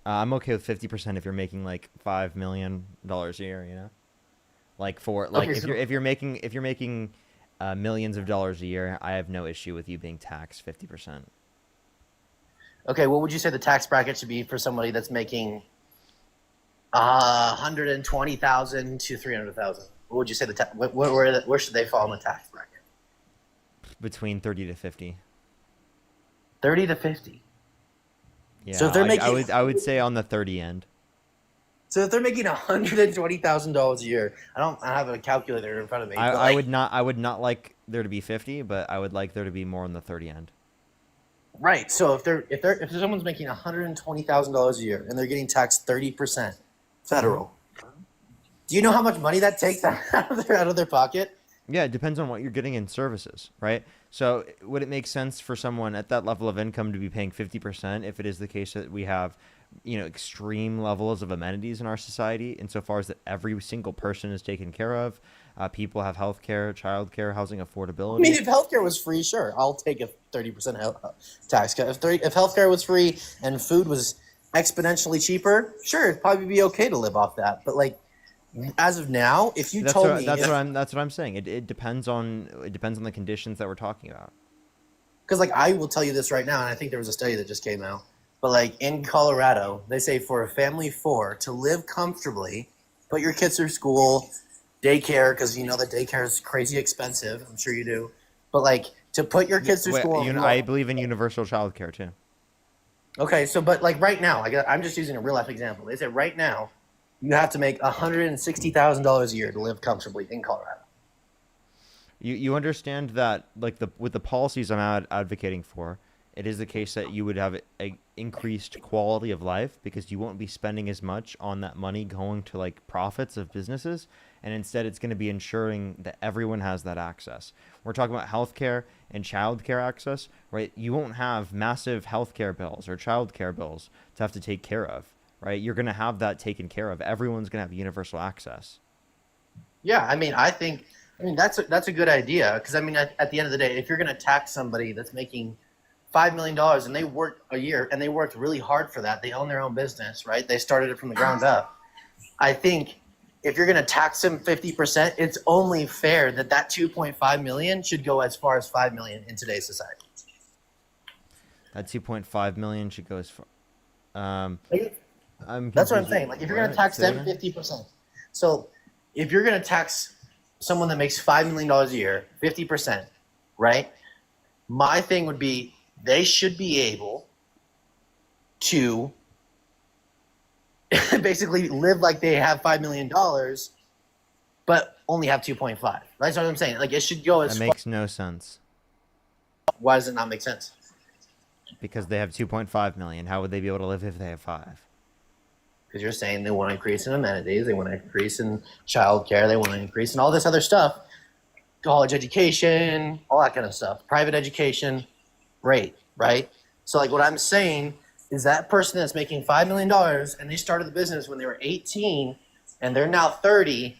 I'm okay with 50% if you're making like $5 million a year. You know, like if you're making millions of dollars a year, I have no issue with you being taxed 50%. Okay, what would you say the tax bracket should be for somebody that's making 120,000 to 300,000? What would you say where should they fall in the tax bracket? Between 30 to 50. 30 to 50. Yeah, So if they're making, I would say on the 30 end. So if they're making $120,000 a year, I don't have a calculator in front of me. but I like- would not like there to be 50, but I would like there to be more on the 30 end. Right. So if someone's making $120,000 a year and they're getting taxed 30% federal, do you know how much money that takes out of their pocket? Yeah, it depends on what you're getting in services, right? So would it make sense for someone at that level of income to be paying 50% if it is the case that we have, you know, extreme levels of amenities in our society insofar as that every single person is taken care of, people have health care, child care, housing I mean, affordability. if healthcare was free, sure, I'll take a 30% tax cut. If healthcare was free and food was exponentially cheaper, sure, it'd probably be okay to live off that. But like, as of now, if you told me, That's what I'm saying. It depends on the conditions that we're talking about. because like I will tell you this right now, and I think there was a study that just came out. But like in Colorado, they say for a family of 4 to live comfortably, put your kids through school, daycare, because you know that daycare is crazy expensive. I'm sure you do. But like to put your kids through school. I believe in universal child care too. Okay, so but like right now, I'm just using a real life example. They say right now, you have to make $160,000 a year to live comfortably in Colorado. You understand that like with the policies I'm advocating for, it is the case that you would have a increased quality of life because you won't be spending as much on that money going to like profits of businesses, and instead it's going to be ensuring that everyone has that access. We're talking about healthcare and childcare access, right? You won't have massive healthcare bills or childcare bills to have to take care of, right? You're going to have that taken care of. Everyone's going to have universal access. Yeah, I mean, that's a good idea because I mean, at the end of the day, if you're going to tax somebody that's making $5 million and they worked a year and they worked really hard for that, they own their own business, right? They started it from the ground up. I think if you're going to tax them 50%, it's only fair that 2.5 million should go as far as 5 million in today's society. That 2.5 million should go as far. That's what I'm saying. Like if you're going to tax them 50%, so if you're going to tax someone that makes $5 million a year 50%, right? My thing would be they should be able to basically live like they have $5 million, but only have 2.5. That's what I'm saying. Like it should go as That makes no sense. Why does it not make sense? Because they have 2.5 million. How would they be able to live if they have 5? Because you're saying they want to increase in amenities, they want to increase in childcare, they want to increase in all this other stuff, college education, all that kind of stuff, private education, great, right? So like what I'm saying is that person that's making $5 million and they started the business when they were 18 and they're now 30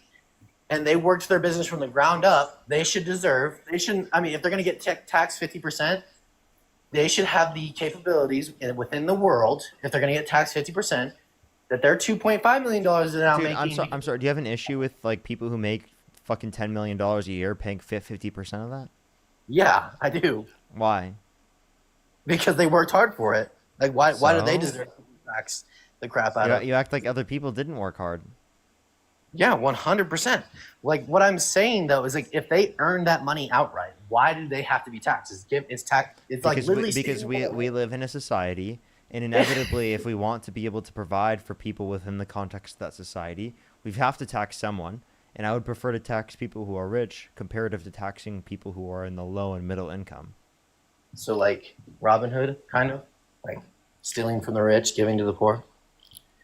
and they worked their business from the ground up, they shouldn't, I mean, if they're going to get taxed 50%, they should have the capabilities within the world, if they're going to get taxed 50%, that their $2.5 million is now Dude, making. I'm sorry. Do you have an issue with like people who make fucking $10 million a year paying 50% of that? Yeah, I do. Why? Because they worked hard for it. Like, why do they So? deserve to tax the crap out of? You act like other people didn't work hard. Yeah, 100%. Like what I'm saying though is like if they earn that money outright, why do they have to be taxed? It's like literally Because we live in a society, and inevitably, if we want to be able to provide for people within the context of that society, we have to tax someone. And I would prefer to tax people who are rich comparative to taxing people who are in the low and middle income. So like Robin Hood, kind of like stealing from the rich, giving to the poor.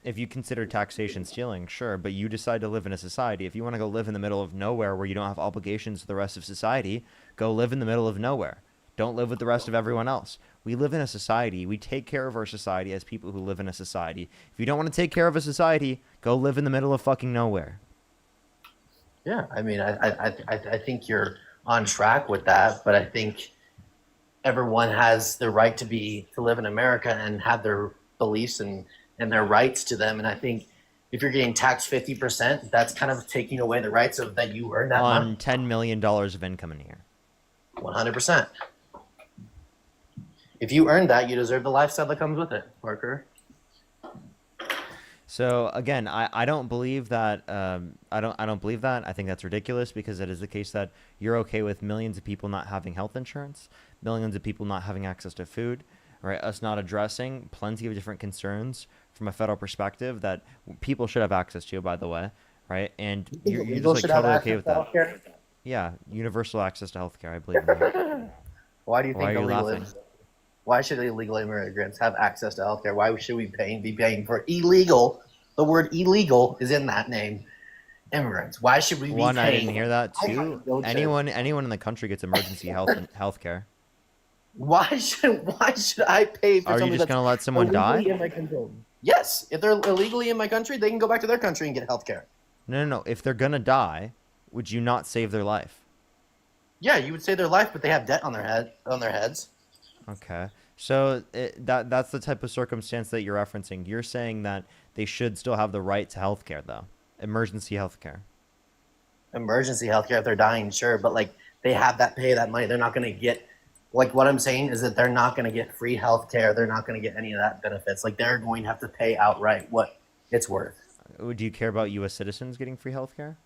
If you consider taxation stealing, sure, but you decide to live in a society. If you want to go live in the middle of nowhere where you don't have obligations to the rest of society, go live in the middle of nowhere. Don't live with the rest of everyone else. We live in a society. We take care of our society as people who live in a society. If you don't want to take care of a society, go live in the middle of fucking nowhere. Yeah, I mean, I think you're on track with that, but I think everyone has the right to live in America and have their beliefs and their rights to them. And I think if you're getting taxed 50%, that's kind of taking away the rights of that you earn that On money. $10 million of income in a year. 100%. If you earned that, you deserve the lifestyle that comes with it, Parker. So again, I don't believe that. I don't believe that. I think that's ridiculous because it is the case that you're okay with millions of people not having health insurance, millions of people not having access to food, right? Us not addressing plenty of different concerns from a federal perspective that people should have access to, by the way, right? And you're just like totally okay with that. Healthcare? Yeah, universal access to healthcare. I believe in that. Why do you Why think are you illegal? laughing? Why should illegal immigrants have access to healthcare? Why should we be paying for illegal? The word illegal is in that name. Immigrants. Why should we be One, paying? I didn't hear that. I Two, don't know, anyone in the country gets emergency health care. Why should I pay for Are you somebody just that's gonna let someone illegally die? in my country? Yes. If they're illegally in my country, they can go back to their country and get health care. No. If they're gonna die, would you not save their life? Yeah, you would save their life, but they have debt on their heads. Okay. So that's the type of circumstance that you're referencing. You're saying that they should still have the right to health care, though. Emergency health care. Emergency healthcare if they're dying, sure, but like they have that pay that money. They're not going to get, like, what I'm saying is that they're not going to get free healthcare. They're not going to get any of that benefits. Like, they're going to have to pay outright what it's worth. Do you care about U.S. citizens getting free health care?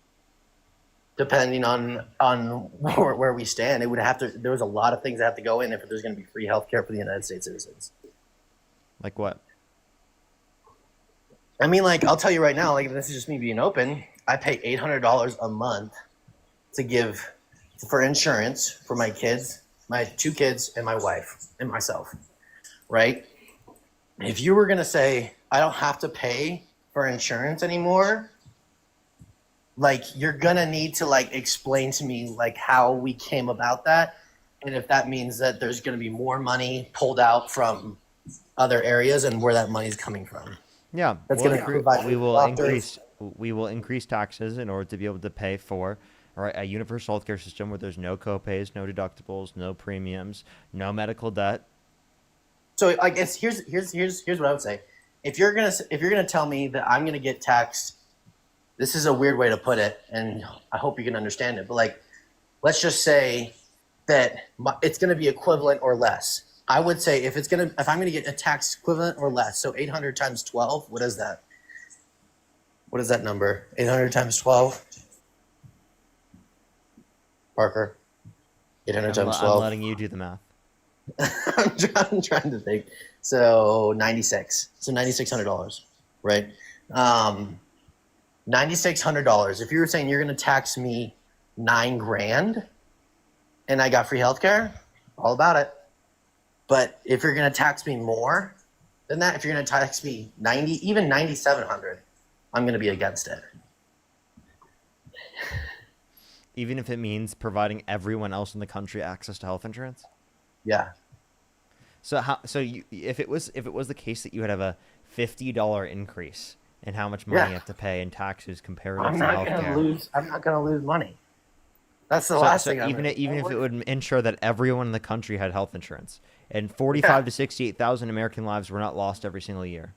Depending on where we stand, it would have to. There was a lot of things that have to go in if there's going to be free healthcare for the United States citizens. Like what? I mean, like, I'll tell you right now, like, this is just me being open. I pay $800 a month to give for insurance for my kids, my 2 kids, and my wife and myself, right? If you were gonna say I don't have to pay for insurance anymore, like, you're gonna need to like explain to me like how we came about that, and if that means that there's gonna be more money pulled out from other areas and where that money is coming from. Yeah, That's gonna provide we will increase taxes in order to be able to pay for a universal healthcare system where there's no copays, no deductibles, no premiums, no medical debt. So I guess here's what I would say. If you're gonna tell me that I'm gonna get taxed, this is a weird way to put it, and I hope you can understand it. But like, let's just say that it's gonna be equivalent or less. I would say if I'm gonna get a tax equivalent or less, so 800 times 12, what is that? What is that number? 800 times 12? Parker? 800 times 12? I'm letting you do the math. I'm trying to think. So 96. So $9,600, right? $9,600. If you were saying you're going to tax me $9,000 and I got free healthcare, all about it. But if you're going to tax me more than that, if you're going to tax me even $9,700, I'm going to be against it. Even if it means providing everyone else in the country access to health insurance? Yeah. If it was the case that you would have a $50 increase in how much money you have to pay in taxes comparative to healthcare. I'm not going to lose money. That's the last thing. Even if it would ensure that everyone in the country had health insurance, and 45 to 68,000 American lives were not lost every single year.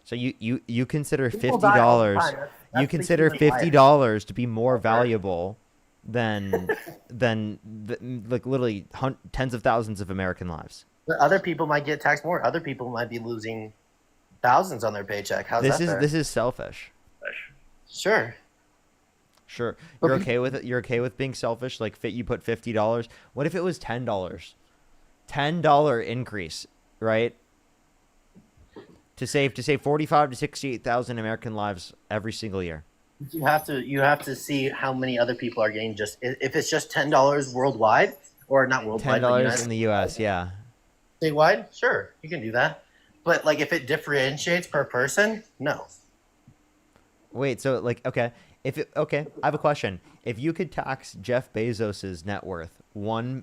So you consider $50. You consider $50 to be more valuable than like literally tens of thousands of American lives. Other people might get taxed more. Other people might be losing thousands on their paycheck. How's that fair? This is selfish. Sure. You're okay with it? You're okay with being selfish? Like you put $50. What if it was $10? $10 increase, right? To save 45 to 68,000 American lives every single year. You have to see how many other people are getting if it's just $10 worldwide, or not worldwide. $10 in the U.S. Yeah. Statewide, sure, you can do that. But like, if it differentiates per person, no. Wait, so like, okay, I have a question. If you could tax Jeff Bezos's net worth 1%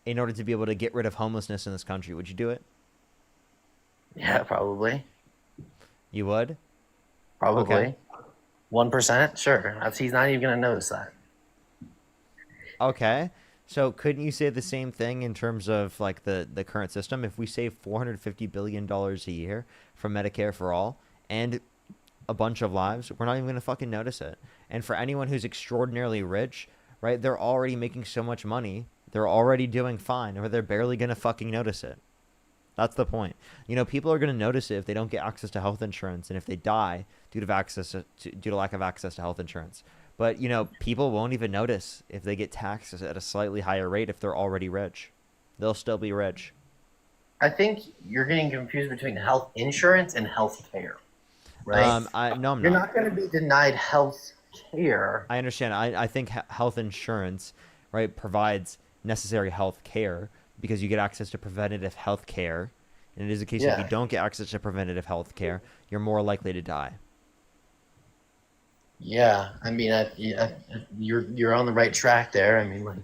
in order to be able to get rid of homelessness in this country, would you do it? Yeah, probably. You would? Probably. Okay. 1%, sure. He's not even going to notice that. Okay. So couldn't you say the same thing in terms of like the current system? If we save $450 billion a year from Medicare for all and a bunch of lives, we're not even going to fucking notice it. And for anyone who's extraordinarily rich, right, they're already making so much money. They're already doing fine, or they're barely going to fucking notice it. That's the point. People are going to notice it if they don't get access to health insurance and if they die due to lack of access to health insurance. But, people won't even notice if they get taxed at a slightly higher rate if they're already rich. They'll still be rich. I think you're getting confused between health insurance and health care, right? No, I'm You're not. not going to be denied health care. I understand. I think health insurance, right, provides necessary health care because you get access to preventative health care. And it is a case if you don't get access to preventative health care, you're more likely to die. Yeah, I mean, you're on the right track there. I mean, like,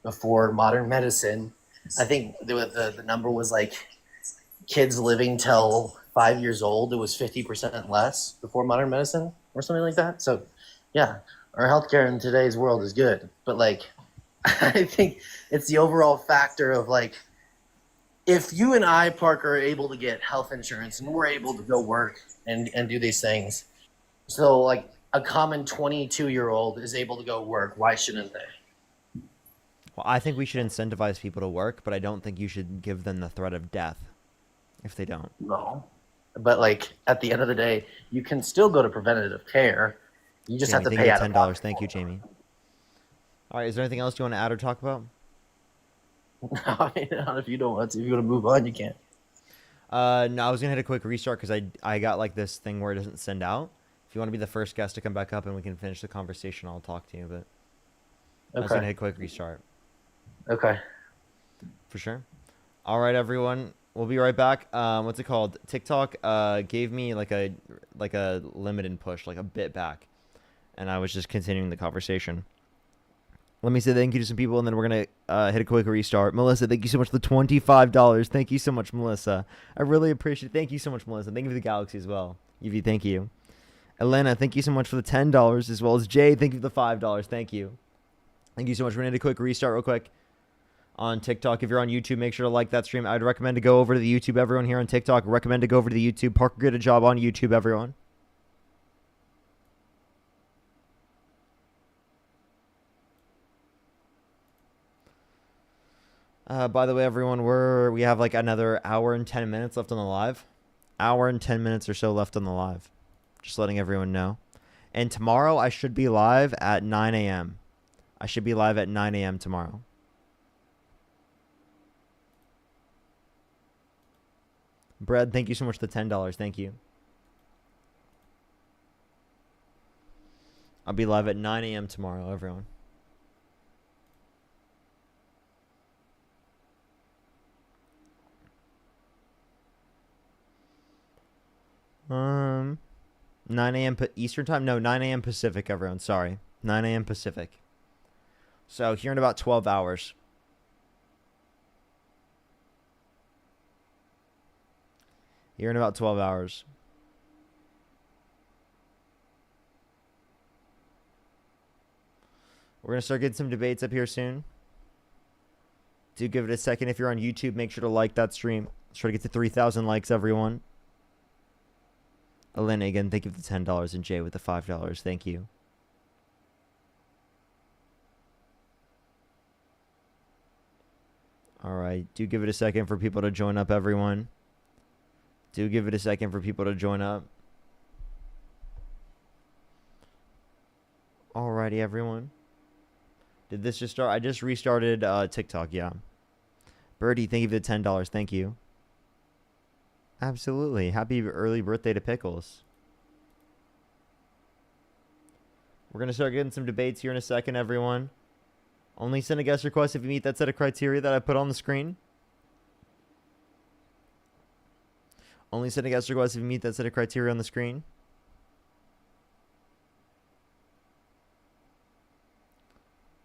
before modern medicine, I think the number was like kids living till 5 years old. It was 50% less before modern medicine or something like that. So, yeah, our healthcare in today's world is good, but like, I think it's the overall factor of like, if you and I, Parker, are able to get health insurance and we're able to go work and do these things, so like a common 22-year-old is able to go work, why shouldn't they? Well, I think we should incentivize people to work, but I don't think you should give them the threat of death if they don't. No. But like at the end of the day, you can still go to preventative care. You just Jamie, have to thank pay you out for of $10. pocket. Thank you, Jamie. All right, is there anything else you want to add or talk about? I mean, if you don't want to, if you want to move on, you can. No, I was gonna hit a quick restart because I got like this thing where it doesn't send out. If you want to be the first guest to come back up and we can finish the conversation, I'll talk to you. But I was Okay. gonna hit a quick restart. Okay. For sure. All right, everyone. We'll be right back. What's it called? TikTok gave me like a limited push, like a bit back, and I was just continuing the conversation. Let me say thank you to some people, and then we're going to hit a quick restart. Melissa, thank you so much for the $25. Thank you so much, Melissa. I really appreciate it. Thank you so much, Melissa. Thank you for the Galaxy as well. Evie, thank you. Elena, thank you so much for the $10, as well as Jay, thank you for the $5. Thank you. Thank you so much. We're going to hit a quick restart real quick on TikTok. If you're on YouTube, make sure to like that stream. I'd recommend to go over to the YouTube, everyone here on TikTok. Recommend to go over to the YouTube. Parker did a job on YouTube, everyone. By the way, everyone, we have like another hour and 10 minutes left on the live. Hour and 10 minutes or so left on the live. Just letting everyone know. And tomorrow I should be live at 9 a.m. I should be live at 9 a.m. tomorrow. Brad, thank you so much for the $10. Thank you. I'll be live at 9 a.m. tomorrow, everyone. Um, 9 a.m. Eastern time? No, 9 a.m. Pacific, everyone. Sorry. 9 a.m. Pacific. So here in about 12 hours. Here in about 12 hours. We're going to start getting some debates up here soon. Do give it a second. If you're on YouTube, make sure to like that stream. Let's try to get to 3,000 likes, everyone. Elena, again, thank you for the $10. And Jay with the $5. Thank you. All right. Do give it a second for people to join up, everyone. Do give it a second for people to join up. Alrighty, everyone. Did this just start? I just restarted TikTok, yeah. Birdie, thank you for the $10. Thank you. Absolutely. Happy early birthday to Pickles. We're going to start getting some debates here in a second, everyone. Only send a guest request if you meet that set of criteria that I put on the screen. Only send a guest request if you meet that set of criteria on the screen.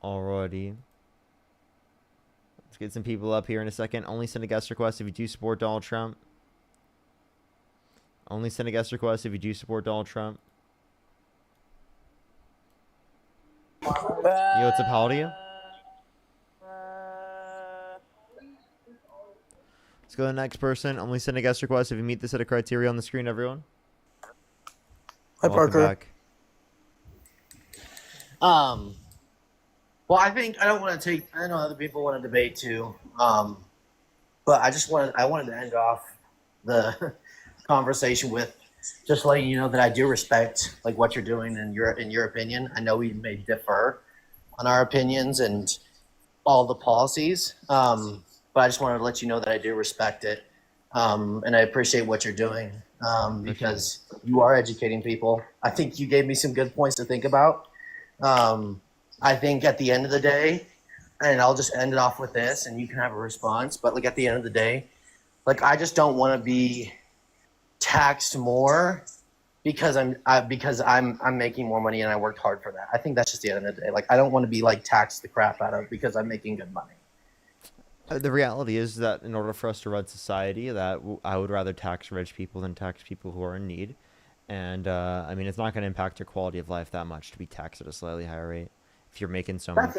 Alrighty. Let's get some people up here in a second. Only send a guest request if you do support Donald Trump. Only send a guest request if you do support Donald Trump. Yo, what's up? How old are you? Let's go to the next person. Only send a guest request if you meet the set of criteria on the screen, everyone. Hi, Welcome Parker. back. Well, I think I don't want to take. I know other people want to debate too. But I wanted to end off the conversation with just letting you know that I do respect like what you're doing in your opinion. I know we may differ on our opinions and all the policies. But I just wanted to let you know that I do respect it. And I appreciate what you're doing because you are educating people. I think you gave me some good points to think about. I think at the end of the day, and I'll just end it off with this and you can have a response, but like at the end of the day, like I just don't want to be taxed more because I'm making more money and I worked hard for that. I think that's just the end of the day. Like I don't want to be like taxed the crap out of because I'm making good money. The reality is that in order for us to run society, that I would rather tax rich people than tax people who are in need. And I mean, it's not going to impact your quality of life that much to be taxed at a slightly higher rate if you're making so much.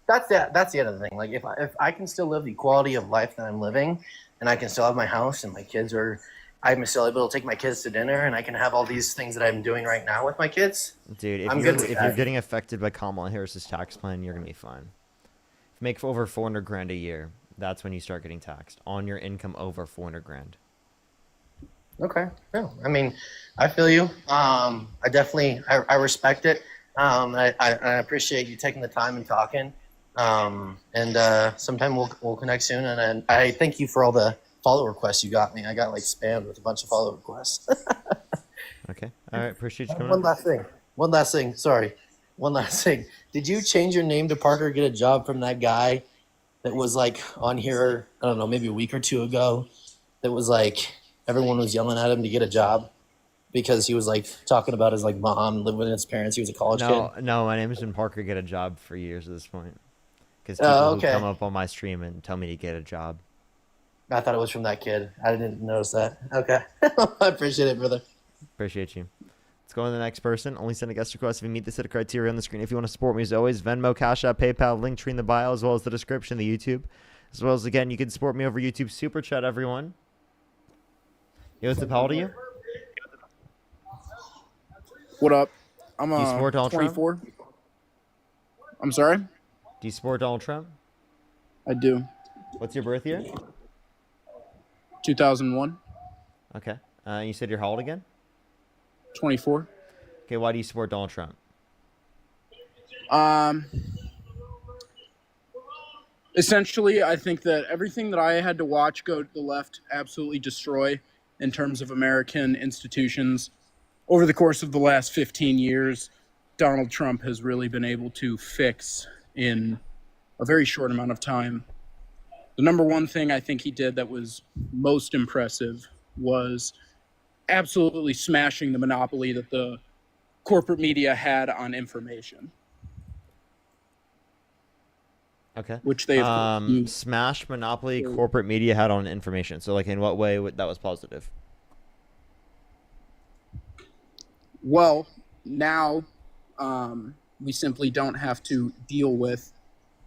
That's the other thing. Like if I can still live the quality of life that I'm living, and I can still have my house and my kids are, I'm still able to take my kids to dinner, and I can have all these things that I'm doing right now with my kids. Dude, if I'm you're good with if that. you're getting affected by Kamala Harris's tax plan, you're gonna be fine. If you make over 400 grand a year, that's when you start getting taxed on your income over 400 grand. Okay. No, I mean, I feel you. I definitely, I respect it. I appreciate you taking the time and talking. Sometime we'll connect soon. And I thank you for all the follow requests you got me. I got like spammed with a bunch of follow requests. Okay. All right. Appreciate you coming One on. last thing. Sorry. One last thing. Did you change your name to Parker, get a job from that guy that was like on here, I don't know, maybe a week or two ago, that was like, everyone was yelling at him to get a job because he was like talking about his like mom living with his parents. He was a college kid. No, my name has been Parker. Get a job for years at this point. Because Oh, people okay. who come up on my stream and tell me to get a job. I thought it was from that kid. I didn't notice that. Okay. I appreciate it, brother. Appreciate you. Let's go on to the next person. Only send a guest request if you meet the set of criteria on the screen. If you want to support me as always, Venmo, Cash App, PayPal, link tree in the bio, as well as the description, the YouTube. As well as, again, you can support me over YouTube Super Chat, everyone. Yo, what's up? How old are you? What up? I'm Do you support Donald Trump? 24. I'm sorry? Do you support Donald Trump? I do. What's your birth year? 2001. Okay. You said you're how old again? 24. Okay, why do you support Donald Trump? Essentially, I think that everything that I had to watch go to the left absolutely destroy in terms of American institutions over the course of the last 15 years, Donald Trump has really been able to fix in a very short amount of time. The number one thing I think he did that was most impressive was absolutely smashing the monopoly that the corporate media had on information. Okay. Which they smash monopoly corporate media had on information. So, like, in what way that was positive? Well, now we simply don't have to deal with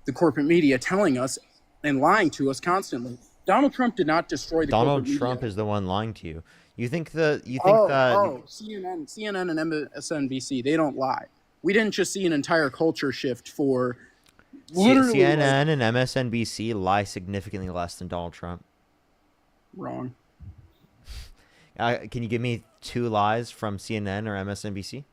the corporate media telling us and lying to us constantly. Donald Trump did not destroy the Donald corporate Trump media. is the one lying to you. You think that CNN and MSNBC, they don't lie. We didn't just see an entire culture shift for literally CNN and MSNBC lie significantly less than Donald Trump. Wrong. Can you give me 2 lies from CNN or MSNBC?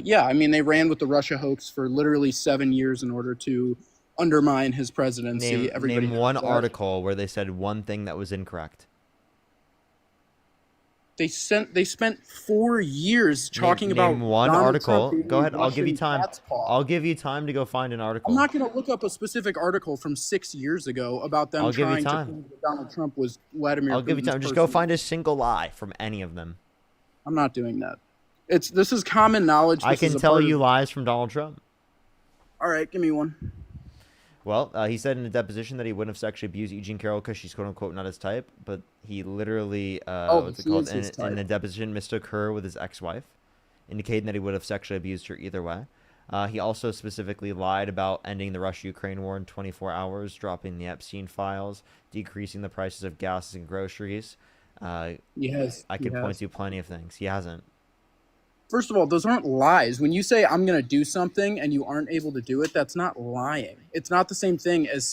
Yeah, I mean, they ran with the Russia hoax for literally 7 years in order to undermine his presidency. Name one article where they said one thing that was incorrect. They spent 4 years talking about name one Donald article. Trump being Go ahead. a I'll give you Russian time. cat's paw. I'll give you time to go find an article. I'm not going to look up a specific article from 6 years ago about them I'll give you trying to time. prove that Donald Trump was Vladimir I'll give you Putin's time. Just go person. find a single lie from any of them. I'm not doing that. This is common knowledge. I This is can a tell part you of- lies from Donald Trump. All right, give me one. Well, he said in a deposition that he wouldn't have sexually abused Eugene Carroll because she's quote unquote not his type, but he literally what's it she called? is his In a type. deposition mistook her with his ex-wife, indicating that he would have sexually abused her either way. He also specifically lied about ending the Russia-Ukraine war in 24 hours, dropping the Epstein files, decreasing the prices of gas and groceries. Yes, I he could point has. to plenty of things. He hasn't. First of all, those aren't lies. When you say I'm going to do something and you aren't able to do it, that's not lying. It's not the same thing as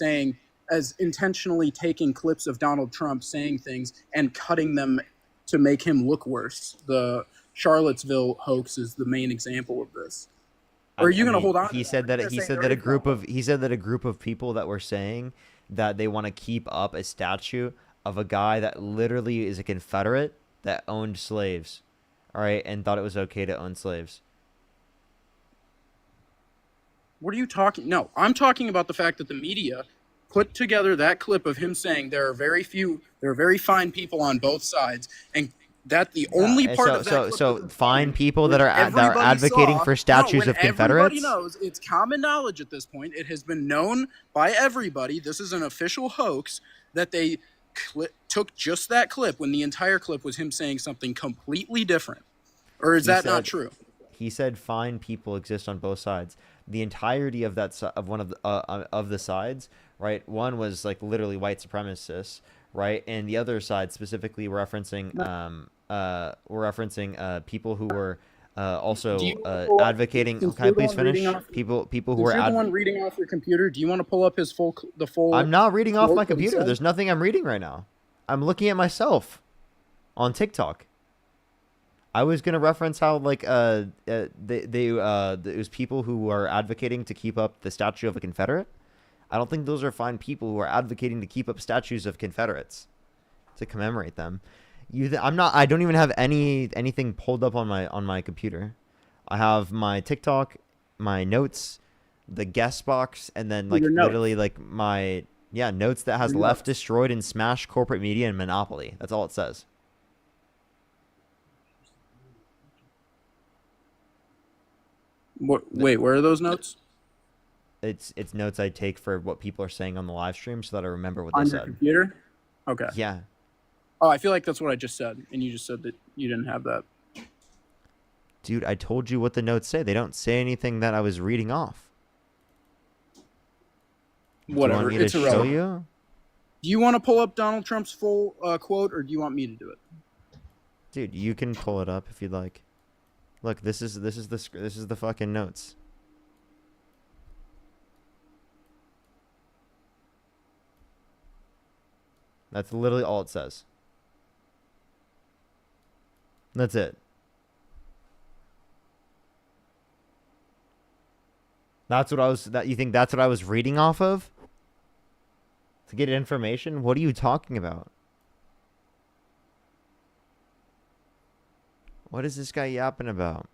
intentionally taking clips of Donald Trump saying things and cutting them to make him look worse. The Charlottesville hoax is the main example of this. Or are you going to hold on? He said that a group of people that were saying that they want to keep up a statue of a guy that literally is a Confederate that owned slaves, all right, and thought it was okay to own slaves. What are you talking? No, I'm talking about the fact that the media put together that clip of him saying there are very fine people on both sides, and that the only part of that clip So fine people that are everybody advocating saw- for statues when of Confederates. Everybody knows, it's common knowledge at this point. It has been known by everybody. This is an official hoax that they took just that clip when the entire clip was him saying something completely different? Or is He that not said- true? He said fine people exist on both sides. The entirety of that of one of the sides, right? One was like literally white supremacists, right? And the other side specifically referencing people who were also Do you wanna pull up- advocating. since Can I you're the please one reading finish? off- People who Since were you're the one reading off your computer, do you want to pull up the full? I'm not reading off quote my that he computer. said? There's nothing I'm reading right now. I'm looking at myself on TikTok. I was gonna reference how like it was people who are advocating to keep up the statue of a Confederate. I don't think those are fine people who are advocating to keep up statues of Confederates to commemorate them. I don't even have anything pulled up on my computer. I have my TikTok, my notes, the guest box, and then like Your notes. literally like my notes that has Your left notes. destroyed and smashed corporate media and monopoly. That's all it says. Wait, where are those notes? It's notes I take for what people are saying on the live stream so that I remember what On they your said. computer? Okay. Yeah. Oh, I feel like that's what I just said, and you just said that you didn't have that. Dude, I told you what the notes say. They don't say anything that I was reading off. Whatever. Do you want me It's to show irrelevant. you? Do you want to pull up Donald Trump's full quote, or do you want me to do it? Dude, you can pull it up if you'd like. Look, this is the fucking notes. That's literally all it says. That's it. That's what I was you think that's what I was reading off of? To get information? What are you talking about? What is this guy yapping about?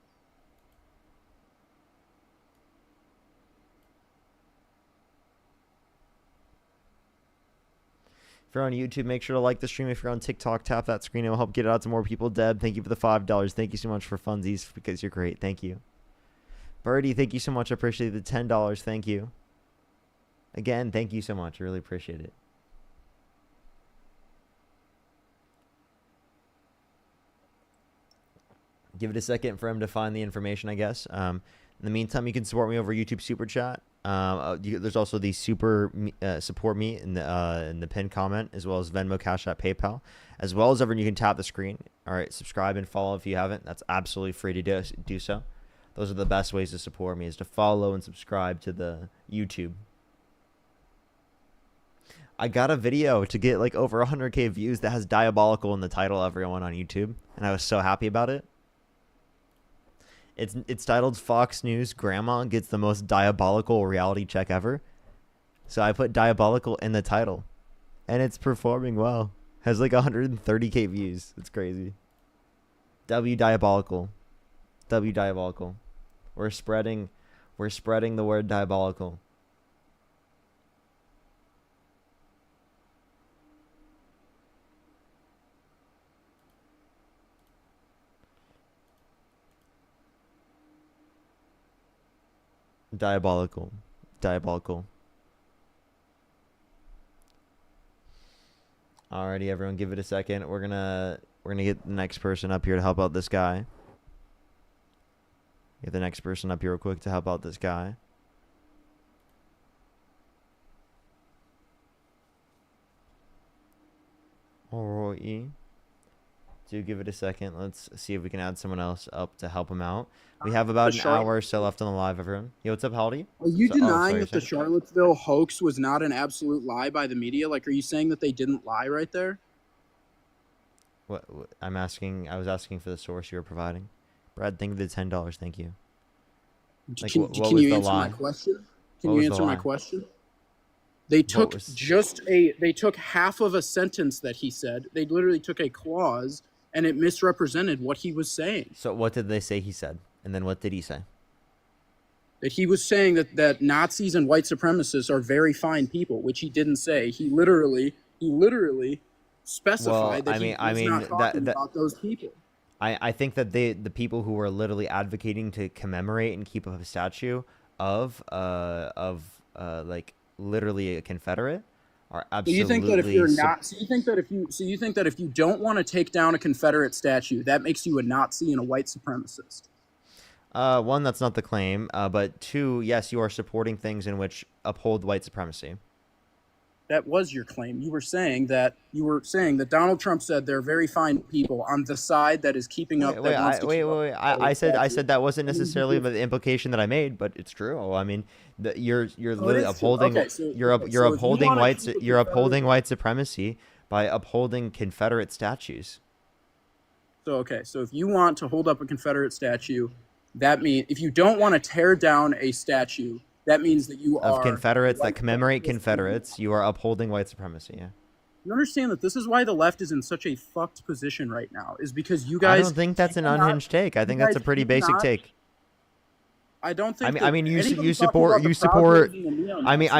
If you're on YouTube, make sure to like the stream. If you're on TikTok, tap that screen. It will help get it out to more people. Deb, thank you for the $5. Thank you so much for funsies because you're great. Thank you. Birdie, thank you so much. I appreciate the $10. Thank you. Again, thank you so much. I really appreciate it. Give it a second for him to find the information, I guess. In the meantime, you can support me over YouTube Super Chat. There's also the support me in the pinned comment, as well as Venmo, Cash App, PayPal, as well as everyone. You can tap the screen. All right, subscribe and follow if you haven't. That's absolutely free to do so. Those are the best ways to support me, is to follow and subscribe to the YouTube. I got a video to get like over 100K views that has diabolical in the title, everyone, on YouTube, and I was so happy about it. It's titled Fox News Grandma Gets the Most Diabolical Reality Check Ever. So I put diabolical in the title, and it's performing well. Has like 130K views. It's crazy. W diabolical. W diabolical. We're spreading the word diabolical. Diabolical. Diabolical. Alrighty, everyone, give it a second. We're gonna get the next person up here to help out this guy. Get the next person up here real quick to help out this guy. Alrighty. Do give it a second. Let's see if we can add someone else up to help him out. We have about an hour or so left on the live, everyone. Yo, what's up, Howdy? Are you So- oh, denying sorry, that the sorry. Charlottesville hoax was not an absolute lie by the media? Like, are you saying that they didn't lie right there? What I was asking for the source you were providing. Brad, thank you for the $10. Thank you. Like, Can, what can was you the answer lie? my question? Can What you was the answer my lie? question? They took was- they took half of a sentence that he said. They literally took a clause and it misrepresented what he was saying. So what did they say he said? And then what did he say? That he was saying that Nazis and white supremacists are very fine people, which he didn't say. He literally specified that he was not talking about those people. I think that the people who were literally advocating to commemorate and keep up a statue of like literally a Confederate are So you think that if absolutely you're not, so you think that if you don't want to take down a Confederate statue, that makes you a Nazi and a white supremacist. One, that's not the claim. But two, yes, you are supporting things in which uphold white supremacy. That was your claim. You were saying that Donald Trump said they're very fine people on the side that is keeping up. I said that wasn't necessarily the implication that I made, but it's true. I mean, you're literally upholding you're upholding white supremacy by upholding Confederate statues. So if you want to hold up a Confederate statue, that means if you don't want to tear down a statue, that means that you are of Confederates that commemorate Confederates, you are upholding white supremacy. Yeah. You understand that this is why the left is in such a fucked position right now, is because you guys. I don't think that's an unhinged take. I think that's a pretty basic take. I don't think. I mean, you support. I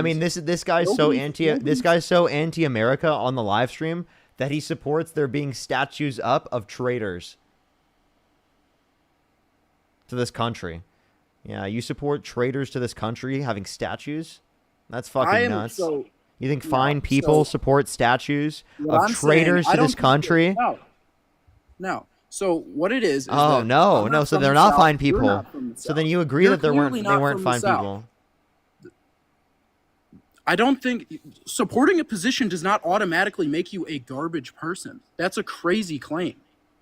mean, this guy's so anti-America on the live stream that he supports there being statues up of traitors to this country. Yeah, you support traitors to this country having statues? That's fucking nuts. You think fine people support statues of traitors to this country? No. So what it is oh no. So they're not fine people. So then you agree that they weren't fine people. I don't think supporting a position does not automatically make you a garbage person. That's a crazy claim,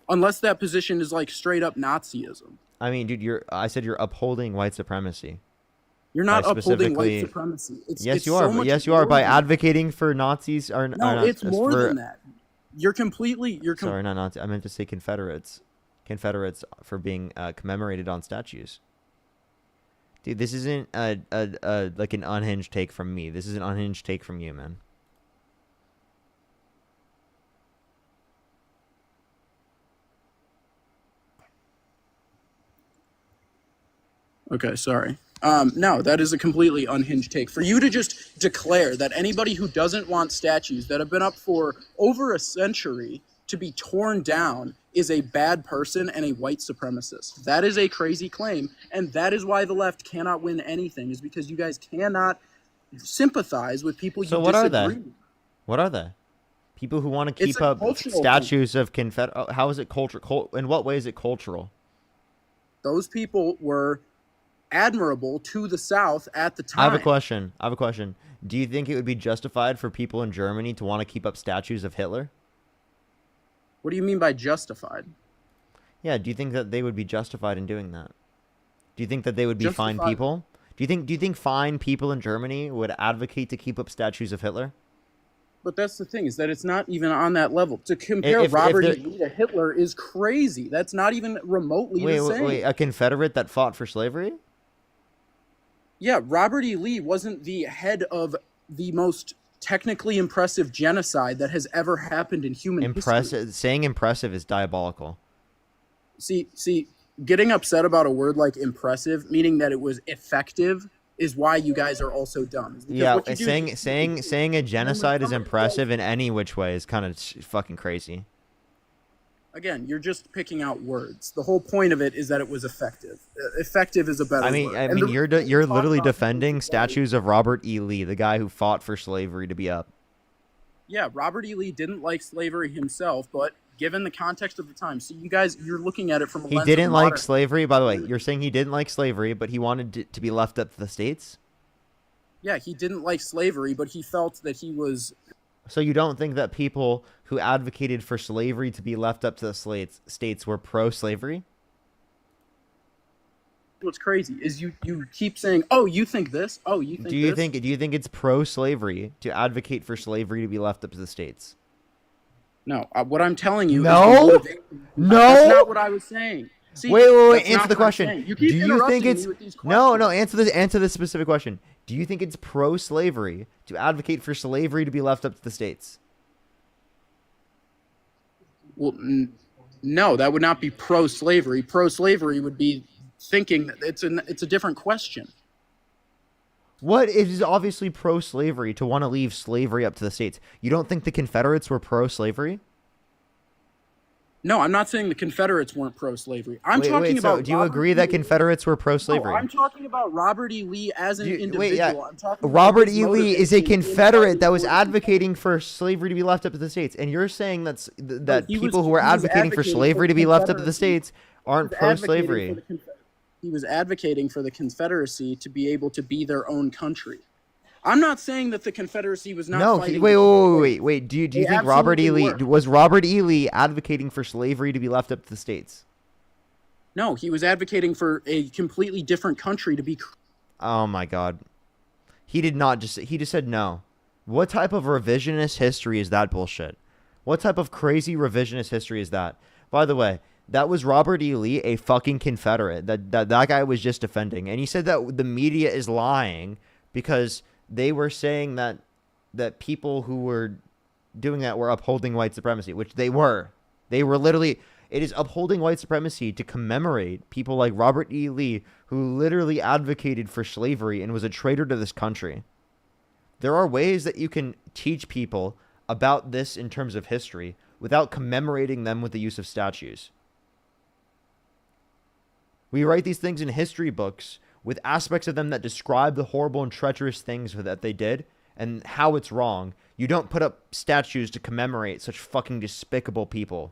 unless that position is like straight up Nazism. I mean, dude, I said you're upholding white supremacy. You're not upholding white supremacy. Yes, you are. Yes, you are by advocating for Nazis. No, it's more than that. You're completely. Sorry, not Nazis. I meant to say Confederates. Confederates for being commemorated on statues. Dude, this isn't like an unhinged take from me. This is an unhinged take from you, man. Okay, sorry. No, that is a completely unhinged take. For you to just declare that anybody who doesn't want statues that have been up for over a century to be torn down is a bad person and a white supremacist. That is a crazy claim, and that is why the left cannot win anything, is because you guys cannot sympathize with people you disagree with. So what are they? What are they? People who want to keep up statues of Confederate. How is it cultural? In what way is it cultural? Those people were admirable to the South at the time. I have a question. Do you think it would be justified for people in Germany to want to keep up statues of Hitler? What do you mean by justified? Yeah, do you think that they would be justified in doing that? Do you think that they would be fine people? Do you think fine people in Germany would advocate to keep up statues of Hitler? But that's the thing, is that it's not even on that level. To compare Robert E. Lee to Hitler is crazy. That's not even remotely the same. Wait, a Confederate that fought for slavery? Yeah, Robert E. Lee wasn't the head of the most technically impressive genocide that has ever happened in human history. Saying impressive is diabolical. See, getting upset about a word like impressive, meaning that it was effective, is why you guys are also dumb. Yeah, saying a genocide is impressive in any which way is kind of fucking crazy. Again, you're just picking out words. The whole point of it is that it was effective. Effective is a better word. I mean, you're literally defending statues of Robert E. Lee, the guy who fought for slavery to be up. Yeah, Robert E.Lee didn't like slavery himself, but given the context of the time, so you guys, you're looking at it from a lens He didn't like slavery, by the way. You're saying he didn't like slavery, but he wanted it to be left up to the states? Yeah, he didn't like slavery, but he felt that he was... So you don't think that people who advocated for slavery to be left up to the states were pro-slavery? What's crazy is you keep saying, "Oh, you think this? Oh, you think this?" Do you think it's pro-slavery to advocate for slavery to be left up to the states? No, what I'm telling you. No, is that's not what I was saying. See, wait. Answer the question. You keep interrupting me with these questions. No. Answer the specific question. Do you think it's pro-slavery to advocate for slavery to be left up to the states? Well, no, that would not be pro-slavery. Pro-slavery would be thinking that it's a different question. What? It is obviously pro-slavery to want to leave slavery up to the states. You don't think the Confederates were pro-slavery? No, I'm not saying the Confederates weren't pro-slavery. I'm Wait, talking wait. So, about do you Robert agree E. that Lee. Confederates were No, pro-slavery? I'm talking about Robert E. Lee as an Wait, yeah. individual. I'm talking about Robert his E. Lee is a motivation in Confederate fighting that was for the advocating for slavery to be left up to the states, and you're saying that he people was who are he was advocating for advocating for slavery the to be left up to the Confederacy. states aren't He was advocating for pro-slavery. the he was advocating for the Confederacy to be able to be their own country. I'm not saying that the Confederacy was not No, fighting. wait. Do you They think Robert E. absolutely Lee were. was Robert E. Lee advocating for slavery to be left up to the states? No, he was advocating for a completely different country to be. Oh my God, he did not just. He just said no. What type of revisionist history is that bullshit? What type of crazy revisionist history is that? By the way, that was Robert E. Lee, a fucking Confederate that guy was just defending, and he said that the media is lying because they were saying that people who were doing that were upholding white supremacy, which they were. They were literally. It is upholding white supremacy to commemorate people like Robert E. Lee, who literally advocated for slavery and was a traitor to this country. There are ways that you can teach people about this in terms of history without commemorating them with the use of statues. We write these things in history books with aspects of them that describe the horrible and treacherous things that they did and how it's wrong. You don't put up statues to commemorate such fucking despicable people.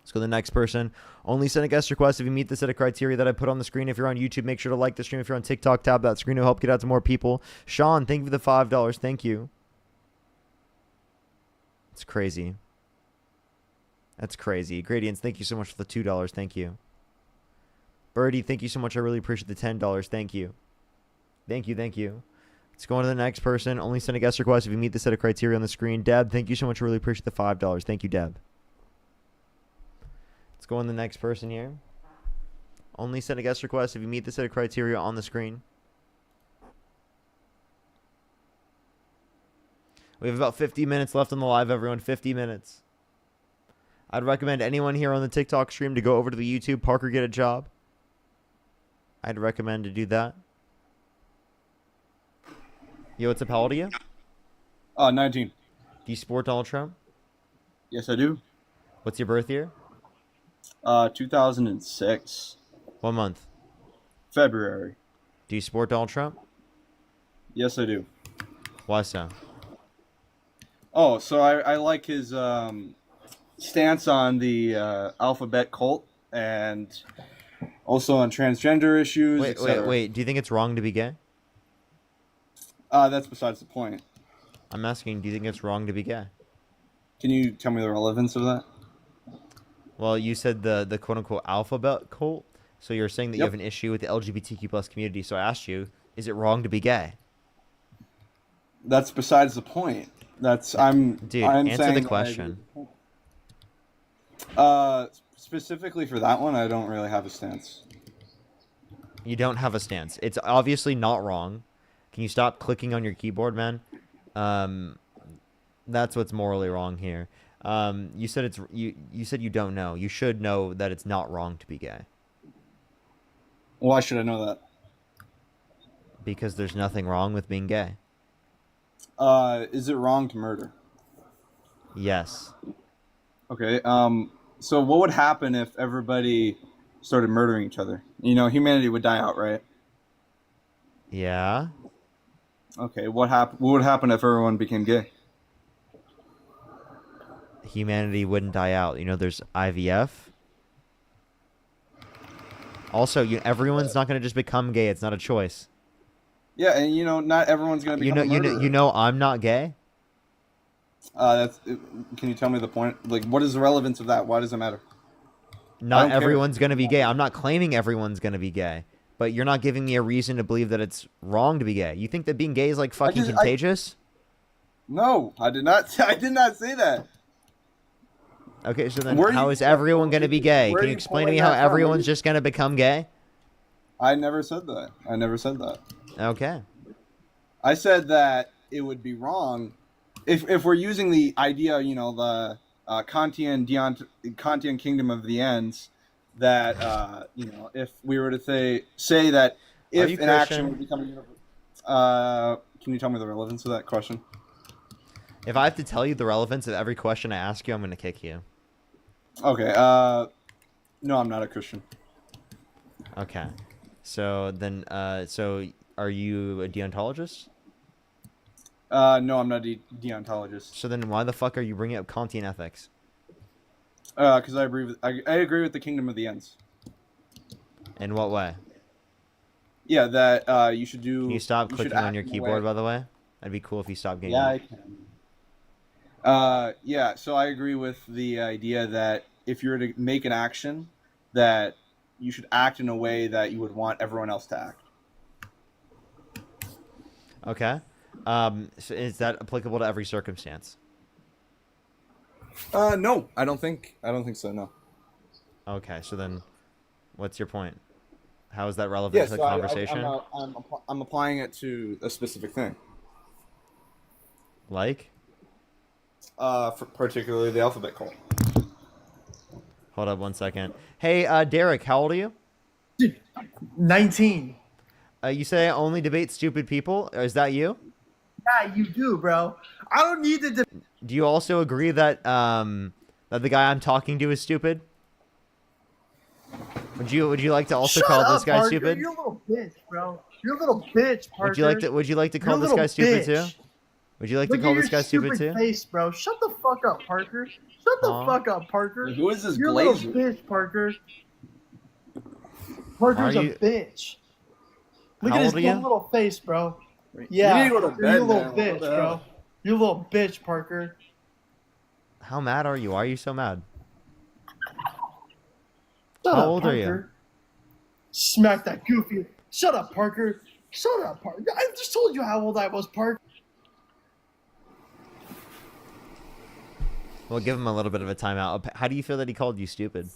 Let's go to the next person. Only send a guest request if you meet the set of criteria that I put on the screen. If you're on YouTube, make sure to like the stream. If you're on TikTok, tap that screen to help get out to more people. Sean, thank you for the $5. Thank you. It's crazy. That's crazy. Gradients, thank you so much for the $2. Thank you. Birdie, thank you so much. I really appreciate the $10. Thank you. Thank you. Let's go on to the next person. Only send a guest request if you meet the set of criteria on the screen. Deb, thank you so much. I really appreciate the $5. Thank you, Deb. Let's go on to the next person here. Only send a guest request if you meet the set of criteria on the screen. We have about 50 minutes left on the live, everyone. 50 minutes. I'd recommend anyone here on the TikTok stream to go over to the YouTube Parker Get a Job. I'd recommend to do that. Yo, what's up? How old are you? 19. Do you support Donald Trump? Yes, I do. What's your birth year? 2006. What month? February. Do you support Donald Trump? Yes, I do. Why so? Oh, so I like his stance on the alphabet cult and also on transgender issues. Wait. Do you think it's wrong to be gay? That's besides the point. I'm asking, do you think it's wrong to be gay? Can you tell me the relevance of that? Well, you said the quote-unquote alphabet cult, so you're saying that you Yep. have an issue with the LGBTQ plus community, so I asked you, is it wrong to be gay? That's besides the point. Dude, I'm answer saying the that question. Specifically for that one, I don't really have a stance. You don't have a stance. It's obviously not wrong. Can you stop clicking on your keyboard, man? That's what's morally wrong here. You said you said you don't know. You should know that it's not wrong to be gay. Why should I know that? Because there's nothing wrong with being gay. Is it wrong to murder? Yes. Okay. So what would happen if everybody started murdering each other? You know, humanity would die out, right? Yeah. Okay. What would happen if everyone became gay? Humanity wouldn't die out. You know, there's IVF. Also, everyone's not going to just become gay. It's not a choice. Yeah, and you know, not everyone's gonna become a murderer. You know, I'm not gay. Can you tell me the point? Like, what is the relevance of that? Why does it matter? Not everyone's going to be gay. I'm not claiming everyone's going to be gay. But you're not giving me a reason to believe that it's wrong to be gay. You think that being gay is like fucking contagious? No, I did not. I did not say that. Okay, so then how is everyone going to be gay? Can you explain to me how everyone's just going to become gay? I never said that. I never said that. Okay. I said that it would be wrong if we're using the idea, you know, the Kantian kingdom of the ends, that you know, if we were to say that if an action would become a universe, can you tell me the relevance of that question? If I have to tell you the relevance of every question I ask you, I'm gonna kick you. Okay. No, I'm not a Christian. Okay. So then, so are you a deontologist? No, I'm not a deontologist. So then, why the fuck are you bringing up Kantian ethics? Because I agree with the kingdom of the ends. In what way? Yeah, that you should do. Can you stop you should clicking on act your in a keyboard, way- by the way? That'd be cool if you stopped getting Yeah, up. I can. Yeah, so I agree with the idea that if you were to make an action, that you should act in a way that you would want everyone else to act. Okay. So is that applicable to every circumstance? No, I don't think so. No. Okay, so then, what's your point? How is that relevant to the conversation? I'm applying it to a specific thing. Like? Particularly the alphabet cult. Hold up 1 second. Hey, Derek, how old are you? 19. You say I only debate stupid people. Is that you? Yeah, you do, bro. I don't need to. Do you also agree that that the guy I'm talking to is stupid? Would you like to also Shut call up, this guy Parker. stupid? You're a little bitch, bro. You're a little bitch, Parker. Would you like to call You're a this guy little stupid bitch. too? Would you like Look to call at this guy your stupid too? face, bro. Shut the fuck up, Parker. Shut the Aw. fuck up, Parker. Who is this You're a glazer? little bitch, Parker. Parker's Are a you- bitch. Look How at his old are you? little face, bro. Yeah, need to go to you're bed, a little man. What bitch, the bro. hell? You're a little bitch, Parker. How mad are you? Why are you so mad? Shut How up, old are you? Parker. Smack that goofy. Shut up, Parker. Shut up, Parker. I just told you how old I was, Parker. Well, give him a little bit of a timeout. How do you feel that he called you stupid?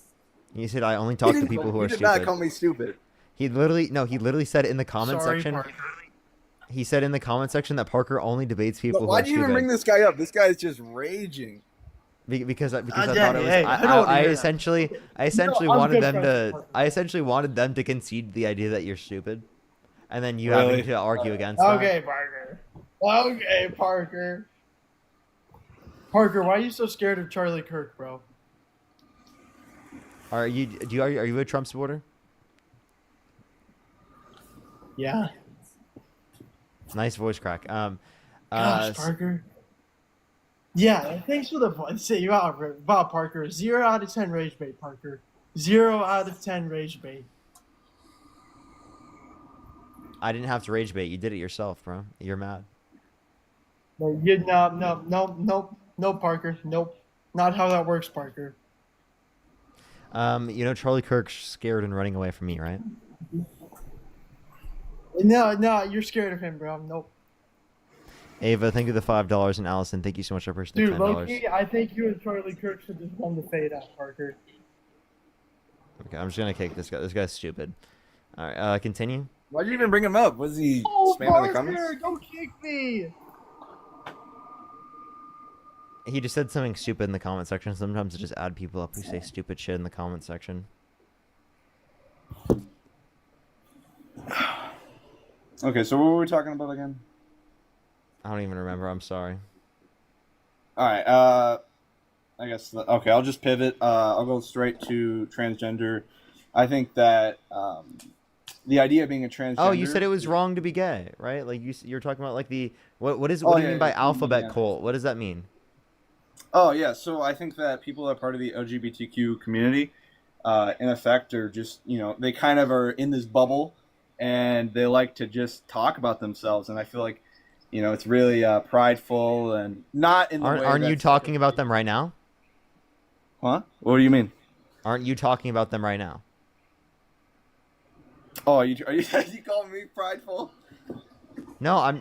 He said I only talk to people who are He did not stupid. call me stupid. He literally said in the comment Sorry, section. Parker. He said in the comment section that Parker only debates people Why who are do you even stupid. bring this guy up? This guy is just raging. Because I Daddy, thought it was hey, I don't wanna I hear that. essentially I'm wanted good them friends to with Parker. I essentially wanted them to concede the idea that you're stupid, and then you Really? having to argue against that. Okay, Parker. Okay, Parker. Parker, why are you so scared of Charlie Kirk, bro? Are you a Trump supporter? Yeah. Nice voice crack. Gosh, Parker. Yeah, thanks for the point. Say you out, Bob Parker. 0 out of 10 rage bait, Parker. 0 out of 10 rage bait. I didn't have to rage bait. You did it yourself, bro. You're mad. No, Parker. Nope. Not how that works, Parker. You know Charlie Kirk's scared and running away from me, right? No, you're scared of him, bro. Nope. Ava, thank you for the $5, and Allison, thank you so much for the Dude, $10. Loki, I think you and Charlie Kirk should just run the fade out, Parker. Okay, I'm just gonna kick this guy. This guy's stupid. All right, continue. Why'd you even bring him up? Was he Oh, spamming the Parker, comments? don't kick me. He just said something stupid in the comment section. Sometimes I just add people up who say stupid shit in the comment section. Okay, so what were we talking about again? I don't even remember. I'm sorry. All right. I guess. Okay, I'll just pivot. I'll go straight to transgender. I think that the idea of being a transgender. Oh, you said it was wrong to be gay, right? Like you're talking about like the what Oh, do you yeah, mean by yeah, alphabet yeah. cult? What does that mean? Oh yeah, so I think that people that are part of the LGBTQ community, in effect, are just they kind of are in this bubble, and they like to just talk about themselves, and I feel like, it's really prideful and not in the way. Aren't you that's- talking about them right now? Huh? What do you mean? Aren't you talking about them right now? Oh, are you calling me prideful? No,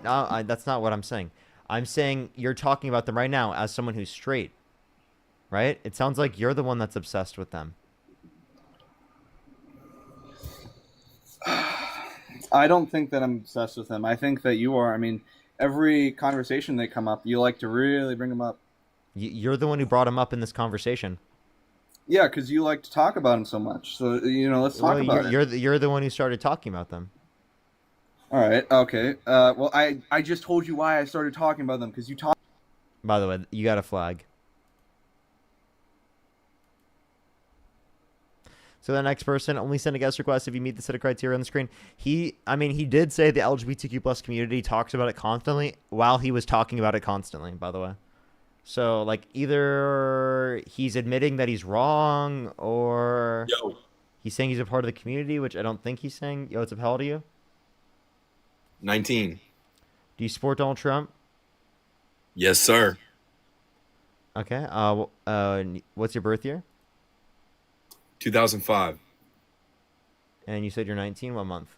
that's not what I'm saying. I'm saying you're talking about them right now as someone who's straight, right? It sounds like you're the one that's obsessed with them. I don't think that I'm obsessed with them. I think that you are. I mean, every conversation they come up, you like to really bring them up. You're the one who brought him up in this conversation. Yeah, because you like to talk about them so much. So let's talk about it. You're the one who started talking about them. All right. Okay. Well, I just told you why I started talking about them because you talk. By the way, you got a flag. So the next person, only send a guest request if you meet the set of criteria on the screen. He did say the LGBTQ plus community talks about it constantly while he was talking about it constantly, by the way. So, like, either he's admitting that he's wrong or he's saying he's a part of the community, which I don't think he's saying. Yo, what's up? How old are you? 19. Do you support Donald Trump? Yes, sir. Okay. What's your birth year? 2005. And you said you're 19. What month?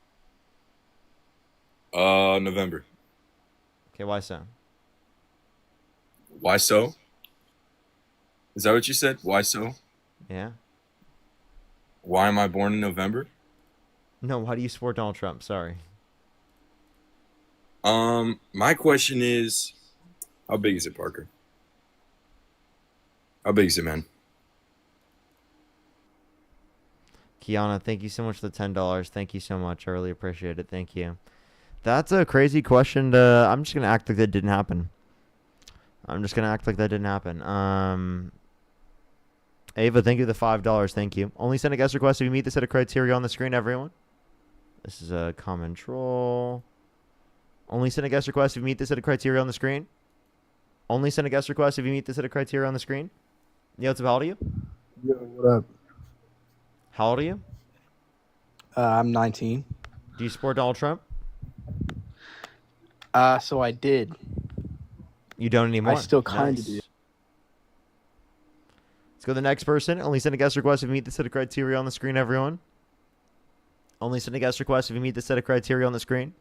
November. Okay, why so? Why so? Is that what you said? Why so? Yeah. Why am I born in November? No, why do you support Donald Trump? Sorry. My question is, how big is it, Parker? How big is it, man? Kiana, thank you so much for the $10. Thank you so much. I really appreciate it. Thank you. That's a crazy question to... I'm just going to act like that didn't happen. Ava, thank you for the $5. Thank you. Only send a guest request if you meet the set of criteria on the screen, everyone. This is a common troll. Only send a guest request if you meet the set of criteria on the screen. Only send a guest request if you meet the set of criteria on the screen. Yo, what's up? How old are you? Yo, what up? How old are you? I'm 19. Do you support Donald Trump? So I did. You don't anymore. I still kind Nice. of do. Let's go to the next person. Only send a guest request if you meet the set of criteria on the screen, everyone. Only send a guest request if you meet the set of criteria on the screen.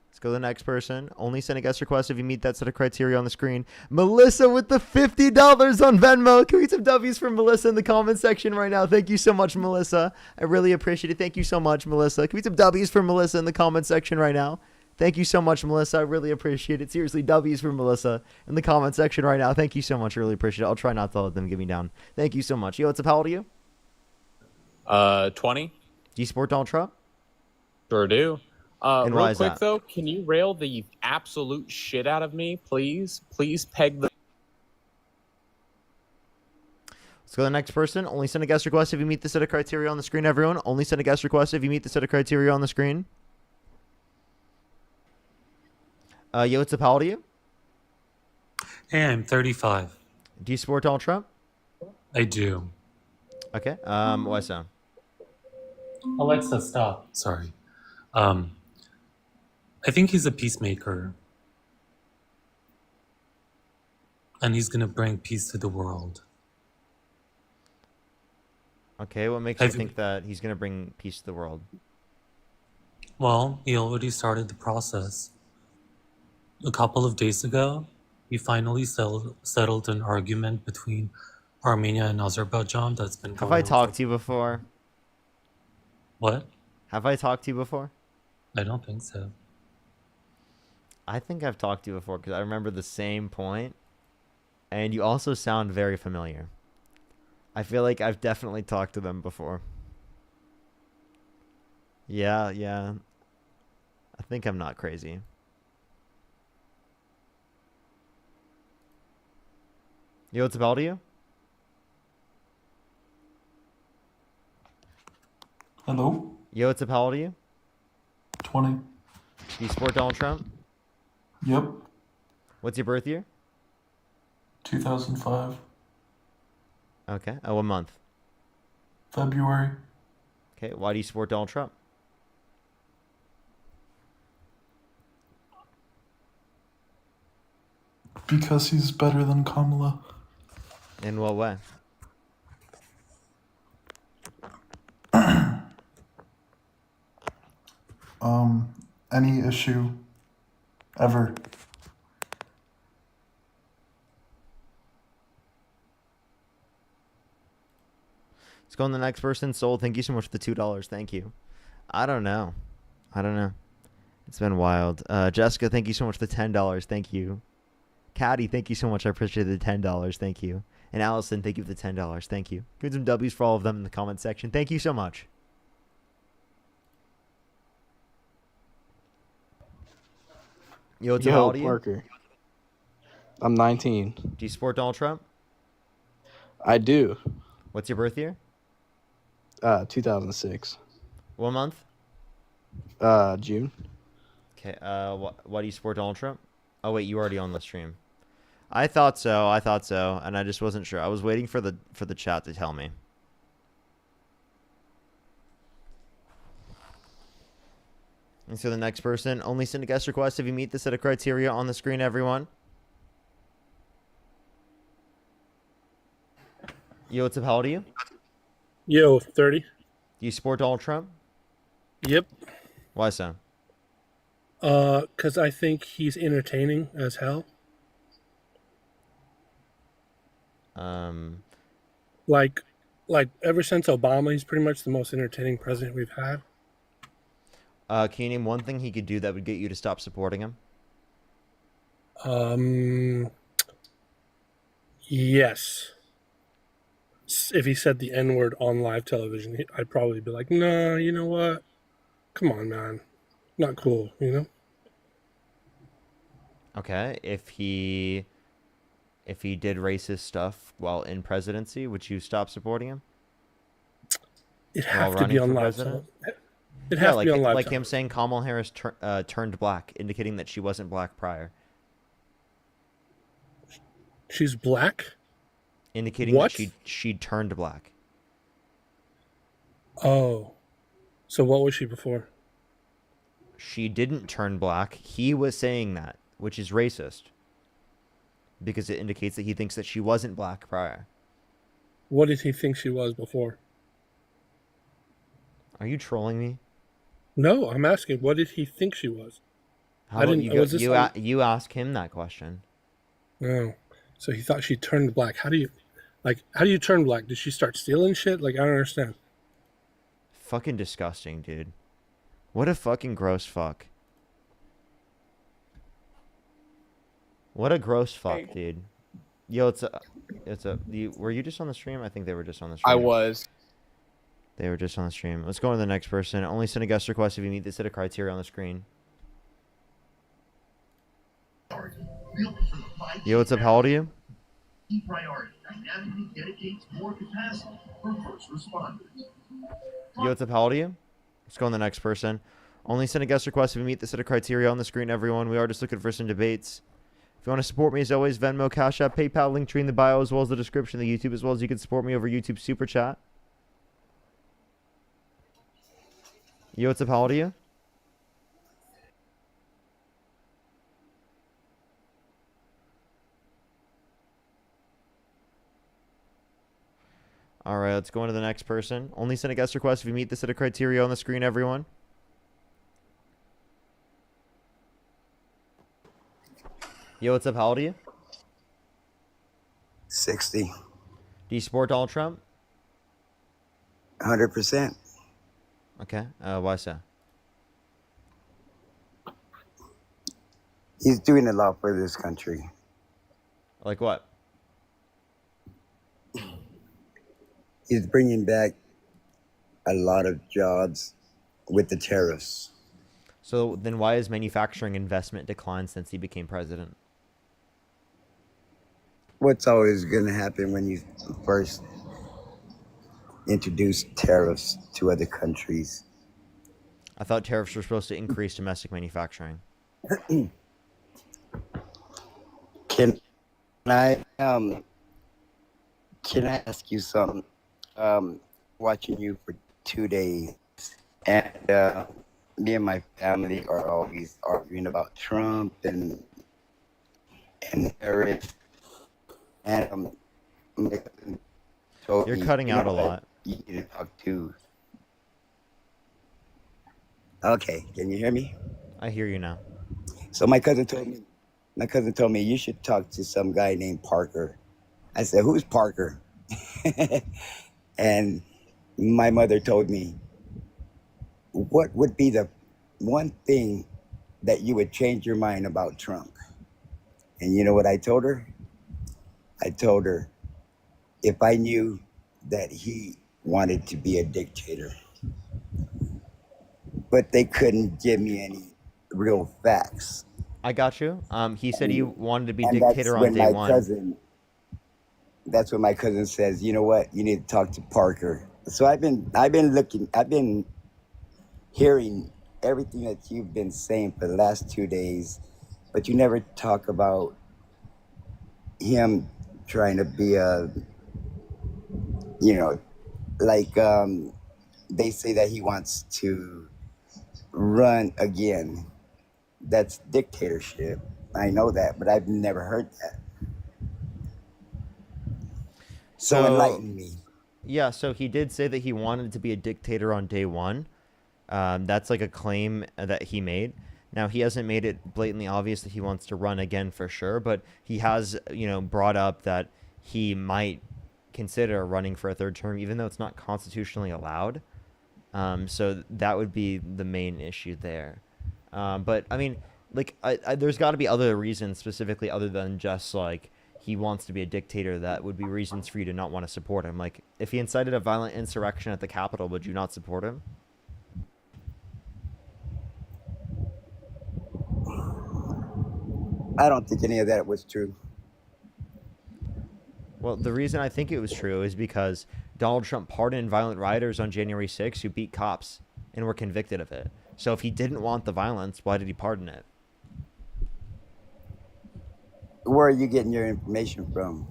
Let's go to the next person. Only send a guest request if you meet that set of criteria on the screen. Melissa with the $50 on Venmo. Can we get some W's for Melissa in the comment section right now? Thank you so much, Melissa. I really appreciate it. Thank you so much, Melissa. Can we get some W's for Melissa in the comment section right now? Thank you so much, Melissa. I really appreciate it. Seriously, W's for Melissa in the comment section right now. Thank you so much. I really appreciate it. I'll try not to let them get me down. Thank you so much. Yo, what's up? How old are you? 20. Do you support Donald Trump? Sure do. And why Real is quick that? though, can you rail the absolute shit out of me, please? Please peg the. Let's go to the next person. Only send a guest request if you meet the set of criteria on the screen, everyone. Only send a guest request if you meet the set of criteria on the screen. Yo, what's up? How old are you? Hey, I'm 35. Do you support Donald Trump? I do. Okay. Why so? Alexa, stop. Sorry. I think he's a peacemaker. And he's going to bring peace to the world. Okay, what makes you think that he's going to bring peace to the world? Well, he already started the process. A couple of days ago, he finally settled an argument between Armenia and Azerbaijan that's been Have going I on talked to you before? What? Have I talked to you before? I don't think so. I think I've talked to you before because I remember the same point, and you also sound very familiar. I feel like I've definitely talked to them before. Yeah. I think I'm not crazy. Yo, what's up? How old are you? Hello? Yo, what's up? How old are you? 20. Do you support Donald Trump? Yep. What's your birth year? 2005. Okay. What month? February. Okay. Why do you support Donald Trump? Because he's better than Kamala. In what way? Any issue ever. Let's go on the next person. Soul, thank you so much for the $2. Thank you. I don't know. It's been wild. Jessica, thank you so much for the $10. Thank you. Caddy, thank you so much. I appreciate the $10. Thank you. And Allison, thank you for the $10. Thank you. Give some W's for all of them in the comment section. Thank you so much. Yo, what's up? How Yo, old are you? Parker. I'm 19. Do you support Donald Trump? I do. What's your birth year? 2006. What month? June. Okay. Why do you support Donald Trump? Oh wait, you already on the stream. I thought so, and I just wasn't sure. I was waiting for the chat to tell me. And so the next person, only send a guest request if you meet the set of criteria on the screen, everyone. Yo, what's up? How old are you? Yo, 30. Do you support Donald Trump? Yep. Why so? Because I think he's entertaining as hell. Like ever since Obama, he's pretty much the most entertaining president we've had. Can you name one thing he could do that would get you to stop supporting him? Yes. If he said the N-word on live television, I'd probably be like, no, you know what? Come on, man. Not cool, you know? Okay, if he did racist stuff while in presidency, would you stop supporting him? It'd While have to be running on for live president? television. It'd have to be on live like him television. saying Kamala Harris turned black, indicating that she wasn't black prior. She's black? Indicating What? that she turned black. Oh. So what was she before? She didn't turn black. He was saying that, which is racist. Because it indicates that he thinks that she wasn't black prior. What did he think she was before? Are you trolling me? No, I'm asking, what did he think she was? How about you ask him that question? Oh, so he thought she turned black. How do you turn black? Did she start stealing shit? Like, I don't understand. Fucking disgusting, dude. What a fucking gross fuck. What a gross fuck, dude. Yo, were you just on the stream? I think they were just on the stream. I was. They were just on the stream. Let's go on to the next person. Only send a guest request if you meet the set of criteria on the screen. Yo, what's up? How old are you? Key priority dynamically dedicates more capacity for first responders. Yo, what's up? How old are you? Let's go on the next person. Only send a guest request if you meet the set of criteria on the screen, everyone. We are just looking for some debates. If you want to support me, as always, Venmo, Cash App, PayPal, link tree in the bio, as well as the description of the YouTube, as well as you can support me over YouTube Super Chat. Yo, what's up? How old are you? All right, let's go on to the next person. Only send a guest request if you meet the set of criteria on the screen, everyone. Yo, what's up? How old are you? 60. Do you support Donald Trump? 100%. Okay. Why so? He's doing a lot for this country. Like what? He's bringing back a lot of jobs with the tariffs. So then why has manufacturing investment declined since he became president? What's always going to happen when you first introduce tariffs to other countries? I thought tariffs were supposed to increase domestic manufacturing. Can I ask you something? Watching you for 2 days, and me and my family are always arguing about Trump and Harris. And my cousin told You're me, cutting out a lot. You need to talk to. Okay, can you hear me? I hear you now. So my cousin told me you should talk to some guy named Parker. I said, who's Parker? And my mother told me, what would be the one thing that you would change your mind about Trump? And you know what I told her? I told her, if I knew that he wanted to be a dictator, but they couldn't give me any real facts. I got you. He said he And, wanted to be and that's dictator on when day my one. cousin, that's when my cousin says, you know what, you need to talk to Parker. So I've been hearing everything that you've been saying for the last 2 days, but you never talk about him trying to be a, you know, like they say that he wants to run again. That's dictatorship. I know that, but I've never heard that. So So, enlighten me. yeah, so he did say that he wanted to be a dictator on day one. That's like a claim that he made. Now, he hasn't made it blatantly obvious that he wants to run again for sure, but he has, brought up that he might consider running for a third term, even though it's not constitutionally allowed. So that would be the main issue there. But I mean, like, there's got to be other reasons specifically other than just like he wants to be a dictator that would be reasons for you to not want to support him. Like, if he incited a violent insurrection at the Capitol, would you not support him? I don't think any of that was true. Well, the reason I think it was true is because Donald Trump pardoned violent rioters on January 6th who beat cops and were convicted of it. So if he didn't want the violence, why did he pardon it? Where are you getting your information from?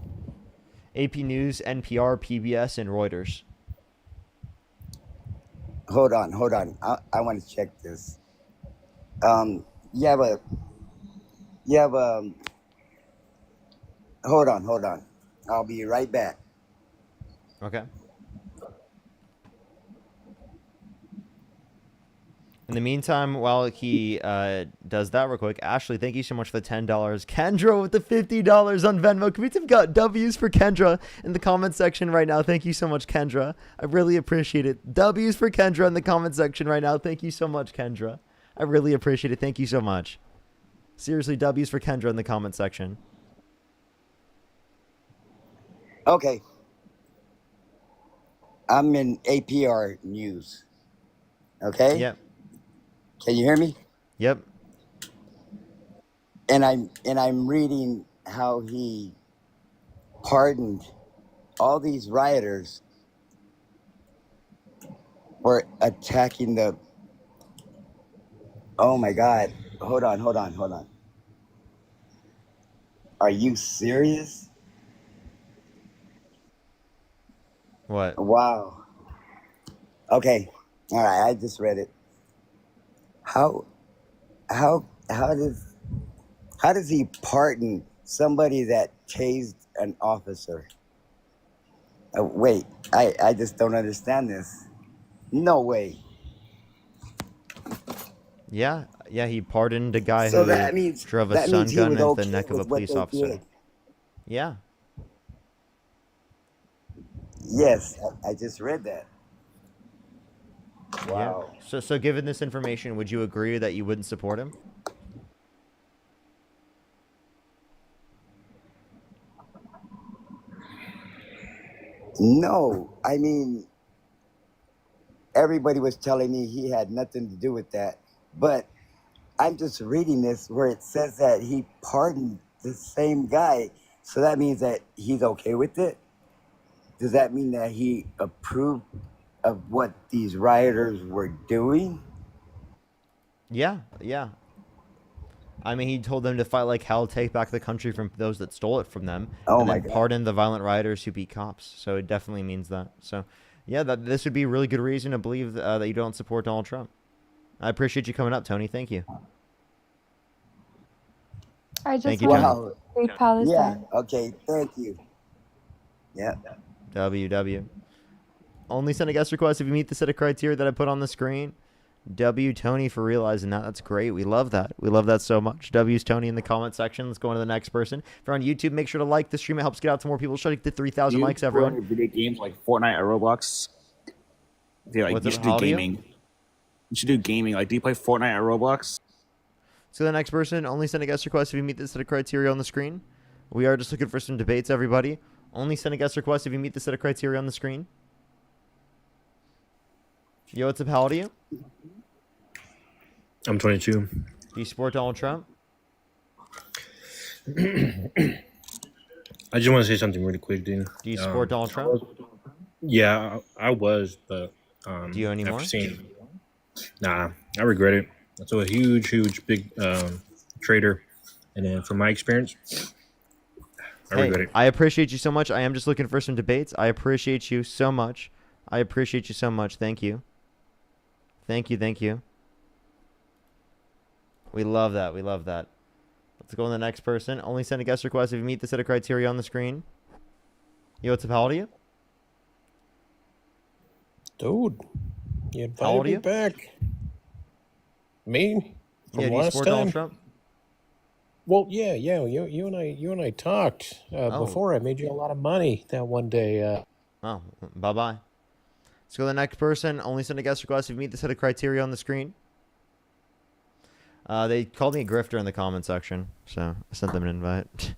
AP News, NPR, PBS, and Reuters. Hold on. I want to check this. You have a, hold on. I'll be right back. Okay. In the meantime, while he does that real quick, Ashley, thank you so much for the $10. Kendra with the $50 on Venmo. Can we have got W's for Kendra in the comment section right now? Thank you so much, Kendra. I really appreciate it. W's for Kendra in the comment section right now. Thank you so much, Kendra. I really appreciate it. Thank you so much. Seriously, W's for Kendra in the comment section. Okay. I'm in APR News. Okay? Yep. Can you hear me? Yep. And I'm reading how he pardoned all these rioters for attacking the. Oh my God. Hold on. Are you serious? What? Wow. Okay. All right. I just read it. How does he pardon somebody that tased an officer? Wait, I just don't understand this. No way. Yeah, he pardoned a guy So who drove a stun he gun was into the okay neck of a with what police they officer. did. Yeah. Yes, I just read that. Wow. Yeah. So given this information, would you agree that you wouldn't support him? No, I mean, everybody was telling me he had nothing to do with that, but I'm just reading this where it says that he pardoned the same guy. So that means that he's okay with it? Does that mean that he approved of what these rioters were doing? Yeah. I mean, he told them to fight like hell, take back the country from those that stole it from them, Oh and my then God. pardon the violent rioters who beat cops. So it definitely means that. So, yeah, this would be a really good reason to believe that you don't support Donald Trump. I appreciate you coming up, Tony. Thank you. I just Thank you, want Tony. to say Palestine. Yeah, okay, thank you. Yeah. WW. Only send a guest request if you meet the set of criteria that I put on the screen. W Tony for realizing that. That's great. We love that. We love that so much. W's Tony in the comment section. Let's go on to the next person. If you're on YouTube, make sure to like the stream. It helps get out to more people. Try to get to 3,000 likes, everyone. Video games like Fortnite or Roblox. What's You it, should do audio? gaming. You should do gaming. Like, do you play Fortnite or Roblox? So the next person, only send a guest request if you meet the set of criteria on the screen. We are just looking for some debates, everybody. Only send a guest request if you meet the set of criteria on the screen. Yo, what's up? How old are you? I'm 22. Do you support Donald Trump? I just want to say something really quick, dude. Do you support Donald Trump? Yeah, I was, but Do you anymore? after seeing, nah, I regret it. That's a huge, big traitor, and then from my experience, I Hey, regret it. I appreciate you so much. I am just looking for some debates. I appreciate you so much. I appreciate you so much. Thank you. Thank you. We love that. We love that. Let's go on the next person. Only send a guest request if you meet the set of criteria on the screen. Yo, what's up? How old are you? Dude, you How old invited are me you? back. Me? From Yeah, do you last support time? Donald Trump? Well, yeah. You and I talked Oh. before. I made you a lot of money that one day. Oh, bye-bye. Let's go to the next person. Only send a guest request if you meet the set of criteria on the screen. They called me a grifter in the comment section, so I sent them an invite.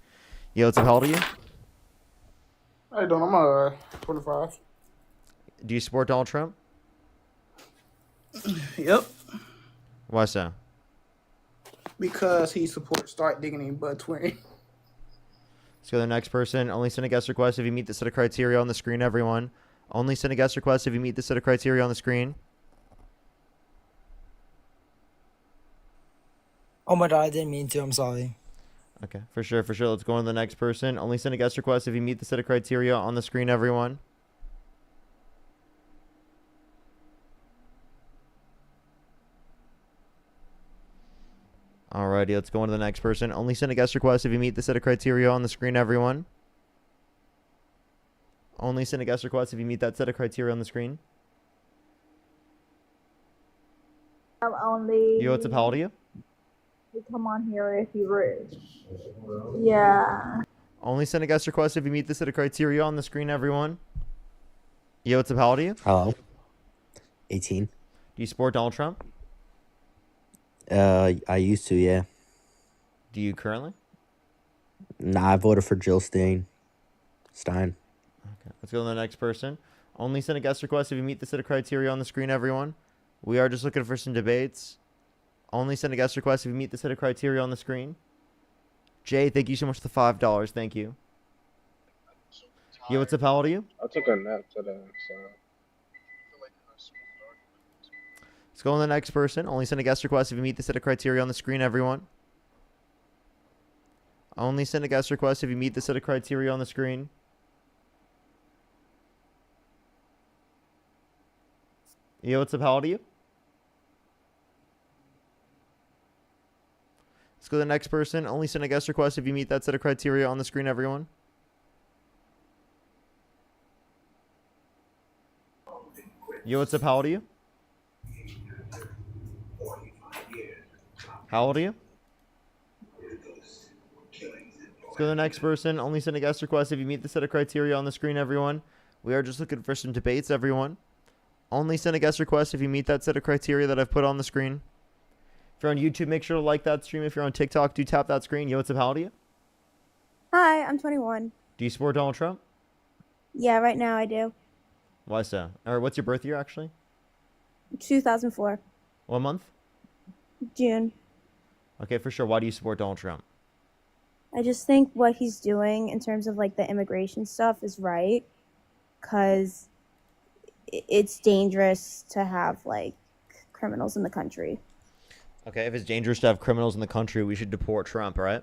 Yo, what's up? How old are you? How you doing? I'm 25. Do you support Donald Trump? Yep. Why so? Because he supports start digging in butt twin. Let's go to the next person. Only send a guest request if you meet the set of criteria on the screen, everyone. Only send a guest request if you meet the set of criteria on the screen. Oh my god, I didn't mean to. I'm sorry. Okay, for sure. Let's go on to the next person. Only send a guest request if you meet the set of criteria on the screen, everyone. Alrighty, let's go on to the next person. Only send a guest request if you meet the set of criteria on the screen, everyone. Only send a guest request if you meet that set of criteria on the screen. Only Yo, what's up? How old are you? you come on here if you rude. Yeah. Only send a guest request if you meet the set of criteria on the screen, everyone. Yo, what's up? How old are you? Hello. 18. Do you support Donald Trump? I used to, yeah. Do you currently? Nah, I voted for Jill Stein. Okay, let's go to the next person. Only send a guest request if you meet the set of criteria on the screen, everyone. We are just looking for some debates. Only send a guest request if you meet the set of criteria on the screen. Jay, thank you so much for the $5. Thank you. Yo, what's up? How old are you? I took a nap today, so. Let's go on to the next person. Only send a guest request if you meet the set of criteria on the screen, everyone. Only send a guest request if you meet the set of criteria on the screen. Yo, what's up? How old are you? Let's go to the next person. Only send a guest request if you meet that set of criteria on the screen, everyone. Yo, what's up? How old are you? How old are you? Let's go to the next person. Only send a guest request if you meet the set of criteria on the screen, everyone. We are just looking for some debates, everyone. Only send a guest request if you meet that set of criteria that I've put on the screen. If you're on YouTube, make sure to like that stream. If you're on TikTok, do tap that screen. Yo, what's up? How old are you? Hi, I'm 21. Do you support Donald Trump? Yeah, right now I do. Why so? Or what's your birth year, actually? 2004, What month? June. Okay, for sure. Why do you support Donald Trump? I just think what he's doing in terms of like the immigration stuff is right, because it's dangerous to have like criminals in the country. Okay, if it's dangerous to have criminals in the country, we should deport Trump, right?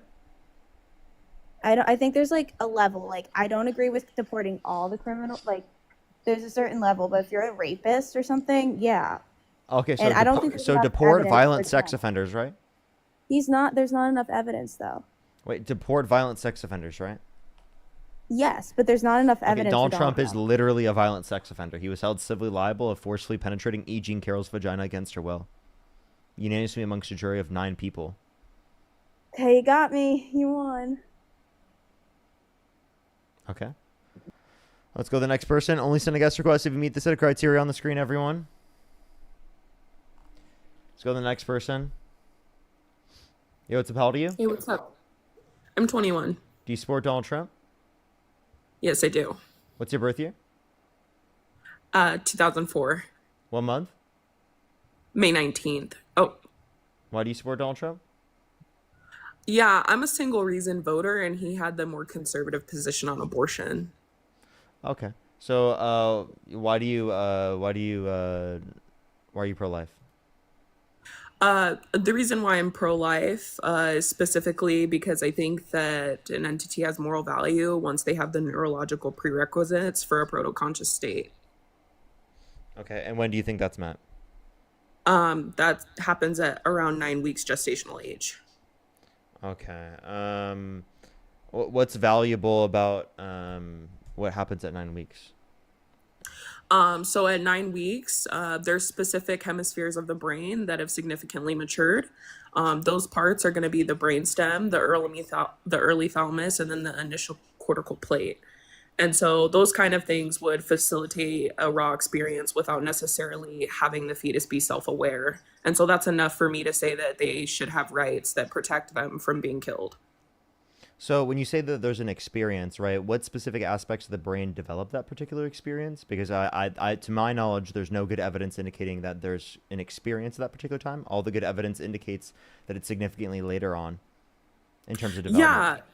I think there's like a level. Like I don't agree with deporting all the criminals. Like there's a certain level, but if you're a rapist or something, yeah. Okay, so And I don't think there's enough deport evidence violent for sex Trump. offenders, right? He's not. There's not enough evidence though. Wait, deport violent sex offenders, right? Yes, but there's not enough Okay, evidence. Donald for Trump is literally a violent sex offender. He was held civilly liable of forcefully penetrating E. Jean Carroll's vagina against her will, unanimously amongst a jury of 9 people. Okay, you got me. You won. Okay. Let's go to the next person. Only send a guest request if you meet the set of criteria on the screen, everyone. Let's go to the next person. Yo, what's up? How old are you? Hey, what's up? I'm 21. Do you support Donald Trump? Yes, I do. What's your birth year? 2004, What month? May 19th. Oh, Why do you support Donald Trump? Yeah, I'm a single reason voter, and he had the more conservative position on abortion. Okay. So, why are you pro-life? The reason why I'm pro-life is specifically because I think that an entity has moral value once they have the neurological prerequisites for a proto-conscious state. Okay. And when do you think that's met? That happens at around 9 weeks gestational age. Okay. What's valuable about what happens at 9 weeks? So at 9 weeks, there's specific hemispheres of the brain that have significantly matured. Those parts are going to be the brainstem, the early thalamus, and then the initial cortical plate. And so those kind of things would facilitate a raw experience without necessarily having the fetus be self-aware. And so that's enough for me to say that they should have rights that protect them from being killed. So when you say that there's an experience, right, what specific aspects of the brain develop that particular experience? Because to my knowledge, there's no good evidence indicating that there's an experience at that particular time. All the good evidence indicates that it's significantly later on in terms of development.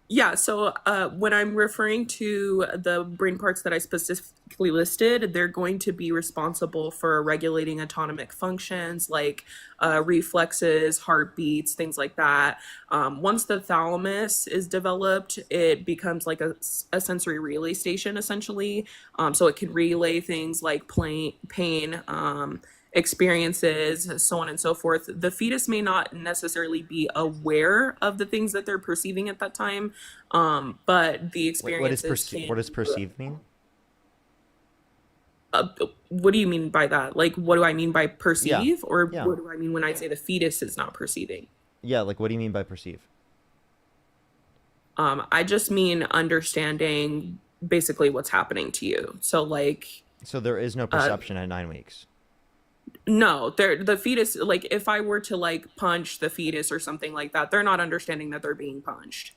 Yeah, so when I'm referring to the brain parts that I specifically listed, they're going to be responsible for regulating autonomic functions like reflexes, heartbeats, things like that. Once the thalamus is developed, it becomes like a sensory relay station, essentially. So it can relay things like pain, experiences, so on and so forth. The fetus may not necessarily be aware of the things that they're perceiving at that time, but the experiences What does perceive mean? What do you mean by that? Like, what do I mean by perceive? Yeah. Or Yeah. what do I mean when I say the fetus is not perceiving? Yeah, like what do you mean by perceive? I just mean understanding basically what's happening to you. So there is no perception at 9 weeks. No, the fetus, like if I were to like punch the fetus or something like that, they're not understanding that they're being punched.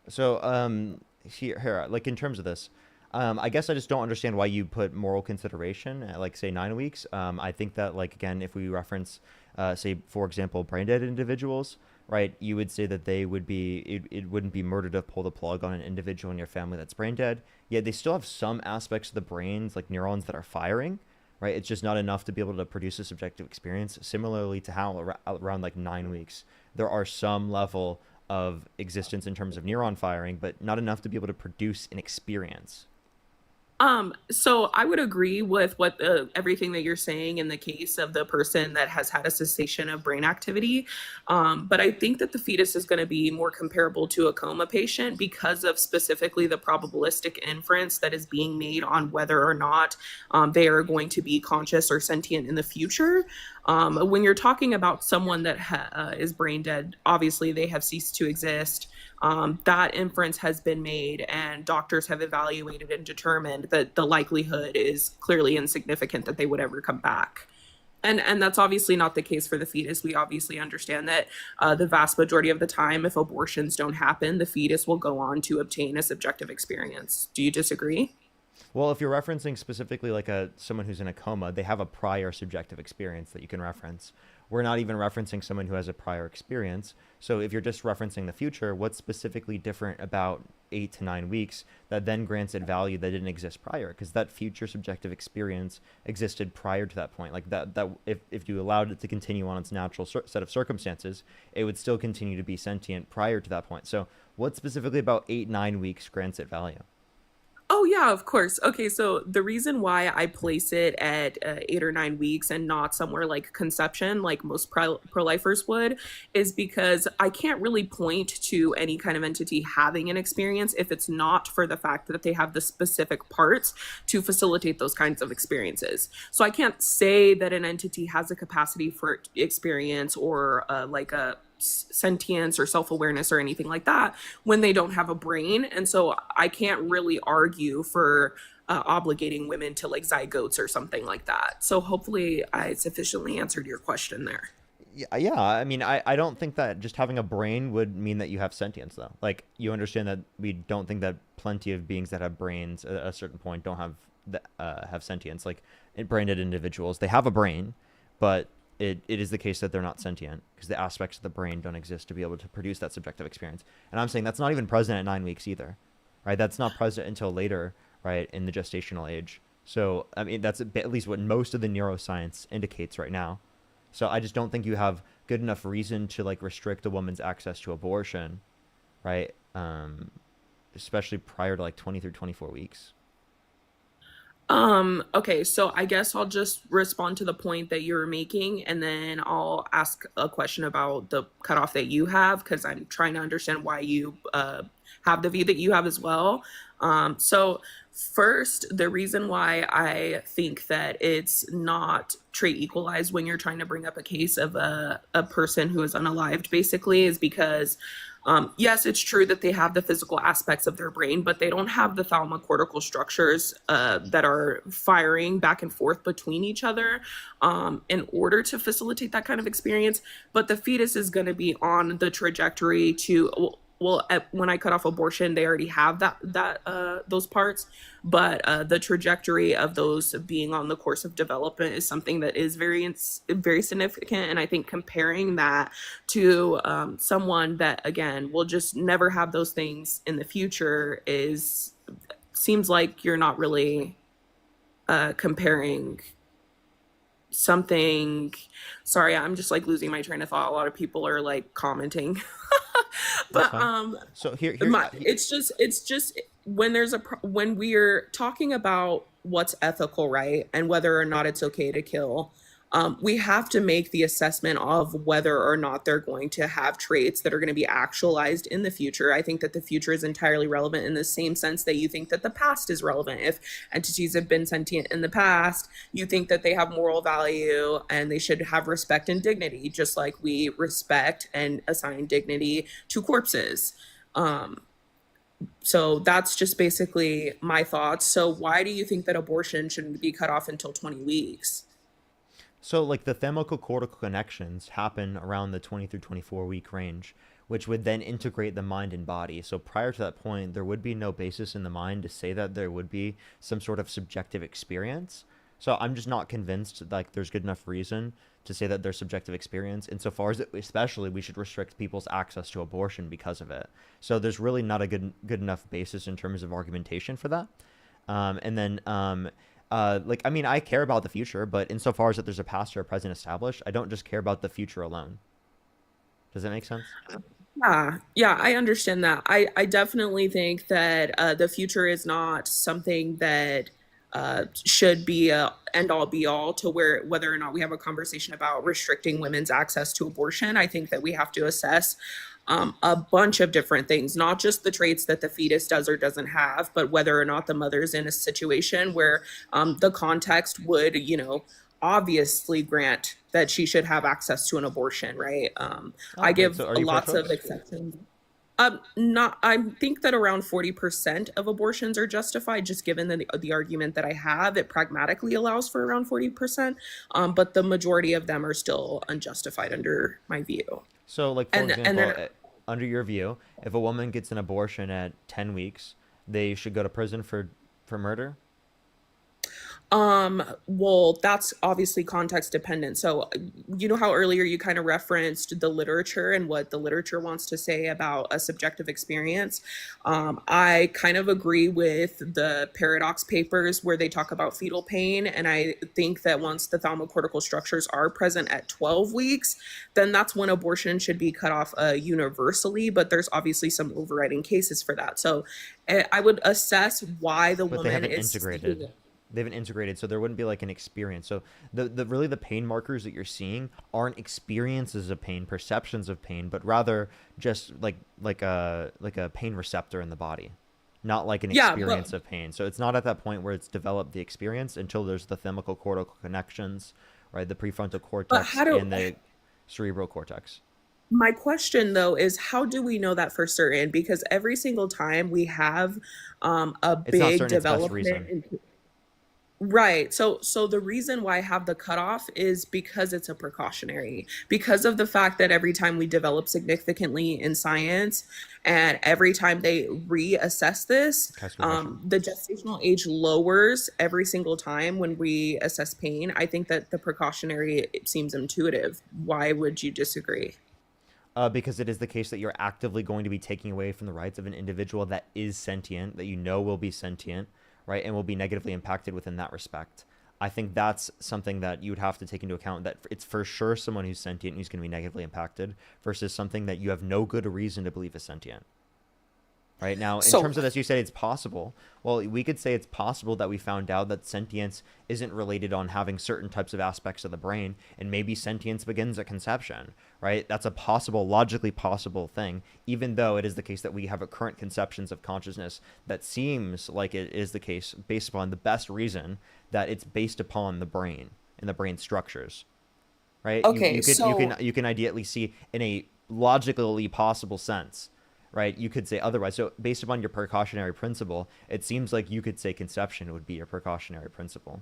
So here, like in terms of this, I guess I just don't understand why you put moral consideration at like say 9 weeks. I think that like again, if we reference, say for example, brain dead individuals, right? You would say that they would be it wouldn't be murder to pull the plug on an individual in your family that's brain dead. Yet they still have some aspects of the brains like neurons that are firing. Right, it's just not enough to be able to produce a subjective experience. Similarly to how around like 9 weeks, there are some level of existence in terms of neuron firing, but not enough to be able to produce an experience. So I would agree with what everything that you're saying in the case of the person that has had a cessation of brain activity. But I think that the fetus is going to be more comparable to a coma patient because of specifically the probabilistic inference that is being made on whether or not they are going to be conscious or sentient in the future. When you're talking about someone that is brain dead, obviously they have ceased to exist. That inference has been made, and doctors have evaluated and determined that the likelihood is clearly insignificant that they would ever come back. And that's obviously not the case for the fetus. We obviously understand that the vast majority of the time, if abortions don't happen, the fetus will go on to obtain a subjective experience. Do you disagree? Well, if you're referencing specifically like someone who's in a coma, they have a prior subjective experience that you can reference. We're not even referencing someone who has a prior experience. So if you're just referencing the future, what's specifically different about 8 to 9 weeks that then grants it value that didn't exist prior? Because that future subjective experience existed prior to that point. Like that if you allowed it to continue on its natural set of circumstances, it would still continue to be sentient prior to that point. So what specifically about 8-9 weeks grants it value? Oh, yeah, of course. Okay, so the reason why I place it at 8 or 9 weeks and not somewhere like conception, like most pro-lifers would, is because I can't really point to any kind of entity having an experience if it's not for the fact that they have the specific parts to facilitate those kinds of experiences. So I can't say that an entity has a capacity for experience or like a sentience or self-awareness or anything like that when they don't have a brain. And so I can't really argue for obligating women to like zygotes or something like that. So hopefully I sufficiently answered your question there. Yeah. I mean, I don't think that just having a brain would mean that you have sentience, though. Like, you understand that we don't think that plenty of beings that have brains at a certain point don't have sentience. Like, brain-dead individuals, they have a brain, but it is the case that they're not sentient because the aspects of the brain don't exist to be able to produce that subjective experience. And I'm saying that's not even present at 9 weeks either, right? That's not present until later, right, in the gestational age. So, I mean, that's at least what most of the neuroscience indicates right now. So I just don't think you have good enough reason to like restrict a woman's access to abortion, right? Especially prior to like 20 through 24 weeks. Okay, so I guess I'll just respond to the point that you're making, and then I'll ask a question about the cutoff that you have, because I'm trying to understand why you have the view that you have as well. So first, the reason why I think that it's not trait equalized when you're trying to bring up a case of a person who is unalived, basically, is because yes, it's true that they have the physical aspects of their brain, but they don't have the thalamocortical structures that are firing back and forth between each other in order to facilitate that kind of experience. But the fetus is going to be on the trajectory to, when I cut off abortion, they already have those parts, but the trajectory of those being on the course of development is something that is very significant. And I think comparing that to someone that, again, will just never have those things in the future seems like you're not really comparing something. Sorry, I'm just like losing my train of thought. A lot of people are like commenting. But so here it's just when we're talking about what's ethical, right, and whether or not it's okay to kill, we have to make the assessment of whether or not they're going to have traits that are going to be actualized in the future. I think that the future is entirely relevant in the same sense that you think that the past is relevant. If entities have been sentient in the past, you think that they have moral value and they should have respect and dignity, just like we respect and assign dignity to corpses. So that's just basically my thoughts. So why do you think that abortion shouldn't be cut off until 20 weeks? So like the thalamocortical connections happen around the 20 through 24 week range, which would then integrate the mind and body. So prior to that point, there would be no basis in the mind to say that there would be some sort of subjective experience. So I'm just not convinced like there's good enough reason to say that there's subjective experience insofar as especially we should restrict people's access to abortion because of it. So there's really not a good enough basis in terms of argumentation for that. Like, I mean, I care about the future, but insofar as that there's a past or a present established, I don't just care about the future alone. Does that make sense? Yeah, I understand that. I definitely think that the future is not something that should be a end all be all to whether or not we have a conversation about restricting women's access to abortion. I think that we have to assess a bunch of different things, not just the traits that the fetus does or doesn't have, but whether or not the mother's in a situation where the context would, obviously grant that she should have access to an abortion, right? I give lots of exceptions. I think that around 40% of abortions are justified, just given the argument that I have. It pragmatically allows for around 40%, but the majority of them are still unjustified under my view. So, like, for example, under your view, if a woman gets an abortion at 10 weeks, they should go to prison for murder? Well, that's obviously context dependent. So, you know how earlier you kind of referenced the literature and what the literature wants to say about a subjective experience. I kind of agree with the paradox papers where they talk about fetal pain. And I think that once the thalamocortical structures are present at 12 weeks, then that's when abortion should be cut off universally. But there's obviously some overriding cases for that. So I would assess why the woman is integrated. They haven't integrated, so there wouldn't be like an experience. So the pain markers that you're seeing aren't experiences of pain, perceptions of pain, but rather just like a pain receptor in the body, not like an experience of pain. So it's not at that point where it's developed the experience until there's the thalamocortical connections, right? The prefrontal cortex and the cerebral cortex. My question, though, is how do we know that for certain? Because every single time we have a big development. Right. So the reason why I have the cutoff is because it's a precautionary, because of the fact that every time we develop significantly in science and every time they reassess this, Can I ask you a question? the gestational age lowers every single time when we assess pain. I think that the precautionary it seems intuitive. Why would you disagree? Because it is the case that you're actively going to be taking away from the rights of an individual that is sentient, that you know will be sentient, right, and will be negatively impacted within that respect. I think that's something that you would have to take into account, that it's for sure someone who's sentient and who's going to be negatively impacted versus something that you have no good reason to believe is sentient. Right now, in So terms of this, you said it's possible. Well, we could say it's possible that we found out that sentience isn't related on having certain types of aspects of the brain, and maybe sentience begins at conception, right? That's a possible, logically possible thing, even though it is the case that we have a current conceptions of consciousness that seems like it is the case based upon the best reason that it's based upon the brain and the brain structures, right? okay, You can ideally see in a logically possible sense, right? You could say otherwise. So based upon your precautionary principle, it seems like you could say conception would be your precautionary principle.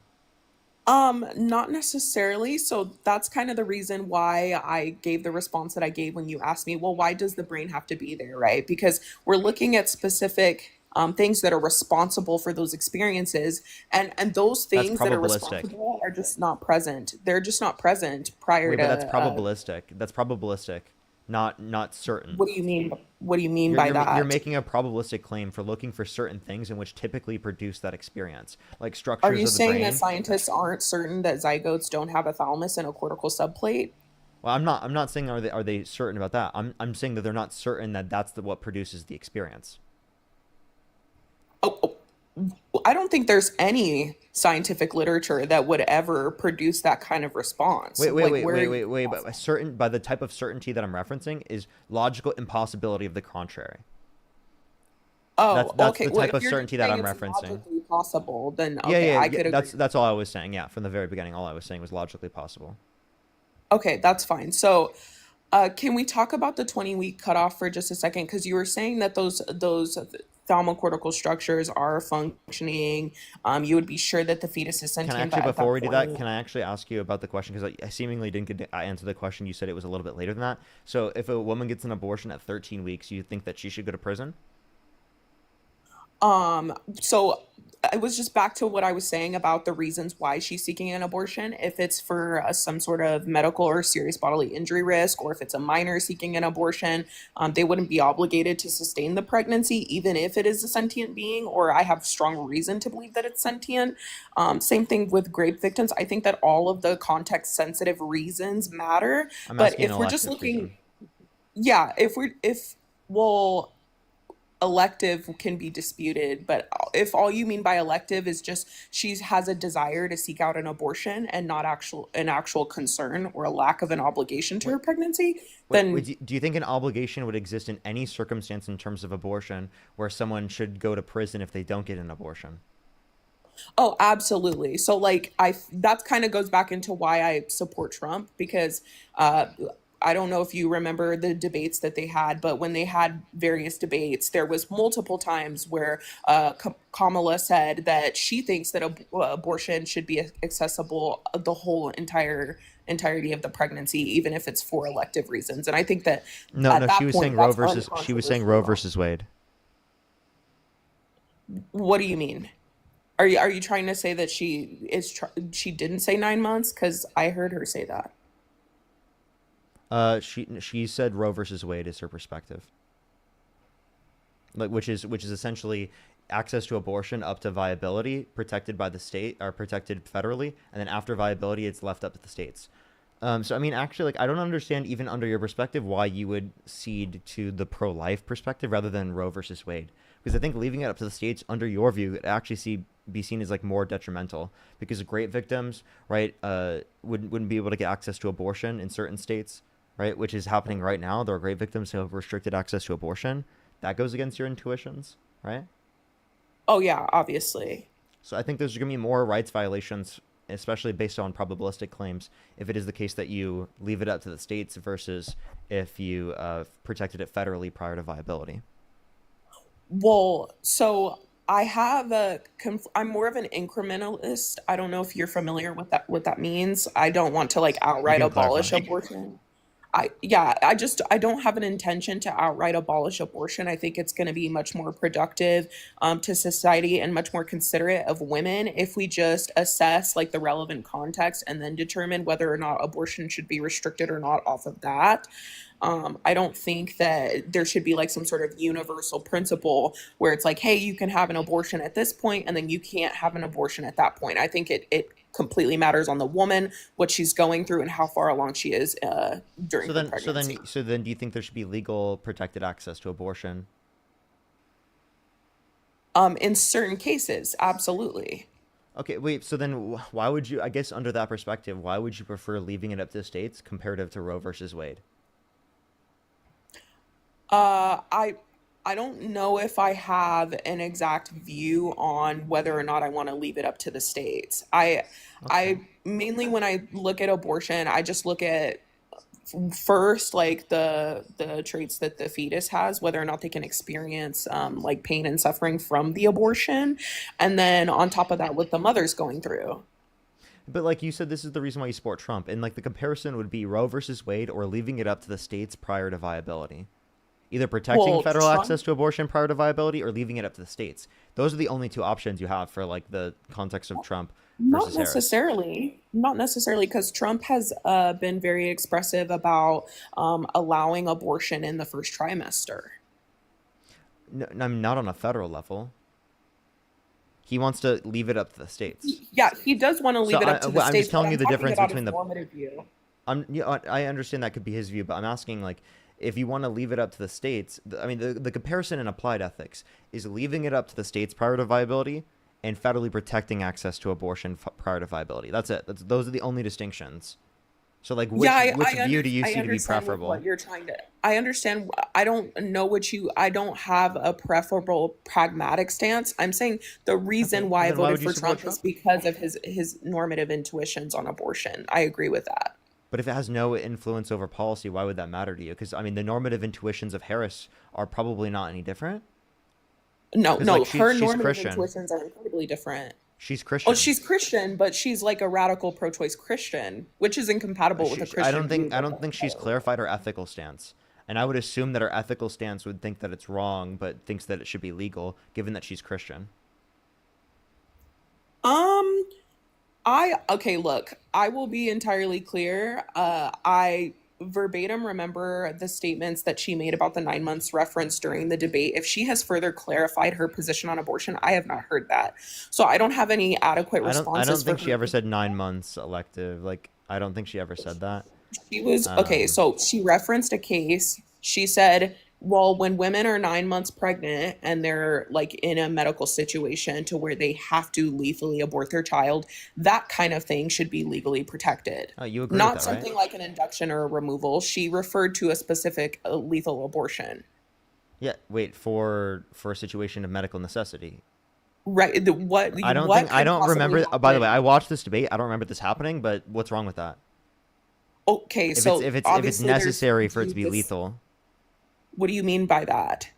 Not necessarily. So that's kind of the reason why I gave the response that I gave when you asked me, well, why does the brain have to be there, right? Because we're looking at specific things that are responsible for those experiences, and those That's things that are probabilistic. responsible are just not present. They're just not present prior Wait, to. but that's probabilistic. That's probabilistic, not certain. What do you mean? What do you mean You're, by you're that? making a probabilistic claim for looking for certain things in which typically produce that experience, like Are structures you of the saying that brain. scientists aren't certain that zygotes don't have a thalamus and a cortical subplate? Well, I'm not saying are they certain about that. I'm saying that they're not certain that that's what produces the experience. I don't think there's any scientific literature that would ever produce that kind of response. Wait, wait, Like wait, where wait, wait, wait. But by the type of certainty that I'm referencing is logical impossibility of the contrary. That's okay. the Well, type if of you're just certainty that saying I'm it's referencing. logically possible, then Yeah, okay, yeah, I yeah. could agree. That's all I was saying. Yeah, from the very beginning, all I was saying was logically possible. Okay, that's fine. So, can we talk about the 20-week cutoff for just a second? Because you were saying that those thalamocortical structures are functioning. You would be sure that the fetus is Can I sentient actually, at that before we do that, point. can I actually ask you about the question? Because I seemingly didn't get to answer the question. You said it was a little bit later than that. So if a woman gets an abortion at 13 weeks, you think that she should go to prison? So I was just back to what I was saying about the reasons why she's seeking an abortion. If it's for some sort of medical or serious bodily injury risk, or if it's a minor seeking an abortion, they wouldn't be obligated to sustain the pregnancy, even if it is a sentient being, or I have strong reason to believe that it's sentient. Same thing with rape victims. I think that all of the context sensitive reasons matter. I'm But asking an if we're just elective looking, reason. yeah, well, elective can be disputed, but if all you mean by elective is just she has a desire to seek out an abortion and not an actual concern or a lack of an obligation to her pregnancy, then Do you think an obligation would exist in any circumstance in terms of abortion where someone should go to prison if they don't get an abortion? oh, absolutely. So like that kind of goes back into why I support Trump, because I don't know if you remember the debates that they had, but when they had various debates, there was multiple times where Kamala said that she thinks that abortion should be accessible the whole entirety of the pregnancy, even if it's for elective reasons. And I think that No, at no, that she was point, saying Roe that's versus she was saying Roe versus Wade. What do you mean? Are you trying to say that she didn't say 9 months? Because I heard her say that. She said Roe versus Wade is her perspective. Like which is essentially access to abortion up to viability, protected by the state or protected federally, and then after viability, it's left up to the states. So I mean, actually, like I don't understand even under your perspective why you would cede to the pro-life perspective rather than Roe versus Wade, because I think leaving it up to the states, under your view, would actually be seen as like more detrimental, because rape victims, right, wouldn't be able to get access to abortion in certain states, right, which is happening right now. There are rape victims who have restricted access to abortion. That goes against your intuitions, right? Oh yeah, obviously. So I think there's going to be more rights violations, especially based on probabilistic claims, if it is the case that you leave it up to the states versus if you protected it federally prior to viability. Well, so I have I'm more of an incrementalist. I don't know if you're familiar with what that means. I don't want to like You outright can clarify. abolish abortion. I don't have an intention to outright abolish abortion. I think it's going to be much more productive to society and much more considerate of women if we just assess like the relevant context and then determine whether or not abortion should be restricted or not off of that. I don't think that there should be like some sort of universal principle where it's like, hey, you can have an abortion at this point and then you can't have an abortion at that point. I think it completely matters on the woman, what she's going through, and how far along she is during So her then, pregnancy. do you think there should be legal protected access to abortion? In certain cases, absolutely. Okay, wait. So then, why would you? I guess under that perspective, why would you prefer leaving it up to the states comparative to Roe versus Wade? I don't know if I have an exact view on whether or not I want to leave it up to the states. I mainly when I look at abortion, I just look at first like the traits that the fetus has, whether or not they can experience like pain and suffering from the abortion, and then on top of that, what the mother's going through. But like you said, this is the reason why you support Trump, and like the comparison would be Roe versus Wade or leaving it up to the states prior to viability. Either protecting Well, federal Trump, access to abortion prior to viability or leaving it up to the states. Those are the only two options you have for like the context of Trump not versus Harris. not necessarily, because Trump has been very expressive about allowing abortion in the first trimester. No, I'm not on a federal level. He wants to leave it up to the states. Yeah, he does want to leave it up to the I'm states. just telling but you the talking difference about between his the. normative view. I understand that could be his view, but I'm asking like, if you want to leave it up to the states, I mean, the comparison in applied ethics is leaving it up to the states prior to viability and federally protecting access to abortion prior to viability. That's it. Those are the only distinctions. So like, which view do you see to be preferable? What you're trying to, I understand. I don't know I don't have a preferable pragmatic stance. I'm saying the reason why I Then why voted would you for support Trump is because of his normative intuitions on abortion. I agree with that. But if it has no influence over policy, why would that matter to you? Because I mean, the normative intuitions of Harris are probably not any different. No, 'Cause, no, like, her she's normative Christian. intuitions are incredibly different. She's Christian. Oh, she's Christian, but she's like a radical pro-choice Christian, which is incompatible with a Christian. I don't think she's clarified her ethical stance. And I would assume that her ethical stance would think that it's wrong, but thinks that it should be legal, given that she's Christian. Okay, look, I will be entirely clear. I verbatim remember the statements that she made about the 9 months reference during the debate. If she has further clarified her position on abortion, I have not heard that. So I don't have any adequate responses. I don't think for she her. ever said 9 months elective. Like, I don't think she ever said that. She was okay. So she referenced a case. She said, well, when women are 9 months pregnant and they're like in a medical situation to where they have to lethally abort their child, that kind of thing should be legally protected. Oh, you agree Not with that, something right? like an induction or a removal. She referred to a specific lethal abortion. Yeah, wait, for a situation of medical necessity. Right. I don't remember. By the way, I watched this debate. I don't remember this happening, but what's wrong with that? Okay, If so it's obviously there's necessary for it to be this- lethal. What do you mean by that?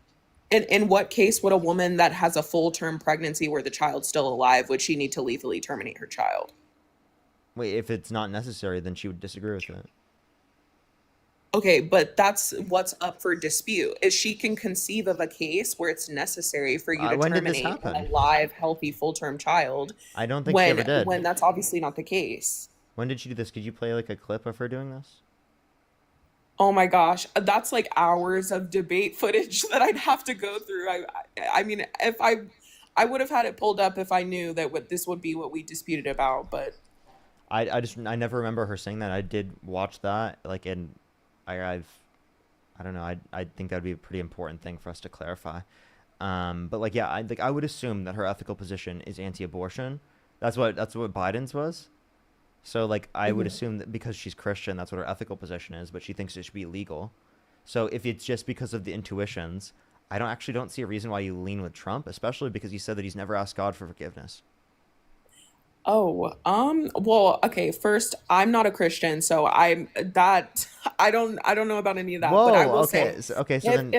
In what case would a woman that has a full term pregnancy where the child's still alive, would she need to lethally terminate her child? Wait, if it's not necessary, then she would disagree with it. Okay, but that's what's up for dispute. Is she can conceive of a case where it's necessary for you to When did this terminate a happen? live, healthy, full term child I don't think she ever did. when that's obviously not the case. When did she do this? Could you play like a clip of her doing this? Oh my gosh, that's like hours of debate footage that I'd have to go through. I mean, if I would have had it pulled up if I knew that what this would be what we disputed about, but I never remember her saying that. I did watch that, like, and I don't know. I think that'd be a pretty important thing for us to clarify. But like, yeah, I would assume that her ethical position is anti-abortion. That's what Biden's was. So like, I would assume that because she's Christian, that's what her ethical position is. But she thinks it should be legal. So if it's just because of the intuitions, I don't see a reason why you lean with Trump, especially because he said that he's never asked God for forgiveness. well, okay, first, I'm not a Christian, so I don't know about any of that, Whoa. but I will Okay. say So then.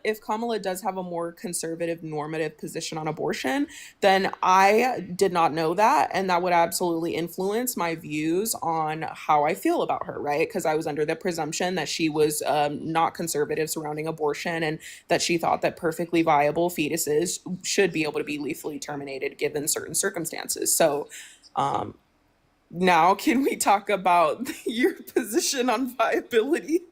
if Kamala does have a more conservative normative position on abortion, then I did not know that, and that would absolutely influence my views on how I feel about her, right? Because I was under the presumption that she was not conservative surrounding abortion, and that she thought that perfectly viable fetuses should be able to be lethally terminated given certain circumstances. So now can we talk about your position on viability?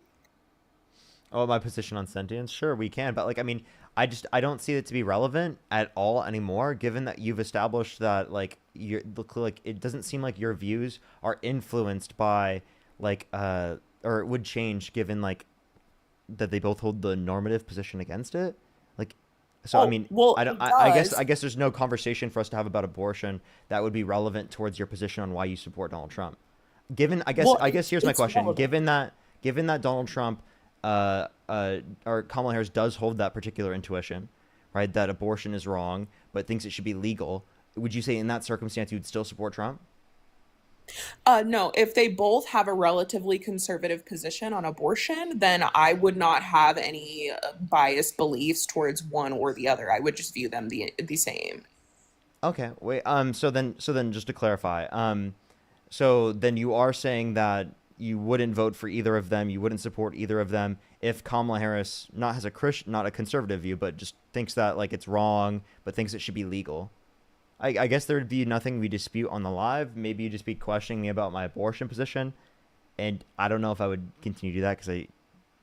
Oh, my position on sentience? Sure, we can. But like, I mean, I don't see it to be relevant at all anymore, given that you've established that like like it doesn't seem like your views are influenced by like or it would change given like that they both hold the normative position against it. Like, so I mean, well, I don't. it I guess does. there's no conversation for us to have about abortion that would be relevant towards your position on why you support Donald Trump. Given, Well, I guess here's my it's question. relevant. Given that Donald Trump, or Kamala Harris does hold that particular intuition, right? That abortion is wrong, but thinks it should be legal. Would you say in that circumstance you'd still support Trump? No, if they both have a relatively conservative position on abortion, then I would not have any biased beliefs towards one or the other. I would just view them the same. Okay. Wait. So then, just to clarify, so then you are saying that you wouldn't vote for either of them, you wouldn't support either of them if Kamala Harris not has a not a conservative view, but just thinks that like it's wrong, but thinks it should be legal. I guess there would be nothing we dispute on the live. Maybe you'd just be questioning me about my abortion position, and I don't know if I would continue to do that because I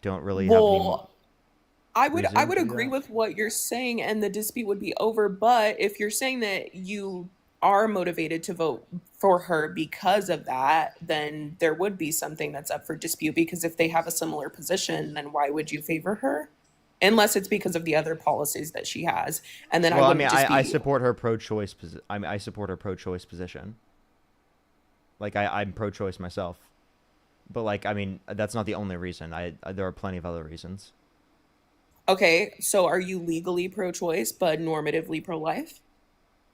don't really have any Well, I would reason to do agree that. with what you're saying and the dispute would be over, but if you're saying that you are motivated to vote for her because of that, then there would be something that's up for dispute because if they have a similar position, then why would you favor her? Unless it's because of the other policies that she has. And then I Well, I mean, wouldn't just I be support her pro-choice. I support her pro-choice position. Like I'm pro-choice myself, but like I mean, that's not the only reason. There are plenty of other reasons. okay, so are you legally pro-choice but normatively pro-life?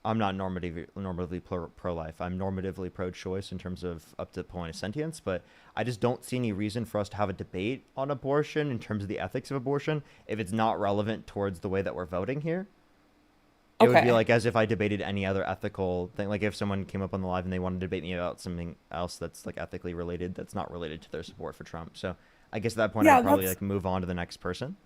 I'm not normatively pro-life. I'm normatively pro-choice in terms of up to the point of sentience, but I just don't see any reason for us to have a debate on abortion in terms of the ethics of abortion if it's not relevant towards the way that we're voting here. It would be Okay. like as if I debated any other ethical thing. Like if someone came up on the live and they wanted to debate me about something else that's like ethically related, that's not related to their support for Trump. So I guess at that point Yeah, I'd probably that's like move on to the next person.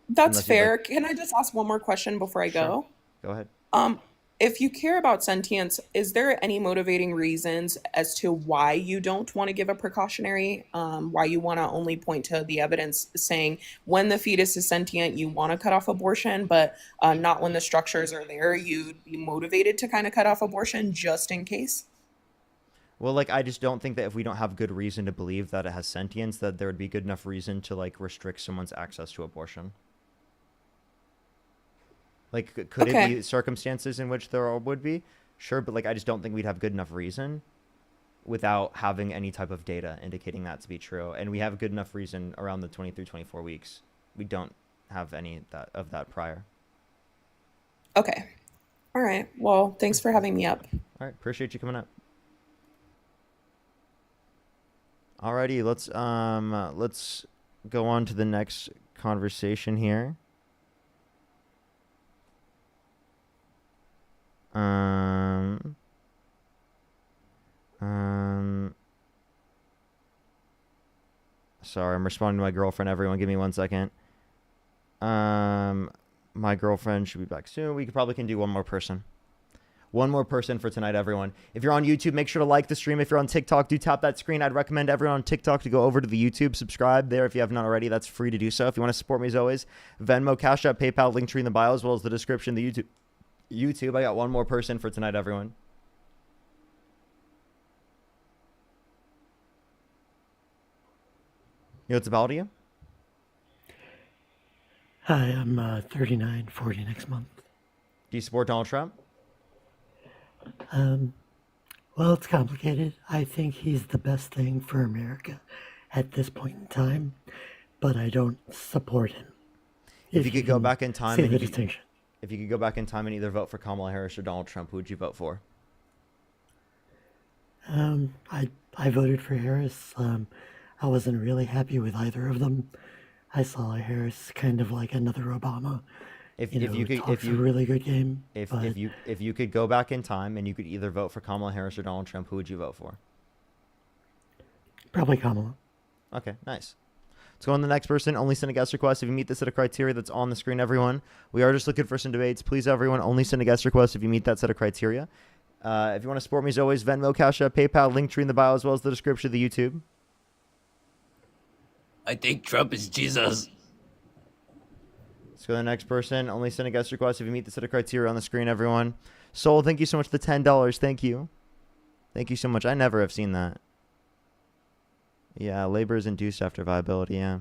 that's Unless you'd fair. like, Can I just ask one more question before I sure, go? go ahead. Um, if you care about sentience, is there any motivating reasons as to why you don't want to give a precautionary, why you want to only point to the evidence saying when the fetus is sentient, you want to cut off abortion, but not when the structures are there, you'd be motivated to kind of cut off abortion just in case? Well, like I just don't think that if we don't have good reason to believe that it has sentience, that there would be good enough reason to like restrict someone's access to abortion. Like, could it Okay. be circumstances in which there would be? Sure, but like I just don't think we'd have good enough reason without having any type of data indicating that to be true. And we have good enough reason around the 23, 24 weeks. We don't have any of that prior. Okay. All right. Well, thanks for having me up. All right, appreciate you coming up. Alrighty, let's go on to the next conversation here. Sorry, I'm responding to my girlfriend. Everyone, give me 1 second. My girlfriend should be back soon. We probably can do one more person. One more person for tonight, everyone. If you're on YouTube, make sure to like the stream. If you're on TikTok, do tap that screen. I'd recommend everyone on TikTok to go over to the YouTube, subscribe there if you have not already. That's free to do so. If you want to support me as always, Venmo, Cash App, PayPal, link tree in the bio, as well as the description, the YouTube. I got one more person for tonight, everyone. You know what's about you? Hi, I'm 39, 40 next month. Do you support Donald Trump? Well, it's complicated. I think he's the best thing for America at this point in time, but I don't support him. If you could go back in time see and the you distinction. if you could go back in time and either vote for Kamala Harris or Donald Trump, who would you vote for? I voted for Harris. I wasn't really happy with either of them. I saw Harris kind of like another Obama. If You know, you could talks a really good game. But if you could go back in time and you could either vote for Kamala Harris or Donald Trump, who would you vote for? probably Kamala. Okay, nice. Let's go on to the next person. Only send a guest request if you meet the set of criteria that's on the screen, everyone. We are just looking for some debates. Please, everyone, only send a guest request if you meet that set of criteria. If you want to support me, as always, Venmo, Cash App, PayPal, link tree in the bio, as well as the description of the YouTube. I think Trump is Jesus. Let's go to the next person. Only send a guest request if you meet the set of criteria on the screen, everyone. Soul, thank you so much for the $10. Thank you. Thank you so much. I never have seen that. Yeah, labor is induced after viability, yeah.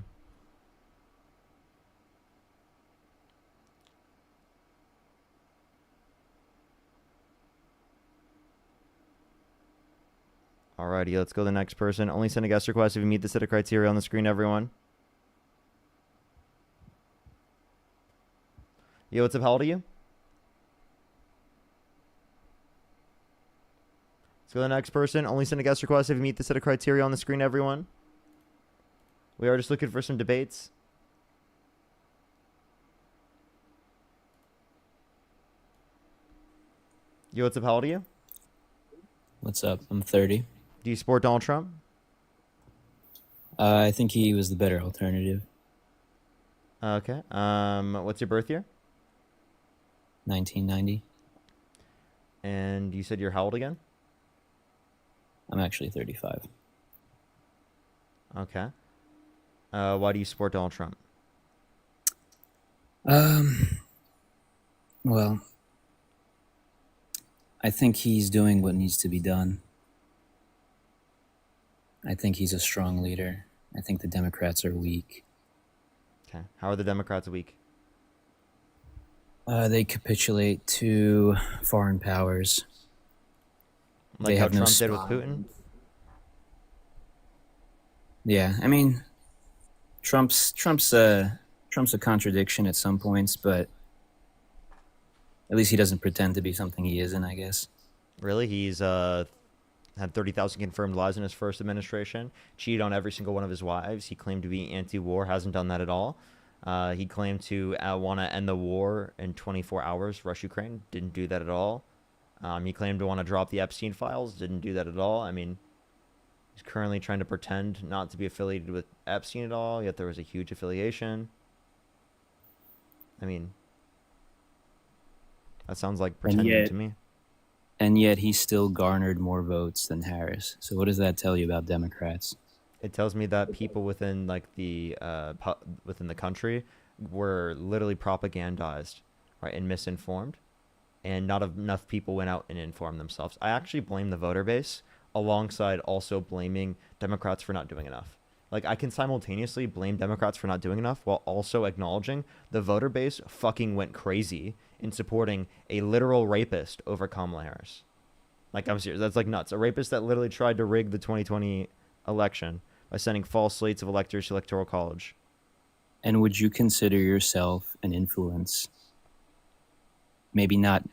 Alrighty, let's go to the next person. Only send a guest request if you meet the set of criteria on the screen, everyone. Yo, what's up? How old are you? Let's go to the next person. Only send a guest request if you meet the set of criteria on the screen, everyone. We are just looking for some debates. Yo, what's up? How old are you? What's up? I'm 30. Do you support Donald Trump? I think he was the better alternative. Okay. What's your birth year? 1990. And you said you're how old again? I'm actually 35. Okay. Why do you support Donald Trump? Well, I think he's doing what needs to be done. I think he's a strong leader. I think the Democrats are weak. Okay. How are the Democrats weak? They capitulate to foreign powers. Like how Trump did with Putin? Yeah, I mean, Trump's a contradiction at some points, but at least he doesn't pretend to be something he isn't, I guess. Really? He's had 30,000 confirmed lies in his first administration. Cheated on every single one of his wives. He claimed to be anti-war. Hasn't done that at all. He claimed to want to end the war in 24 hours. Russia-Ukraine. Didn't do that at all. He claimed to want to drop the Epstein files. Didn't do that at all. I mean, he's currently trying to pretend not to be affiliated with Epstein at all, yet there was a huge affiliation. I mean, that sounds like pretending to me. And yet he still garnered more votes than Harris. So what does that tell you about Democrats? It tells me that people within like the within the country were literally propagandized, right, and misinformed, and not enough people went out and informed themselves. I actually blame the voter base alongside also blaming Democrats for not doing enough. Like, I can simultaneously blame Democrats for not doing enough while also acknowledging the voter base fucking went crazy in supporting a literal rapist over Kamala Harris. Like, I'm serious. That's like nuts. A rapist that literally tried to rig the 2020 election by sending false slates of electors to Electoral College. And would you consider yourself an influence? Maybe not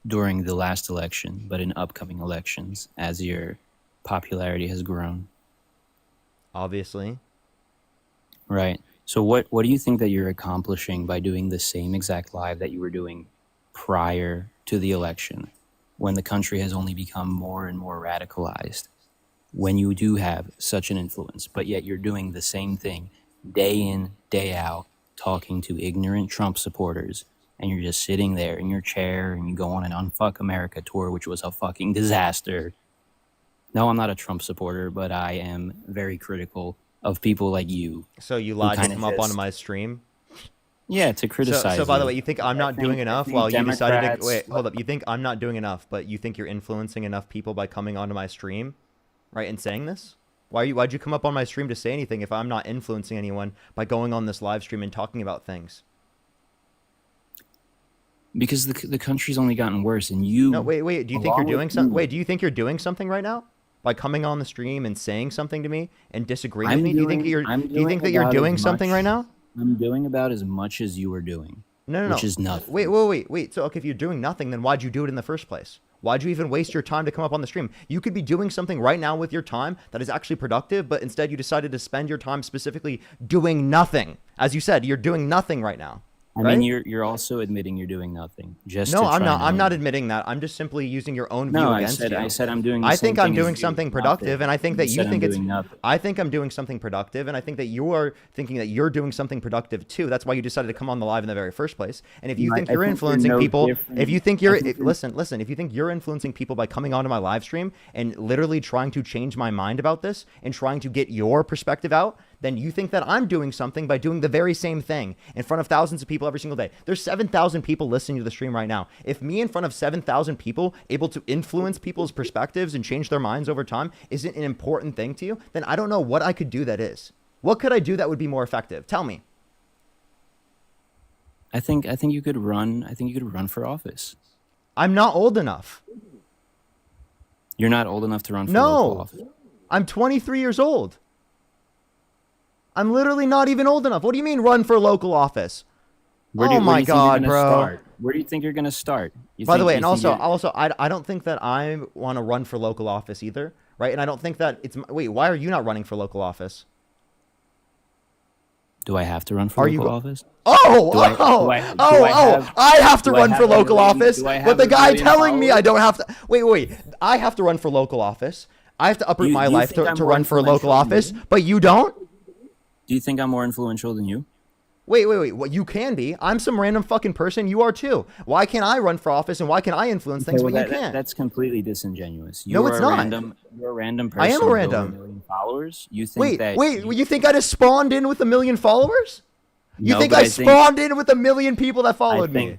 during the last election, but in upcoming elections as your popularity has grown? Obviously. Right. So what do you think that you're accomplishing by doing the same exact live that you were doing prior to the election, when the country has only become more and more radicalized, when you do have such an influence, but yet you're doing the same thing day in, day out, talking to ignorant Trump supporters, and you're just sitting there in your chair and you go on an Unfuck America tour, which was a fucking disaster. No, I'm not a Trump supporter, but I am very critical of people like you. So you lied to come up onto my stream? Yeah, to criticize. So by the way, you think I'm not doing enough while you decided to... Wait, hold up. You think I'm not doing enough, but you think you're influencing enough people by coming onto my stream, right, and saying this? Why'd you come up on my stream to say anything if I'm not influencing anyone by going on this live stream and talking about things? Because the country's only gotten worse, and you... No, wait. Do you think you're doing something? Wait, do you think you're doing something right now? By coming on the stream and saying something to me and disagreeing with me? Do you think that you're doing something right now? I'm doing about as much as you are doing. No. Which is nothing. Wait. So, okay, if you're doing nothing, then why'd you do it in the first place? Why'd you even waste your time to come up on the stream? You could be doing something right now with your time that is actually productive, but instead you decided to spend your time specifically doing nothing. As you said, you're doing nothing right now. I Right? mean, you're also admitting you're doing nothing. Just No, to I'm try not. and I'm not admitting that. I'm just simply using your own view No, against you. I said I'm doing. The I same think I'm thing as doing you. something productive, Nothing. and I think that you said I'm think it's. doing nothing. I think I'm doing something productive, and I think that you are thinking that you're doing something productive too. That's why you decided to come on the live in the very first place. And if you No, think I you're think influencing no people, different. if you think I you're think listen, if you think you're influencing people by coming onto my live stream and literally trying to change my mind about this and trying to get your perspective out, then you think that I'm doing something by doing the very same thing in front of thousands of people every single day. There's 7,000 people listening to the stream right now. If me in front of 7,000 people able to influence people's perspectives and change their minds over time isn't an important thing to you, then I don't know what I could do that is. What could I do that would be more effective? Tell me. I think you could run. I think you could run for office. I'm not old enough. You're not old enough to run for local No, office. I'm 23 years old. I'm literally not even old enough. What do you mean run for local office? Where Oh my do you think you're God, gonna bro. Start? Where do you think you're gonna start? By the way, and also, I don't think that I want to run for local office either, right? And I don't think that it's. Wait, why are you not running for local office? Do I have to run for Are you local go- office? I have to run for local office, but the guy telling me I don't have to. Wait, I have to run for local office. I have to uproot my life to run for local office, but you don't? Do you think I'm more influential than you? Wait. What you can be? I'm some random fucking person. You are too. Why can't I run for office and why can I influence things, Okay, but well, you can't? That's completely disingenuous. No, it's not. You're a random person. I am a with random. over 1 million followers. You think Wait, you think I just spawned in with 1 million followers? You No, think but I spawned in with 1 million people that followed me?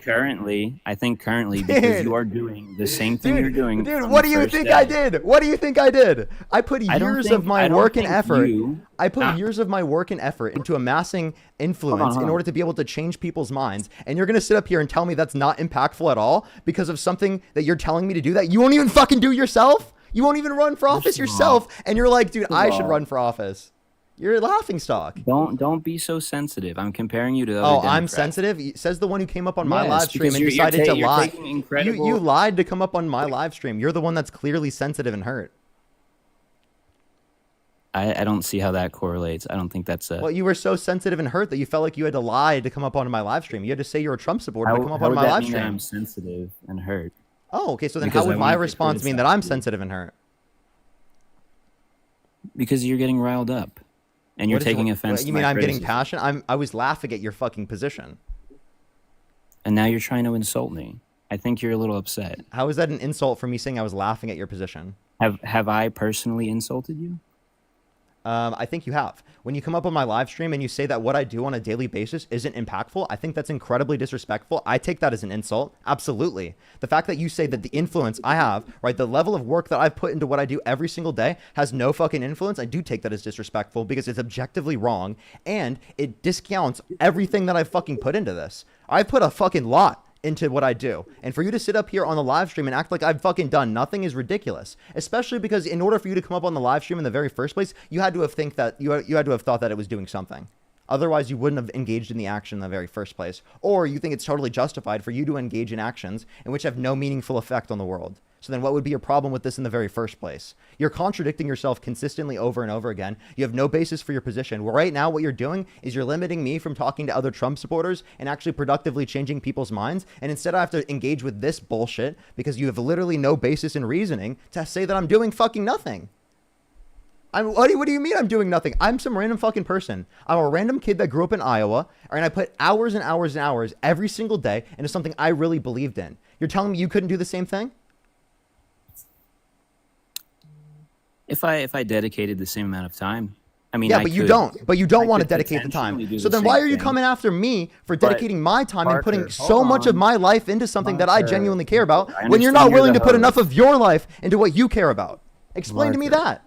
I think currently because you are doing the same thing you're doing. Dude, from what the do you first think day. I did? What do you think I did? I put I don't years think- of my I don't work and think effort. you- I put years of my work and effort into amassing influence hold in on. order to be able to change people's minds. And you're going to sit up here and tell me that's not impactful at all because of something that you're telling me to do that you won't even fucking do yourself? You won't even run for office yourself. And you're like, dude, I should run for office. You're a laughing stock. Don't be so sensitive. I'm comparing you to other Oh, I'm Democrats. sensitive? Says the one who came up on my Yes, live stream because and you're decided to you're lie. taking incredible- You lied to come up on my live stream. You're the one that's clearly sensitive and hurt. I don't see how that correlates. I don't think that's a. Well, you were so sensitive and hurt that you felt like you had to lie to come up onto my live stream. You had to say you're a Trump supporter to come up how on would my that live mean that stream. I'm sensitive and hurt. Oh, okay. So then Because how would I my wanted to response mean that criticize I'm you. sensitive and hurt? Because you're getting riled up, and you're What is- taking what- offense. You to mean my I'm getting criticism. passionate? I was laughing at your fucking position. And now you're trying to insult me. I think you're a little upset. How is that an insult for me saying I was laughing at your position? Have I personally insulted you? I think you have. When you come up on my live stream and you say that what I do on a daily basis isn't impactful, I think that's incredibly disrespectful. I take that as an insult. Absolutely. The fact that you say that the influence I have, right, the level of work that I've put into what I do every single day has no fucking influence, I do take that as disrespectful because it's objectively wrong and it discounts everything that I've fucking put into this. I've put a fucking lot into what I do. And for you to sit up here on the live stream and act like I've fucking done nothing is ridiculous. Especially because in order for you to come up on the live stream in the very first place, you had to have thought that it was doing something. Otherwise, you wouldn't have engaged in the action in the very first place. Or you think it's totally justified for you to engage in actions in which have no meaningful effect on the world. So then what would be your problem with this in the very first place? You're contradicting yourself consistently over and over again. You have no basis for your position. Well, right now, what you're doing is you're limiting me from talking to other Trump supporters and actually productively changing people's minds. And instead, I have to engage with this bullshit because you have literally no basis in reasoning to say that I'm doing fucking nothing. What do you mean I'm doing nothing? I'm some random fucking person. I'm a random kid that grew up in Iowa, and I put hours and hours and hours every single day into something I really believed in. You're telling me you couldn't do the same thing? If I dedicated the same amount of time, I mean, Yeah, I but you could- don't. But you don't I want to could dedicate the time. potentially do So the then why same are you thing. coming after me for But, dedicating my time and putting Parker, so hold much of on. my life into something that I Parker, genuinely care about I when you're understand not you're willing the to put enough host. of your life into what you care about? Explain to me Parker. that.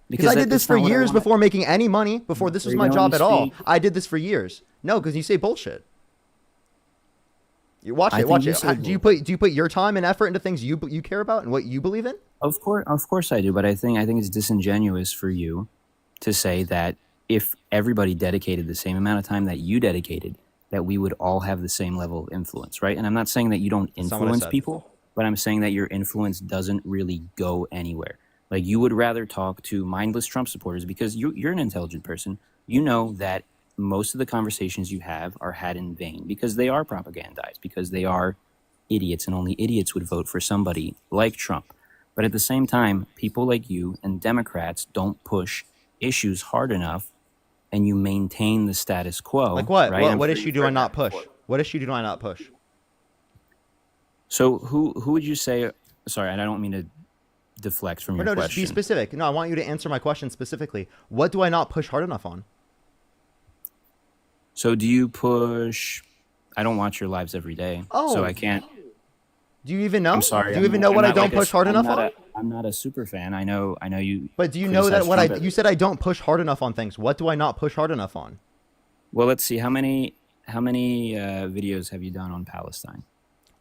Because I did this for years before making any money, before this was You my can job only at all. speak- I did this for years. No, because you say bullshit. You watch I it, think watch you it. said Do you put your time and effort into things you care about and what you believe in? Of course I do, but I think it's disingenuous for you to say that if everybody dedicated the same amount of time that you dedicated, that we would all have the same level of influence, right? And I'm not saying that you don't That's not what I influence said. people. but I'm saying that your influence doesn't really go anywhere. Like, you would rather talk to mindless Trump supporters because you're an intelligent person. You know that most of the conversations you have are had in vain because they are propagandized, because they are idiots, and only idiots would vote for somebody like Trump. But at the same time, people like you and Democrats don't push issues hard enough, and you maintain the status quo. Like what? Right? What issue do I not push? What issue do I not push? So who would you say? Sorry, and I don't mean to deflect from your No, question. just be specific. No, I want you to answer my question specifically. What do I not push hard enough on? So do you push? I don't watch your lives every day, so I can't. Do you even know? I'm sorry. Do you even know what I don't like push hard enough on? I'm not a super fan. I know you. But do you know that what you said I don't push hard enough on things? What do I not push hard enough on? Well, let's see. How many videos have you done on Palestine?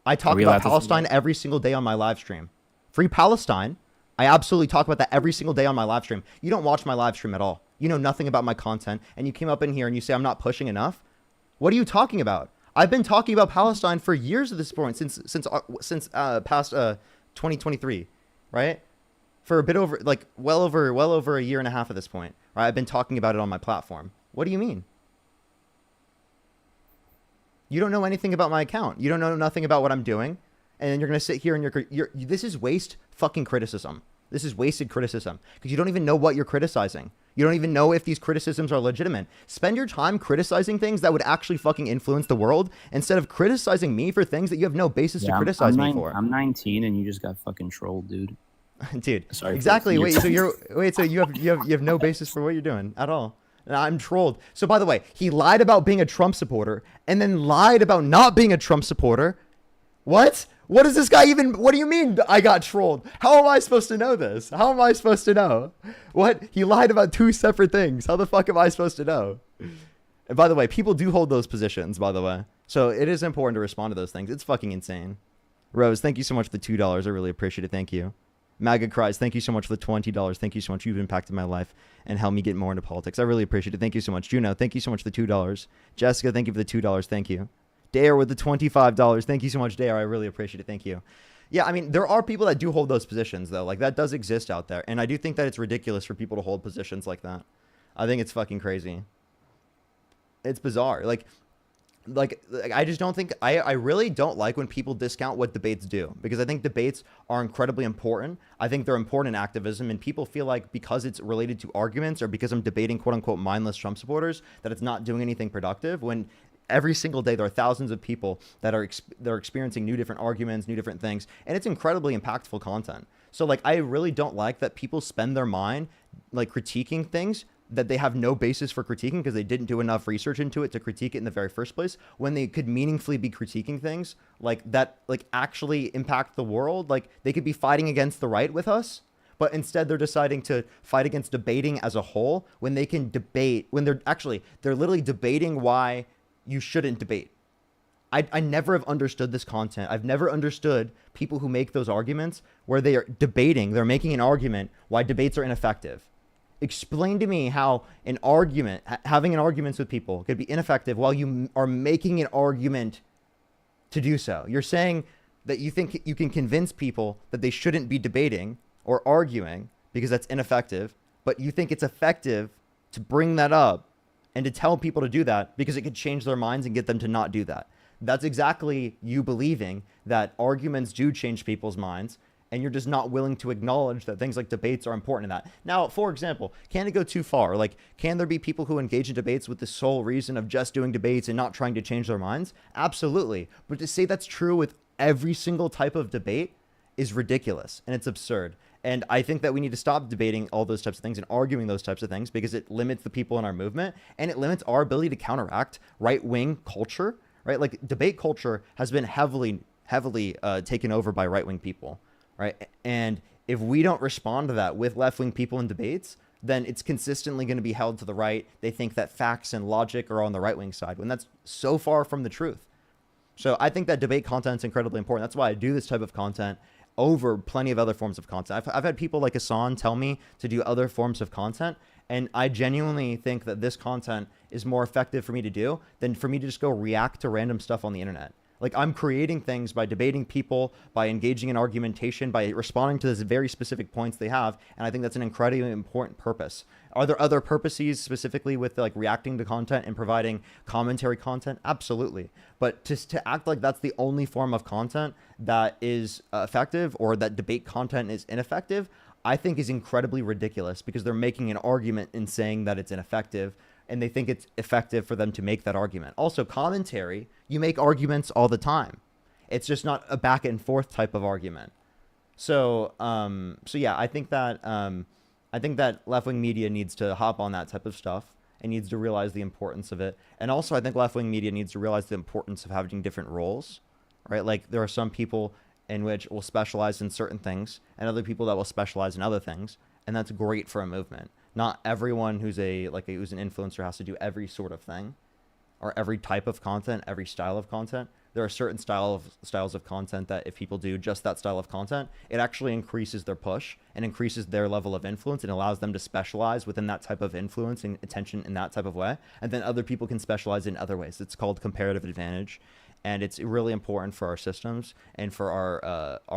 I talk about Palestine every single day on my live stream. Free Palestine. I absolutely talk about that every single day on my live stream. You don't watch my live stream at all. You know nothing about my content, and you came up in here and you say I'm not pushing enough. What are you talking about? I've been talking about Palestine for years at this point, since past 2023, right? For a bit over, like well over a year and a half at this point. Right? I've been talking about it on my platform. What do you mean? You don't know anything about my account. You don't know nothing about what I'm doing, and then you're gonna sit here and this is waste fucking criticism. This is wasted criticism because you don't even know what you're criticizing. You don't even know if these criticisms are legitimate. Spend your time criticizing things that would actually fucking influence the world instead of criticizing me for things that you have no basis to criticize me for. I'm 19 and you just got fucking trolled, dude. Dude, sorry. Exactly. So you have no basis for what you're doing at all. And I'm trolled. So by the way, he lied about being a Trump supporter and then lied about not being a Trump supporter. What? What does this guy even... What do you mean I got trolled? How am I supposed to know this? How am I supposed to know? What? He lied about two separate things. How the fuck am I supposed to know? And by the way, people do hold those positions, by the way. So it is important to respond to those things. It's fucking insane. Rose, thank you so much for the $2. I really appreciate it. Thank you. MAGA Cries, thank you so much for the $20. Thank you so much. You've impacted my life and helped me get more into politics. I really appreciate it. Thank you so much. Juno, thank you so much for the $2. Jessica, thank you for the $2. Thank you. Dare with the $25. Thank you so much, Dare. I really appreciate it. Thank you. Yeah, I mean, there are people that do hold those positions, though. Like, that does exist out there. And I do think that it's ridiculous for people to hold positions like that. I think it's fucking crazy. It's bizarre. Like I just don't think... I really don't like when people discount what debates do. Because I think debates are incredibly important. I think they're important in activism. And people feel like because it's related to arguments or because I'm debating quote-unquote mindless Trump supporters, that it's not doing anything productive. When... every single day, there are thousands of people that are experiencing new different arguments, new different things, and it's incredibly impactful content. So, like, I really don't like that people spend their mind, like, critiquing things that they have no basis for critiquing because they didn't do enough research into it to critique it in the very first place, when they could meaningfully be critiquing things, like, that, like, actually impact the world. Like, they could be fighting against the right with us, but instead they're deciding to fight against debating as a whole when they can debate, when they're literally debating why you shouldn't debate. I never have understood this content. I've never understood people who make those arguments where they are debating, they're making an argument why debates are ineffective. Explain to me how an argument, having an arguments with people could be ineffective while you are making an argument to do so. You're saying that you think you can convince people that they shouldn't be debating or arguing because that's ineffective, but you think it's effective to bring that up and to tell people to do that because it could change their minds and get them to not do that. That's exactly you believing that arguments do change people's minds, and you're just not willing to acknowledge that things like debates are important in that. Now, for example, can it go too far? Like, can there be people who engage in debates with the sole reason of just doing debates and not trying to change their minds? Absolutely. But to say that's true with every single type of debate is ridiculous, and it's absurd. And I think that we need to stop debating all those types of things and arguing those types of things because it limits the people in our movement and it limits our ability to counteract right-wing culture, right? Like, debate culture has been heavily taken over by right-wing people, right? And if we don't respond to that with left-wing people in debates, then it's consistently going to be held to the right. They think that facts and logic are on the right-wing side when that's so far from the truth. So I think that debate content is incredibly important. That's why I do this type of content over plenty of other forms of content. I've had people like Hassan tell me to do other forms of content, and I genuinely think that this content is more effective for me to do than for me to just go react to random stuff on the internet. Like, I'm creating things by debating people, by engaging in argumentation, by responding to these very specific points they have. And I think that's an incredibly important purpose. Are there other purposes specifically with like reacting to content and providing commentary content? Absolutely. But to act like that's the only form of content that is effective, or that debate content is ineffective, I think is incredibly ridiculous, because they're making an argument in saying that it's ineffective, and they think it's effective for them to make that argument. Also, commentary, you make arguments all the time. It's just not a back and forth type of argument. So yeah, I think that left-wing media needs to hop on that type of stuff and needs to realize the importance of it. And also, I think left-wing media needs to realize the importance of having different roles, right? Like, there are some people in which will specialize in certain things, and other people that will specialize in other things, and that's great for a movement. Not everyone who's an influencer has to do every sort of thing, or every type of content, every style of content. There are certain styles of content that if people do just that style of content, it actually increases their push and increases their level of influence, and allows them to specialize within that type of influence and attention in that type of way. And then other people can specialize in other ways. It's called comparative advantage. And it's really important for our systems and for our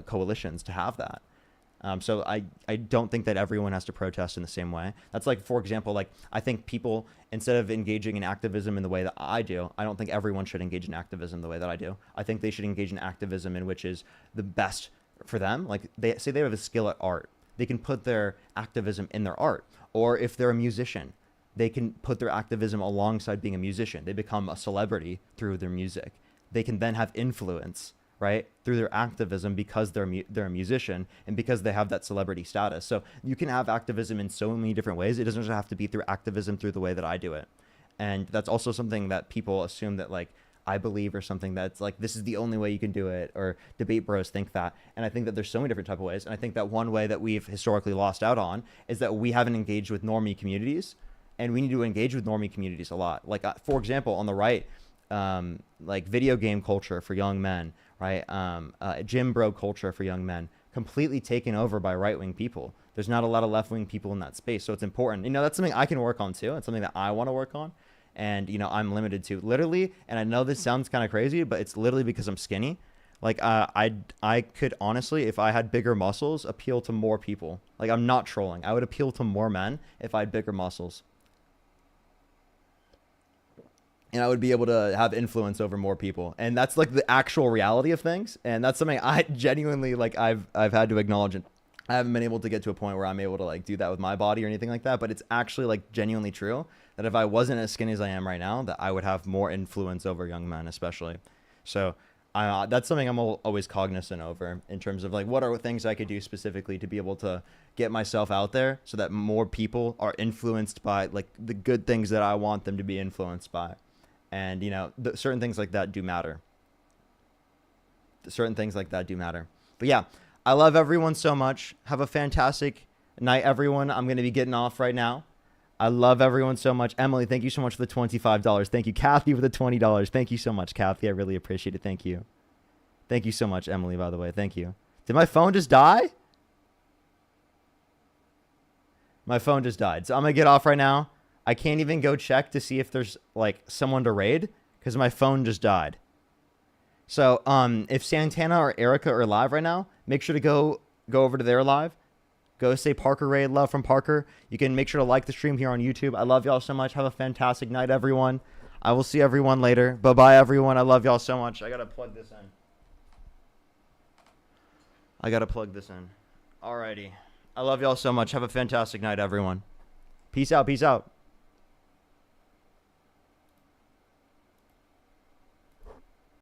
coalitions to have that. So I don't think that everyone has to protest in the same way. That's like, for example, like, I think people, instead of engaging in activism in the way that I do, I don't think everyone should engage in activism the way that I do. I think they should engage in activism in which is the best for them. Like, they say they have a skill at art, they can put their activism in their art. Or if they're a musician, they can put their activism alongside being a musician. They become a celebrity through their music. They can then have influence, right, through their activism, because they're a musician and because they have that celebrity status. So you can have activism in so many different ways. It doesn't just have to be through activism through the way that I do it. And that's also something that people assume that, like, I believe, or something that's like, this is the only way you can do it, or debate bros think that. And I think that there's so many different type of ways. And I think that one way that we've historically lost out on is that we haven't engaged with normie communities, and we need to engage with normie communities a lot. Like, for example, on the right, like video game culture for young men, right? Gym bro culture for young men, completely taken over by right-wing people. There's not a lot of left-wing people in that space. So it's important. You know, that's something I can work on too. It's something that I want to work on. And, you know, I'm limited to literally, and I know this sounds kind of crazy, but it's literally because I'm skinny. Like, I could honestly, if I had bigger muscles, appeal to more people. Like, I'm not trolling. I would appeal to more men if I had bigger muscles. And I would be able to have influence over more people. And that's like the actual reality of things. And that's something I genuinely, like, I've had to acknowledge. And I haven't been able to get to a point where I'm able to, like, do that with my body or anything like that. But it's actually, like, genuinely true that if I wasn't as skinny as I am right now, that I would have more influence over young men, especially. So that's something I'm always cognizant over, in terms of, like, what are things I could do specifically to be able to get myself out there so that more people are influenced by, like, the good things that I want them to be influenced by. And, you know, certain things like that do matter. Certain things like that do matter. But yeah, I love everyone so much. Have a fantastic night, everyone. I'm going to be getting off right now. I love everyone so much. Emily, thank you so much for the $25. Thank you. Kathy for the $20. Thank you so much, Kathy. I really appreciate it. Thank you. Thank you so much, Emily, by the way. Thank you. Did my phone just die? My phone just died. So I'm going to get off right now. I can't even go check to see if there's, like, someone to raid, because my phone just died. So if Santana or Erica are live right now, make sure to go over to their live. Go say Parker raid, love from Parker. You can make sure to like the stream here on YouTube. I love y'all so much. Have a fantastic night, everyone. I will see everyone later. Bye-bye, everyone. I love y'all so much. I got to plug this in. Alrighty. I love y'all so much. Have a fantastic night, everyone. Peace out. Peace out.